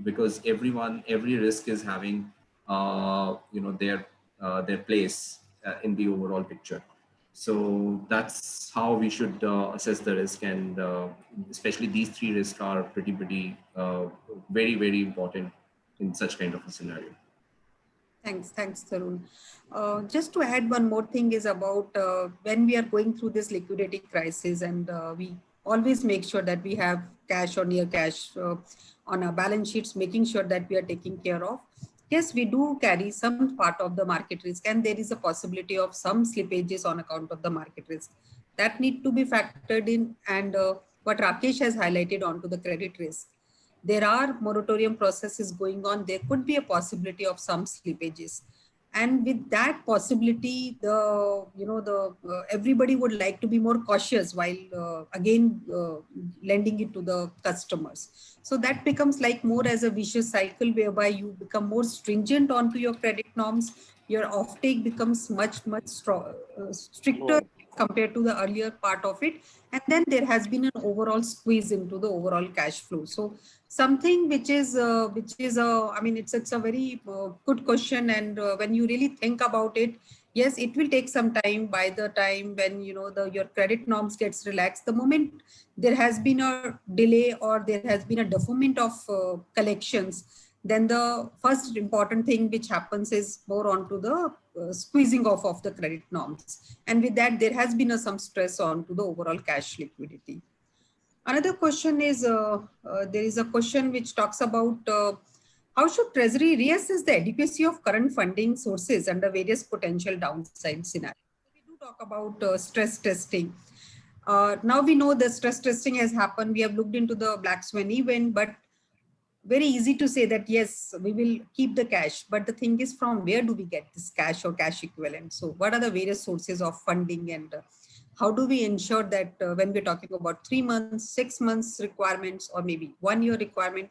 because every risk is having their place in the overall picture. So that's how we should assess the risk, and especially these three risks are very, very important in such kind of a scenario.
Thanks, Tarun. Just to add one more thing is about when we are going through this liquidity crisis, and we always make sure that we have cash or near cash on our balance sheets, making sure that we are taking care of. Yes, we do carry some part of the market risk, and there is a possibility of some slippages on account of the market risk. That need to be factored in, and what Rakesh has highlighted onto the credit risk. There are moratorium processes going on. There could be a possibility of some slippages, and with that possibility, the everybody would like to be more cautious while again lending it to the customers. So that becomes like more as a vicious cycle, whereby you become more stringent onto your credit norms. Your offtake becomes much stricter compared to the earlier part of it, and then there has been an overall squeeze into the overall cash flow. So something which is I mean, it's a very good question, and when you really think about it, yes, it will take some time. By the time when your credit norms gets relaxed, the moment there has been a delay or there has been a deferment of collections, then the first important thing which happens is more onto the squeezing off of the credit norms, and with that there has been some stress onto the overall cash liquidity. Another question is, there is a question which talks about how should Treasury reassess the adequacy of current funding sources under various potential downside scenarios? We do talk about stress testing. Now we know the stress testing has happened. We have looked into the black swan event, but very easy to say that yes, we will keep the cash, but the thing is, from where do we get this cash or cash equivalent? So what are the various sources of funding, and how do we ensure that when we're talking about 3 months, 6 months requirements, or maybe 1 year requirement,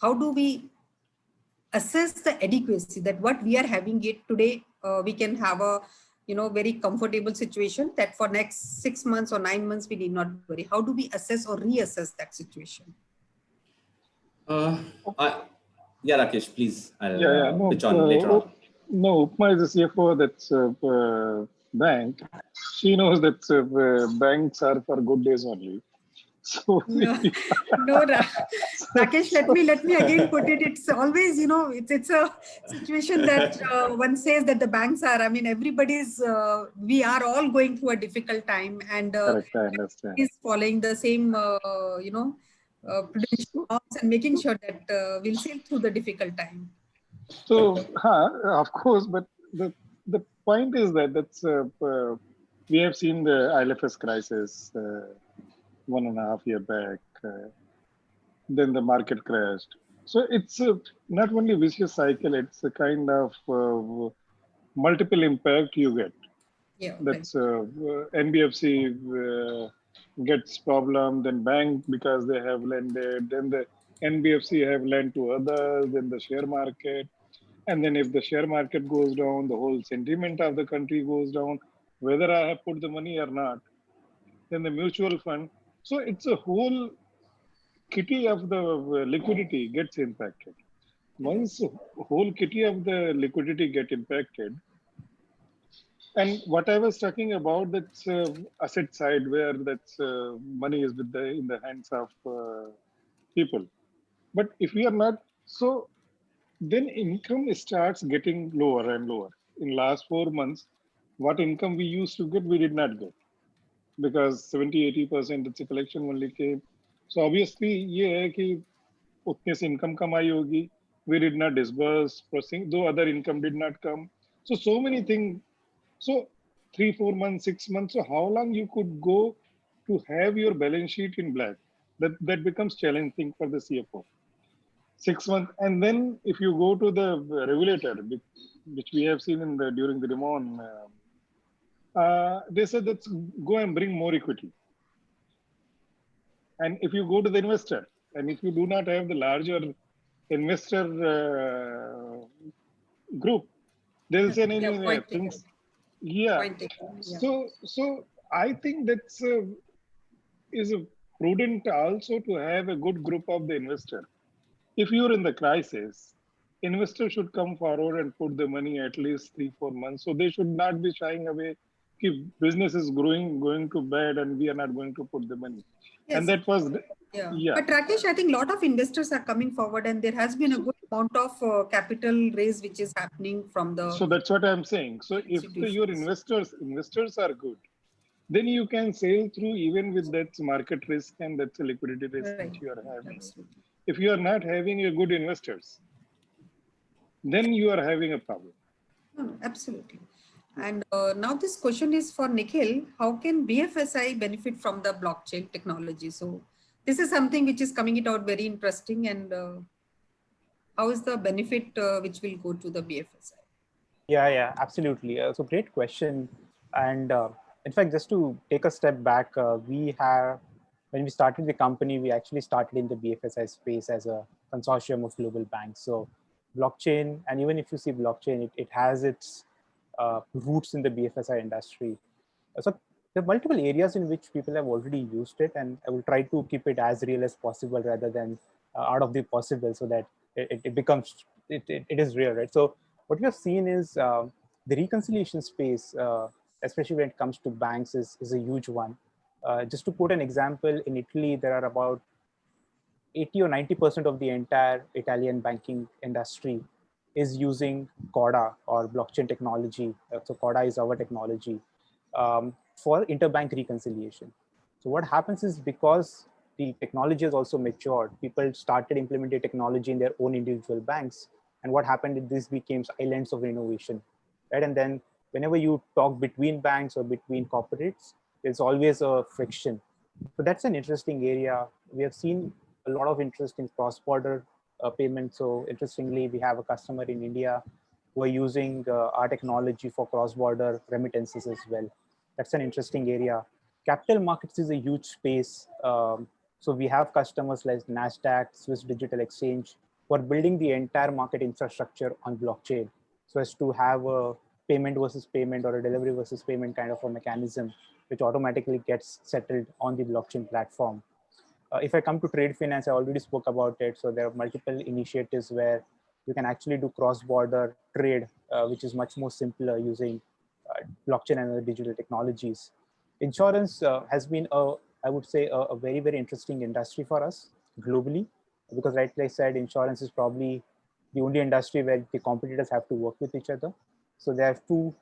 how do we assess the adequacy that what we are having it today, we can have a very comfortable situation that for next 6 months or 9 months we need not worry? How do we assess or reassess that situation?
Yeah, Rakesh, please. I'll
No,
pitch on later on.
no, Upma is a CFO that's bank. She knows that banks are for good days only. So
no, Rakesh, let me again put it. It's always, it's a situation that one says that the banks are, I mean, everybody's, we are all going through a difficult time, and
correct, I understand.
is following the same, prudential norms and making sure that we'll sail through the difficult time.
So, of course, but the point is that we have seen the ILFS crisis 1.5 years back. Then the market crashed. So it's not only vicious cycle; it's a kind of multiple impact you get.
Yeah.
That's NBFC gets problem, then bank because they have lended, then the NBFC have lent to others, then the share market. And then if the share market goes down, the whole sentiment of the country goes down, whether I have put the money or not. Then the mutual fund. So it's a whole kitty of the liquidity gets impacted. Once the whole kitty of the liquidity get impacted, and what I was talking about, that's asset side where that's money is with in the hands of people. But if we are not, so then income starts getting lower and lower. In last 4 months, what income we used to get, we did not get because 70-80% it's a collection only came. So obviously, yeah, कि उतने से income कमाई होगी. We did not disburse, processing, though other income did not come. So many things. So 3-4 months, 6 months. So how long you could go to have your balance sheet in black? That becomes challenging for the CFO. 6 months, and then if you go to the regulator, which we have seen in during the demand, they said let's go and bring more equity. And if you go to the investor, and if you do not have the larger investor group, they'll say things. Yeah. So I think that's is prudent also to have a good group of the investor. If you're in the crisis, investors should come forward and put the money at least 3-4 months. So they should not be shying away. business is going to bad, and we are not going to put the money.
Yes.
And that was,
yeah. But Rakesh, I think a lot of investors are coming forward, and there has been a good amount of capital raise which is happening from the.
So that's what I'm saying. So if your investors are good, then you can sail through even with that market risk and that's a liquidity risk that you are having.
Absolutely.
If you are not having a good investors, then you are having a problem.
No, absolutely. And now this question is for Nikhil. How can BFSI benefit from the blockchain technology? So this is something which is coming it out very interesting. And how is the benefit which will go to the BFSI?
Yeah, absolutely. So great question. And in fact, just to take a step back, when we started the company, we actually started in the BFSI space as a consortium of global banks. So blockchain, and even if you see blockchain, it has its roots in the BFSI industry. So there are multiple areas in which people have already used it, and I will try to keep it as real as possible rather than out of the possible, so that it becomes, it is real, right? So what we have seen is the reconciliation space, especially when it comes to banks, is a huge one. Just to quote an example, in Italy, there are about 80 or 90% of the entire Italian banking industry is using CODA or blockchain technology. So CODA is our technology for interbank reconciliation. So what happens is, because the technology has also matured, people started implementing technology in their own individual banks. And what happened is this became islands of innovation, right? And then whenever you talk between banks or between corporates, there's always a friction. So that's an interesting area. We have seen a lot of interest in cross-border payments. So interestingly, we have a customer in India who are using our technology for cross-border remittances as well. That's an interesting area. Capital markets is a huge space. So we have customers like NASDAQ, Swiss Digital Exchange, who are building the entire market infrastructure on blockchain, so as to have a payment versus payment or a delivery versus payment kind of a mechanism, which automatically gets settled on the blockchain platform. If I come to trade finance, I already spoke about it. So there are multiple initiatives where you can actually do cross-border trade, which is much more simpler using blockchain and other digital technologies. Insurance has been, I would say, a very, very interesting industry for us globally, because rightly I said, insurance is probably the only industry where the competitors have to work with each other. So there are two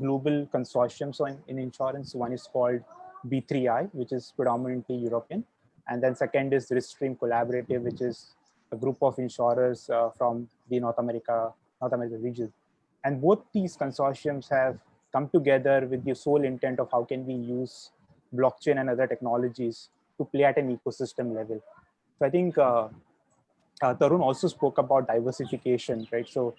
global consortiums in insurance. One is called B3I, which is predominantly European. And then second is Ristream Collaborative, which is a group of insurers from the North America region. And both these consortiums have come together with the sole intent of how can we use blockchain and other technologies to play at an ecosystem level. So I think Tarun also spoke about diversification, right? So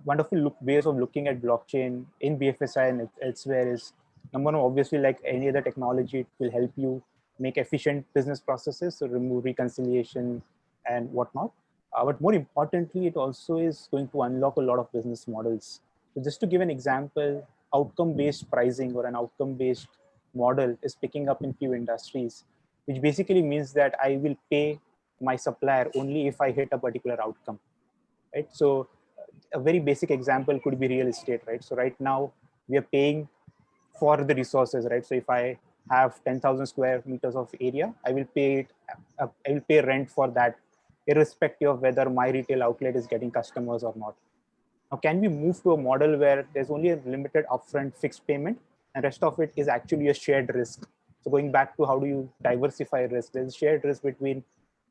wonderful ways of looking at blockchain in BFSI and elsewhere is, number one, obviously, like any other technology, it will help you make efficient business processes, so remove reconciliation and whatnot. But more importantly, it also is going to unlock a lot of business models. So just to give an example, outcome-based pricing or an outcome-based model is picking up in few industries, which basically means that I will pay my supplier only if I hit a particular outcome, right? So a very basic example could be real estate, right? So right now we are paying for the resources, right? So if I have 10,000 square meters of area, I will pay rent for that, irrespective of whether my retail outlet is getting customers or not. Now, can we move to a model where there's only a limited upfront fixed payment and rest of it is actually a shared risk? So going back to how do you diversify risk, there's a shared risk between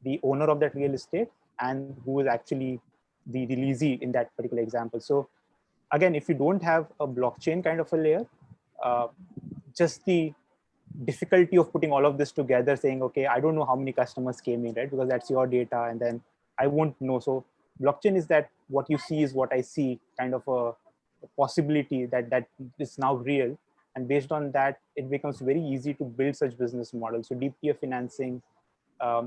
the owner of that real estate and who is actually the leasee in that particular example. So again, if you don't have a blockchain kind of a layer, just the difficulty of putting all of this together, saying, okay, I don't know how many customers came in, right? Because that's your data, and then I won't know. So blockchain is that what you see is what I see, kind of a possibility that is now real. And based on that, it becomes very easy to build such business models. So deep tier financing,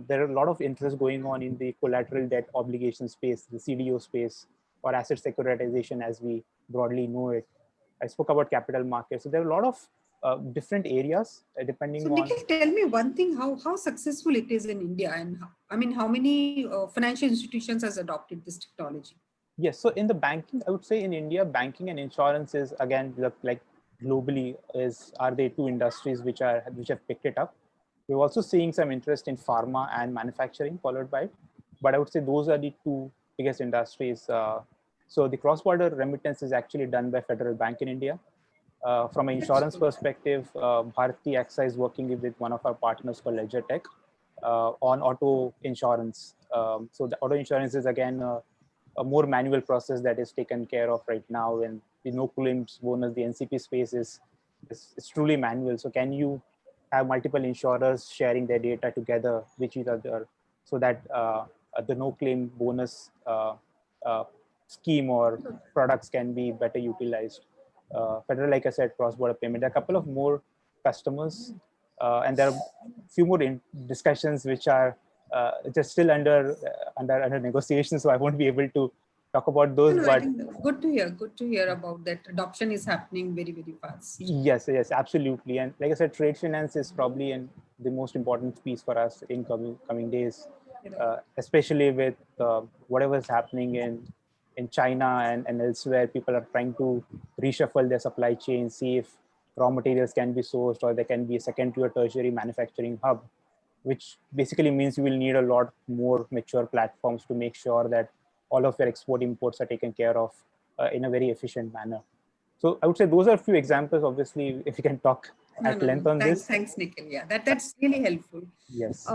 there are a lot of interest going on in the collateral debt obligation space, the CDO space, or asset securitization as we broadly know it. I spoke about capital markets. So there are a lot of different areas depending on.
So Nikhil, tell me one thing, how successful it is in India, and how many financial institutions has adopted this technology?
Yes, so in the banking, I would say in India, banking and insurance is again like globally are they two industries which have picked it up. We're also seeing some interest in pharma and manufacturing followed by it, but I would say those are the two biggest industries. So the cross-border remittance is actually done by Federal Bank in India. From an insurance perspective, Bharti AXA is working with one of our partners called Ledger Tech on auto insurance. So the auto insurance is again a more manual process that is taken care of right now, and the no claims bonus, the NCP space is truly manual. So can you have multiple insurers sharing their data together with each other so that the no claim bonus uh, scheme or products can be better utilized? Federal, like I said, cross-border payment. There are a couple of more customers, and there are a few more discussions which are just still under negotiation. So I won't be able to talk about those.
I
But
think good to hear. Good to hear about that. Adoption is happening very, very fast.
yes, absolutely. And like I said, trade finance is probably the most important piece for us in coming days, especially with whatever is happening in China and elsewhere. People are trying to reshuffle their supply chain, see if raw materials can be sourced or there can be a secondary or tertiary manufacturing hub, which basically means you will need a lot more mature platforms to make sure that all of your export imports are taken care of in a very efficient manner. So I would say those are a few examples. Obviously, if you can talk at length on this.
Thanks, Nikhil. Yeah, that's really helpful.
Yes.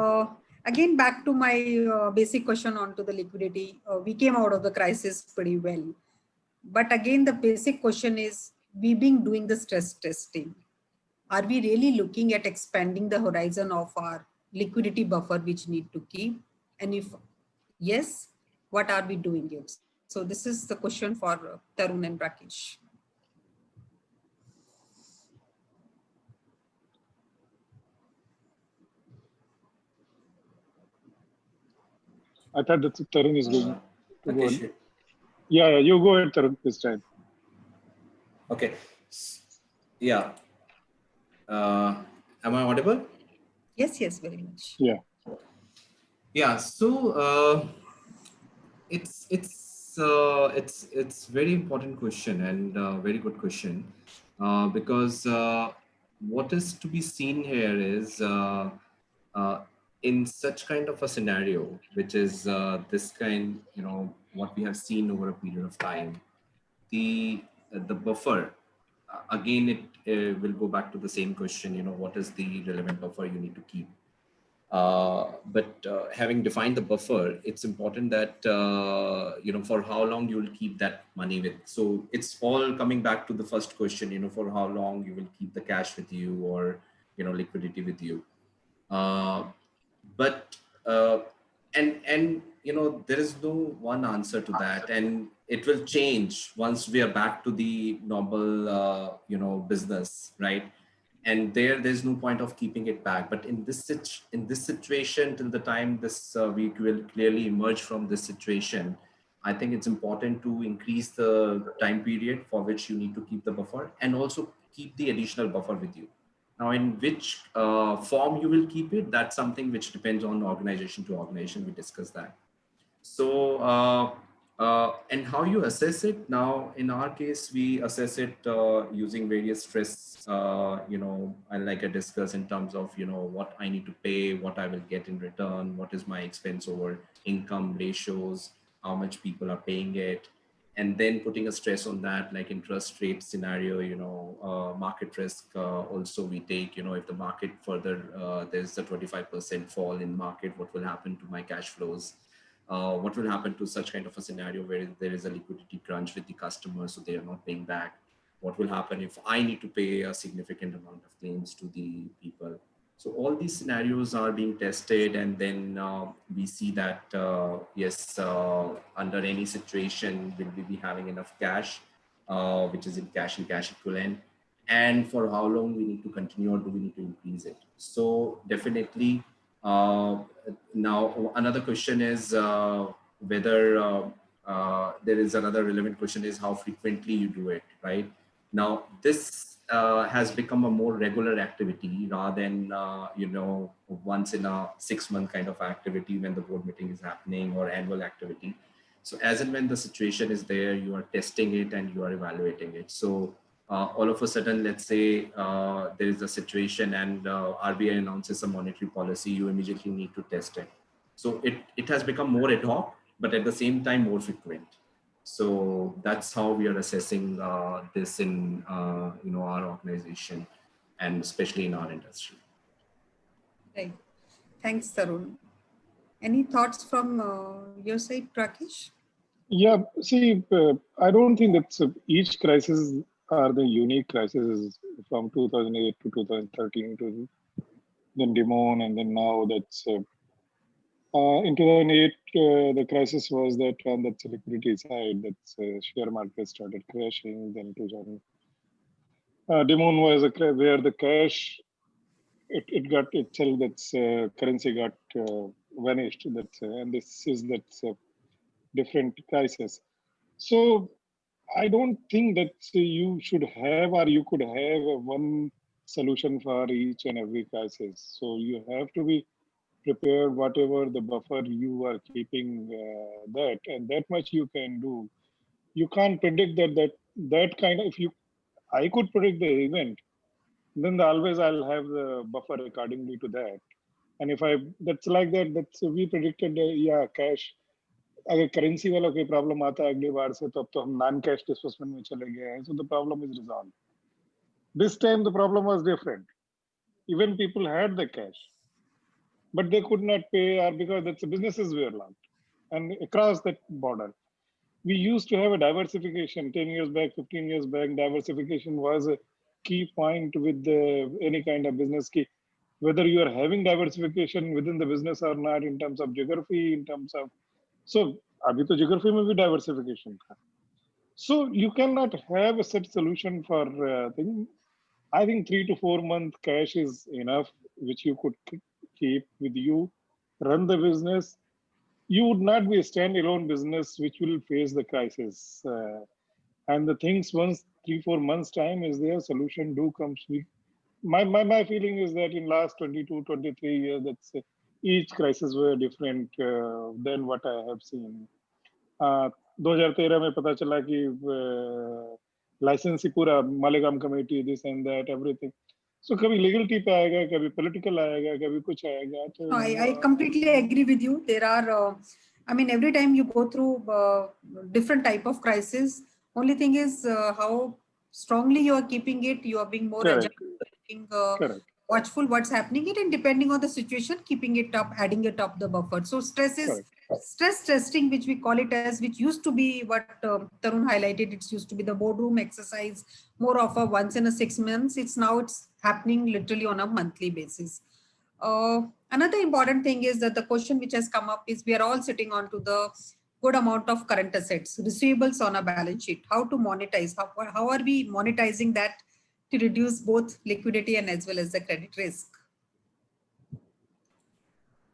Again, back to my basic question onto the liquidity. We came out of the crisis pretty well. But again, the basic question is, we've been doing the stress testing. Are we really looking at expanding the horizon of our liquidity buffer, which need to keep? And if yes, what are we doing it? So this is the question for Tarun and Rakesh.
I thought that Tarun is going to go.
Rakesh.
Yeah, you go ahead, Tarun, this time.
Okay. Yeah. Am I audible?
Yes, very much.
Yeah.
Yeah. So it's very important question and very good question because what is to be seen here is in such kind of a scenario, which is this kind, what we have seen over a period of time, the buffer. Again, it will go back to the same question. What is the relevant buffer you need to keep? But having defined the buffer, it's important that for how long you will keep that money with. So it's all coming back to the first question. For how long you will keep the cash with you or liquidity with you. But and there is no one answer to that, and it will change once we are back to the normal business, right? And there's no point of keeping it back. But in this situation, till the time this we will clearly emerge from this situation, I think it's important to increase the time period for which you need to keep the buffer, and also keep the additional buffer with you. Now, in which form you will keep it, that's something which depends on organization to organization. We discussed that. So, and how you assess it now, in our case, we assess it using various stress, like I discussed in terms of, what I need to pay, what I will get in return, what is my expense over income ratios, how much people are paying it, and then putting a stress on that, like interest rate scenario, market risk also we take, if the market further, there's a 25% fall in market, what will happen to my cash flows? What will happen to such kind of a scenario where there is a liquidity crunch with the customer, so they are not paying back? What will happen if I need to pay a significant amount of claims to the people? So all these scenarios are being tested, and then we see that, yes, under any situation, will we be having enough cash, which is in cash and cash equivalent, and for how long we need to continue, or do we need to increase it? So definitely, now another question is whether there is another relevant question is how frequently you do it, right? Now this has become a more regular activity rather than once in a 6-month kind of activity when the board meeting is happening, or annual activity. So as and when the situation is there, you are testing it and you are evaluating it. So all of a sudden, let's say there is a situation and RBI announces a monetary policy, you immediately need to test it. So it has become more ad hoc, but at the same time more frequent. So that's how we are assessing this in our organization, and especially in our industry.
Right. Thanks, Tarun. Any thoughts from your side, Rakesh?
Yeah, see, I don't think that each crisis are the unique crises from 2008 to 2013 to then Demon, and then now that's in 2008 the crisis was that on the liquidity side, that share market started crashing. Then 2000 Demon was where the cash it got itself, that's currency got vanished. That's and this is that's different crisis. So I don't think that you should have or you could have one solution for each and every crisis. So you have to be prepared whatever the buffer you are keeping that, and that much you can do. You can't predict that kind of, if you, I could predict the event, then always I'll have the buffer accordingly to that. And if I, that's like that, that's we predicted, yeah, cash अगर currency वाला कोई problem आता है अगली बार से, तो अब तो हम नॉन कैश डिस्बर्समेंट में चले गए हैं, so the problem is resolved. This time the problem was different. Even people had the cash, but they could not pay, or because the businesses were locked. And across that border, we used to have a diversification 10 years back, 15 years back. Diversification was a key point with any kind of business key, whether you are having diversification within the business or not, in terms of geography, in terms of, so अभी तो geography में भी diversification था. So you cannot have a set solution for thing. I think 3 to 4 month cash is enough, which you could keep with you, run the business. You would not be a standalone business which will face the crisis. And the things, once 3-4 months time is there, solution do comes. My feeling is that in last 22, 23 years, that's each crisis were different than what I have seen. 2013 में पता चला कि licence ही पूरा Malegam committee, this and that everything. So कभी legality पे आएगा, कभी political आएगा, कभी कुछ आएगा. तो
I completely agree with you. There are, I mean, every time you go through different type of crisis, only thing is how strongly you are keeping it. You are being more
Correct.
agile, being
Correct.
watchful what's happening it, and depending on the situation, keeping it up, adding it up the buffer. So stress is
Correct.
stress testing, which we call it as, which used to be what Tarun highlighted. It used to be the boardroom exercise, more of a once in a 6 months. It's happening literally on a monthly basis. Another important thing is that the question which has come up is, we are all sitting on to the good amount of current assets, receivables on a balance sheet. How to monetize? How are we monetizing that to reduce both liquidity and as well as the credit risk?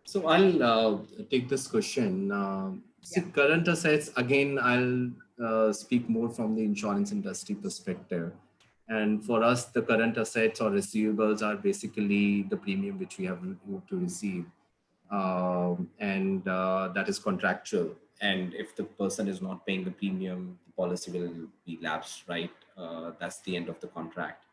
So I'll take this question. See, current assets, again, I'll speak more from the insurance industry perspective. And for us, the current assets or receivables are basically the premium which we have to receive. And that is contractual. And if the person is not paying the premium, the policy will be lapsed, right? That's the end of the contract.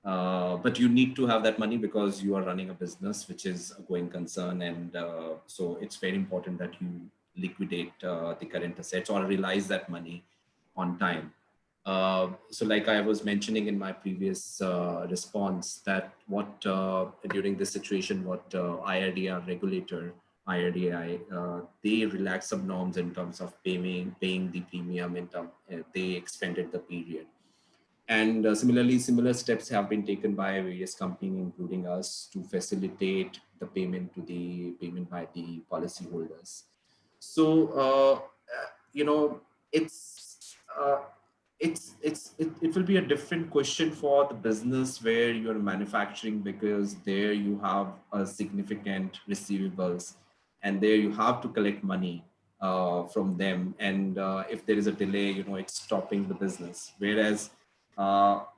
But you need to have that money because you are running a business which is a going concern, and so it's very important that you liquidate the current assets or realize that money on time. So like I was mentioning in my previous response, that what during this situation, what IRDR regulator, IRDI, they relaxed some norms in terms of paying the premium, in term, they extended the period. And similarly, similar steps have been taken by various companies, including us, to facilitate the payment by the policyholders. So, you know, uh, it will be a different question for the business where you're manufacturing, because there you have a significant receivables, and there you have to collect money from them. And if there is a delay, you know, it's stopping the business. Whereas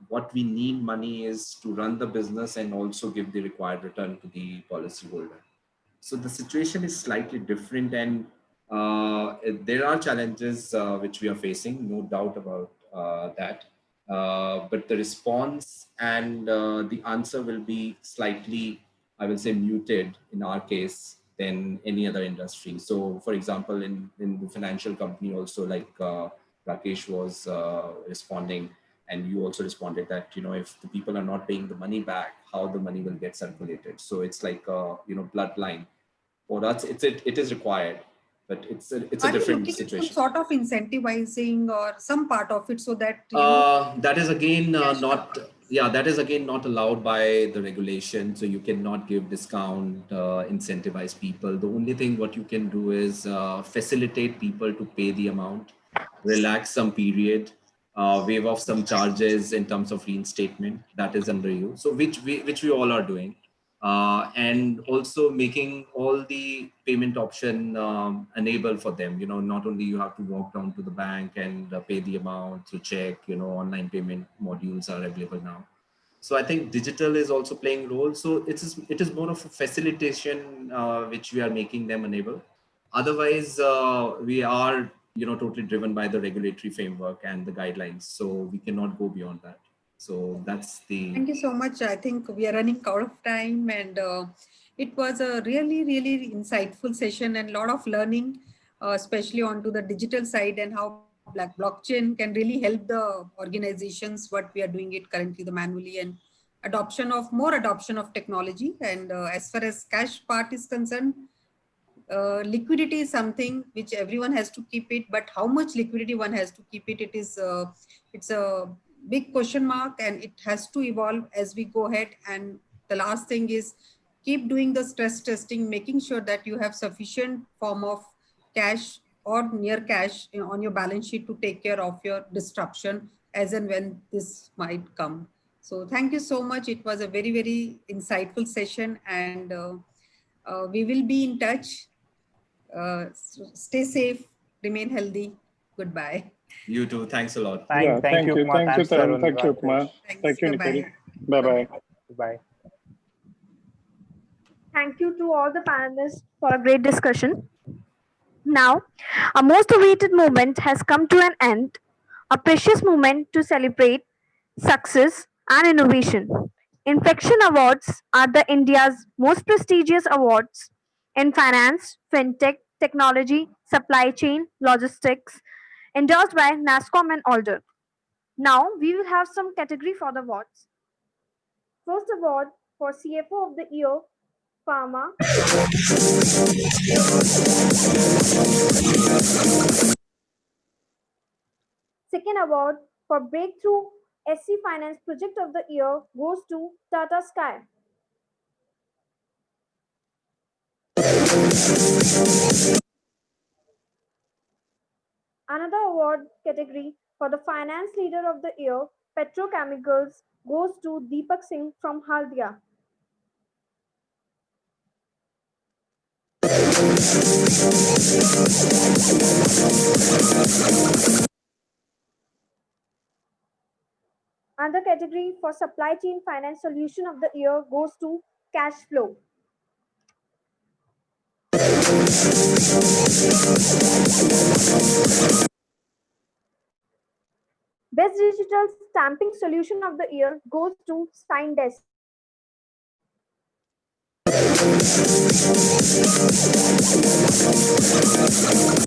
what we need money is to run the business and also give the required return to the policyholder. So the situation is slightly different, and there are challenges which we are facing, no doubt about that. but the response and the answer will be slightly, I will say, muted in our case than any other industry. So, for example, in the financial company also, like Rakesh was responding, and you also responded that, if the people are not paying the money back, how the money will get circulated. So it's like a, bloodline. For us, it is required, but it's a
Are you
different
looking at some
situation.
sort of incentivizing or some part of it so that
that is again not that is again not allowed by the regulation. So you cannot give discount, incentivize people. The only thing what you can do is facilitate people to pay the amount, relax some period, waive off some charges in terms of reinstatement. That is under you. So which we all are doing. And also making all the payment option enable for them. Not only you have to walk down to the bank and pay the amount through check. Online payment modules are available now. So I think digital is also playing role. So it is more of a facilitation which we are making them enable. Otherwise, we are totally driven by the regulatory framework and the guidelines. So we cannot go beyond that. So that's the.
Thank you so much. I think we are running out of time, and it was a really, really insightful session and a lot of learning, especially onto the digital side and how blockchain can really help the organizations what we are doing it currently, the manually, and more adoption of technology. And as far as cash part is concerned, liquidity is something which everyone has to keep it, but how much liquidity one has to keep it, it's a big question mark, and it has to evolve as we go ahead. And the last thing is keep doing the stress testing, making sure that you have sufficient form of cash or near cash on your balance sheet to take care of your disruption as and when this might come. So thank you so much. It was a very, very insightful session, and we will be in touch. Stay safe, remain healthy. Goodbye.
You too. Thanks a lot.
Thank you. Thank you, Tarun. Thank you, Kumar. Thank you, Nikhil. Bye-bye.
Bye.
Thank you to all the panelists for a great discussion. Now, a most awaited moment has come to an end, a precious moment to celebrate success and innovation. Inflection Awards are the India's most prestigious awards in finance, fintech, technology, supply chain, logistics, endorsed by NASCOM and Alder. Now, we will have some category for the awards. First award for CFO of the Year, Pharma. Second award for Breakthrough SC Finance Project of the Year goes to Tata Sky. Another award category for the Finance Leader of the Year, Petrochemicals, goes to Deepak Singh from Haldia. Another category for Supply Chain Finance Solution of the Year goes to Cash Flow. Best Digital Stamping Solution of the Year goes to Signedesk.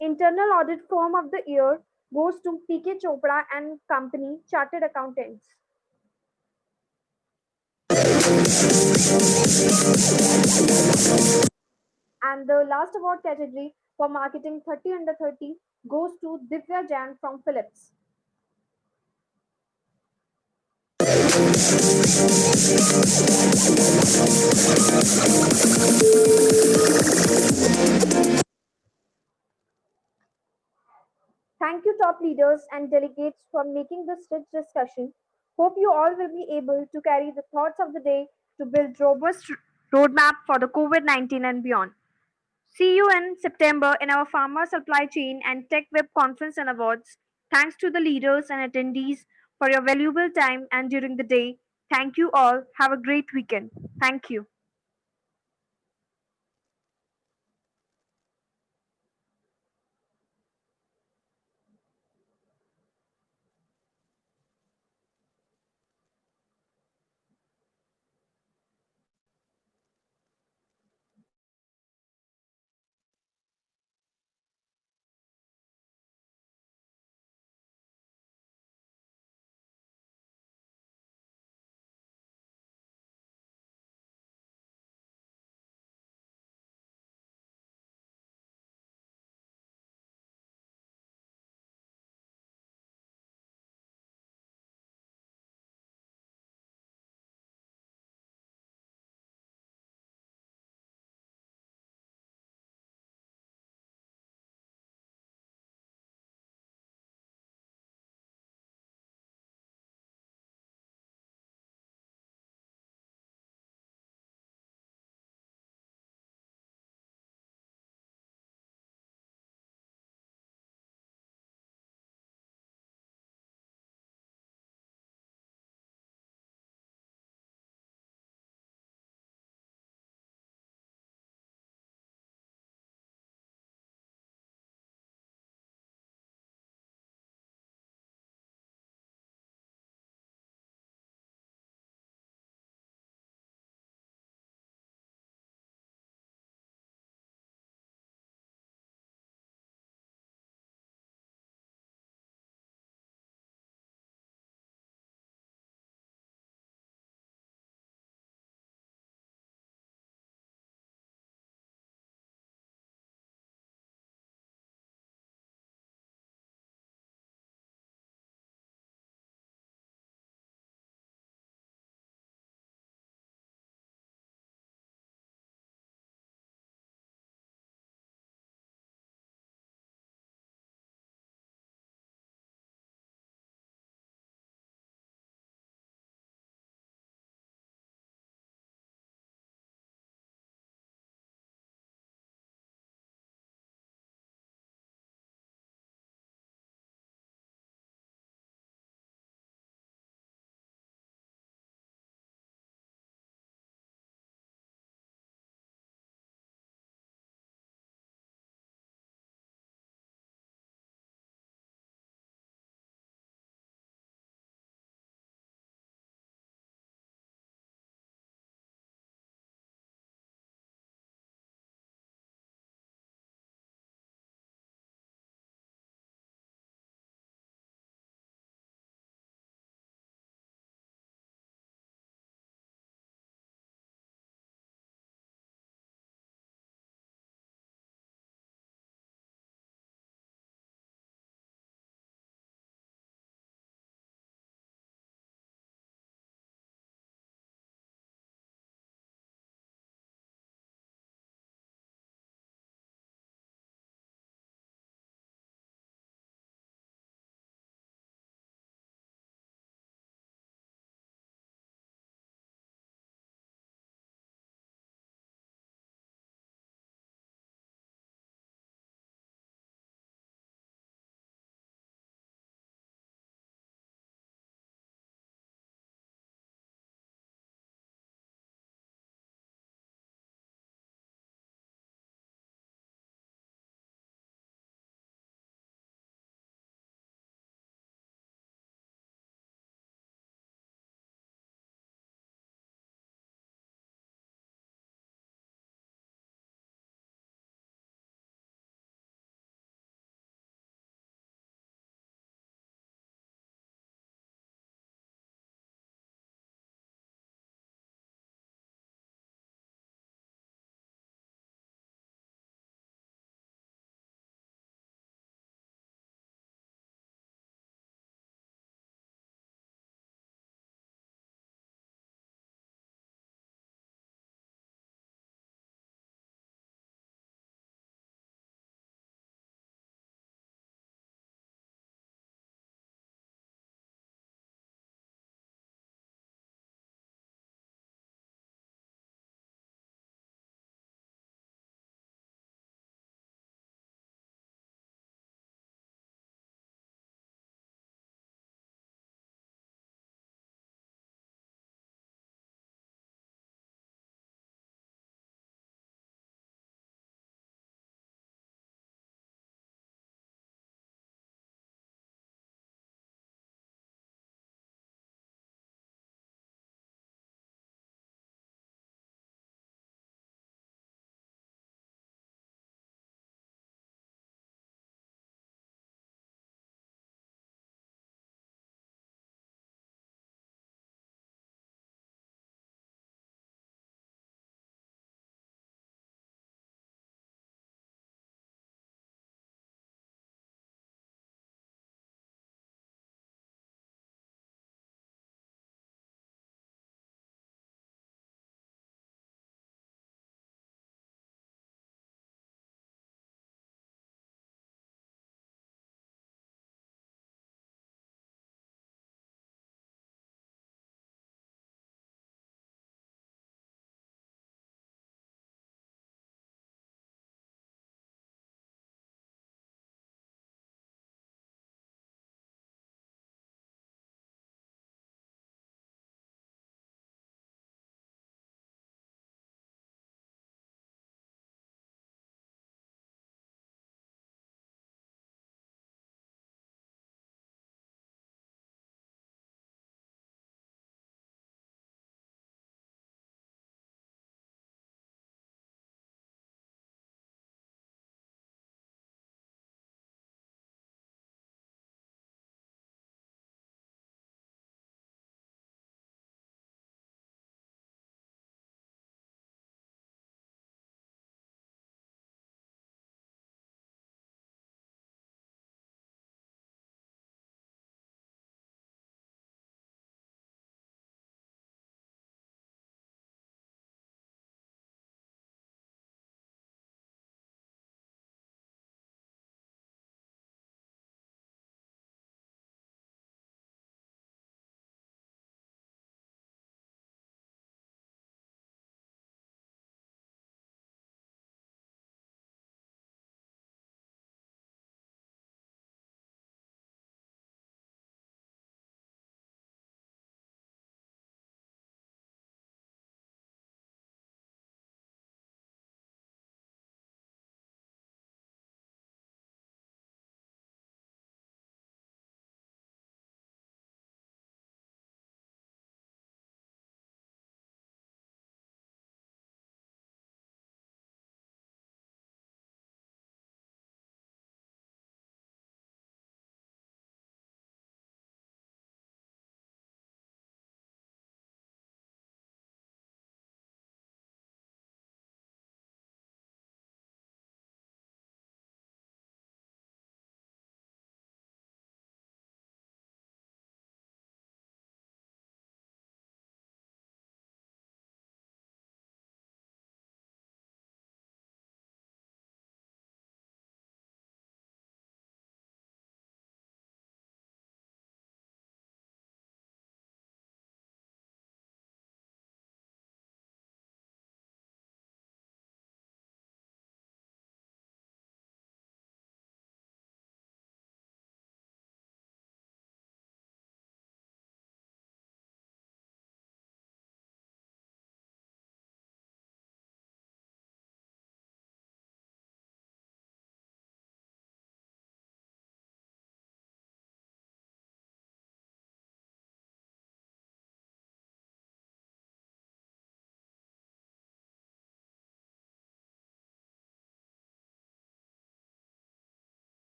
Internal Audit Firm of the Year goes to PK Chopra and Company Chartered Accountants. And the last award category for Marketing 30 Under 30 goes to Divya Jain from Philips. Thank you, top leaders and delegates, for making this rich discussion. Hope you all will be able to carry the thoughts of the day to build robust roadmap for the COVID-19 and beyond. See you in September in our Pharma Supply Chain and Tech Web Conference and Awards. Thanks to the leaders and attendees for your valuable time and during the day. Thank you all. Have a great weekend. Thank you.